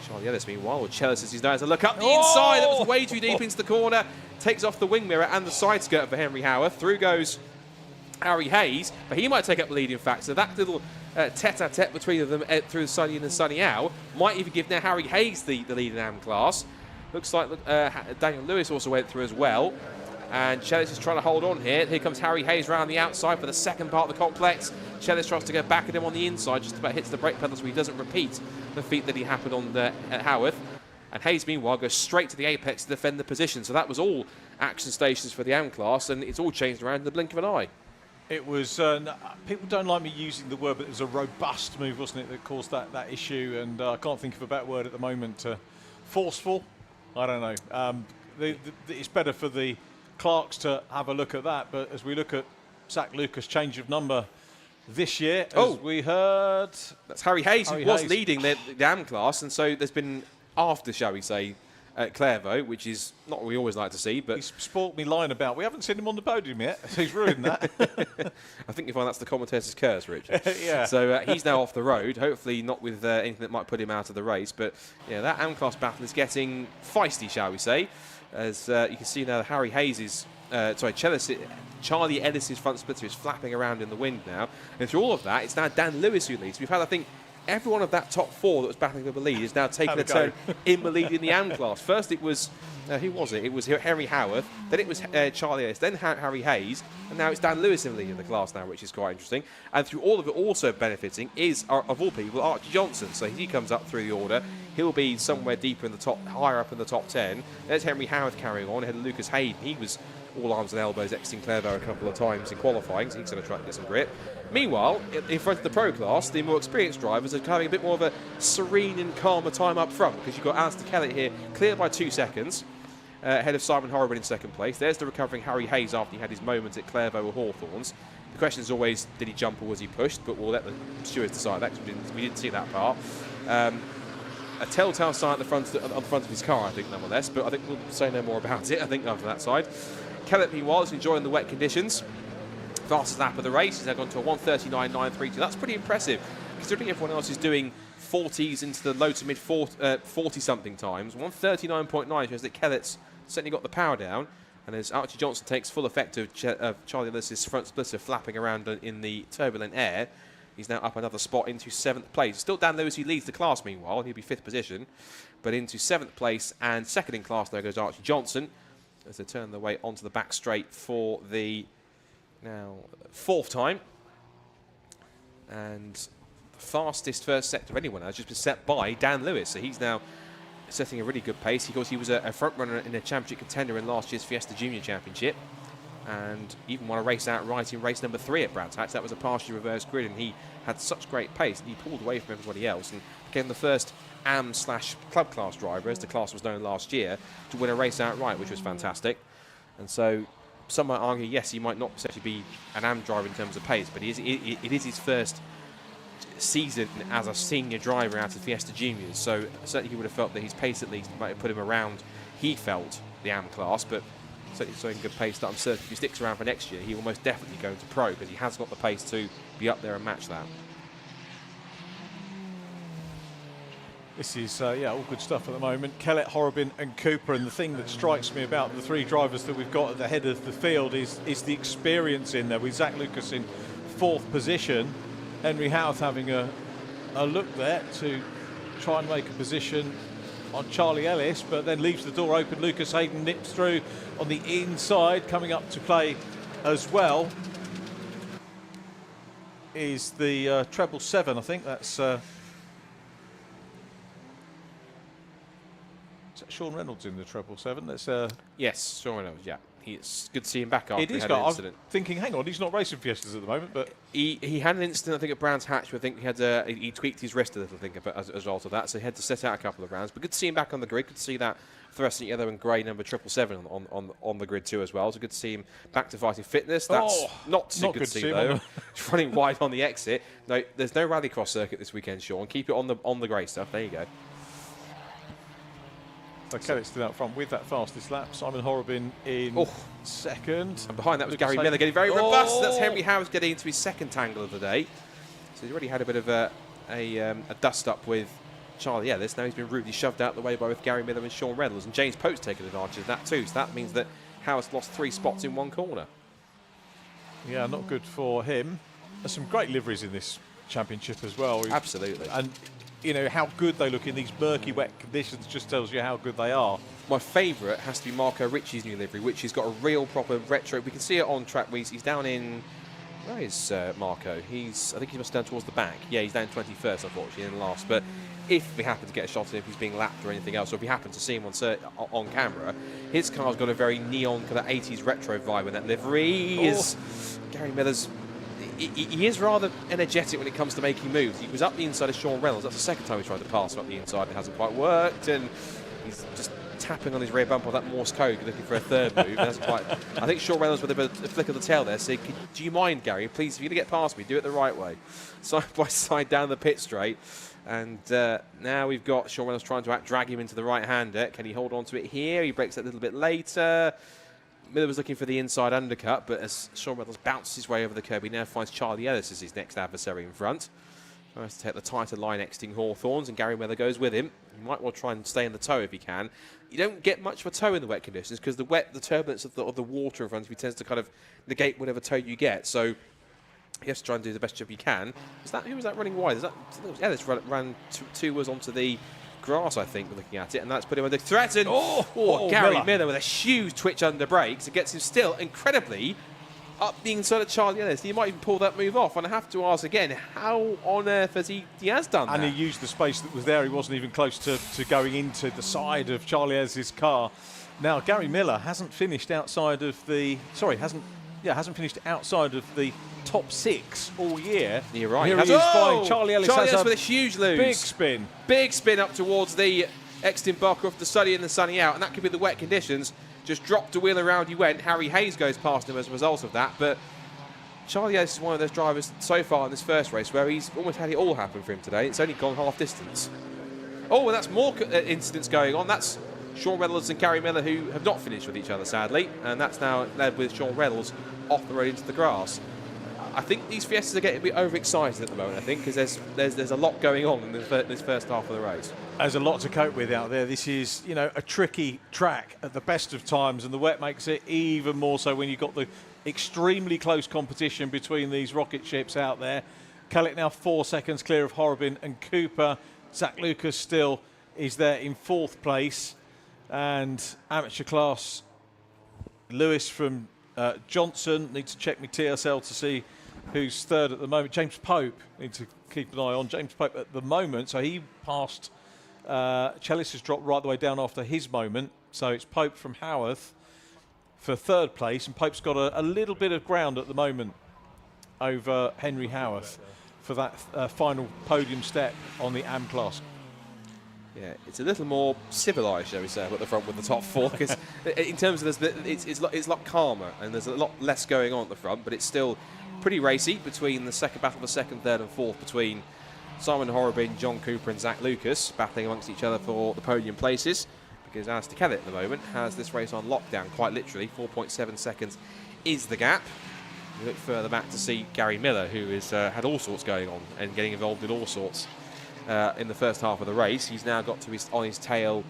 S3: Charlie Ellis, meanwhile, with Chellis as he's down to look up the inside. That was way too deep into the corner. Takes off the wing mirror and the side skirt for Henry Howarth. Through goes Harry Hayes, but he might take up the lead, in fact. So that little tete-a-tete between them through the Sunny in and Sunny Owl might even give now Harry Hayes the lead in AM class. Looks like Daniel Lewis also went through as well. And Chellis is trying to hold on here. Here comes Harry Hayes round the outside for the second part of the complex. Chellis tries to go back at him on the inside, just about hits the brake pedal so he doesn't repeat the feat that he happened on at Howarth. And Hayes, meanwhile, goes straight to the apex to defend the position. So that was all action stations for the AM class, and it's all changed around in the blink of an eye.
S2: It was, people don't like me using the word, but it was a robust move, wasn't it, that caused that issue, and I can't think of a better word at the moment. Forceful? I don't know. It's better for the Clarks to have a look at that, but as we look at Zach Lucas' change of number this year, as we heard...
S3: That's Harry Hayes, who was leading the AM class, and so there's been, after, shall we say, at Clairvaux, which is not what we always like to see, but...
S2: He's spoilt me line about, we haven't seen him on the podium yet, so he's ruined that.
S3: I think you find that's the commentator's curse, Richard.
S2: Yeah.
S3: So he's now off the road, hopefully not with anything that might put him out of the race, but yeah, that AM class battle is getting feisty, shall we say, as you can see now Harry Hayes is... Charlie Ellis's front splitter is flapping around in the wind now, and through all of that, it's now Dan Lewis who leads. We've had, I think, every one of that top 4 that was battling for the lead is now taking a turn in the lead in the AM class. First it was, who was it? It was Henry Howarth, then it was Charlie Ellis, then Harry Hayes, and now it's Dan Lewis in the lead in the class now, which is quite interesting. And through all of it also benefiting is, of all people, Archie Johnson. So he comes up through the order. He'll be somewhere deeper in the top, higher up in the top 10. There's Henry Howarth carrying on ahead of Lucas Hayden. He was all arms and elbows exiting Clairvaux a couple of times in qualifying, so he's going to try to get some grip. Meanwhile, in front of the pro class, the more experienced drivers are having a bit more of a serene and calmer time up front, because you've got Alistair Kellett here, clear by 2 seconds, ahead of Simon Horrobin in second place. There's the recovering Harry Hayes after he had his moment at Clairvaux or Hawthorns. The question is always, did he jump or was he pushed? But we'll let the stewards decide that, because we didn't see that part. A telltale sign at the front, on the front of his car, I think, nonetheless, but I think we'll say no more about it, I think, after that side. Kellett, meanwhile, is enjoying the wet conditions. Fastest lap of the race. He's now gone to a 1:39.932. That's pretty impressive, considering everyone else is doing 40s into the low to mid 40-something times. 1:39.9 shows that Kellett's certainly got the power down. And as Archie Johnson takes full effect of Charlie Ellis's front splitter flapping around in the turbulent air, he's now up another spot into 7th place. Still Dan Lewis, who leads the class, meanwhile. He'll be 5th position. But into 7th place, and second in class, there goes Archie Johnson, as they turn their way onto the back straight for the now 4th time. And the fastest first sector of anyone has just been set by Dan Lewis. So he's now setting a really good pace. Of course, he was a front runner in a championship contender in last year's Fiesta Junior Championship, and even won a race outright in race number 3 at Brands Hatch. That was a partially reversed grid, and he had such great pace, and he pulled away from everybody else and became the first AM/club class driver, as the class was known last year, to win a race outright, which was fantastic. And so some might argue, yes, he might not potentially be an AM driver in terms of pace, but it is his first season as a senior driver out of Fiesta Juniors, so certainly he would have felt that his pace at least might have put him around, he felt, the AM class, but certainly showing good pace that I'm certain if he sticks around for next year, he will most definitely go into pro, because he has got the pace to be up there and match that.
S2: This is, all good stuff at the moment. Kellett, Horrobin and Cooper, and the thing that strikes me about the 3 drivers that we've got at the head of the field is the experience in there, with Zach Lucas in 4th position, Henry Howarth having a look there to try and make a position on Charlie Ellis, but then leaves the door open. Lucas Hayden nips through on the inside, coming up to play as well is the treble 7, I think that's... Is that Sean Reynolds in the treble 7? That's
S3: yes, Sean Reynolds, yeah. It's good to see him back after he had
S2: an
S3: incident.
S2: I'm thinking, hang on, he's not racing Fiestas at the moment, but...
S3: He had an incident, I think, at Brands Hatch, where I think he had he tweaked his wrist a little, I think, as a result of that, so he had to set out a couple of rounds. But good to see him back on the grid. Good to see that fluorescent yellow and grey number 777 on the grid too as well. So good to see him back to fighting fitness. That's not so good to see, though. Running wide on the exit. No, there's no rallycross circuit this weekend, Sean. Keep it on the grey stuff. There you go.
S2: So Kellett's still out front with that fastest lap. Simon Horrobin in 2nd.
S3: And behind that was Gary Miller getting very robust. That's Henry Howarth getting into his 2nd tangle of the day. So he's already had a bit of a dust-up with Charlie Ellis. Now he's been rudely shoved out the way by both Gary Miller and Sean Reynolds. And James Pope's taken advantage of that too. So that means that Howarth lost 3 spots in one corner.
S2: Yeah, not good for him. There's some great liveries in this championship as well.
S3: Absolutely.
S2: And you know, how good they look in these murky, wet conditions just tells you how good they are.
S3: My favourite has to be Marco Ricci's new livery, which has got a real proper retro. We can see it on track. He's down in... Where is Marco? I think he must be down towards the back. Yeah, he's down 21st, unfortunately, in the last. But if we happen to get a shot of him, if he's being lapped or anything else, or if we happen to see him on camera, his car's got a very neon kind of 80s retro vibe in that livery. Gary Miller's, he is rather energetic when it comes to making moves. He was up the inside of Sean Reynolds. That's the second time he tried to pass him up the inside and it hasn't quite worked, and he's just tapping on his rear bumper with that Morse code looking for a third move. Hasn't quite. I think Sean Reynolds with a flick of the tail there said, do you mind, Gary? Please, if you're going to get past me, do it the right way. Side by side down the pit straight. And now we've got Sean Reynolds trying to drag him into the right-hander. Can he hold on to it here? He breaks it a little bit later. Miller was looking for the inside undercut, but as Sean Reynolds bounces his way over the curb, he now finds Charlie Ellis as his next adversary in front. Tries to take the tighter line exiting Hawthorns, and Gary Miller goes with him. You might well try and stay in the toe if he can. You don't get much of a toe in the wet conditions because the turbulence of the water in front of you tends to kind of negate whatever toe you get. So you have to try and do the best job you can. Who was that running wide? Ellis ran two was onto the grass, I think, looking at it, and that's put him under threat. And Gary Miller with a huge twitch under brakes. It gets him still incredibly up the inside of Charlie Ellis. He might even pull that move off. And I have to ask again, how on earth has he has done that?
S2: And he used the space that was there. He wasn't even close to going into the side of Charlie Ellis's car. Now Gary Miller hasn't finished outside of the hasn't finished outside of the top 6 all year.
S3: You're right.
S2: Here he is flying. Charlie Ellis has
S3: with a huge lose. Big spin up towards the exiting Barcroft, the sunny in, the sunny out, and that could be the wet conditions. Just dropped a wheel around he went. Harry Hayes goes past him as a result of that. But Charlie Ellis is one of those drivers so far in this first race where he's almost had it all happen for him today. It's only gone half distance. Oh, and that's more incidents going on. That's Sean Reynolds and Gary Miller, who have not finished with each other, sadly. And that's now led with Sean Reynolds off the road into the grass. I think these Fiestas are getting a bit overexcited at the moment, I think, because there's a lot going on in this first half of the race.
S2: There's a lot to cope with out there. This is, a tricky track at the best of times, and the wet makes it even more so when you've got the extremely close competition between these rocket ships out there. Kellett now 4 seconds clear of Horobin and Cooper. Zach Lucas still is there in 4th place, and amateur class Lewis from Johnson. Need to check my TSL to see who's 3rd at the moment. James Pope, need to keep an eye on James Pope at the moment. So he passed, Chellis has dropped right the way down after his moment. So it's Pope from Howarth for 3rd place, and Pope's got a little bit of ground at the moment over Henry Howarth for that final podium step on the AM class.
S3: Yeah, it's a little more civilised, shall we say, at the front with the top 4, because in terms of this, it's a lot calmer and there's a lot less going on at the front, but it's still pretty racy between the battle for 2nd, 3rd and 4th between Simon Horobin, John Cooper and Zach Lucas, battling amongst each other for the podium places, because Alistair Kellett at the moment has this race on lockdown, quite literally. 4.7 seconds is the gap. We look further back to see Gary Miller, who has had all sorts going on and getting involved in all sorts in the first half of the race. He's now got to on his tail.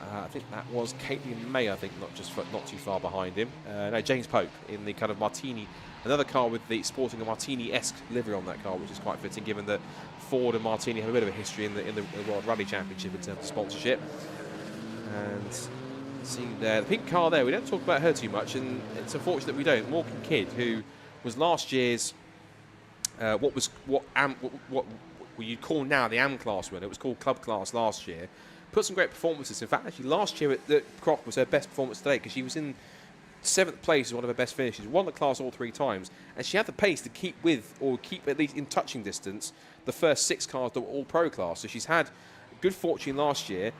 S3: I think that was Caitlin May. I think not too far behind him. No, James Pope in the kind of Martini, another car with the sporting a Martini-esque livery on that car, which is quite fitting given that Ford and Martini have a bit of a history in the World Rally Championship in terms of sponsorship. And see there, the pink car there. We don't talk about her too much, and it's unfortunate that we don't. Morgan Kidd, who was last year's what you'd call now the AM class winner. It was called Club Class last year. Put some great performances. In fact, actually, last year at Croft was her best performance today because she was in 7th place as one of her best finishes. Won the class all 3 times, and she had the pace to keep at least in touching distance the first 6 cars that were all pro class. So she's had good fortune last year.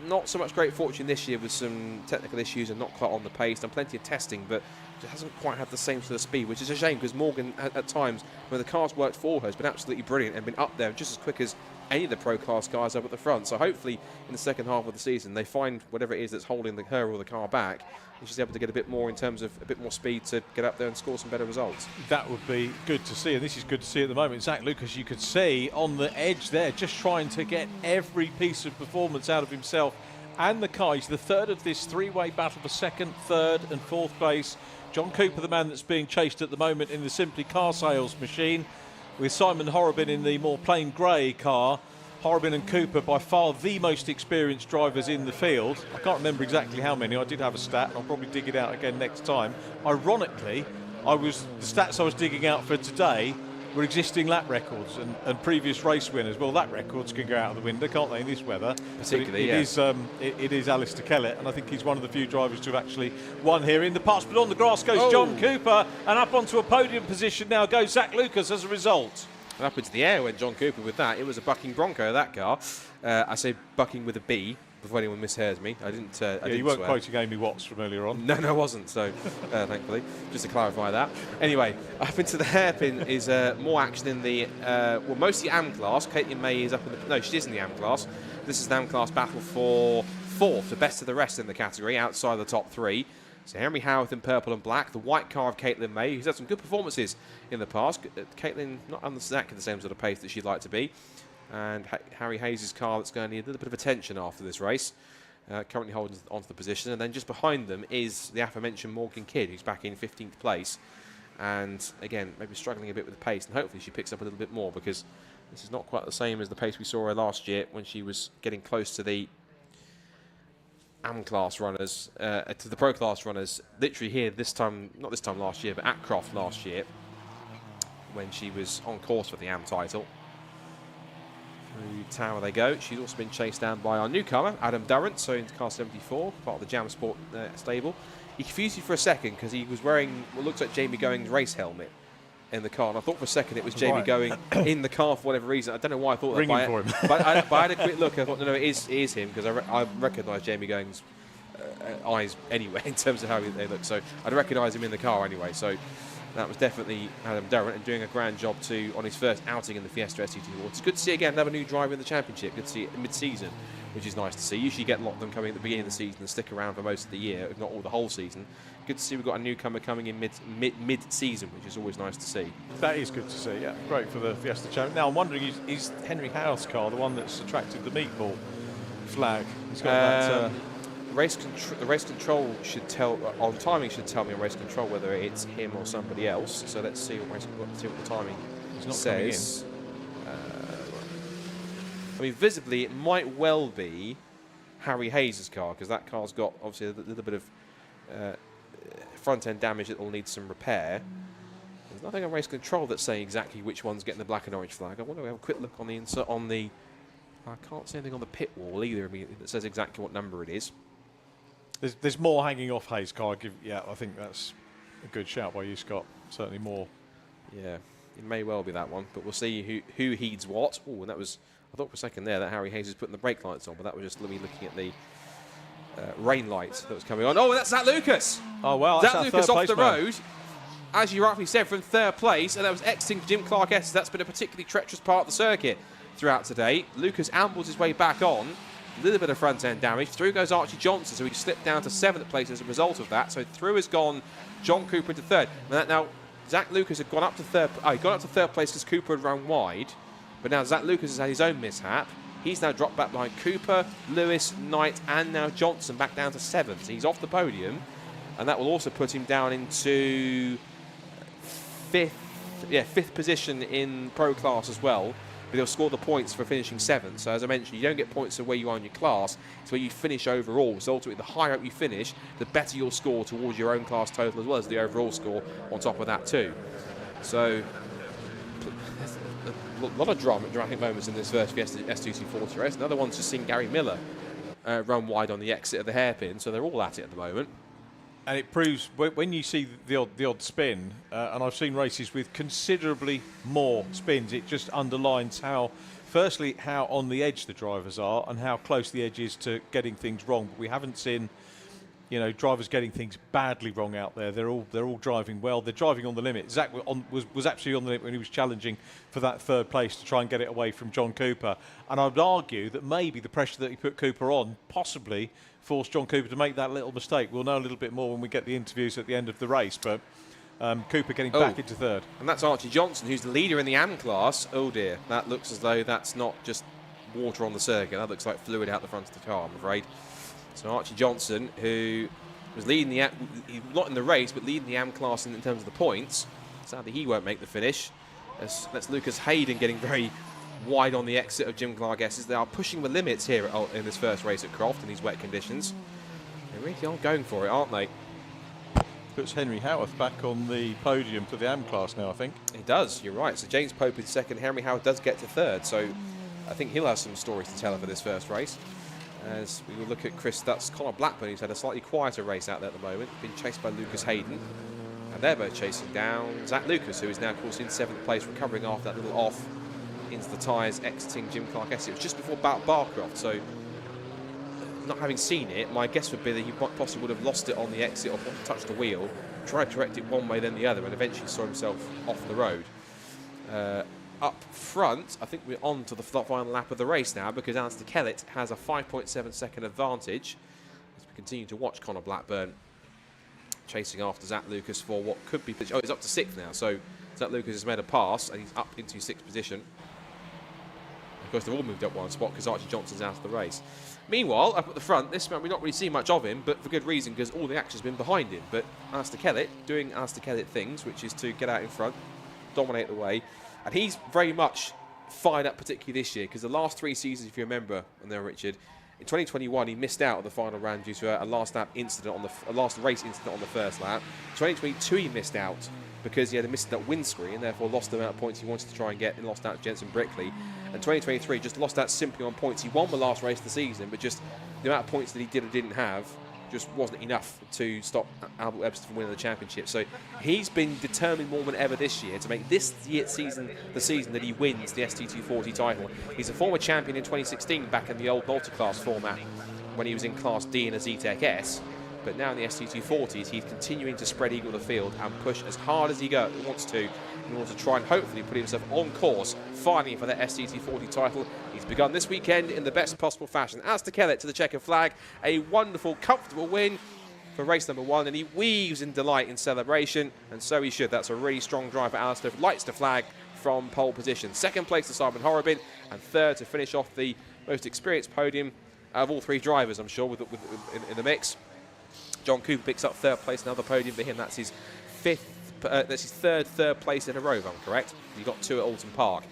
S3: Not so much great fortune this year with some technical issues and not quite on the pace. Done plenty of testing, but just hasn't quite had the same sort of speed, which is a shame because Morgan, at times, when the car's worked for her, has been absolutely brilliant and been up there just as quick as any of the pro class guys up at the front. So hopefully in the second half of the season they find whatever it is that's holding her or the car back, and she's able to get a bit more in terms of a bit more speed to get up there and score some better results.
S2: That would be good to see, and this is good to see at the moment. Zach Lucas, you could see on the edge there, just trying to get every piece of performance out of himself and the car. He's the 3rd of this 3-way battle for 2nd, 3rd and 4th place. John Cooper, the man that's being chased at the moment in the Simply Car Sales machine, with Simon Horobin in the more plain grey car. Horobin and Cooper by far the most experienced drivers in the field. I can't remember exactly how many. I did have a stat, and I'll probably dig it out again next time. Ironically, the stats I was digging out for today were existing lap records and previous race winners. Well, lap records can go out of the window, can't they, in this weather?
S3: Particularly,
S2: it is Alistair Kellett, and I think he's one of the few drivers to have actually won here in the past. But on the grass goes John Cooper, and up onto a podium position now goes Zach Lucas as a result.
S3: And up into the air went John Cooper with that. It was a bucking Bronco, that car. I say bucking with a B, before anyone mishears me. I didn't
S2: you weren't quoting Amy Watts from earlier on.
S3: No, I wasn't, so thankfully, just to clarify that. Anyway, up into the hairpin is more action in the, well, mostly AM class. Caitlin May is up in the, no, she is in the AM class. This is an AM class battle for 4th, the best of the rest in the category, outside the top 3. So Henry Howarth in purple and black, the white car of Caitlin May, who's had some good performances in the past. Caitlin not on exactly the same sort of pace that she'd like to be. And Harry Hayes' car that's going to need a little bit of attention after this race. Currently holding onto the position. And then just behind them is the aforementioned Morgan Kidd, who's back in 15th place. And again, maybe struggling a bit with the pace. And hopefully she picks up a little bit more, because this is not quite the same as the pace we saw her last year when she was getting close to the AM class runners, to the pro class runners. Literally here this time, not this time last year, but at Croft last year, when she was on course for the AM title. Through tower they go. She's also been chased down by our newcomer, Adam Durrant, so in car 74, part of the Jam Sport stable. He confused you for a second because he was wearing what looks like Jamie Going's race helmet in the car, and I thought for a second it was Jamie Going in the car for whatever reason. I don't know why I thought that.
S2: For him.
S3: But I had a quick look. I thought, no, it is him, because I recognise Jamie Going's eyes anyway in terms of how they look. So I'd recognise him in the car anyway. So that was definitely Adam Durrant, and doing a grand job too on his first outing in the Fiesta ST240. It's good to see again another new driver in the championship. Good to see it mid-season, which is nice to see. Usually you get a lot of them coming at the beginning of the season and stick around for most of the year, if not all the whole season. Good to see we've got a newcomer coming in mid-season, which is always nice to see.
S2: That is good to see, yeah. Great for the Fiesta Champion. Now I'm wondering, is Henry Howarth's car the one that's attracted the meatball flag? He's got that...
S3: The race control should tell, on timing should tell me on race control whether it's him or somebody else. So let's see what the timing says. I mean, visibly it might well be Harry Hayes' car, because that car's got obviously a little bit of front end damage that will need some repair. There's nothing on race control that's saying exactly which one's getting the black and orange flag. I want to have a quick look on the insert on the. I can't see anything on the pit wall either that says exactly what number it is.
S2: There's more hanging off Hayes' car. I think that's a good shout by you, Scott. Certainly more.
S3: Yeah, it may well be that one, but we'll see who heeds what. Oh, and that was, I thought for a second there that Harry Hayes was putting the brake lights on, but that was just me looking at the rain lights that was coming on. Oh, and that's Zach Lucas.
S2: Oh, well,
S3: Zach Lucas off the road, as you rightly said, from 3rd place, and that was exiting Jim Clark S. That's been a particularly treacherous part of the circuit throughout today. Lucas ambles his way back on. A little bit of front-end damage. Through goes Archie Johnson, so he slipped down to 7th place as a result of that. So through has gone John Cooper into 3rd. Now Zach Lucas had gone up to 3rd. He got up to 3rd place because Cooper had run wide. But now Zach Lucas has had his own mishap. He's now dropped back behind Cooper, Lewis, Knight, and now Johnson back down to 7th. So he's off the podium, and that will also put him down into 5th position in pro class as well. But he'll score the points for finishing 7th. So as I mentioned, you don't get points for where you are in your class. It's where you finish overall. So ultimately, the higher up you finish, the better you'll score towards your own class total, as well as the overall score on top of that too. So a lot of dramatic moments in this first Fiesta ST240 race. Another one's just seen Gary Miller run wide on the exit of the hairpin. So they're all at it at the moment.
S2: And it proves, when you see the odd spin, and I've seen races with considerably more spins, it just underlines how, firstly, how on the edge the drivers are and how close the edge is to getting things wrong. But we haven't seen, drivers getting things badly wrong out there. They're all driving well. They're driving on the limit. Zach was absolutely on the limit when he was challenging for that 3rd place to try and get it away from John Cooper. And I would argue that maybe the pressure that he put Cooper on possibly forced John Cooper to make that little mistake. We'll know a little bit more when we get the interviews at the end of the race, but Cooper getting back into 3rd.
S3: And that's Archie Johnson, who's the leader in the AM class. Oh dear, that looks as though that's not just water on the circuit. That looks like fluid out the front of the car, I'm afraid. So Archie Johnson, who was leading not in the race, but leading the AM class in terms of the points. Sadly, he won't make the finish. That's Lucas Hayden getting very wide on the exit of Jim Clark S's. They are pushing the limits here in this first race at Croft in these wet conditions. They really are going for it, aren't they?
S2: puts Henry Howarth back on the podium for the AM class now, I think.
S3: He does, you're right. So James Pope is second, Henry Howarth does get to third, so I think he'll have some stories to tell for this first race. As we will look at Chris Stutz, Connor Blackburn, who's had a slightly quieter race out there at the moment, been chased by Lucas Hayden. And they're both chasing down Zach Lucas, who is now, of course, in 7th place, recovering after that little off into the tyres, exiting Jim Clark S. It was just before Barcroft, so not having seen it, my guess would be that he possibly would have lost it on the exit or touched the wheel, tried to correct it one way then the other, and eventually saw himself off the road. Up front, I think we're on to the final lap of the race now, because Alistair Kellett has a 5.7 second advantage as we continue to watch Connor Blackburn chasing after Zach Lucas for what could be... Oh, he's up to 6th now, so Zach Lucas has made a pass and he's up into 6th position. Of course, they've all moved up one spot because Archie Johnson's out of the race. Meanwhile, up at the front, this man, we've not really seen much of him, but for good reason, because all the action's been behind him. But Alistair Kellett doing Alistair Kellett things, which is to get out in front, dominate the way. And he's very much fired up, particularly this year, because the last 3 seasons, if you remember, and there, Richard, in 2021 he missed out on the final round due to a last lap incident on the last race incident on the first lap. 2022 he missed out because he had a missed out windscreen and therefore lost the amount of points he wanted to try and get and lost out to Jensen Brickley. And 2023 just lost out simply on points. He won the last race of the season, but just the amount of points that he did or didn't have just wasn't enough to stop Albert Webster from winning the championship. So he's been determined more than ever this year to make this season the season that he wins the ST240 title. He's a former champion in 2016 back in the old multi-class format when he was in Class D in a Zetec S. But now in the ST240s, he's continuing to spread eagle the field and push as hard as he wants to in order to try and hopefully put himself on course, fighting for that ST240 title. He's begun this weekend in the best possible fashion. Alistair Kellett to the checkered flag, a wonderful, comfortable win for race number 1, and he weaves in delight in celebration, and so he should. That's a really strong drive for Alistair. Lights the flag from pole position. 2nd place to Simon Horrobin, and 3rd to finish off the most experienced podium of all 3 drivers, I'm sure, in the mix. John Cooper picks up 3rd place, another podium for him. That's his 5th. That's his third place in a row, if I'm correct. He got 2 at Alton Park.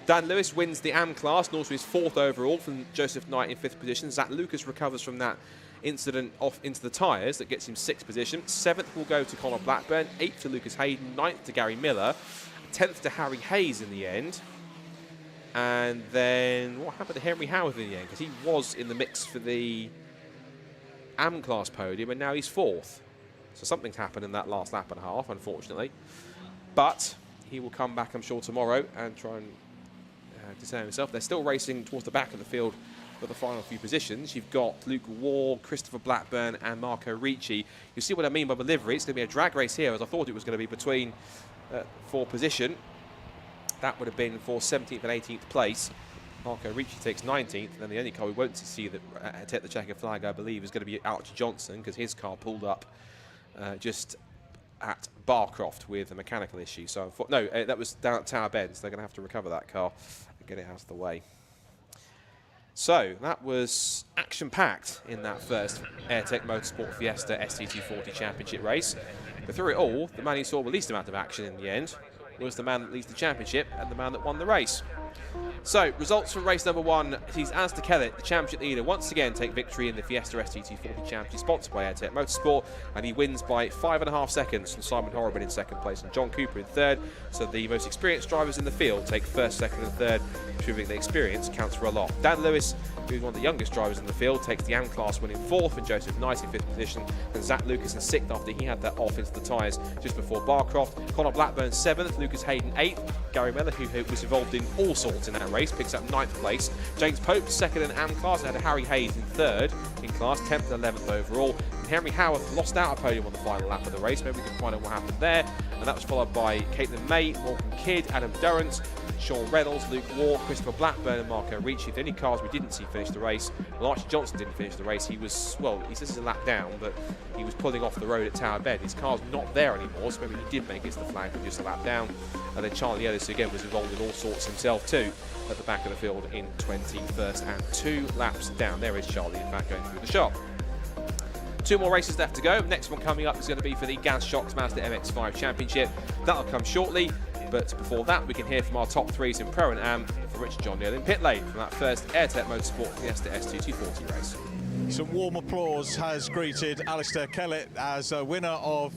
S3: Dan Lewis wins the AM class and also his 4th overall from Joseph Knight in 5th position. Zach Lucas recovers from that incident off into the tyres that gets him 6th position. 7th will go to Connor Blackburn, 8th to Lucas Hayden, 9th to Gary Miller, 10th to Harry Hayes in the end. And then what happened to Henry Howarth in the end? Because he was in the mix for the AM class podium and now he's 4th. So something's happened in that last lap and a half, unfortunately. But he will come back, I'm sure, tomorrow and try and declare himself. They're still racing towards the back of the field for the final few positions. You've got Luke Ward, Christopher Blackburn and Marco Ricci. You see what I mean by the livery. It's going to be a drag race here, as I thought it was going to be between for position. That would have been for 17th and 18th place. Marco Ricci takes 19th, and then the only car we won't see that take the checkered flag, I believe, is going to be Archie Johnson, because his car pulled up just at Barcroft with a mechanical issue. So no, that was down at Tower Bend, so they're going to have to recover that car and get it out of the way. So that was action-packed in that first Airtech Motorsport Fiesta ST240 Championship race. But through it all, the man who saw the least amount of action in the end was the man that leads the championship and the man that won the race. So, results from race number 1 sees Alistair Kellett, the championship leader, once again take victory in the Fiesta ST240 Championship, sponsored by Airtech Motorsport, and he wins by 5.5 seconds from Simon Horrobin in 2nd place and John Cooper in 3rd. So the most experienced drivers in the field take 1st, 2nd and 3rd, proving the experience counts for a lot. Dan Lewis, who's one of the youngest drivers in the field, takes the AM class, winning 4th, and Joseph Knight in 5th position, and Zach Lucas in 6th after he had that off into the tyres just before Barcroft. Connor Blackburn 7th, Lucas Hayden 8th, Gary Miller, who was involved in all sorts in that race, picks up 9th place. James Pope 2nd in AM class, and had Harry Hayes in 3rd in class, 10th and 11th overall. And Henry Howarth lost out a podium on the final lap of the race. Maybe we can find out what happened there. And that was followed by Caitlin May, Morgan Kidd, Adam Durrant, Sean Reynolds, Luke Ward, Christopher Blackburn and Marco Ricci. The only cars we didn't see finish the race. Well, Archie Johnson didn't finish the race. He was, well, he says he's a lap down, but he was pulling off the road at Tower Bend. His car's not there anymore, so maybe he did make it to the flag, but just a lap down. And then Charlie Ellis, again, was involved in all sorts himself too, at the back of the field in 21st and 2 laps down. There is Charlie, in fact, going through the shop. 2 more races left to go. Next one coming up is going to be for the Gaz Shocks Mazda MX-5 Championship. That'll come shortly, but before that, we can hear from our top 3s in Pro and Am from Richard John Neal in pit lane from that first Airtech Motorsport Fiesta ST240 race.
S2: Some warm applause has greeted Alistair Kellett as a winner of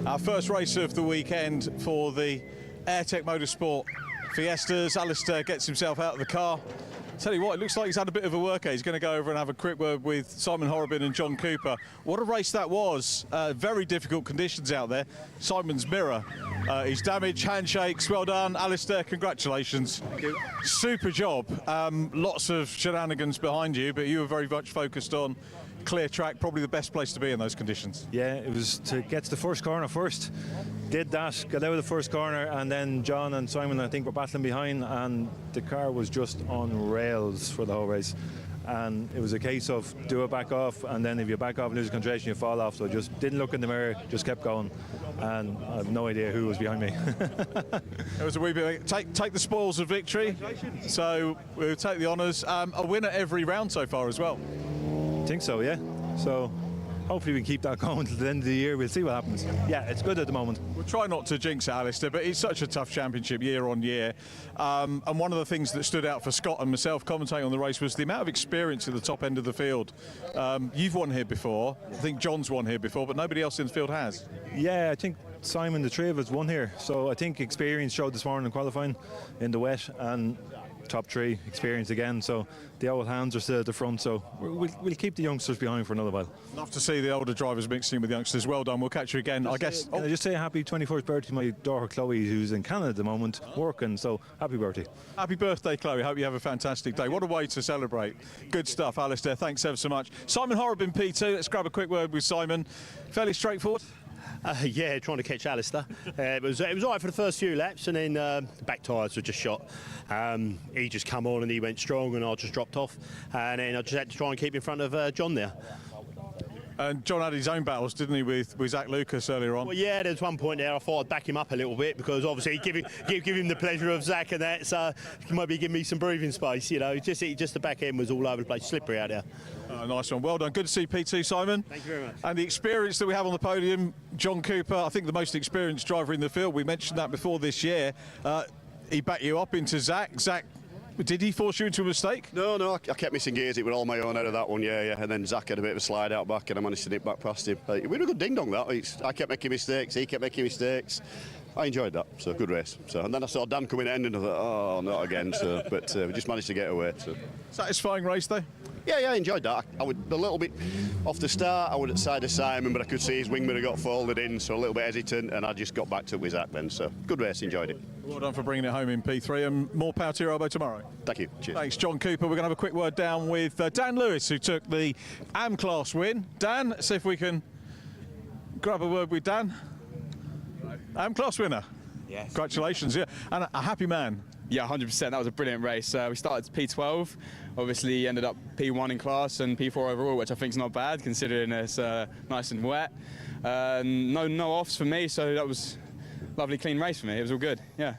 S2: Our first race of the weekend for the Airtech Motorsport Fiestas. Alistair gets himself out of the car. Tell you what, it looks like he's had a bit of a workout. He's going to go over and have a quick word with Simon Horrobin and John Cooper. What a race that was. Very difficult conditions out there. Simon's mirror is damaged. Handshakes, well done. Alistair, congratulations. Thank you. Super job. Lots of shenanigans behind you, but you were very much focused on clear track, probably the best place to be in those conditions.
S10: Yeah, it was to get to the first corner first. Did that, got out of the first corner, and then John and Simon, I think, were battling behind, and the car was just on rails for the whole race. And it was a case of do it back off, and then if you back off and lose concentration, you fall off. So I just didn't look in the mirror, just kept going, and I have no idea who was behind me.
S2: It was a wee bit. Take the spoils of victory. So we'll take the honours. A winner every round so far as well.
S10: I think so, yeah. So hopefully we can keep that going till the end of the year. We'll see what happens. Yeah, it's good at the moment.
S2: We'll try not to jinx it, Alistair, but it's such a tough championship year on year. And one of the things that stood out for Scott and myself commentating on the race was the amount of experience at the top end of the field. You've won here before. I think John's won here before, but nobody else in the field has.
S10: Yeah, I think Simon, the three of us, won here. So I think experience showed this morning in qualifying in the wet, and top three experience again. So the old hands are still at the front, so we'll keep the youngsters behind for another while.
S2: Love to see the older drivers mixing with youngsters. Well done. We'll catch you again.
S10: Can I just say happy 21st birthday to my daughter Chloe, who's in Canada at the moment working, so happy birthday.
S2: Happy birthday, Chloe. Hope you have a fantastic day. What a way to celebrate. Good stuff, Alistair. Thanks ever so much. Simon Horrobin, P2. Let's grab a quick word with Simon. Fairly straightforward.
S13: Yeah, trying to catch Alistair. It was all right for the first few laps, and then the back tyres were just shot. He just come on and he went strong, and I just dropped off. And then I just had to try and keep in front of John there.
S2: And John had his own battles, didn't he, with Zach Lucas earlier on?
S13: Well, yeah, there was one point there I thought I'd back him up a little bit, because obviously give him the pleasure of Zach and that, so he might be giving me some breathing space, you know. Just the back end was all over the place, slippery out there.
S2: Nice one. Well done. Good to see P2, Simon.
S13: Thank you very much.
S2: And the experience that we have on the podium, John Cooper, I think the most experienced driver in the field. We mentioned that before this year. He backed you up into Zach. Zach, did he force you into a mistake?
S14: No, I kept missing gears. It was all my own out of that one, yeah. And then Zach had a bit of a slide out back, and I managed to nip back past him. We were a good ding-dong, that. I kept making mistakes, he kept making mistakes. I enjoyed that, so good race. And then I saw Dan coming in, and I thought, oh, not again. But we just managed to get away. So.
S2: Satisfying race, though?
S14: Yeah, I enjoyed that. I was a little bit off the start. I was at the side of Simon, but I could see his wing mirror got folded in, so a little bit hesitant, and I just got back to it with Zach then. So good race, enjoyed it.
S2: Well done for bringing it home in P3, and more power to your elbow tomorrow.
S14: Thank you. Cheers.
S2: Thanks, John Cooper. We're going to have a quick word down with Dan Lewis, who took the AM class win. Dan, let's see if we can grab a word with Dan. AM class winner.
S24: Yes.
S2: Congratulations, yeah. And a happy man.
S24: Yeah, 100%. That was a brilliant race. We started P12, obviously ended up P1 in class and P4 overall, which I think is not bad considering it's nice and wet. No offs for me, so that was a lovely clean race for me. It was all good, yeah.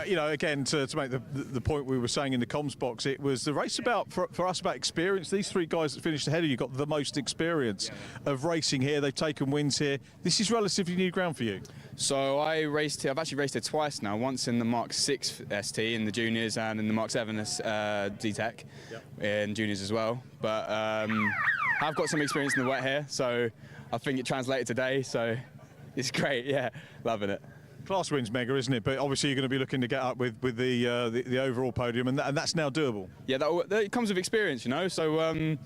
S2: You know, again, to make the point we were saying in the comms box, it was the race for us about experience. These three guys that finished ahead of you got the most experience of racing here. They've taken wins here. This is relatively new ground for you.
S24: So I've actually raced it twice now, once in the MX5 ST in the juniors and in the MX7 DTEC in juniors as well. But I've got some experience in the wet here, so I think it translated today, so it's great, yeah, loving it.
S2: Class win's mega, isn't it? But obviously you're going to be looking to get up with the overall podium, and that's now doable.
S24: Yeah, that comes with experience, you know, so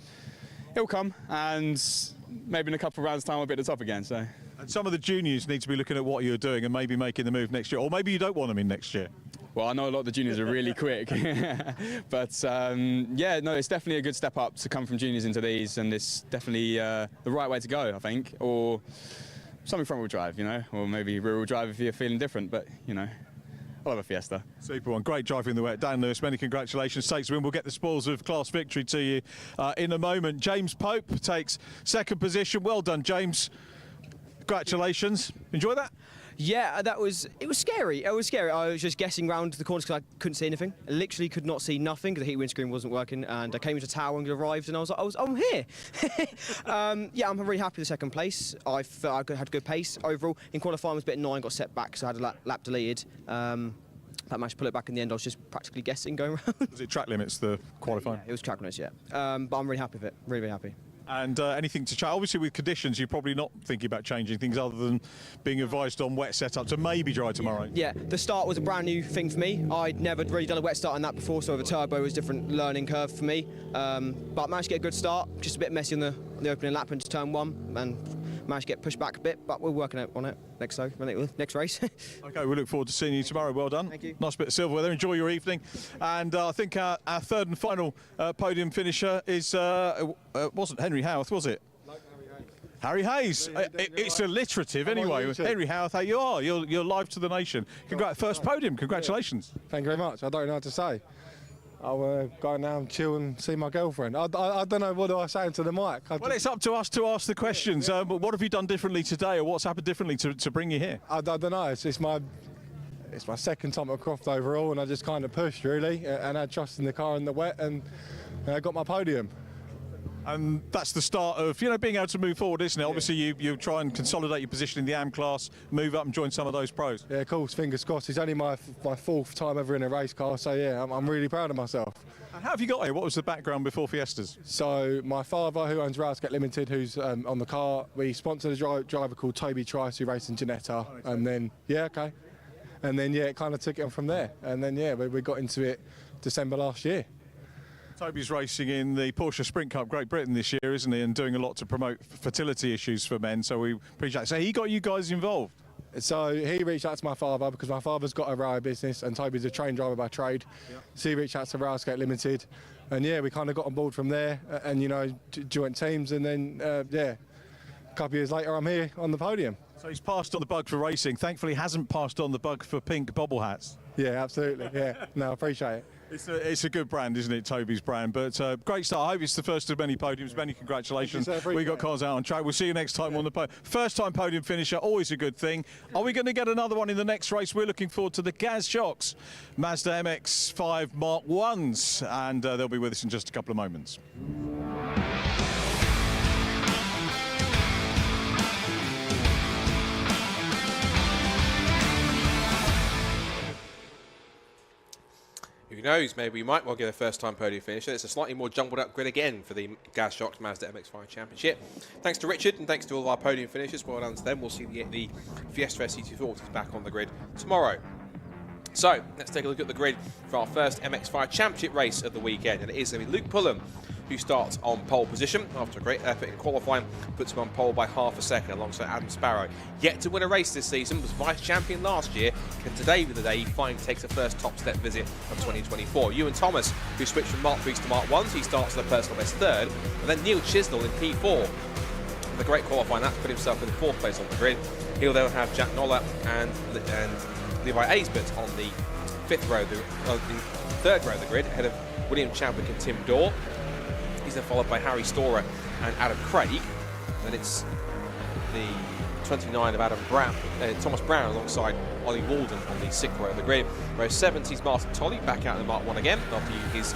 S24: it'll come, and maybe in a couple of rounds' time I'll be at the top again, so.
S2: And some of the juniors need to be looking at what you're doing and maybe making the move next year, or maybe you don't want them in next year.
S24: Well, I know a lot of the juniors are really quick, but yeah, no, it's definitely a good step up to come from juniors into these, and it's definitely the right way to go, I think, or something front-wheel drive, you know, or maybe rear-wheel drive if you're feeling different, but, you know, I love a Fiesta.
S2: Super one. Great drive in the wet. Dan Lewis, many congratulations. Takes the win. We'll get the spoils of class victory to you in a moment. James Pope takes second position. Well done, James. Congratulations. Enjoy that?
S25: Yeah, it was scary. It was scary. I was just guessing round the corners because I couldn't see anything. I literally could not see nothing because the heat windscreen wasn't working. And I came into tower and arrived, and I'm here. Yeah, I'm really happy with the second place. I felt I had good pace overall. In qualifying, I was a bit annoying, got set back, so I had a lap deleted. I managed to pull it back in the end. I was just practically guessing going around.
S2: Was it track limits, the qualifying?
S25: Yeah, it was track limits, yeah. But I'm really happy with it. Really, really happy.
S2: And anything to change? Obviously, with conditions, you're probably not thinking about changing things other than being advised on wet setup to maybe dry tomorrow.
S25: Yeah, the start was a brand new thing for me. I'd never really done a wet start on that before, so the turbo was a different learning curve for me. But I managed to get a good start, just a bit messy on the opening lap into turn 1, and managed to get pushed back a bit, but we're working on it next race.
S2: Okay, we look forward to seeing you tomorrow. Well done.
S25: Thank you.
S2: Nice bit of silver weather. Enjoy your evening. And I think our third and final podium finisher is, wasn't Henry Howarth, was it? Harry Hayes. It's alliterative anyway. Henry Howarth, how you are. You're live to the nation. First podium. Congratulations.
S15: Thank you very much. I don't know what to say. I'll go now and chill and see my girlfriend. I don't know, what do I say into the mic?
S2: Well, it's up to us to ask the questions. But what have you done differently today, or what's happened differently to bring you here?
S15: I don't know. It's my second time at Croft overall, and I just kind of pushed really, and had trust in the car in the wet, and I got my podium.
S2: And that's the start of, being able to move forward, isn't it? Yeah. Obviously, you try and consolidate your position in the AM class, move up and join some of those pros.
S15: Yeah, of course, fingers crossed. It's only my fourth time ever in a race car, so yeah, I'm really proud of myself.
S2: And how have you got here? What was the background before Fiestas?
S3: So my father, who owns Brscc Limited, who's on the car, we sponsored a driver called Toby Trice, who raced in Ginetta, and then it kind of took it on from there, and then we got into it December last year.
S2: Toby's racing in the Porsche Sprint Cup Great Britain this year, isn't he, and doing a lot to promote fertility issues for men, so we appreciate it. So he got you guys involved?
S3: So he reached out to my father because my father's got a rail business and Toby's a train driver by trade. Yep. So he reached out to Brscc Limited, and we kind of got on board from there, and joint teams, and then a couple of years later I'm here on the podium.
S2: So he's passed on the bug for racing, thankfully hasn't passed on the bug for pink bobble hats.
S3: Yeah, absolutely, no, I appreciate it.
S2: It's a good brand, isn't it, Toby's brand? But great start. I hope it's the first of many podiums. Many congratulations. We got cars out on track. We'll see you next time on the podium. First time podium finisher, always a good thing. Are we going to get another one in the next race? We're looking forward to the Gaz Shocks Mazda MX-5 Mark 1s, and they'll be with us in just a couple of moments.
S3: Who knows, maybe we might well get a first-time podium finisher. It's a slightly more jumbled-up grid again for the Gaz Shocks Mazda MX-5 Championship. Thanks to Richard and thanks to all of our podium finishers. Well done to them. We'll see the Fiesta ST240 back on the grid tomorrow. So, let's take a look at the grid for our first MX-5 Championship race of the weekend. And it is going to be Luke Pullen, who starts on pole position after a great effort in qualifying, puts him on pole by half a second alongside Adam Sparrow. Yet to win a race this season, was vice champion last year. Can today be the day he finally takes the first top step visit of 2024? Ewan Thomas, who switched from Mark 3s to Mark 1s, he starts with a personal best third. And then Neil Chisnell in P4. With a great qualifying, that's put himself in the fourth place on the grid. He'll then have Jack Noller and Levi Aisbert on the third row of the grid, ahead of William Chadwick and Tim Dorr. He's then followed by Harry Storer and Adam Craig. Then it's the 29 of Thomas Brown alongside Ollie Walden on the 6th row of the grid. Row 7 sees Martin Tolley back out in the Mark 1 again after his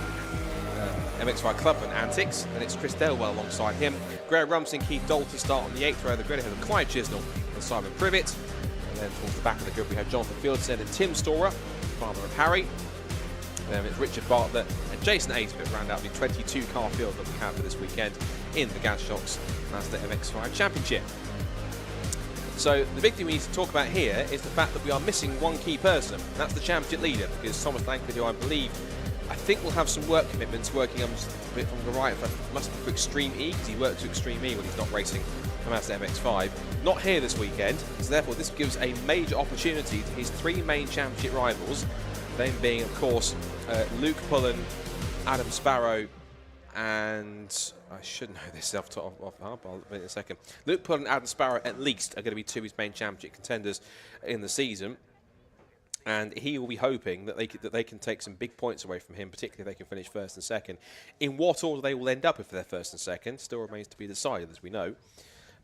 S3: MX5 Clubman antics. And it's Chris Delwell alongside him. Graham Rumsey and Keith Dalton start on the 8th row of the grid ahead of Clyde Chisnell and Simon Privet. And then towards the back of the grid we have Jonathan Fieldsen and Tim Storer, father of Harry. Then it's Richard Bartlett and Jason Aisbert round out the 22-car field that we have for this weekend in the Gaz Shocks Mazda MX-5 Championship. So the big thing we need to talk about here is the fact that we are missing one key person, and that's the championship leader, because Thomas Langford, who I think will have some work commitments working on a bit from the right, must be for Extreme E, because he works for Extreme E when he's not racing for Mazda MX-5. Not here this weekend, so therefore this gives a major opportunity to his three main championship rivals, them being, of course, Luke Pullen, Adam Sparrow, and I should know this off heart, but I'll admit in a second. Luke Pullen and Adam Sparrow, at least, are going to be two of his main championship contenders in the season. And he will be hoping that they can take some big points away from him, particularly if they can finish first and second. In what order they will end up if they're first and second still remains to be decided, as we know.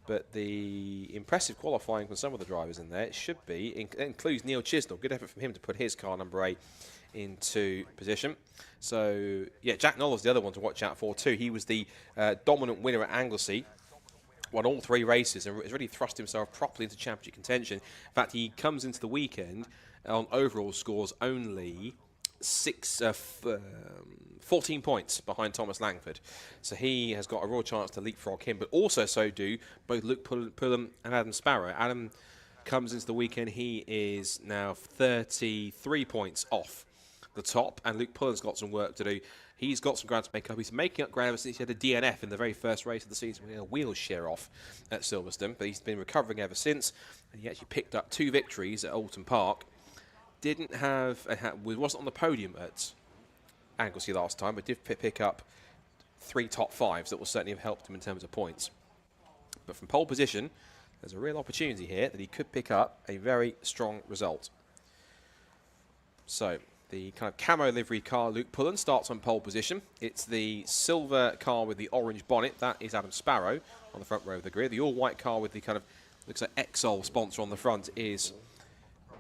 S3: But the impressive qualifying from some of the drivers in there should be, it includes Neil Chisnell. Good effort from him to put his car number 8 into position. So, Jack Noller's the other one to watch out for too. He was the dominant winner at Anglesey. Won all 3 races and has really thrust himself properly into championship contention. In fact, he comes into the weekend on overall scores only 14 points behind Thomas Langford. So he has got a real chance to leapfrog him, but also so do both Luke Pullen and Adam Sparrow. Adam comes into the weekend, he is now 33 points off the top, and Luke Pullen's got some work to do. He's got some ground to make up. He's making up ground ever since he had a DNF in the very first race of the season. We had a wheels shear off at Silverstone, but he's been recovering ever since, and he actually picked up 2 victories at Alton Park. Wasn't on the podium at Anglesey last time, but did pick up 3 top 5s that will certainly have helped him in terms of points. But from pole position, there's a real opportunity here that he could pick up a very strong result. So the kind of camo livery car, Luke Pullen, starts on pole position. It's the silver car with the orange bonnet. That is Adam Sparrow on the front row of the grid. The all-white car with the kind of, looks like Exol sponsor on the front is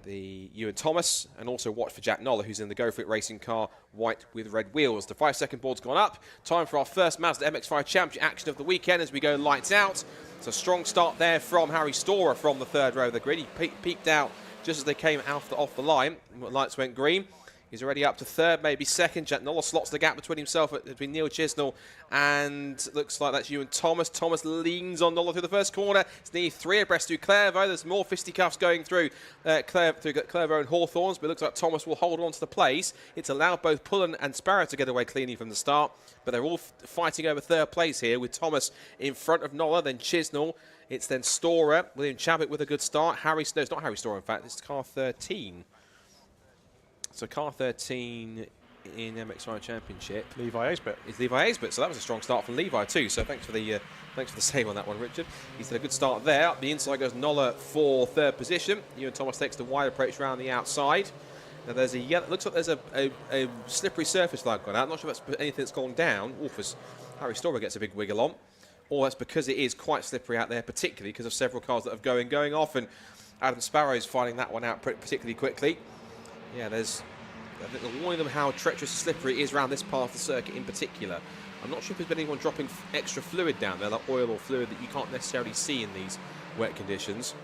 S3: the Ewan Thomas, and also watch for Jack Noller, who's in the Go For It racing car, white with red wheels. The 5-second board's gone up. Time for our first Mazda MX-5 Championship action of the weekend as we go lights out. It's a strong start there from Harry Storer from the third row of the grid. He peeked out just as they came off the line. Lights went green. He's already up to third, maybe second. Jack Noller slots the gap between Neil Chisnell and looks like that's Ewan Thomas. Thomas leans on Noller through the first corner. It's nearly 3 abreast to Clairvaux. There's more fisticuffs going through Clairvaux and Hawthorns, but it looks like Thomas will hold on to the place. It's allowed both Pullen and Sparrow to get away cleanly from the start, but they're all fighting over third place here with Thomas in front of Noller, then Chisnell. It's then Storer, William Chabot with a good start. It's not Harry Storer, in fact, it's car 13. So car 13 in MX5 Championship.
S2: Levi Aisbett.
S3: It's Levi Aisbett, so that was a strong start from Levi too. So thanks for the save on that one, Richard. He's done a good start there. Up the inside goes Noller for third position. Ewan Thomas takes the wide approach around the outside. Now there's a yellow, looks like there's a slippery surface flag gone out. I'm not sure if that's anything that's gone down. As Harry Storer gets a big wiggle on. Or that's because it is quite slippery out there, particularly because of several cars that have going off, and Adam Sparrow's finding that one out particularly quickly. Yeah, there's a warning them how treacherous and slippery it is around this part of the circuit in particular. I'm not sure if there's been anyone dropping extra fluid down there, like oil or fluid that you can't necessarily see in these wet conditions.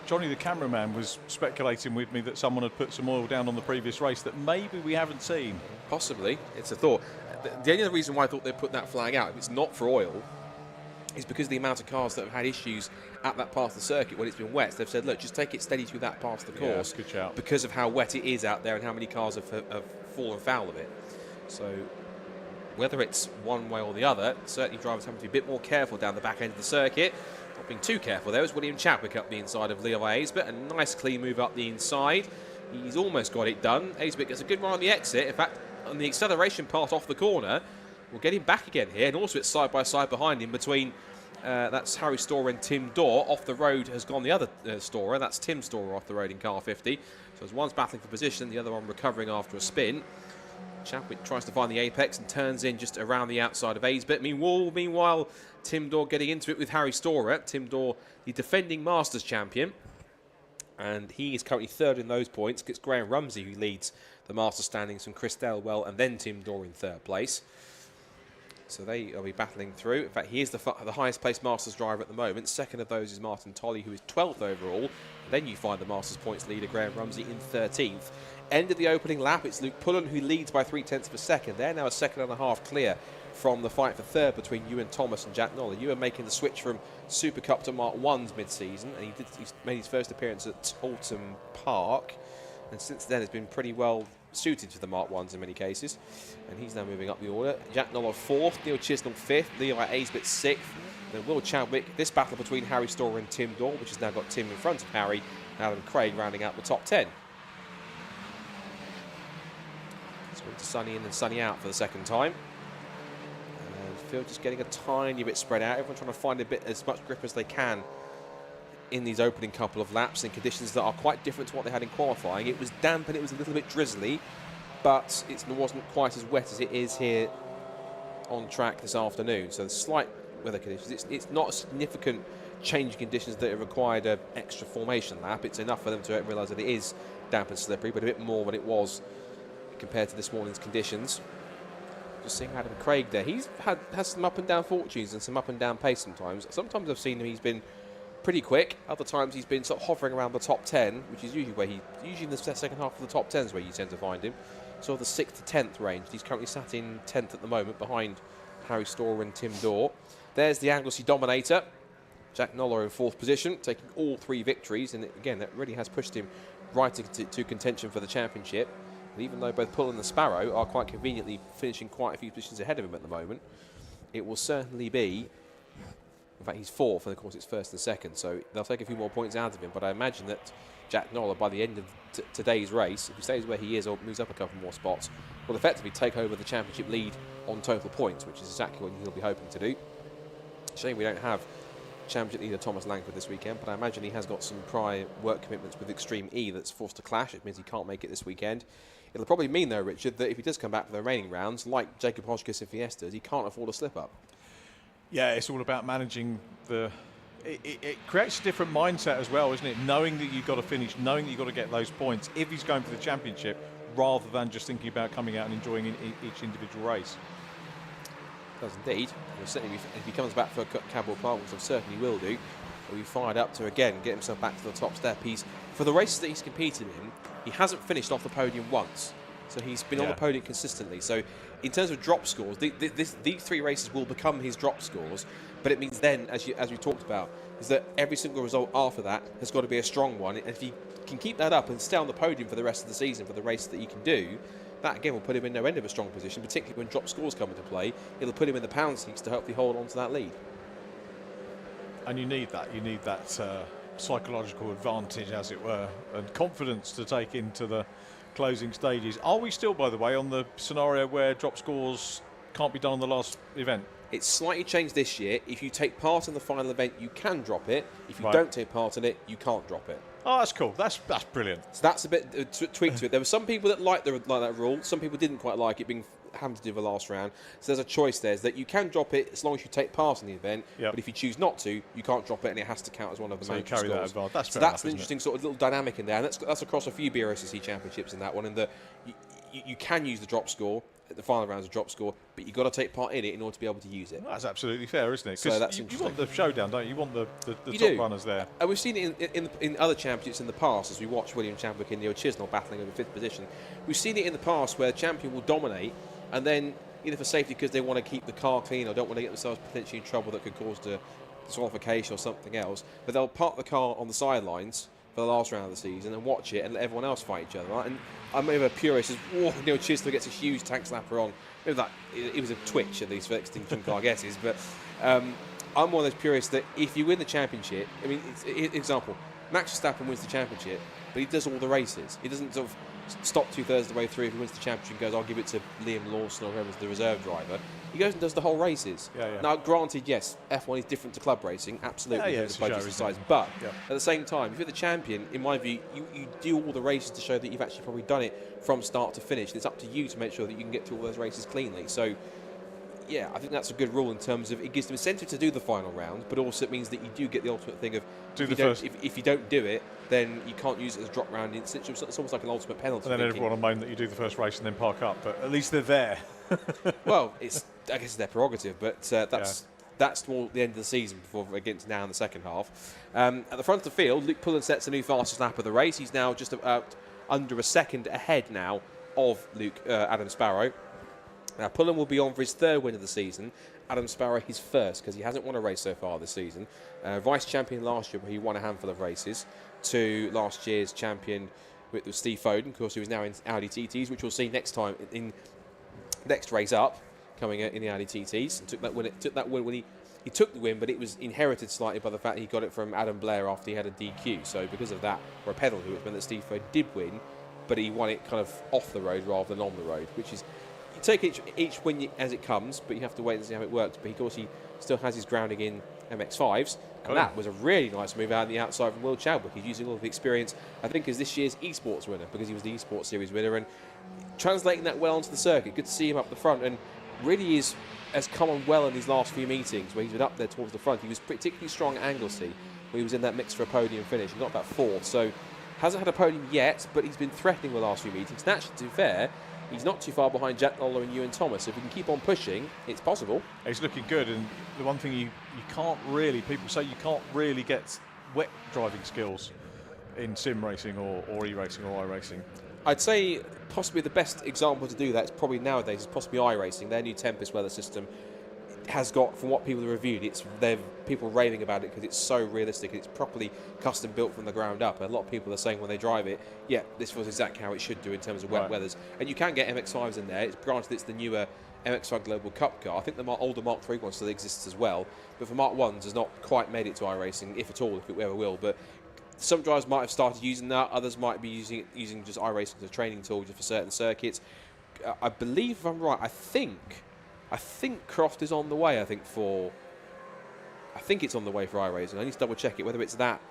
S2: Johnny, the cameraman, was speculating with me that someone had put some oil down on the previous race that maybe we haven't seen.
S3: Possibly. It's a thought. The only other reason why I thought they'd put that flag out, if it's not for oil, is because of the amount of cars that have had issues at that part of the circuit when it's been wet. So they've said, look, just take it steady through that part of the course,
S2: good shout,
S3: because of how wet it is out there and how many cars have fallen foul of it. So whether it's one way or the other, certainly drivers have to be a bit more careful down the back end of the circuit. Not being too careful there was William Chadwick up the inside of Leo Aisbett. A nice clean move up the inside. He's almost got it done. Aisbett gets a good run on the exit. In fact, on the acceleration part off the corner, we'll get him back again here, and also it's side by side behind him between that's Harry Storer and Tim Dorr. Off the road has gone the other Storer, that's Tim Storer off the road in car 50. So as one's battling for position, the other one recovering after a spin. Chadwick tries to find the apex and turns in just around the outside of Aisbett. Meanwhile, Tim Dorr getting into it with Harry Storer. Tim Dorr, the defending Masters champion, and he is currently third in those points. It's Graham Rumsey who leads the Masters standings from Chris Delwell, and then Tim Dorr in third place. So they will be battling through. In fact, he is the highest placed Masters driver at the moment. Second of those is Martin Tolley, who is 12th overall. Then you find the Masters points leader, Graham Rumsey, in 13th. End of the opening lap, it's Luke Pullen who leads by 0.3 of a second. They're now a second and a half clear from the fight for third between Ewan Thomas and Jack Noller. Ewan making the switch from Super Cup to Mark 1s mid-season, and he made his first appearance at Alton Park. And since then, has been pretty well suited to the Mark 1s in many cases. And he's now moving up the order. Jack Noller 4th, Neil Chisnell 5th, Levi Aisbett 6th, then Will Chadwick. This battle between Harry Storer and Tim Dorr, which has now got Tim in front of Harry, and Adam Craig rounding out the top 10. So into sunny in and sunny out for the second time. And Phil just getting a tiny bit spread out. Everyone trying to find as much grip as they can in these opening couple of laps in conditions that are quite different to what they had in qualifying. It was damp and it was a little bit drizzly, but it wasn't quite as wet as it is here on track this afternoon. So the slight weather conditions, it's not a significant change in conditions that have required an extra formation lap. It's enough for them to realise that it is damp and slippery, but a bit more than it was compared to this morning's conditions. Just seeing Adam Craig there. He's has some up and down fortunes and some up and down pace sometimes. Sometimes I've seen him, he's been pretty quick. Other times he's been sort of hovering around the top 10, which is usually where usually in the second half of the top 10 is where you tend to find him. Sort of the 6th to 10th range. He's currently sat in 10th at the moment behind Harry Storer and Tim Dorr. There's the Anglesey Dominator. Jack Noller in 4th position, taking all 3 victories, and again, that really has pushed him right into contention for the championship. And even though both Pull and the Sparrow are quite conveniently finishing quite a few positions ahead of him at the moment, it will certainly be, in fact, he's 4th, and of course it's 1st and 2nd, so they'll take a few more points out of him. But I imagine that Jack Noller, by the end of today's race, if he stays where he is or moves up a couple more spots, will effectively take over the championship lead on total points, which is exactly what he'll be hoping to do. Shame we don't have championship leader Thomas Langford this weekend, but I imagine he has got some prior work commitments with Extreme E that's forced to clash. It means he can't make it this weekend. It'll probably mean, though, Richard, that if he does come back for the remaining rounds, like Jacob Hotchkiss in Fiestas, he can't afford a slip-up.
S2: Yeah, it's all about managing the... It creates a different mindset as well, isn't it? Knowing that you've got to finish, knowing that you've got to get those points if he's going for the championship, rather than just thinking about coming out and enjoying each individual race.
S3: Does indeed. Certainly, if he comes back for Cadwell Park, which I certainly will do, he'll be fired up to, again, get himself back to the top step. For the races that he's competed in, he hasn't finished off the podium once. So he's been on the podium consistently. So in terms of drop scores, these 3 races will become his drop scores. But it means then, as we talked about, is that every single result after that has got to be a strong one. And if he can keep that up and stay on the podium for the rest of the season for the races that he can do, that again will put him in no end of a strong position, particularly when drop scores come into play. It'll put him in the pound seats to hopefully hold on to that lead.
S2: And you need that. You need that psychological advantage, as it were, and confidence to take into the closing stages. Are we still, by the way, on the scenario where drop scores can't be done on the last event?
S3: It's slightly changed this year. If you take part in the final event, you can drop it. If you don't take part in it, you can't drop it.
S2: Oh, that's cool. That's brilliant.
S3: So that's a bit tweak to it. There were some people that liked that rule. Some people didn't quite like it being hampered in the last round. So there's a choice there, is that you can drop it as long as you take part in the event. But if you choose not to, you can't drop it, and it has to count as one of the major
S2: scores. That advantage.
S3: That's an interesting sort of little dynamic in there, and that's across a few Brscc championships in that one. In that you can use the drop score at the final rounds of drop score, but you've got to take part in it in order to be able to use it.
S2: That's absolutely fair, isn't it?
S3: So that's
S2: you want the showdown, don't you? You want the
S3: you
S2: top
S3: do.
S2: runners there.
S3: And we've seen it in other championships in the past, as we watched William Chadwick and Neil Chisnell battling over 5th position. We've seen it in the past where the champion will dominate, and then either for safety because they want to keep the car clean or don't want to get themselves potentially in trouble that could cause disqualification or something else, but they'll park the car on the sidelines for the last round of the season and watch it and let everyone else fight each other. Right? And I'm maybe a purist as Neil Chisnell gets a huge tank slapper on. Maybe that it was a twitch at least for Extinction Car guesses, but I'm one of those purists that if you win the championship, I mean, example, Max Verstappen wins the championship, but he does all the races. He doesn't sort of stop 2/3 of the way through if he wins the championship and goes, I'll give it to Liam Lawson or whoever's the reserve driver. He goes and does the whole races. Now, granted, yes, F1 is different to club racing, absolutely,
S2: it's
S3: the budget and size. But at the same time, if you're the champion, in my view, you do all the races to show that you've actually probably done it from start to finish. And it's up to you to make sure that you can get through all those races cleanly. So, yeah, I think that's a good rule in terms of it gives them incentive to do the final round, but also it means that you do get the ultimate thing of if you don't do it, then you can't use it as a drop round. It's almost like an ultimate penalty.
S2: And then everyone will moan that you do the first race and then park up, but at least they're there.
S3: Well, I guess it's their prerogative, but that's more the end of the season before against now in the second half. At the front of the field, Luke Pullen sets a new fastest lap of the race. He's now just about under a second ahead now of Adam Sparrow. Now, Pullen will be on for his 3rd win of the season. Adam Sparrow his 1st, because he hasn't won a race so far this season. Vice champion last year, where he won a handful of races, to last year's champion with Steve Foden, of course, who is now in Audi TTs, which we'll see next time in next race up, coming in the Audi TTs. And took that win when he took the win, but it was inherited slightly by the fact he got it from Adam Blair after he had a DQ. So because of that, or a penalty, which meant that Steve Foden did win, but he won it kind of off the road rather than on the road, which is, you take each win as it comes, but you have to wait and see how it works. But he still has his grounding in MX5s, and that was a really nice move out on the outside from Will Chadwick. He's using all of the experience, I think, as this year's esports winner, because he was the esports series winner, and translating that well onto the circuit. Good to see him up the front, and really has come on well in these last few meetings where he's been up there towards the front. He was particularly strong at Anglesey, where he was in that mix for a podium finish. He got about 4th, so hasn't had a podium yet, but he's been threatening the last few meetings. And actually, to be fair, he's not too far behind Jack Noller and Ewan Thomas. If he can keep on pushing, it's possible.
S2: He's looking good, and the one thing you can't really, people say you can't really get wet driving skills in sim racing or e-racing or iRacing?
S3: I'd say possibly the best example to do that is probably nowadays is possibly iRacing. Their new Tempest weather system has got, from what people have reviewed, they're people raving about it because it's so realistic. It's properly custom built from the ground up. And a lot of people are saying when they drive it, yeah, this feels exactly how it should do in terms of wet weathers. And you can get MX5s in there. It's granted it's the newer MX5 Global Cup car. I think the older Mark III one still exists as well. But for Mark 1s has not quite made it to iRacing, if at all, if it ever will. But some drivers might have started using that. Others might be using just iRacing as a training tool just for certain circuits. I believe, if I'm right, I think Croft is on the way. I think it's on the way for iRacing. I need to double check it whether it's that.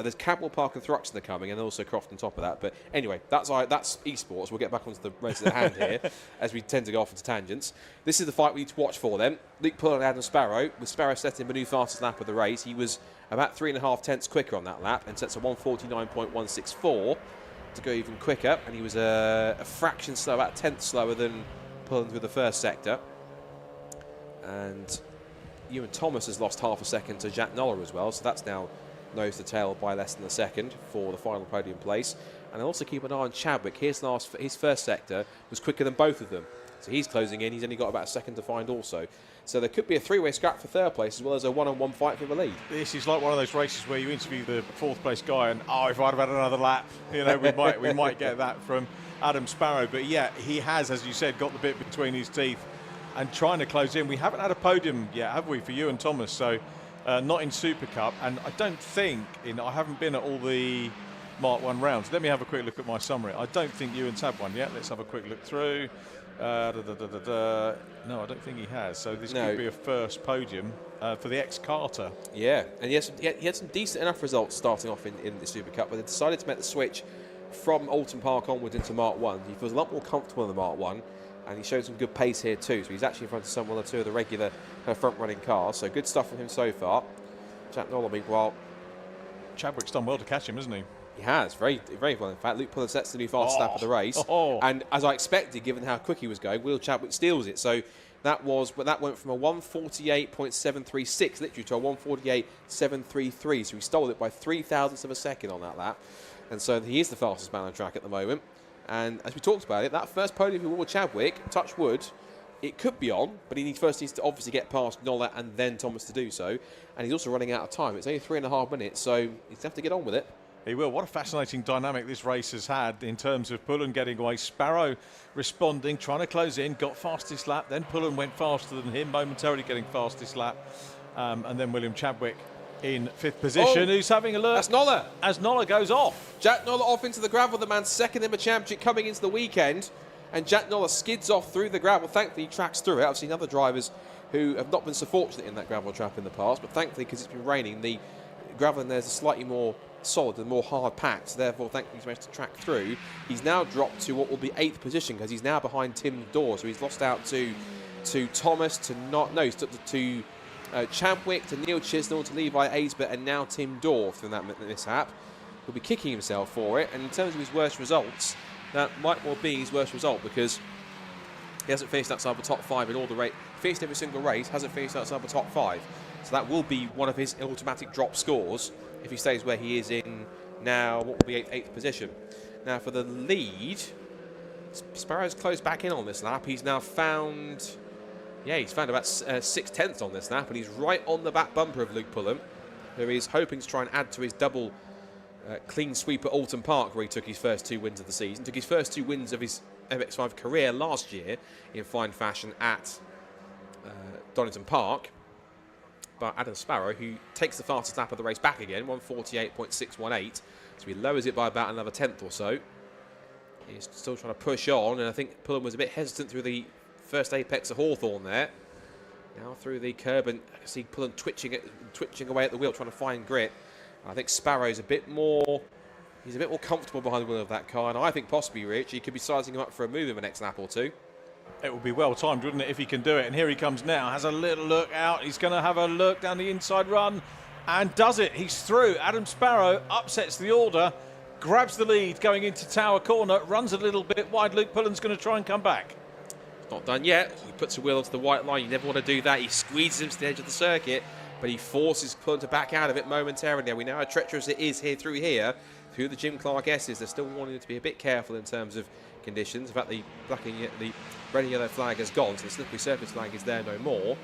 S3: There's Cadwell Park and Thruxton coming, and also Croft on top of that. But anyway, that's esports. We'll get back onto the race at hand here, as we tend to go off into tangents. This is the fight we need to watch for then. Luke Pullen and Adam Sparrow, with Sparrow setting the new fastest lap of the race. He was about 3.5 tenths quicker on that lap and sets a 1:49.164 to go even quicker. And he was a fraction slow, about a tenth slower than Pullen through the first sector. And Ewan Thomas has lost half a second to Jack Noller as well, so that's now nose to tail by less than a second for the final podium place. And also keep an eye on Chadwick. His first sector was quicker than both of them, so he's closing in. He's only got about a second to find also. So there could be a three-way scrap for third place as well as a one-on-one fight for the lead.
S2: This is like one of those races where you interview the fourth place guy and, oh, if I'd have had another lap, you know, we might get that from Adam Sparrow. But yeah, he has, as you said, got the bit between his teeth and trying to close in. We haven't had a podium yet, have we, for you and Thomas? So not in SuperCup, and I don't think I haven't been at all the Mark 1 rounds. Let me have a quick look at my summary. I don't think Ewan's had one yet. Let's have a quick look through. No, I don't think he has. So this could be a first podium for the ex-Carter.
S3: Yeah, and he had some decent enough results starting off in the SuperCup, but they decided to make the switch from Alton Park onwards into Mark 1. He feels a lot more comfortable in the Mark 1. And he showed some good pace here too, so he's actually in front of one or two of the regular front-running cars. So good stuff from him so far. Jack Noller, meanwhile,
S2: Chadwick's done well to catch him, hasn't he?
S3: He has, very, very well. In fact, Luke Pullen sets the new fastest lap of the race, and as I expected, given how quick he was going, Will Chadwick steals it. So that went from a 1:48.736 literally to a 1:48.733. So he stole it by 0.03 of a second on that lap, and so he is the fastest man on track at the moment. And as we talked about it, that first podium for Will Chadwick, touch wood, it could be on, but he first needs to obviously get past Noller and then Thomas to do so. And he's also running out of time. It's only 3.5 minutes, so he's going to have to get on with it.
S2: He will. What a fascinating dynamic this race has had in terms of Pullen getting away, Sparrow responding, trying to close in, got fastest lap, then Pullen went faster than him, momentarily getting fastest lap, and then William Chadwick in fifth position, who's having a look.
S3: That's Noller.
S2: As Noller goes off.
S3: Jack Noller off into the gravel, the man second in the championship coming into the weekend. And Jack Noller skids off through the gravel. Thankfully, he tracks through it. I've seen other drivers who have not been so fortunate in that gravel trap in the past, but thankfully, because it's been raining, the gravel in there is slightly more solid and more hard packed. So therefore, thankfully, he's managed to track through. He's now dropped to what will be 8th position because he's now behind Tim Dorr. So he's lost out to Thomas, to Chadwick, to Neil Chisnell, to Levi Aisbert, and now Tim Dorr from that mishap. He'll be kicking himself for it. And in terms of his worst results, that might well be his worst result because he hasn't finished outside the top 5 in all the race. Finished every single race, hasn't finished outside the top 5. So that will be one of his automatic drop scores if he stays where he is in now, what will be 8th position. Now for the lead, Sparrow's closed back in on this lap. He's now found... Yeah, he's found about 6/10 on this lap, and he's right on the back bumper of Luke Pullen, who is hoping to try and add to his double clean sweep at Alton Park, where he took his first 2 wins of the season. Took his first 2 wins of his MX5 career last year in fine fashion at Donington Park. But Adam Sparrow, who takes the fastest lap of the race back again, 1:48.618, so he lowers it by about another 10th or so. He's still trying to push on, and I think Pullen was a bit hesitant through the first apex of Hawthorne there. Now through the curb, and I can see Pullen twitching away at the wheel, trying to find grit. And I think Sparrow's a bit more comfortable behind the wheel of that car, and I think possibly, Rich, he could be sizing him up for a move in the next lap or two.
S2: It would be well timed, wouldn't it, if he can do it? And here he comes now, has a little look out. He's going to have a look down the inside run and does it. He's through. Adam Sparrow upsets the order, grabs the lead going into Tower Corner, runs a little bit wide. Luke Pullen's going to try and come back.
S3: Not done yet. He puts a wheel onto the white line. You never want to do that. He squeezes him to the edge of the circuit. but he forces Pullen to back out of it momentarily. We know how treacherous it is here through the Jim Clark S's. They're still wanting to be a bit careful in terms of conditions. In fact, the the red and yellow flag has gone, so the slippery surface flag is there no more.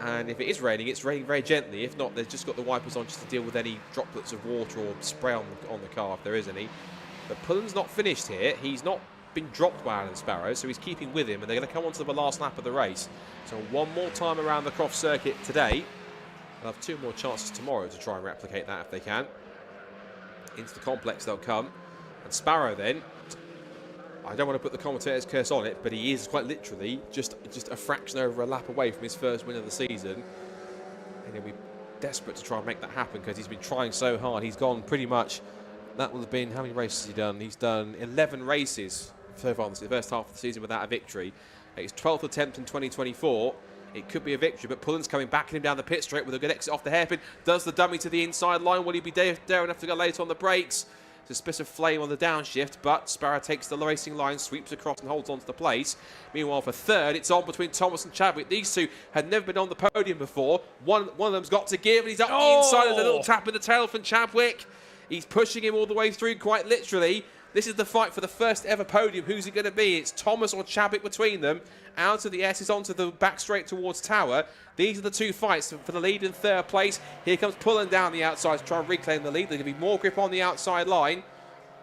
S3: And if it is raining, it's raining very gently. If not, they've just got the wipers on just to deal with any droplets of water or spray on the car if there is any. But Pullen's not finished here. He's not been dropped by Adam Sparrow, so he's keeping with him, and they're going to come on to the last lap of the race. So one more time around the Croft circuit today. They'll have 2 more chances tomorrow to try and replicate that if they can. Into the complex they'll come. And Sparrow then, I don't want to put the commentator's curse on it, but he is quite literally just a fraction over a lap away from his first win of the season. And he'll be desperate to try and make that happen because he's been trying so hard. He's gone pretty much, that will have been, how many races has he done? He's done 11 races so far in the first half of the season without a victory. His 12th attempt in 2024. It could be a victory, but Pullen's coming back at him down the pit straight with a good exit off the hairpin. Does the dummy to the inside line. Will he be daring enough to go later on the brakes? It's a spit of flame on the downshift, but Sparrow takes the racing line, sweeps across and holds on to the place. Meanwhile, for third, it's on between Thomas and Chadwick. These two had never been on the podium before. One of them's got to give, and he's up the inside. There's a little tap in the tail from Chadwick. He's pushing him all the way through, quite literally. This is the fight for the first ever podium. Who's it going to be? It's Thomas or Chadwick between them. Out of the S's onto the back straight towards Tower. These are the 2 fights for the lead in 3rd place. Here comes Pullen down the outside to try and reclaim the lead. There's going to be more grip on the outside line.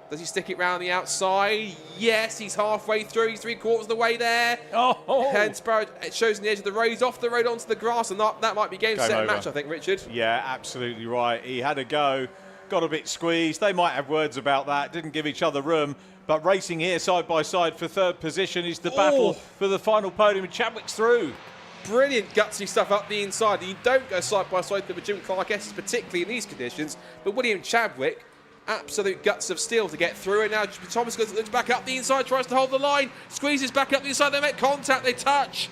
S3: Does he stick it round the outside? Yes, he's halfway through. He's 3/4 of the way there. And Sparrow, it shows on the edge of the road. He's off the road onto the grass, and that might be game, set, and match, I think, Richard.
S2: Yeah, absolutely right. He had a go. Got a bit squeezed. They might have words about that. Didn't give each other room. But racing here side by side for 3rd position is the battle for the final podium. And Chadwick's through.
S3: Brilliant gutsy stuff up the inside. You don't go side by side with Jim Clark S's, particularly in these conditions. But William Chadwick, absolute guts of steel to get through. And now Thomas goes back up the inside, tries to hold the line, squeezes back up the inside. They make contact, they touch.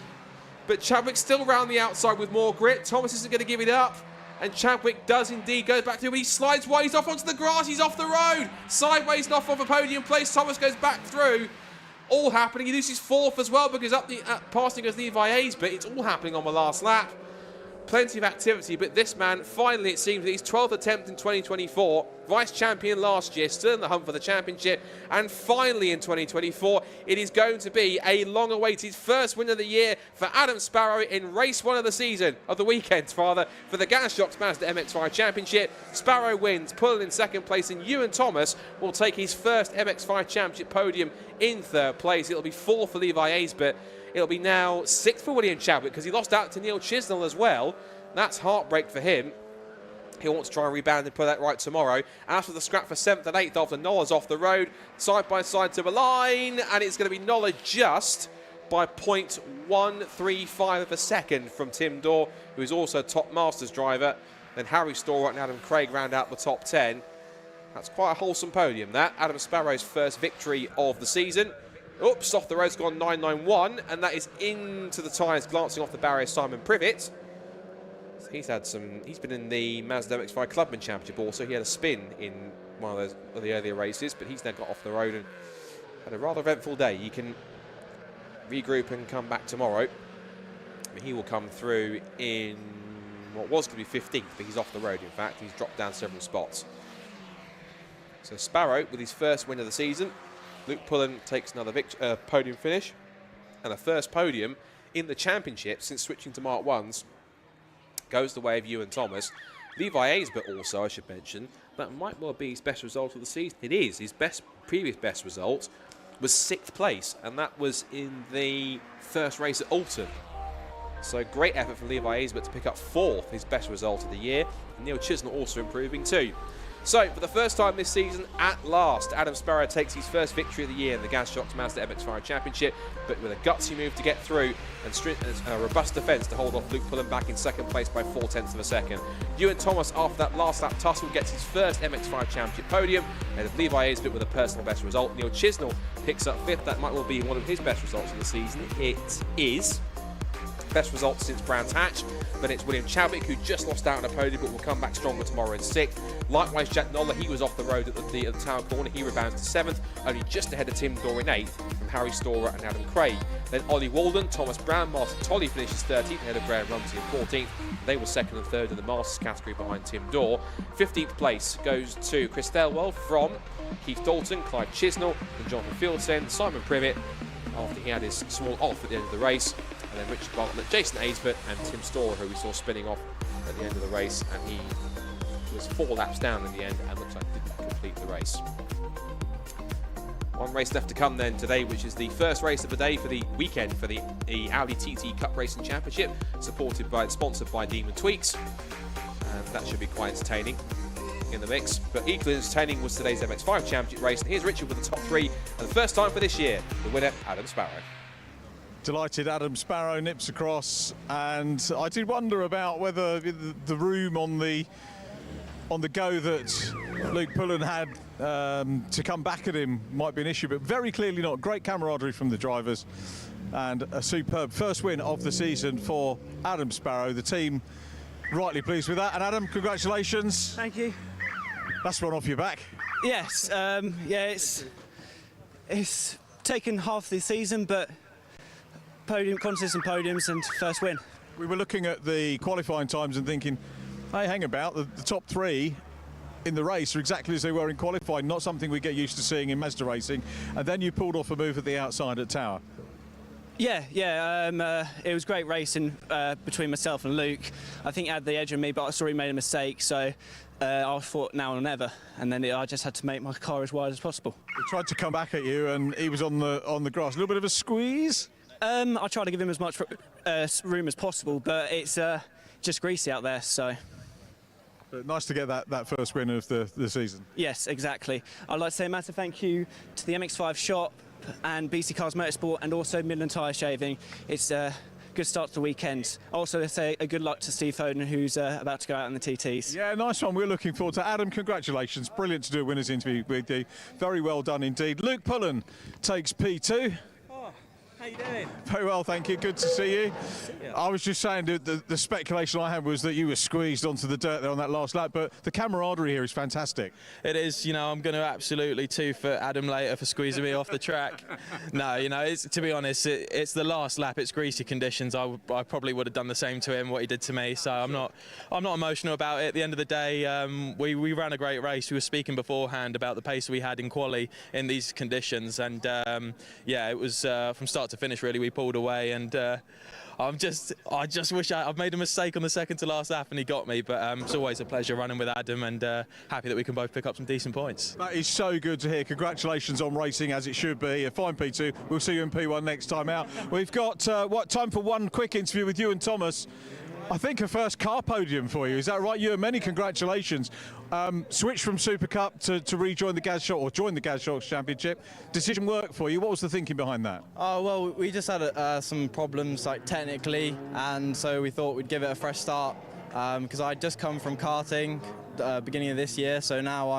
S3: But Chadwick's still round the outside with more grit. Thomas isn't going to give it up. And Chadwick does indeed go back to him. He slides wide, he's off onto the grass, he's off the road. Sideways and off of a podium place. Thomas goes back through. All happening. He loses 4th as well because passing goes Levi Hayes, but it's all happening on the last lap. Plenty of activity, but this man, finally, it seems that his 12th attempt in 2024, vice champion last year, still in the hunt for the championship, and finally in 2024, it is going to be a long-awaited first win of the year for Adam Sparrow in race 1 of the season, of the weekend, rather, for the Gas-Shocks Mazda MX-5 Championship. Sparrow wins, Pullen in 2nd place, and Ewan Thomas will take his first MX-5 Championship podium in 3rd place. It'll be 4 for Levi Hayes, but it'll be now 6th for William Chadwick because he lost out to Neil Chisnell as well. That's heartbreak for him. He'll want to try and rebound and put that right tomorrow. After the scrap for 7th and 8th after Nola's off the road, side by side to the line, and it's going to be Nola just by 0.135 of a second from Tim Dorr, who is also top Masters driver. Then Harry Storr and Adam Craig round out the top 10. That's quite a wholesome podium, that. Adam Sparrow's first victory of the season. Oops, off the road's gone 991, and that is into the tyres, glancing off the barrier, Simon Privet. So he's been in the Mazda MX-5 Clubman Championship also. He had a spin in one of the earlier races, but he's now got off the road and had a rather eventful day. He can regroup and come back tomorrow. He will come through in what was going to be 15th, but he's off the road, in fact. He's dropped down several spots. So Sparrow with his first win of the season. Luke Pullen takes another podium finish and a first podium in the championship since switching to Mark 1s. Goes the way of Ewan Thomas. Levi Hayes, but also, I should mention, that might well be his best result of the season. It is. His previous best result was 6th place, and that was in the first race at Alton. So great effort from Levi Hayes, but to pick up 4th, his best result of the year. And Neil Chisnell also improving too. So, for the first time this season, at last, Adam Sparrow takes his first victory of the year in the Gas-Shocks Mazda MX-5 Championship, but with a gutsy move to get through and a robust defence to hold off Luke Pullen back in 2nd place by 0.4 of a second. Ewan Thomas, after that last lap tussle, gets his first MX-5 Championship podium, and of Levi Hayes with a personal best result. Neil Chisnell picks up 5th. That might well be one of his best results of the season. It is. Best result since Brands Hatch. Then it's William Chadwick, who just lost out on a podium but will come back stronger tomorrow in 6th. Likewise, Jack Noller, he was off the road at the town corner. He rebounds to 7th, only just ahead of Tim Dorr in 8th from Harry Storer and Adam Craig. Then Ollie Walden, Thomas Brown, Martin Tolley finishes 13th ahead of Graham Rumsey in 14th. They were 2nd and 3rd in the Masters category behind Tim Dorr. 15th place goes to Chris Thelwell from Keith Dalton, Clive Chisnell and Jonathan Fieldsen, Simon Privet after he had his small off at the end of the race, and then Richard Bartlett, Jason Ainsbert and Tim Storer, who we saw spinning off at the end of the race, and he was 4 laps down in the end and looks like didn't complete the race. One race left to come then today, which is the first race of the day for the weekend for the Audi TT Cup Racing Championship, sponsored by Demon Tweaks, and that should be quite entertaining in the mix. But equally entertaining was today's MX5 Championship race, and here's Richard with the top 3, and the first time for this year, the winner, Adam Sparrow.
S2: Delighted Adam Sparrow nips across, and I did wonder about whether the room on the go that Luke Pullen had to come back at him might be an issue, but very clearly not. Great camaraderie from the drivers, and a superb first win of the season for Adam Sparrow. The team rightly pleased with that, and Adam, congratulations.
S16: Thank you.
S2: That's one off your back.
S16: Yes, yeah, it's taken half the season, but consistent podiums and first win.
S2: We were looking at the qualifying times and thinking, hey, hang about, the top 3 in the race are exactly as they were in qualifying, not something we get used to seeing in Mazda racing, and then you pulled off a move at the outside at Tower.
S16: Yeah, it was great racing between myself and Luke. I think he had the edge on me, but I saw he made a mistake, so I thought now or never, and then I just had to make my car as wide as possible.
S2: He tried to come back at you, and he was on the grass. A little bit of a squeeze?
S16: I tried to give him as much room as possible, but it's just greasy out there, so...
S2: But nice to get that first win of the season.
S16: Yes, exactly. I'd like to say a massive thank you to the MX5 shop and BC Cars Motorsport, and also Midland Tyre Shaving. It's a good start to the weekend. Also, let's say a good luck to Steve Foden, who's about to go out in the TTs.
S2: Yeah, nice one. We're looking forward to Adam. Congratulations. Brilliant to do a winner's interview with you. Very well done indeed. Luke Pullen takes P2.
S16: How you doing?
S2: Very well, thank you. Good to see you. I was just saying that the speculation I had was that you were squeezed onto the dirt there on that last lap, but the camaraderie here is fantastic.
S22: It is, I'm going to absolutely tooth at Adam later for squeezing me off the track. No, to be honest, it's the last lap, it's greasy conditions. I probably would have done the same to him, what he did to me, so I'm not emotional about it. At the end of the day, we ran a great race. We were speaking beforehand about the pace we had in quali in these conditions, and yeah, it was from start to finish really. We pulled away, and I just wish I've made a mistake on the second to last lap and he got me, but it's always a pleasure running with Adam, and happy that we can both pick up some decent points.
S2: That is so good to hear. Congratulations on racing as it should be. A fine P2. We'll see you in P1 next time out. We've got time for one quick interview with you and Thomas. I think a first car podium for you. Is that right? You and many congratulations. Switch from SuperCup to rejoin the Gaz Shocks, or join the Gaz Shocks Championship. Decision work for you. What was the thinking behind that?
S22: Oh, well, we just had some problems technically, and so we thought we'd give it a fresh start, because I'd just come from karting beginning of this year, so now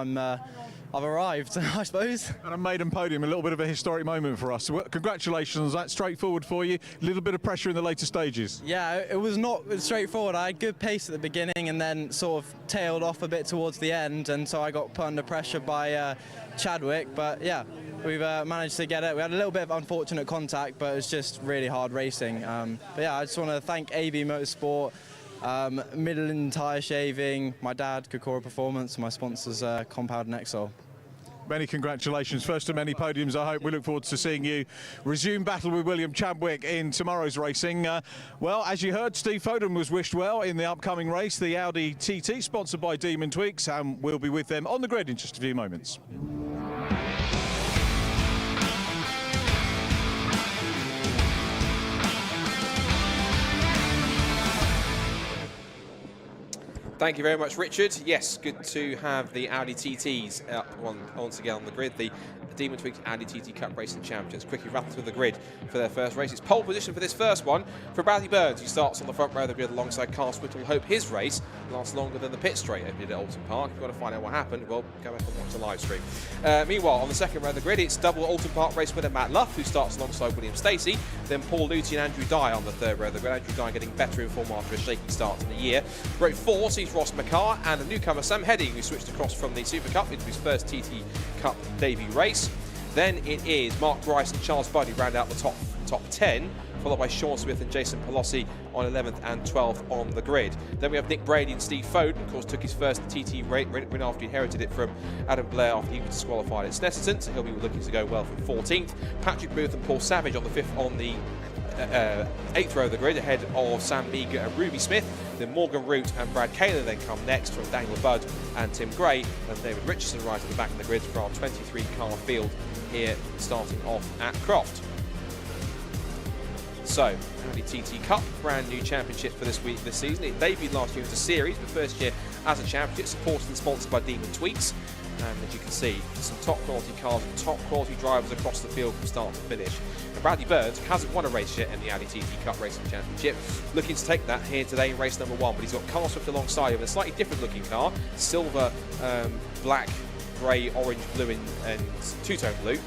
S22: I've arrived, I suppose.
S2: And a maiden podium, a little bit of a historic moment for us. So, congratulations, that's straightforward for you. A little bit of pressure in the later stages.
S22: Yeah, it was not straightforward. I had good pace at the beginning and then sort of tailed off a bit towards the end, and so I got put under pressure by Chadwick, but yeah, we've managed to get it. We had a little bit of unfortunate contact, but it was just really hard racing. But yeah, I just want to thank AB Motorsport, Midland Tyre Shaving, my dad, Kokora Performance, and my sponsors, Compound and Exol.
S2: Many congratulations. First of many podiums, I hope. We look forward to seeing you resume battle with William Chadwick in tomorrow's racing. Well, as you heard, Steve Foden was wished well in the upcoming race, the Audi TT, sponsored by Demon Tweaks, and we'll be with them on the grid in just a few moments.
S3: Thank you very much, Richard. Yes, good to have the Audi TTs up once again on the grid. The Demon Tweaks Audi TT Cup Racing Champions quickly rattled through the grid for their first race. It's pole position for this first one for Bradley Burns, who starts on the front row of the grid alongside Carl Swittle. Hope his race lasts longer than the pit straight opened at Alton Park. If you want to find out what happened, well, go back and watch the live stream. Meanwhile, on the second row of the grid, it's double Alton Park race winner Matt Luff, who starts alongside William Stacey. then Paul Luty and Andrew Dye on the third row of the grid. Andrew Dye getting better in form after a shaky start to the year. Row 4 sees Ross McCarr and a newcomer Sam Heading, who switched across from the Super Cup into his first TT Cup debut race. Then it is Mark Bryce and Charles Buddy round out the top 10, followed by Sean Smith and Jason Pelosi on 11th and 12th on the grid. Then we have Nick Brady and Steve Foden, of course, took his first TT win after he inherited it from Adam Blair after he was disqualified at Snetterton, so he'll be looking to go well from 14th. Patrick Booth and Paul Savage on the 8th row of the grid, ahead of Sam Meager and Ruby Smith. Then Morgan Root and Brad Kaler then come next from Daniel Budd and Tim Gray, and David Richardson right at the back of the grid for our 23-car field here starting off at Croft. So, Audi TT Cup, brand new championship for this season. It debuted last year as a series, but first year as a championship, supported and sponsored by Demon Tweaks. And as you can see, some top quality cars and top quality drivers across the field from start to finish. And Bradley Burns hasn't won a race yet in the Audi TT Cup Racing Championship, looking to take that here today in race number 1. But he's got Carl Swift alongside him, a slightly different looking car, silver, black, grey, orange, blue and two-tone blue.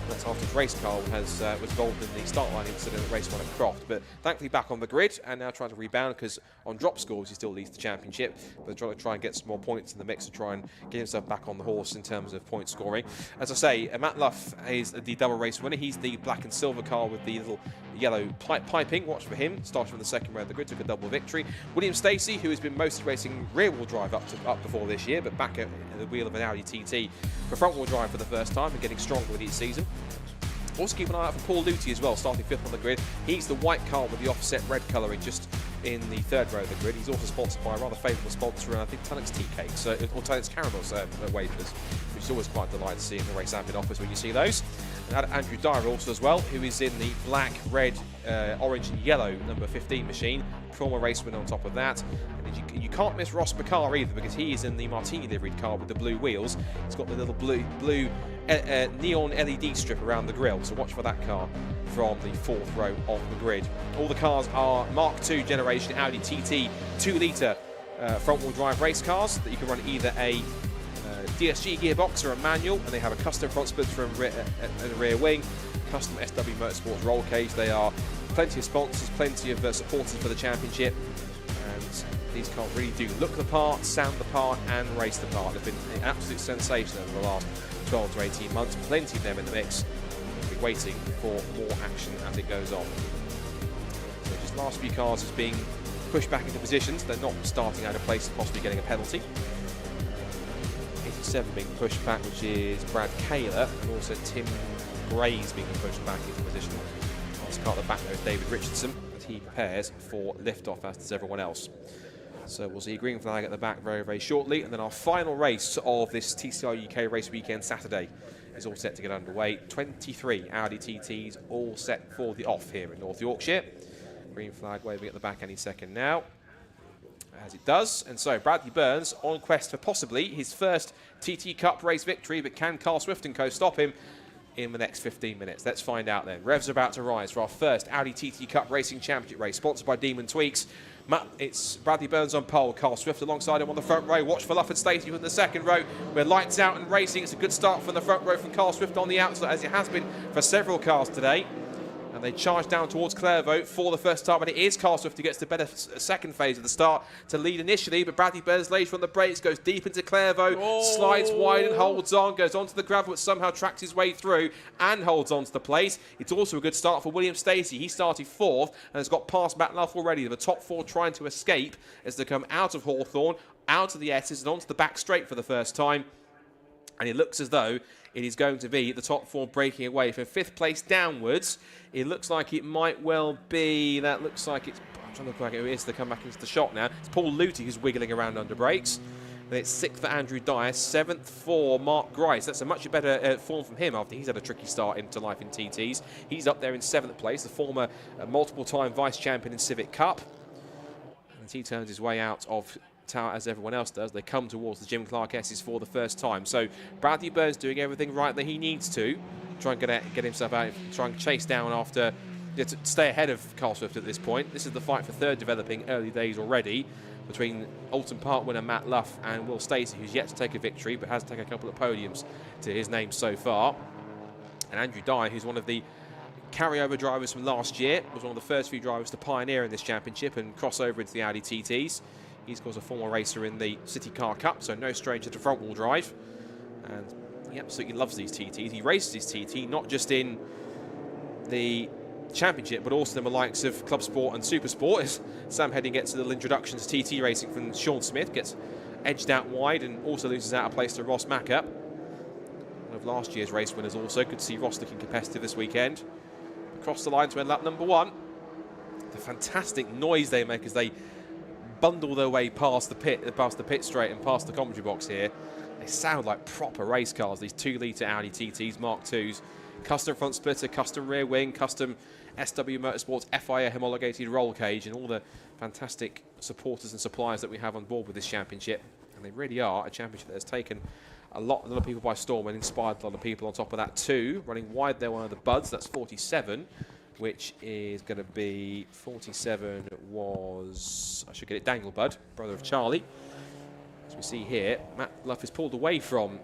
S3: That's after his race car was involved in the start line incident at race 1 at Croft. But thankfully back on the grid and now trying to rebound, because on drop scores he still leads the championship. But trying to try and get some more points in the mix to try and get himself back on the horse in terms of point scoring. As I say, Matt Luff is the double race winner. He's the black and silver car with the little yellow piping. Watch for him. Started from the second row of the grid, took a double victory. William Stacey, who has been mostly racing rear-wheel drive up before this year, but back at the wheel of an Audi TT for front-wheel drive for the first time and getting stronger with each season. Also keep an eye out for Paul Luty as well, starting 5th on the grid. He's the white car with the offset red colouring just in the third row of the grid. He's also sponsored by a rather favourable sponsor, I think Tunnock's tea cakes, or Tunnock's caramels wafers, which is always quite a delight to see in the race admin office when you see those. And Andrew Dyer also as well, who is in the black, red, orange and yellow number 15 machine. Former race winner on top of that. And you can't miss Ross McCarr either, because he is in the Martini liveried car with the blue wheels. He's got the little blue neon LED strip around the grille, so watch for that car from the 4th row of the grid. All the cars are Mark II generation Audi TT 2-litre front-wheel drive race cars that you can run either a DSG gearbox or a manual, and they have a custom front splitter and rear wing, custom SW Motorsports roll cage. They are plenty of sponsors, plenty of supporters for the championship, and these cars really do look the part, sound the part and race the part. They've been an absolute sensation over the last 12 to 18 months, plenty of them in the mix. We'll be waiting for more action as it goes on. So just the last few cars is being pushed back into positions. They're not starting out of place and possibly getting a penalty. 87 being pushed back, which is Brad Kaler, and also Tim Gray's being pushed back into position. Last car at the back there is David Richardson, as he prepares for liftoff, as does everyone else. So we'll see a green flag at the back very, very shortly. And then our final race of this TCR UK Race Weekend Saturday is all set to get underway. 23 Audi TTs all set for the off here in North Yorkshire. Green flag waving at the back any second now, as it does. And so Bradley Burns on quest for possibly his first TT Cup race victory, but can Carl Swift & Co stop him in the next 15 minutes? Let's find out then. Revs are about to rise for our first Audi TT Cup Racing Championship race, sponsored by Demon Tweaks. It's Bradley Burns on pole, Carl Swift alongside him on the front row. Watch for Lufford Stacey in the second row. We're lights out and racing. It's a good start from the front row from Carl Swift on the outside, as it has been for several cars today. And they charge down towards Clairvaux for the first time, and it is Carl Swift who gets the better second phase of the start to lead initially, but Bradley Burns lays from the brakes, goes deep into Clairvaux, slides wide and holds on, goes onto the gravel, but somehow tracks his way through and holds on to the place. It's also a good start for William Stacey. He started 4th and has got past Matt Luff already. The top 4 trying to escape as they come out of Hawthorne, out of the S's and onto the back straight for the first time. And it looks as though it is going to be the top 4 breaking away from 5th place downwards. It looks like it might well be, that looks like it's, I'm trying to look like it is to come back into the shot now. It's Paul Luty who's wiggling around under brakes. Then it's 6th for Andrew Dyer, 7th for Mark Grice. That's a much better form from him after he's had a tricky start into life in TTs. He's up there in 7th place, the former multiple-time vice champion in Civic Cup. And he turns his way out of tower as everyone else does. They come towards the Jim Clark S's for the first time. So Bradley Burns doing everything right that he needs to try and get himself out, try and chase down after, to stay ahead of Carl Swift at this point. This is the fight for third developing early days already between Alton Park winner Matt Luff and Will Stacey, who's yet to take a victory but has taken a couple of podiums to his name so far. And Andrew Dyer, who's one of the carryover drivers from last year. Was one of the first few drivers to pioneer in this championship and cross over into the Audi TTs. He's, of course, a former racer in the City Car Cup, so no stranger to front-wheel drive. And he absolutely loves these TTs. He races his TT not just in the championship, but also in the likes of Club Sport and Super Sport. As Sam Heading gets a little introduction to TT racing from Sean Smith, gets edged out wide and also loses out a place to Ross Macker. One of last year's race winners also. Good to see Ross looking competitive this weekend. Across the line to end lap number 1. The fantastic noise they make as they bundle their way past the pit straight and past the commentary box here. They sound like proper race cars, these 2-litre Audi TTs Mark IIs. Custom front splitter, custom rear wing, custom SW Motorsports FIA homologated roll cage, and all the fantastic supporters and suppliers that we have on board with this championship. And they really are a championship that has taken a lot of people by storm and inspired a lot of people on top of that too. Running wide there, one of the buds, that's 47, which is going to be 47 was, I should get it, Daniel Budd, brother of Charlie. As we see here, Matt Luff is pulled away from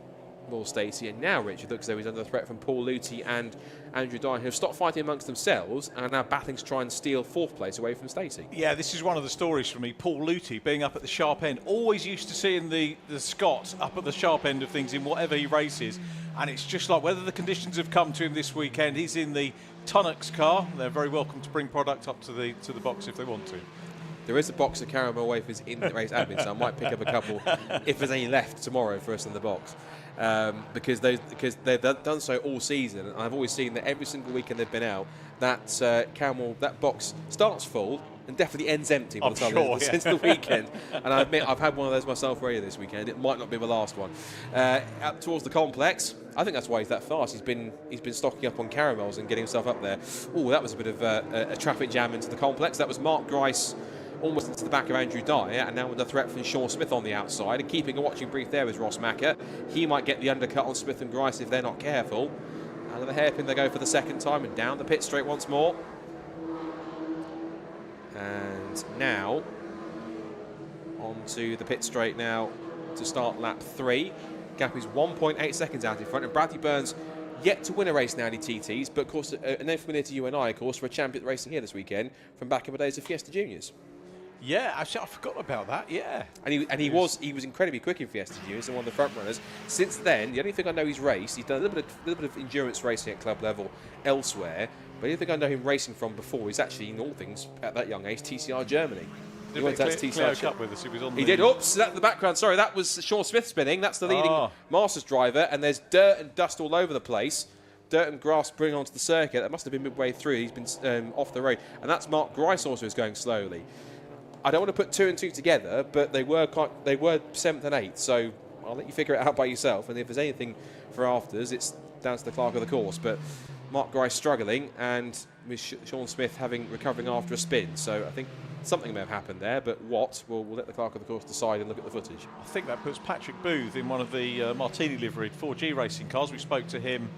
S3: Will Stacey, and now Richard looks as though he's under threat from Paul Luthi and Andrew Dye, who have stopped fighting amongst themselves and are now battling to try and steal 4th place away from Stacey.
S2: Yeah, this is one of the stories for me. Paul Luthi being up at the sharp end, always used to seeing the Scot up at the sharp end of things in whatever he races, and it's just like whether the conditions have come to him this weekend. He's in the Tcruk car. They're very welcome to bring product up to the box if they want to.
S3: There is a box of caramel wafers in the race admin, so I might pick up a couple if there's any left tomorrow for us in the box. Because they've done so all season, and I've always seen that every single weekend they've been out, that caramel, that box starts full and definitely ends empty by the time since the weekend. And I admit I've had one of those myself already this weekend. It might not be the last one. Up towards the complex, I think that's why he's that fast. He's been stocking up on caramels and getting himself up there. Oh, that was a bit of a traffic jam into the complex. That was Mark Grice almost into the back of Andrew Dyer, and now with the threat from Sean Smith on the outside, and keeping a watching brief there with Ross Macker. He might get the undercut on Smith and Grice if they're not careful. Out of the hairpin they go for the second time, and down the pit straight once more. And now onto the pit straight now to start lap 3. Gap is 1.8 seconds out in front, and Bradley Burns yet to win a race in Audi TTs, but of course a name familiar to you and I, of course, for a champion racing here this weekend from back in the days of Fiesta Juniors.
S2: Yeah, actually, I forgot about that. Yeah,
S3: and he was incredibly quick in Fiesta Juniors and one of the front runners. Since then, the only thing I know he's raced, he's done a little bit of endurance racing at club level elsewhere. But the only thing I know him racing from before is actually, in all things, at that young age, TCR Germany.
S2: He went to TCR Cup with us. He was on.
S3: He did. Oops, that's the background. Sorry, that was Sean Smith spinning. That's the leading Masters driver, and there's dirt and dust all over the place. Dirt and grass bring onto the circuit. That must have been midway through. He's been off the road, and that's Mark Grice also is going slowly. I don't want to put 2 and 2 together, but they were 7th and 8th, so I'll let you figure it out by yourself. And if there's anything for afters, it's down to the clerk of the course. But Mark Grice struggling, and with Sean Smith recovering after a spin. So I think something may have happened there, but what? We'll let the clerk of the course decide and look at the footage.
S2: I think that puts Patrick Booth in one of the Martini liveried 4G racing cars. We spoke to him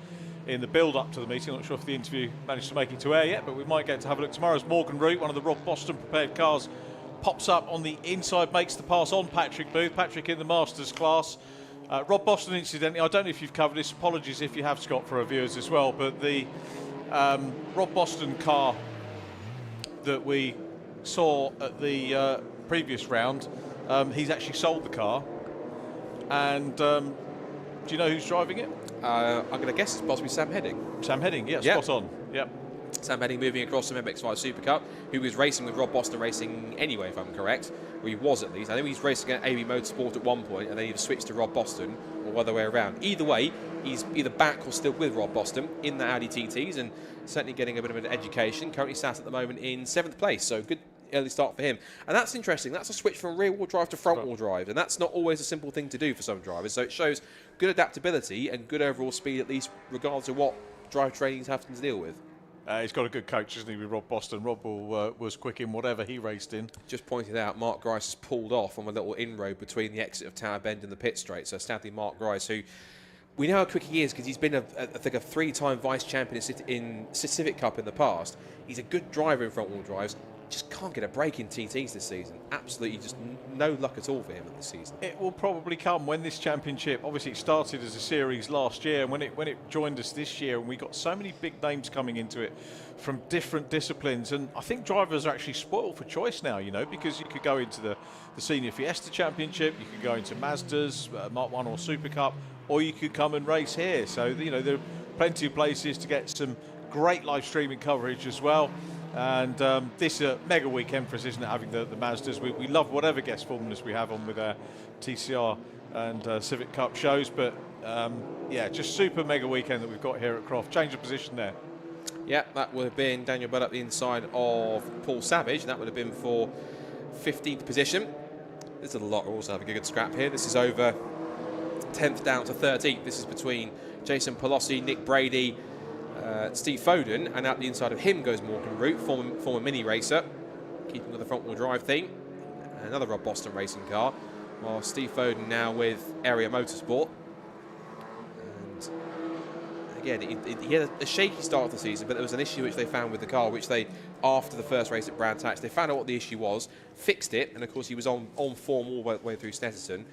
S2: in the build-up to the meeting. I'm not sure if the interview managed to make it to air yet, but we might get to have a look tomorrow as Morgan Root, one of the Rob Boston prepared cars, pops up on the inside, makes the pass on Patrick Booth. Patrick in the Masters class. Rob Boston, incidentally, I don't know if you've covered this, apologies if you have, Scott, for our viewers as well, but the Rob Boston car that we saw at the previous round, he's actually sold the car. And do you know who's driving it?
S3: I'm going to guess it's possibly Sam Heading.
S2: Sam Heading, yeah, spot on. Yep.
S3: Sam Heading moving across from MX5 SuperCup, who was racing with Rob Boston Racing anyway, if I'm correct. Or he was at least. I think he's racing at AB Motorsport at one point, and then he switched to Rob Boston, or the other way around. Either way, he's either back or still with Rob Boston in the Audi TTs, and certainly getting a bit of an education. Currently sat at the moment in 7th place, so good early start for him. And that's interesting. That's a switch from rear-wheel drive to front-wheel drive, and that's not always a simple thing to do for some drivers. So it shows good adaptability and good overall speed, at least regardless of what drive training he's having to deal with.
S2: He's got a good coach, isn't he, with Rob Boston. Rob was quick in whatever he raced in.
S3: Just pointed out, Mark Grice has pulled off on a little inroad between the exit of Tower Bend and the pit straight. So sadly, Mark Grice, who we know how quick he is because he's been, I think, a 3-time vice champion in Civic Cup in the past. He's a good driver in front-wheel drives. just can't get a break in TTs this season. Absolutely just no luck at all for him this season.
S2: It will probably come when this championship, obviously it started as a series last year, and when it joined us this year, and we got so many big names coming into it from different disciplines, and I think drivers are actually spoiled for choice now, you know, because you could go into the Senior Fiesta Championship, you could go into Mazda's, Mark 1 or SuperCup, or you could come and race here. So, you know, there are plenty of places to get some great live streaming coverage as well. And this is a mega weekend for us, isn't it, having the Mazdas. We love whatever guest formulas we have on with our TCR and Civic Cup shows, but yeah, just super mega weekend that we've got here at Croft. Change of position there.
S3: Yeah, that would have been Daniel Budd up the inside of Paul Savage, and that would have been for 15th position. There's a lot also having a good scrap here. This is over 10th down to 13th. This is between Jason Pelosi, Nick Brady, Steve Foden, and out the inside of him goes Morgan Root, former mini racer, keeping with the front wheel drive theme. Another Rob Boston racing car, while Steve Foden now with Area Motorsport. And again, he had a shaky start of the season, but there was an issue which they found with the car, which they, after the first race at Brands Hatch, they found out what the issue was, fixed it, and of course he was on form all the way through Snetterton.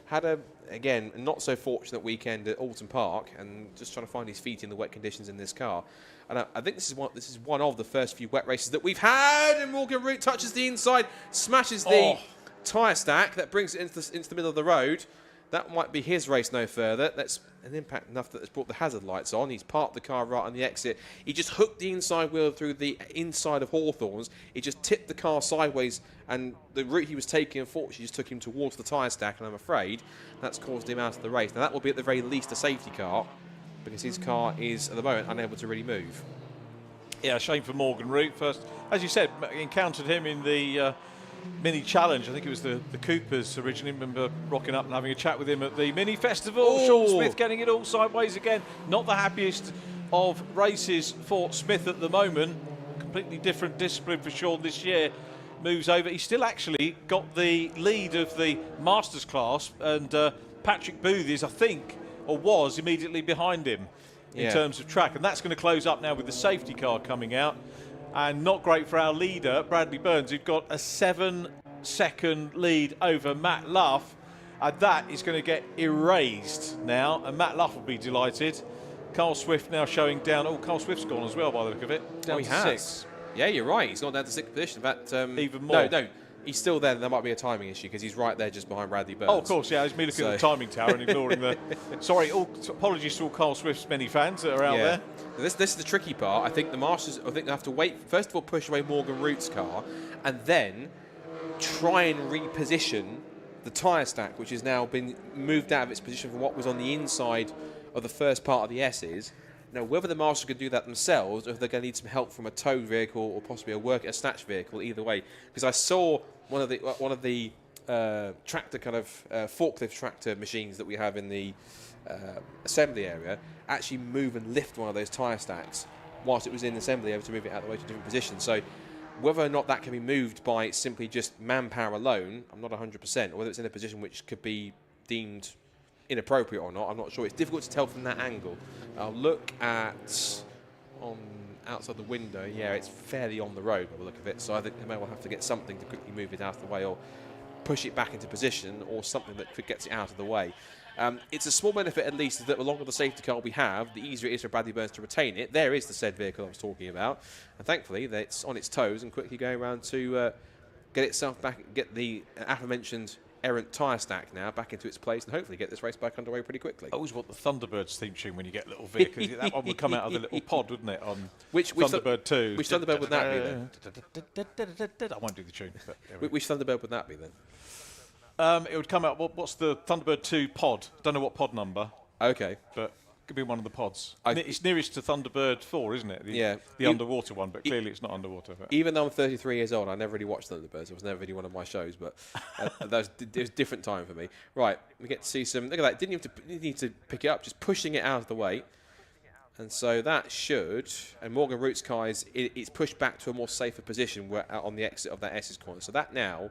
S3: Had a, again, a not so fortunate weekend at Alton Park, and just trying to find his feet in the wet conditions in this car. And I think this is one of the first few wet races that we've had. And Morgan Root touches the inside, smashes the tyre stack that brings it into the middle of the road. That might be his race no further. That's an impact enough that it's brought the hazard lights on. He's parked the car right on the exit. He just hooked the inside wheel through the inside of Hawthorns. He just tipped the car sideways, and the route he was taking, unfortunately, just took him towards the tyre stack, and I'm afraid that's caused him out of the race. Now, that will be at the very least a safety car, because his car is, at the moment, unable to really move.
S2: Yeah, shame for Morgan Root. First, as you said, encountered him in the mini challenge. I think it was the Coopers originally. Remember rocking up and having a chat with him at the mini festival.
S3: Oh.
S2: Sean Smith getting it all sideways again. Not the happiest of races for Smith at the moment. Completely different discipline for Sean this year. Moves over. He's still actually got the lead of the Masters class, and Patrick Booth is, I think, or was immediately behind him in terms of track, and that's going to close up now with the safety car coming out. And not great for our leader, Bradley Burns, who'd got a 7-second lead over Matt Luff. And that is going to get erased now, and Matt Luff will be delighted. Carl Swift now showing down. Oh, Carl Swift's gone as well by the look of it. Down to 6.
S3: Yeah, you're right. He's gone down to 6th position. In fact,
S2: even more.
S3: No, he's still there. There might be a timing issue because he's right there just behind Bradley Burns.
S2: Oh, of course, yeah. It's me looking at the timing tower and ignoring the... Sorry, apologies to all Carl Swift's many fans that are out there.
S3: This is the tricky part. I think the Masters, they have to wait, first of all, push away Morgan Root's car, and then try and reposition the tyre stack, which has now been moved out of its position from what was on the inside of the first part of the S's. Now, whether the Masters can do that themselves, or if they're going to need some help from a towed vehicle or possibly a snatch vehicle, either way. Because I saw one of the tractor kind of forklift tractor machines that we have in the assembly area actually move and lift one of those tyre stacks whilst it was in assembly, able to move it out of the way to a different position. So whether or not that can be moved by simply just manpower alone, I'm not 100%, or whether it's in a position which could be deemed inappropriate or not, I'm not sure. It's difficult to tell from that angle. I'll look at outside the window. Yeah, it's fairly on the road by the look of it, so I think they may well have to get something to quickly move it out of the way, or push it back into position, or something that gets it out of the way. It's a small benefit, at least, that the longer the safety car we have, the easier it is for Bradley Burns to retain it. There is the said vehicle I was talking about, and thankfully it's on its toes and quickly going around to get itself back, get the aforementioned errant tyre stack now back into its place, and hopefully get this race back underway pretty quickly.
S2: I always want the Thunderbirds theme tune when you get little vehicles. That one would come out of the little pod, wouldn't it? On
S3: which
S2: Thunderbird 2.
S3: Which Thunderbird would that be then?
S2: I won't do the tune.
S3: Which Thunderbird would that be then?
S2: It would come out. What's the Thunderbird 2 pod? Don't know what pod number.
S3: Okay,
S2: but it could be one of the pods. It's nearest to Thunderbird 4, isn't it? The underwater one, but clearly it's not underwater.
S3: Even though I'm 33 years old, I never really watched Thunderbirds. It was never really one of my shows, but it was a different time for me. Right, we get to see some. Look at that! Didn't need to pick it up, just pushing it out of the way. And so that should, and Morgan Root's car it's pushed back to a more safer position on the exit of that S's corner. So that now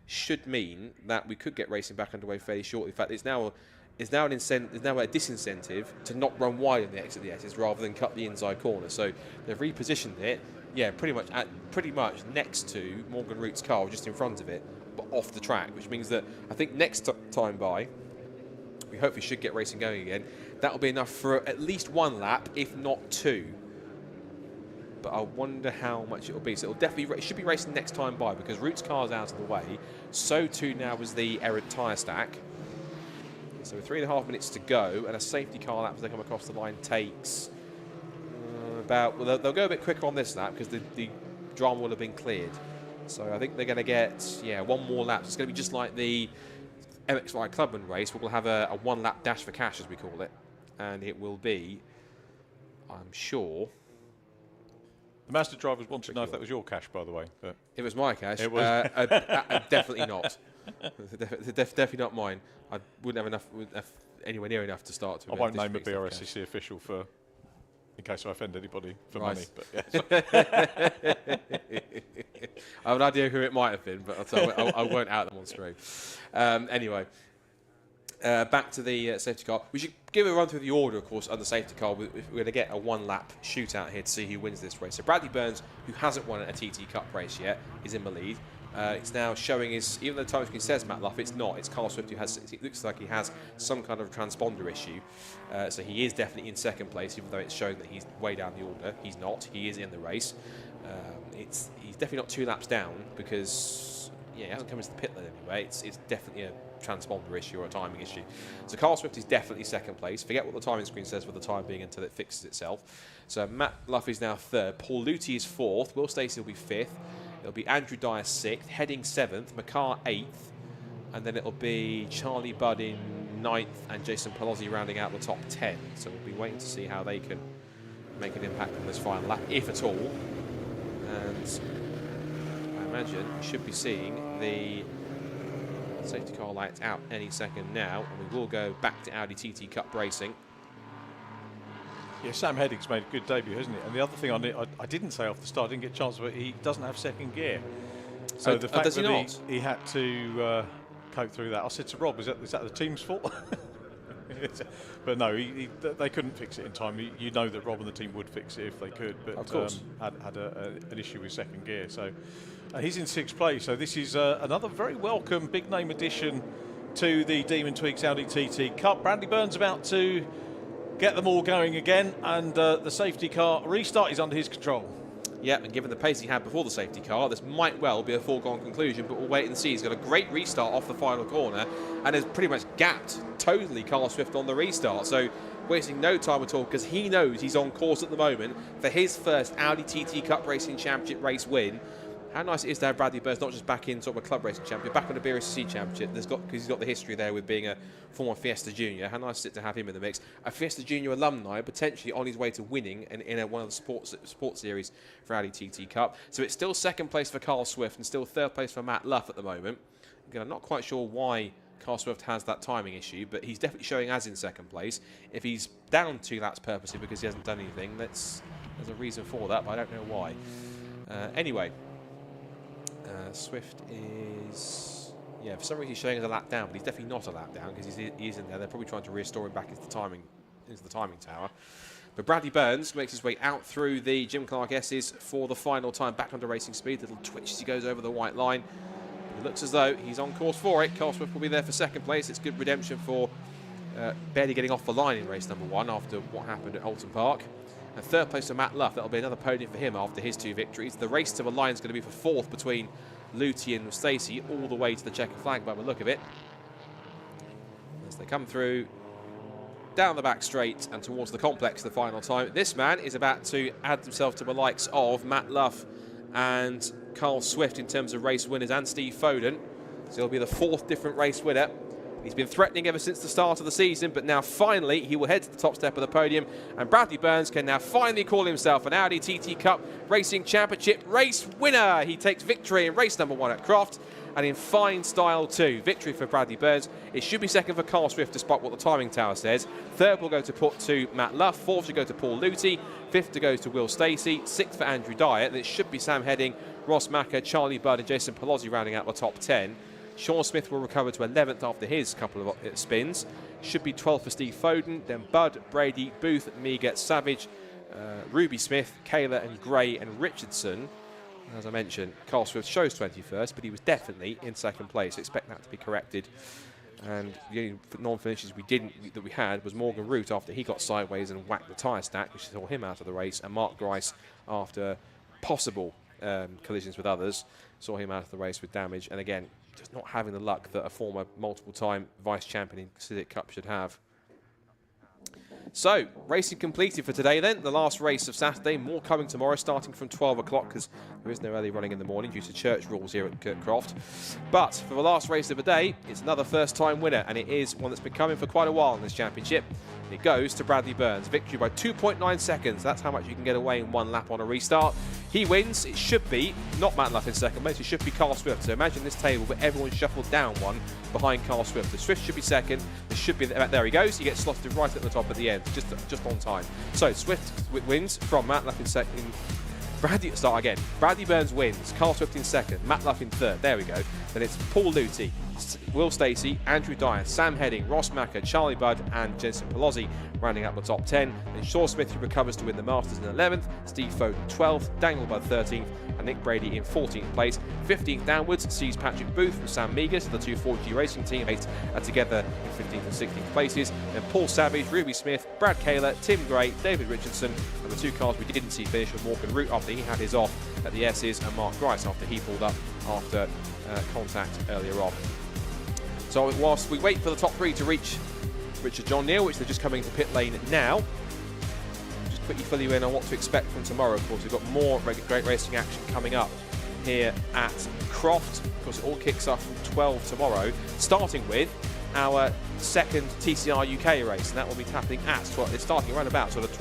S3: should mean that we could get racing back underway fairly shortly. In fact, it's now is now a disincentive to not run wide on the exit of the S's rather than cut the inside corner. So they've repositioned it, pretty much next to Morgan Root's car, just in front of it, but off the track, which means that I think next time by, we hopefully should get racing going again. That'll be enough for at least 1 lap, if not 2. But I wonder how much it'll be. So it should be racing next time by, because Root's car's out of the way. So too now is the errant tyre stack. So with 3.5 minutes to go, and a safety car lap as they come across the line takes they'll go a bit quicker on this lap because the drama will have been cleared. So I think they're going to get 1 more lap. It's going to be just like the MX5 Clubman race. We'll have a 1 lap dash for cash, as we call it, and it will be, I'm sure.
S2: The Mazda drivers want to know if that was your cash, by the way. But
S3: it was my cash.
S2: It was
S3: definitely not. Definitely not mine. I wouldn't have anywhere near enough to start.
S2: I won't name a Brscc official in case I offend anybody for money. But
S3: I have an idea who it might have been, but I won't out them on stream. Anyway, back to the safety car. We should give a run through the order, of course, on the safety car. We're going to get a 1 lap shootout here to see who wins this race. So Bradley Burns, who hasn't won a TT Cup race yet, is in the lead. It's now showing even though the time screen says Matt Luff, it's not. It's Carl Swift who it looks like he has some kind of transponder issue. So he is definitely in second place, even though it's showing that he's way down the order. He's not. He is in the race. He's definitely not 2 laps down because he hasn't come into the pit lane anyway. It's definitely a transponder issue or a timing issue. So Carl Swift is definitely second place. Forget what the timing screen says for the time being until it fixes itself. So Matt Luff is now 3rd. Paul Luty is 4th. Will Stacey will be 5th. It'll be Andrew Dyer 6th, Heading 7th, McCarr 8th, and then it'll be Charlie Budd in 9th and Jason Pelosi rounding out the top 10. So we'll be waiting to see how they can make an impact on this final lap, if at all. And I imagine we should be seeing the safety car lights out any second now, and we will go back to Audi TT Cup racing.
S2: Yeah, Sam Heading's made a good debut, hasn't he? And the other thing I didn't say off the start, I didn't get a chance, but he doesn't have second gear. So the fact that he had to cope through that, I said to Rob, is that the team's fault? But no, they couldn't fix it in time. You know that Rob and the team would fix it if they could, but
S3: of course.
S2: Had an issue with second gear. So he's in 6th place. So this is another very welcome big name addition to the Demon Tweaks Audi TT Cup. Bradley Burns about to get them all going again, and the safety car restart is under his control.
S3: Yeah, and given the pace he had before the safety car, this might well be a foregone conclusion, but we'll wait and see. He's got a great restart off the final corner and has pretty much gapped totally Carl Swift on the restart. So wasting no time at all, because he knows he's on course at the moment for his first Audi TT Cup Racing Championship race win. How nice it is to have Bradley Burns not just back in sort of a club racing champion, back on the Brscc championship. Because he's got the history there with being a former Fiesta Junior. How nice is it to have him in the mix? A Fiesta Junior alumni, potentially on his way to winning in one of the sports series for Audi TT Cup. So it's still 2nd place for Carl Swift and still 3rd place for Matt Luff at the moment. Again, I'm not quite sure why Carl Swift has that timing issue, but he's definitely showing as in 2nd place. If he's down 2 laps purposely because he hasn't done anything, there's a reason for that, but I don't know why. Anyway. Swift is, for some reason he's showing as a lap down, but he's definitely not a lap down because he is in there. They're probably trying to restore him back into the timing tower. But Bradley Burns makes his way out through the Jim Clark S's for the final time, back under racing speed. Little twitch as he goes over the white line. It looks as though he's on course for it. Carl Swift will be there for 2nd place. It's good redemption for barely getting off the line in race number 1 after what happened at Alton Park. And 3rd place for Matt Luff. That'll be another podium for him after his 2 victories. The race to the line is going to be for 4th between Luty and Stacey, all the way to the checkered flag by the look of it. As they come through down the back straight and towards the complex the final time. This man is about to add himself to the likes of Matt Luff and Carl Swift in terms of race winners, and Steve Foden. So he'll be the 4th different race winner. He's been threatening ever since the start of the season, but now finally he will head to the top step of the podium, and Bradley Burns can now finally call himself an Audi TT Cup Racing Championship race winner. He takes victory in race number 1 at Croft, and in fine style too. Victory for Bradley Burns. It should be 2nd for Carl Swift, despite what the timing tower says. 3rd will go to Matt Luff. 4th to go to Paul Luty. 5th to go to Will Stacey. 6th for Andrew Dyer. And it should be Sam Heading, Ross Macker, Charlie Budd and Jason Pelosi rounding out the top 10. Sean Smith will recover to 11th after his couple of spins. Should be 12th for Steve Foden, then Budd, Brady, Booth, Meagher, Savage, Ruby Smith, Kayla and Gray and Richardson. As I mentioned, Carl Swift shows 21st, but he was definitely in second place. Expect that to be corrected. And the only non-finishes that we had was Morgan Root after he got sideways and whacked the tyre stack, which saw him out of the race, and Mark Grice after possible collisions with others saw him out of the race with damage. And again, just not having the luck that a former multiple-time vice champion in Civic Cup should have. So, racing completed for today then. The last race of Saturday. More coming tomorrow, starting from 12 o'clock, because there is no early running in the morning due to church rules here at Croft. But for the last race of the day, it's another first-time winner, and it is one that's been coming for quite a while in this championship. It goes to Bradley Burns. Victory by 2.9 seconds. That's how much you can get away in one lap on a restart. He wins. It should be not Matt Luff in second place. It should be Carl Swift. So imagine this table where everyone shuffled down one behind Carl Swift. The Swift should be second. This should be there. He goes. He gets slotted right at the top at the end, just on time. So Swift wins from Matt Luff in second. Start again. Bradley Burns wins. Carl Swift in second. Matt Luff in third. There we go. Then it's Paul Luty, Will Stacey, Andrew Dyer, Sam Heading, Ross Macker, Charlie Budd and Jensen Pelosi rounding up the top 10. Then Shaw Smith, who recovers to win the Masters in 11th, Steve Foden 12th, Daniel Budd 13th and Nick Brady in 14th place. 15th downwards sees Patrick Booth and Sam Meagher, so the 240 racing teammates are together in 15th and 16th places. Then Paul Savage, Ruby Smith, Brad Kayla, Tim Gray, David Richardson, and the two cars we didn't see finish with Morgan Root after he had his off at the S's, and Mark Grice after he pulled up after contact earlier on. So whilst we wait for the top three to reach Richard John Neal, which they're just coming into pit lane now, just quickly fill you in on what to expect from tomorrow. Of course, we've got more great racing action coming up here at Croft. Of course, it all kicks off from 12 tomorrow, starting with our second TCR UK race, and that will be happening at 12. It's starting around about sort of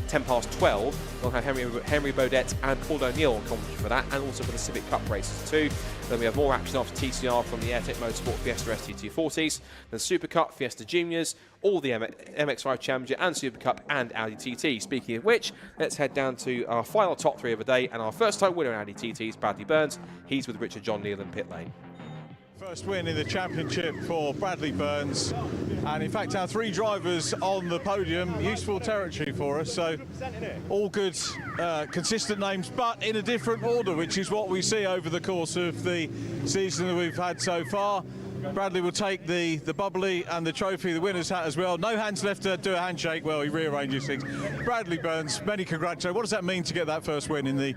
S3: 10 past 12. We'll have Henry Baudet and Paul O'Neill on commentary for that, and also for the Civic Cup races too. Then we have more action after TCR from the Airtech Motorsport Fiesta ST240s, then SuperCup, Fiesta Juniors, all the MX5 Challenger and SuperCup and Audi TT. Speaking of which, let's head down to our final top three of the day, and our first time winner in Audi TTs, Bradley Burns. He's with Richard John Neal in pit lane.
S2: First win in the championship for Bradley Burns, and in fact our three drivers on the podium, useful territory for us, so all good consistent names but in a different order, which is what we see over the course of the season that we've had so far. Bradley will take the bubbly and the trophy, the winner's hat as well. No hands left to do a handshake. Well, he rearranges things. Bradley Burns, many congratulations. What does that mean to get that first win in the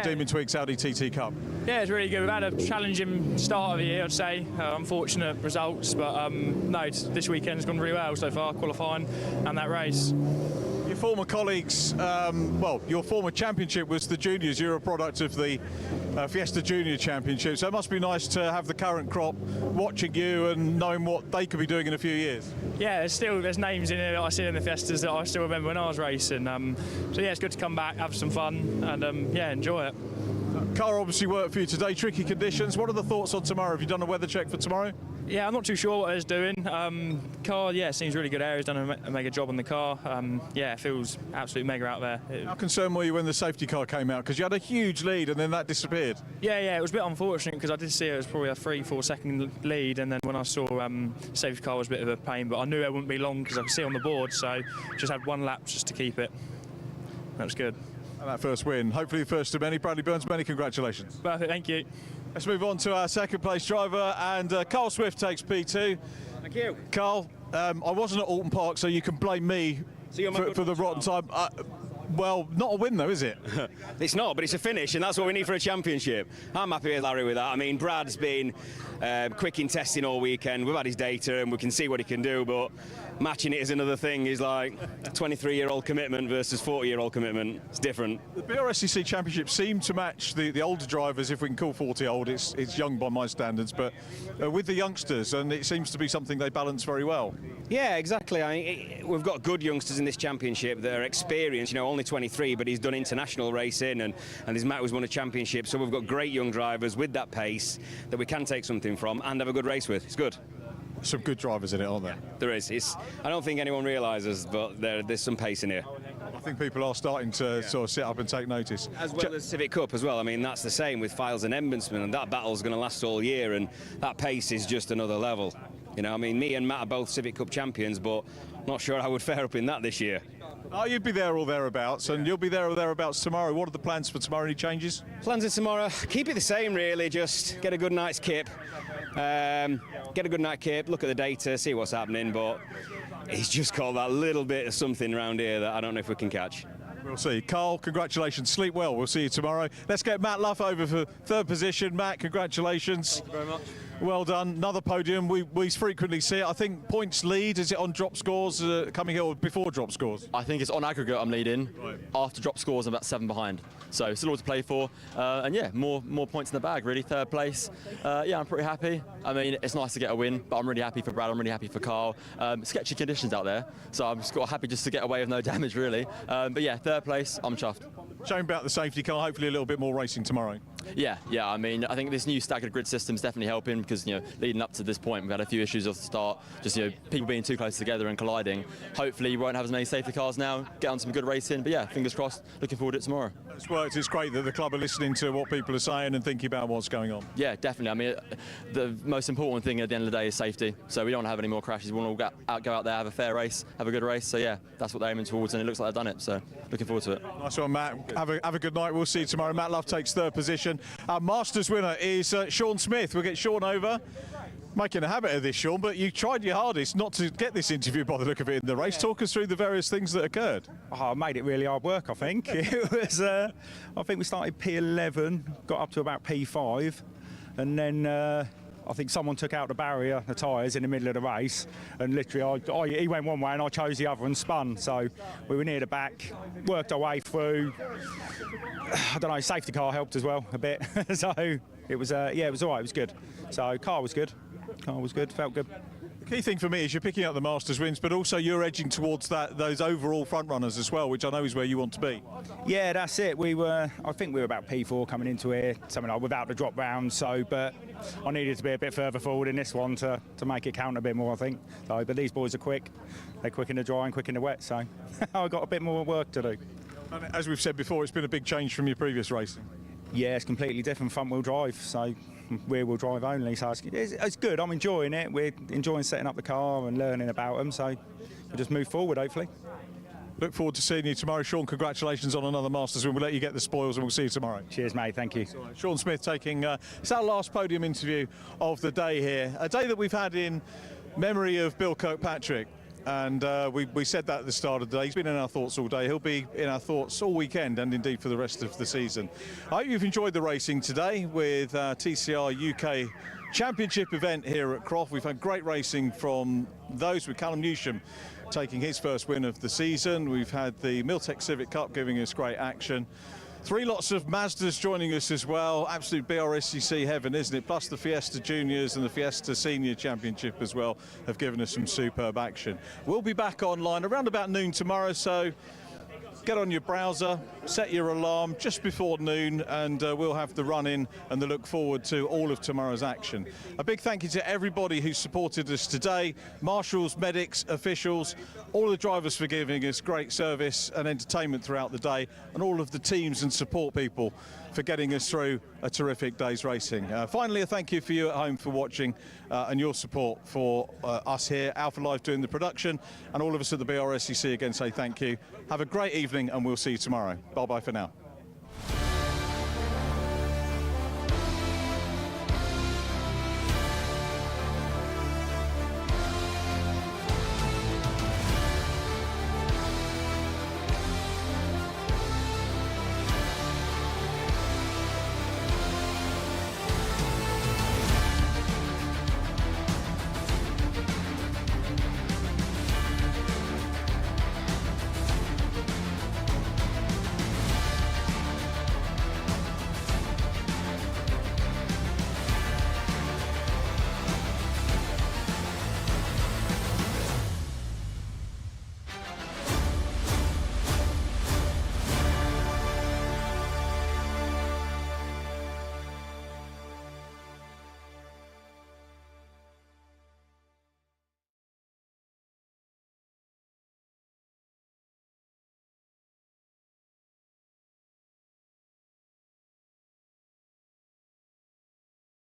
S2: Demon Twigs Audi TT Cup?
S17: Yeah, it's really good. We've had a challenging start of the year, I'd say. Unfortunate results, but no, this weekend's gone really well so far, qualifying and that race.
S2: Your former colleagues, well, your former championship was the juniors. You're a product of the Fiesta Junior Championship, so it must be nice to have the current crop watching you and knowing what they could be doing in a few years.
S17: Yeah, there's names in here that I see in the Fiestas that I still remember when I was racing. So yeah, it's good to come back, have some fun, and yeah, enjoy it.
S2: Car obviously worked for you today, tricky conditions. What are the thoughts on tomorrow? Have you done a weather check for tomorrow?
S17: Yeah, I'm not too sure what it's doing. Car, yeah, seems really good area. He's done a mega job on the car. Yeah, it feels absolutely mega out there.
S2: How concerned were you when the safety car came out? Because you had a huge lead and then that disappeared.
S17: Yeah, it was a bit unfortunate because I did see it was probably a 3-4 second lead, and then when I saw safety car was a bit of a pain, but I knew it wouldn't be long because I could see it on the board, so just had one lap just to keep it. That was good.
S2: And that first win, hopefully the first of many. Bradley Burns, many congratulations.
S17: Perfect, thank you.
S2: Let's move on to our second place driver, and Carl Swift takes P2.
S19: Thank you.
S2: Carl, I wasn't at Alton Park, so you can blame me for the rotten time. Well, not a win though, is it?
S19: It's not, but it's a finish, and that's what we need for a championship. I'm happy with Larry with that. I mean, Brad's been quick in testing all weekend. We've had his data and we can see what he can do, but matching it is another thing. Is like a 23-year-old commitment versus 40-year-old commitment. It's different.
S2: The Brscc Championship seemed to match the older drivers, if we can call 40 old. It's young by my standards, but with the youngsters, and it seems to be something they balance very well.
S19: Yeah, exactly. I mean, we've got good youngsters in this championship that are experienced. You know, only 23, but he's done international racing, and his Matt was won a championship. So we've got great young drivers with that pace that we can take something from and have a good race with. It's good.
S2: Some good drivers in it, aren't there?
S19: There is. I don't think anyone realises, but there's some pace in here.
S2: I think people are starting to sort of sit up and take notice.
S19: As well as Civic Cup as well. I mean, that's the same with Files and Edmondsman, and that battle's going to last all year, and that pace is just another level. You know, I mean, me and Matt are both Civic Cup champions, but not sure I would fare up in that this year.
S2: Oh, you'd be there or thereabouts, and you'll be there or thereabouts tomorrow. What are the plans for tomorrow? Any changes?
S19: Plans for tomorrow, keep it the same really, just get a good night's kip. Get a good night kip, look at the data, see what's happening, but he's just got that little bit of something around here that I don't know if we can catch.
S2: We'll see. Carl, congratulations. Sleep well. We'll see you tomorrow. Let's get Matt Luff over for third position. Matt, congratulations.
S1: Thank you very much.
S2: Well done. Another podium. We frequently see it. I think points lead. Is it on drop scores coming here or before drop scores?
S1: I think it's on aggregate I'm leading. Right. After drop scores, I'm about 7 behind. So still all to play for. And yeah, more points in the bag, really. Third place. Yeah, I'm pretty happy. I mean, it's nice to get a win, but I'm really happy for Brad. I'm really happy for Carl. Sketchy conditions out there. So I'm just happy just to get away with no damage, really. But yeah, third place, I'm chuffed.
S2: Shame about the safety car. Hopefully a little bit more racing tomorrow.
S1: Yeah. I mean, I think this new staggered grid system is definitely helping because, you know, leading up to this point, we've had a few issues off the start. Just, you know, people being too close together and colliding. Hopefully, you won't have as many safety cars now. Get on some good racing. But yeah, fingers crossed. Looking forward to it tomorrow.
S2: It's worked. It's great that the club are listening to what people are saying and thinking about what's going on.
S1: Yeah, definitely. I mean, the most important thing at the end of the day is safety. So we don't want to have any more crashes. We want to all go out there, have a fair race, have a good race. So yeah, that's what they're aiming towards, and it looks like they've done it. So looking forward to it.
S2: Nice one, Matt. Have a good night. We'll see you tomorrow. Matt Luff takes third position. Our Masters winner is Sean Smith. We'll get Sean over. Making a habit of this, Sean, but you tried your hardest not to get this interview by the look of it in the race. Talk us through the various things that occurred.
S11: I made it really hard work, I think. It was, I think we started P11, got up to about P5, and then I think someone took out the barrier, the tyres, in the middle of the race, and literally he went one way and I chose the other and spun. So we were near the back, worked our way through. I don't know, safety car helped as well a bit. So it was, yeah, it was all right, it was good. So car was good, felt good.
S2: The key thing for me is you're picking up the Masters wins, but also you're edging towards those overall front runners as well, which I know is where you want to be.
S11: Yeah, that's it. I think we were about P4 coming into here, something like without the drop round. So, but I needed to be a bit further forward in this one to make it count a bit more, I think. So, but these boys are quick. They're quick in the dry and quick in the wet. So I've got a bit more work to do.
S2: And as we've said before, it's been a big change from your previous racing.
S11: Yeah, it's completely different front-wheel drive. So rear-wheel drive only, so it's good. I'm enjoying it. We're enjoying setting up the car and learning about them, so we'll just move forward, hopefully.
S2: Look forward to seeing you tomorrow. Sean, congratulations on another Masters win. We'll let you get the spoils and we'll see you tomorrow.
S11: Cheers, mate. Thank you.
S2: Sean Smith taking, it's our last podium interview of the day here. A day that we've had in memory of Bill Kirkpatrick. And we said that at the start of the day. He's been in our thoughts all day. He'll be in our thoughts all weekend and indeed for the rest of the season. I hope you've enjoyed the racing today with TCR UK Championship event here at Croft. We've had great racing from those with Callum Newsham taking his first win of the season. We've had the Milltek Civic Cup giving us great action. 3 lots of Mazdas joining us as well. Absolute Brscc heaven, isn't it? Plus the Fiesta Juniors and the Fiesta Senior Championship as well have given us some superb action. We'll be back online around about noon tomorrow, so get on your browser, set your alarm just before noon, and we'll have the run-in and the look forward to all of tomorrow's action. A big thank you to everybody who supported us today, marshals, medics, officials, all the drivers for giving us great service and entertainment throughout the day, and all of the teams and support people for getting us through a terrific day's racing. Finally, a thank you for you at home for watching and your support for us here, Alpha Live doing the production, and all of us at the Brscc again say thank you. Have a great evening and we'll see you tomorrow. Bye-bye for now.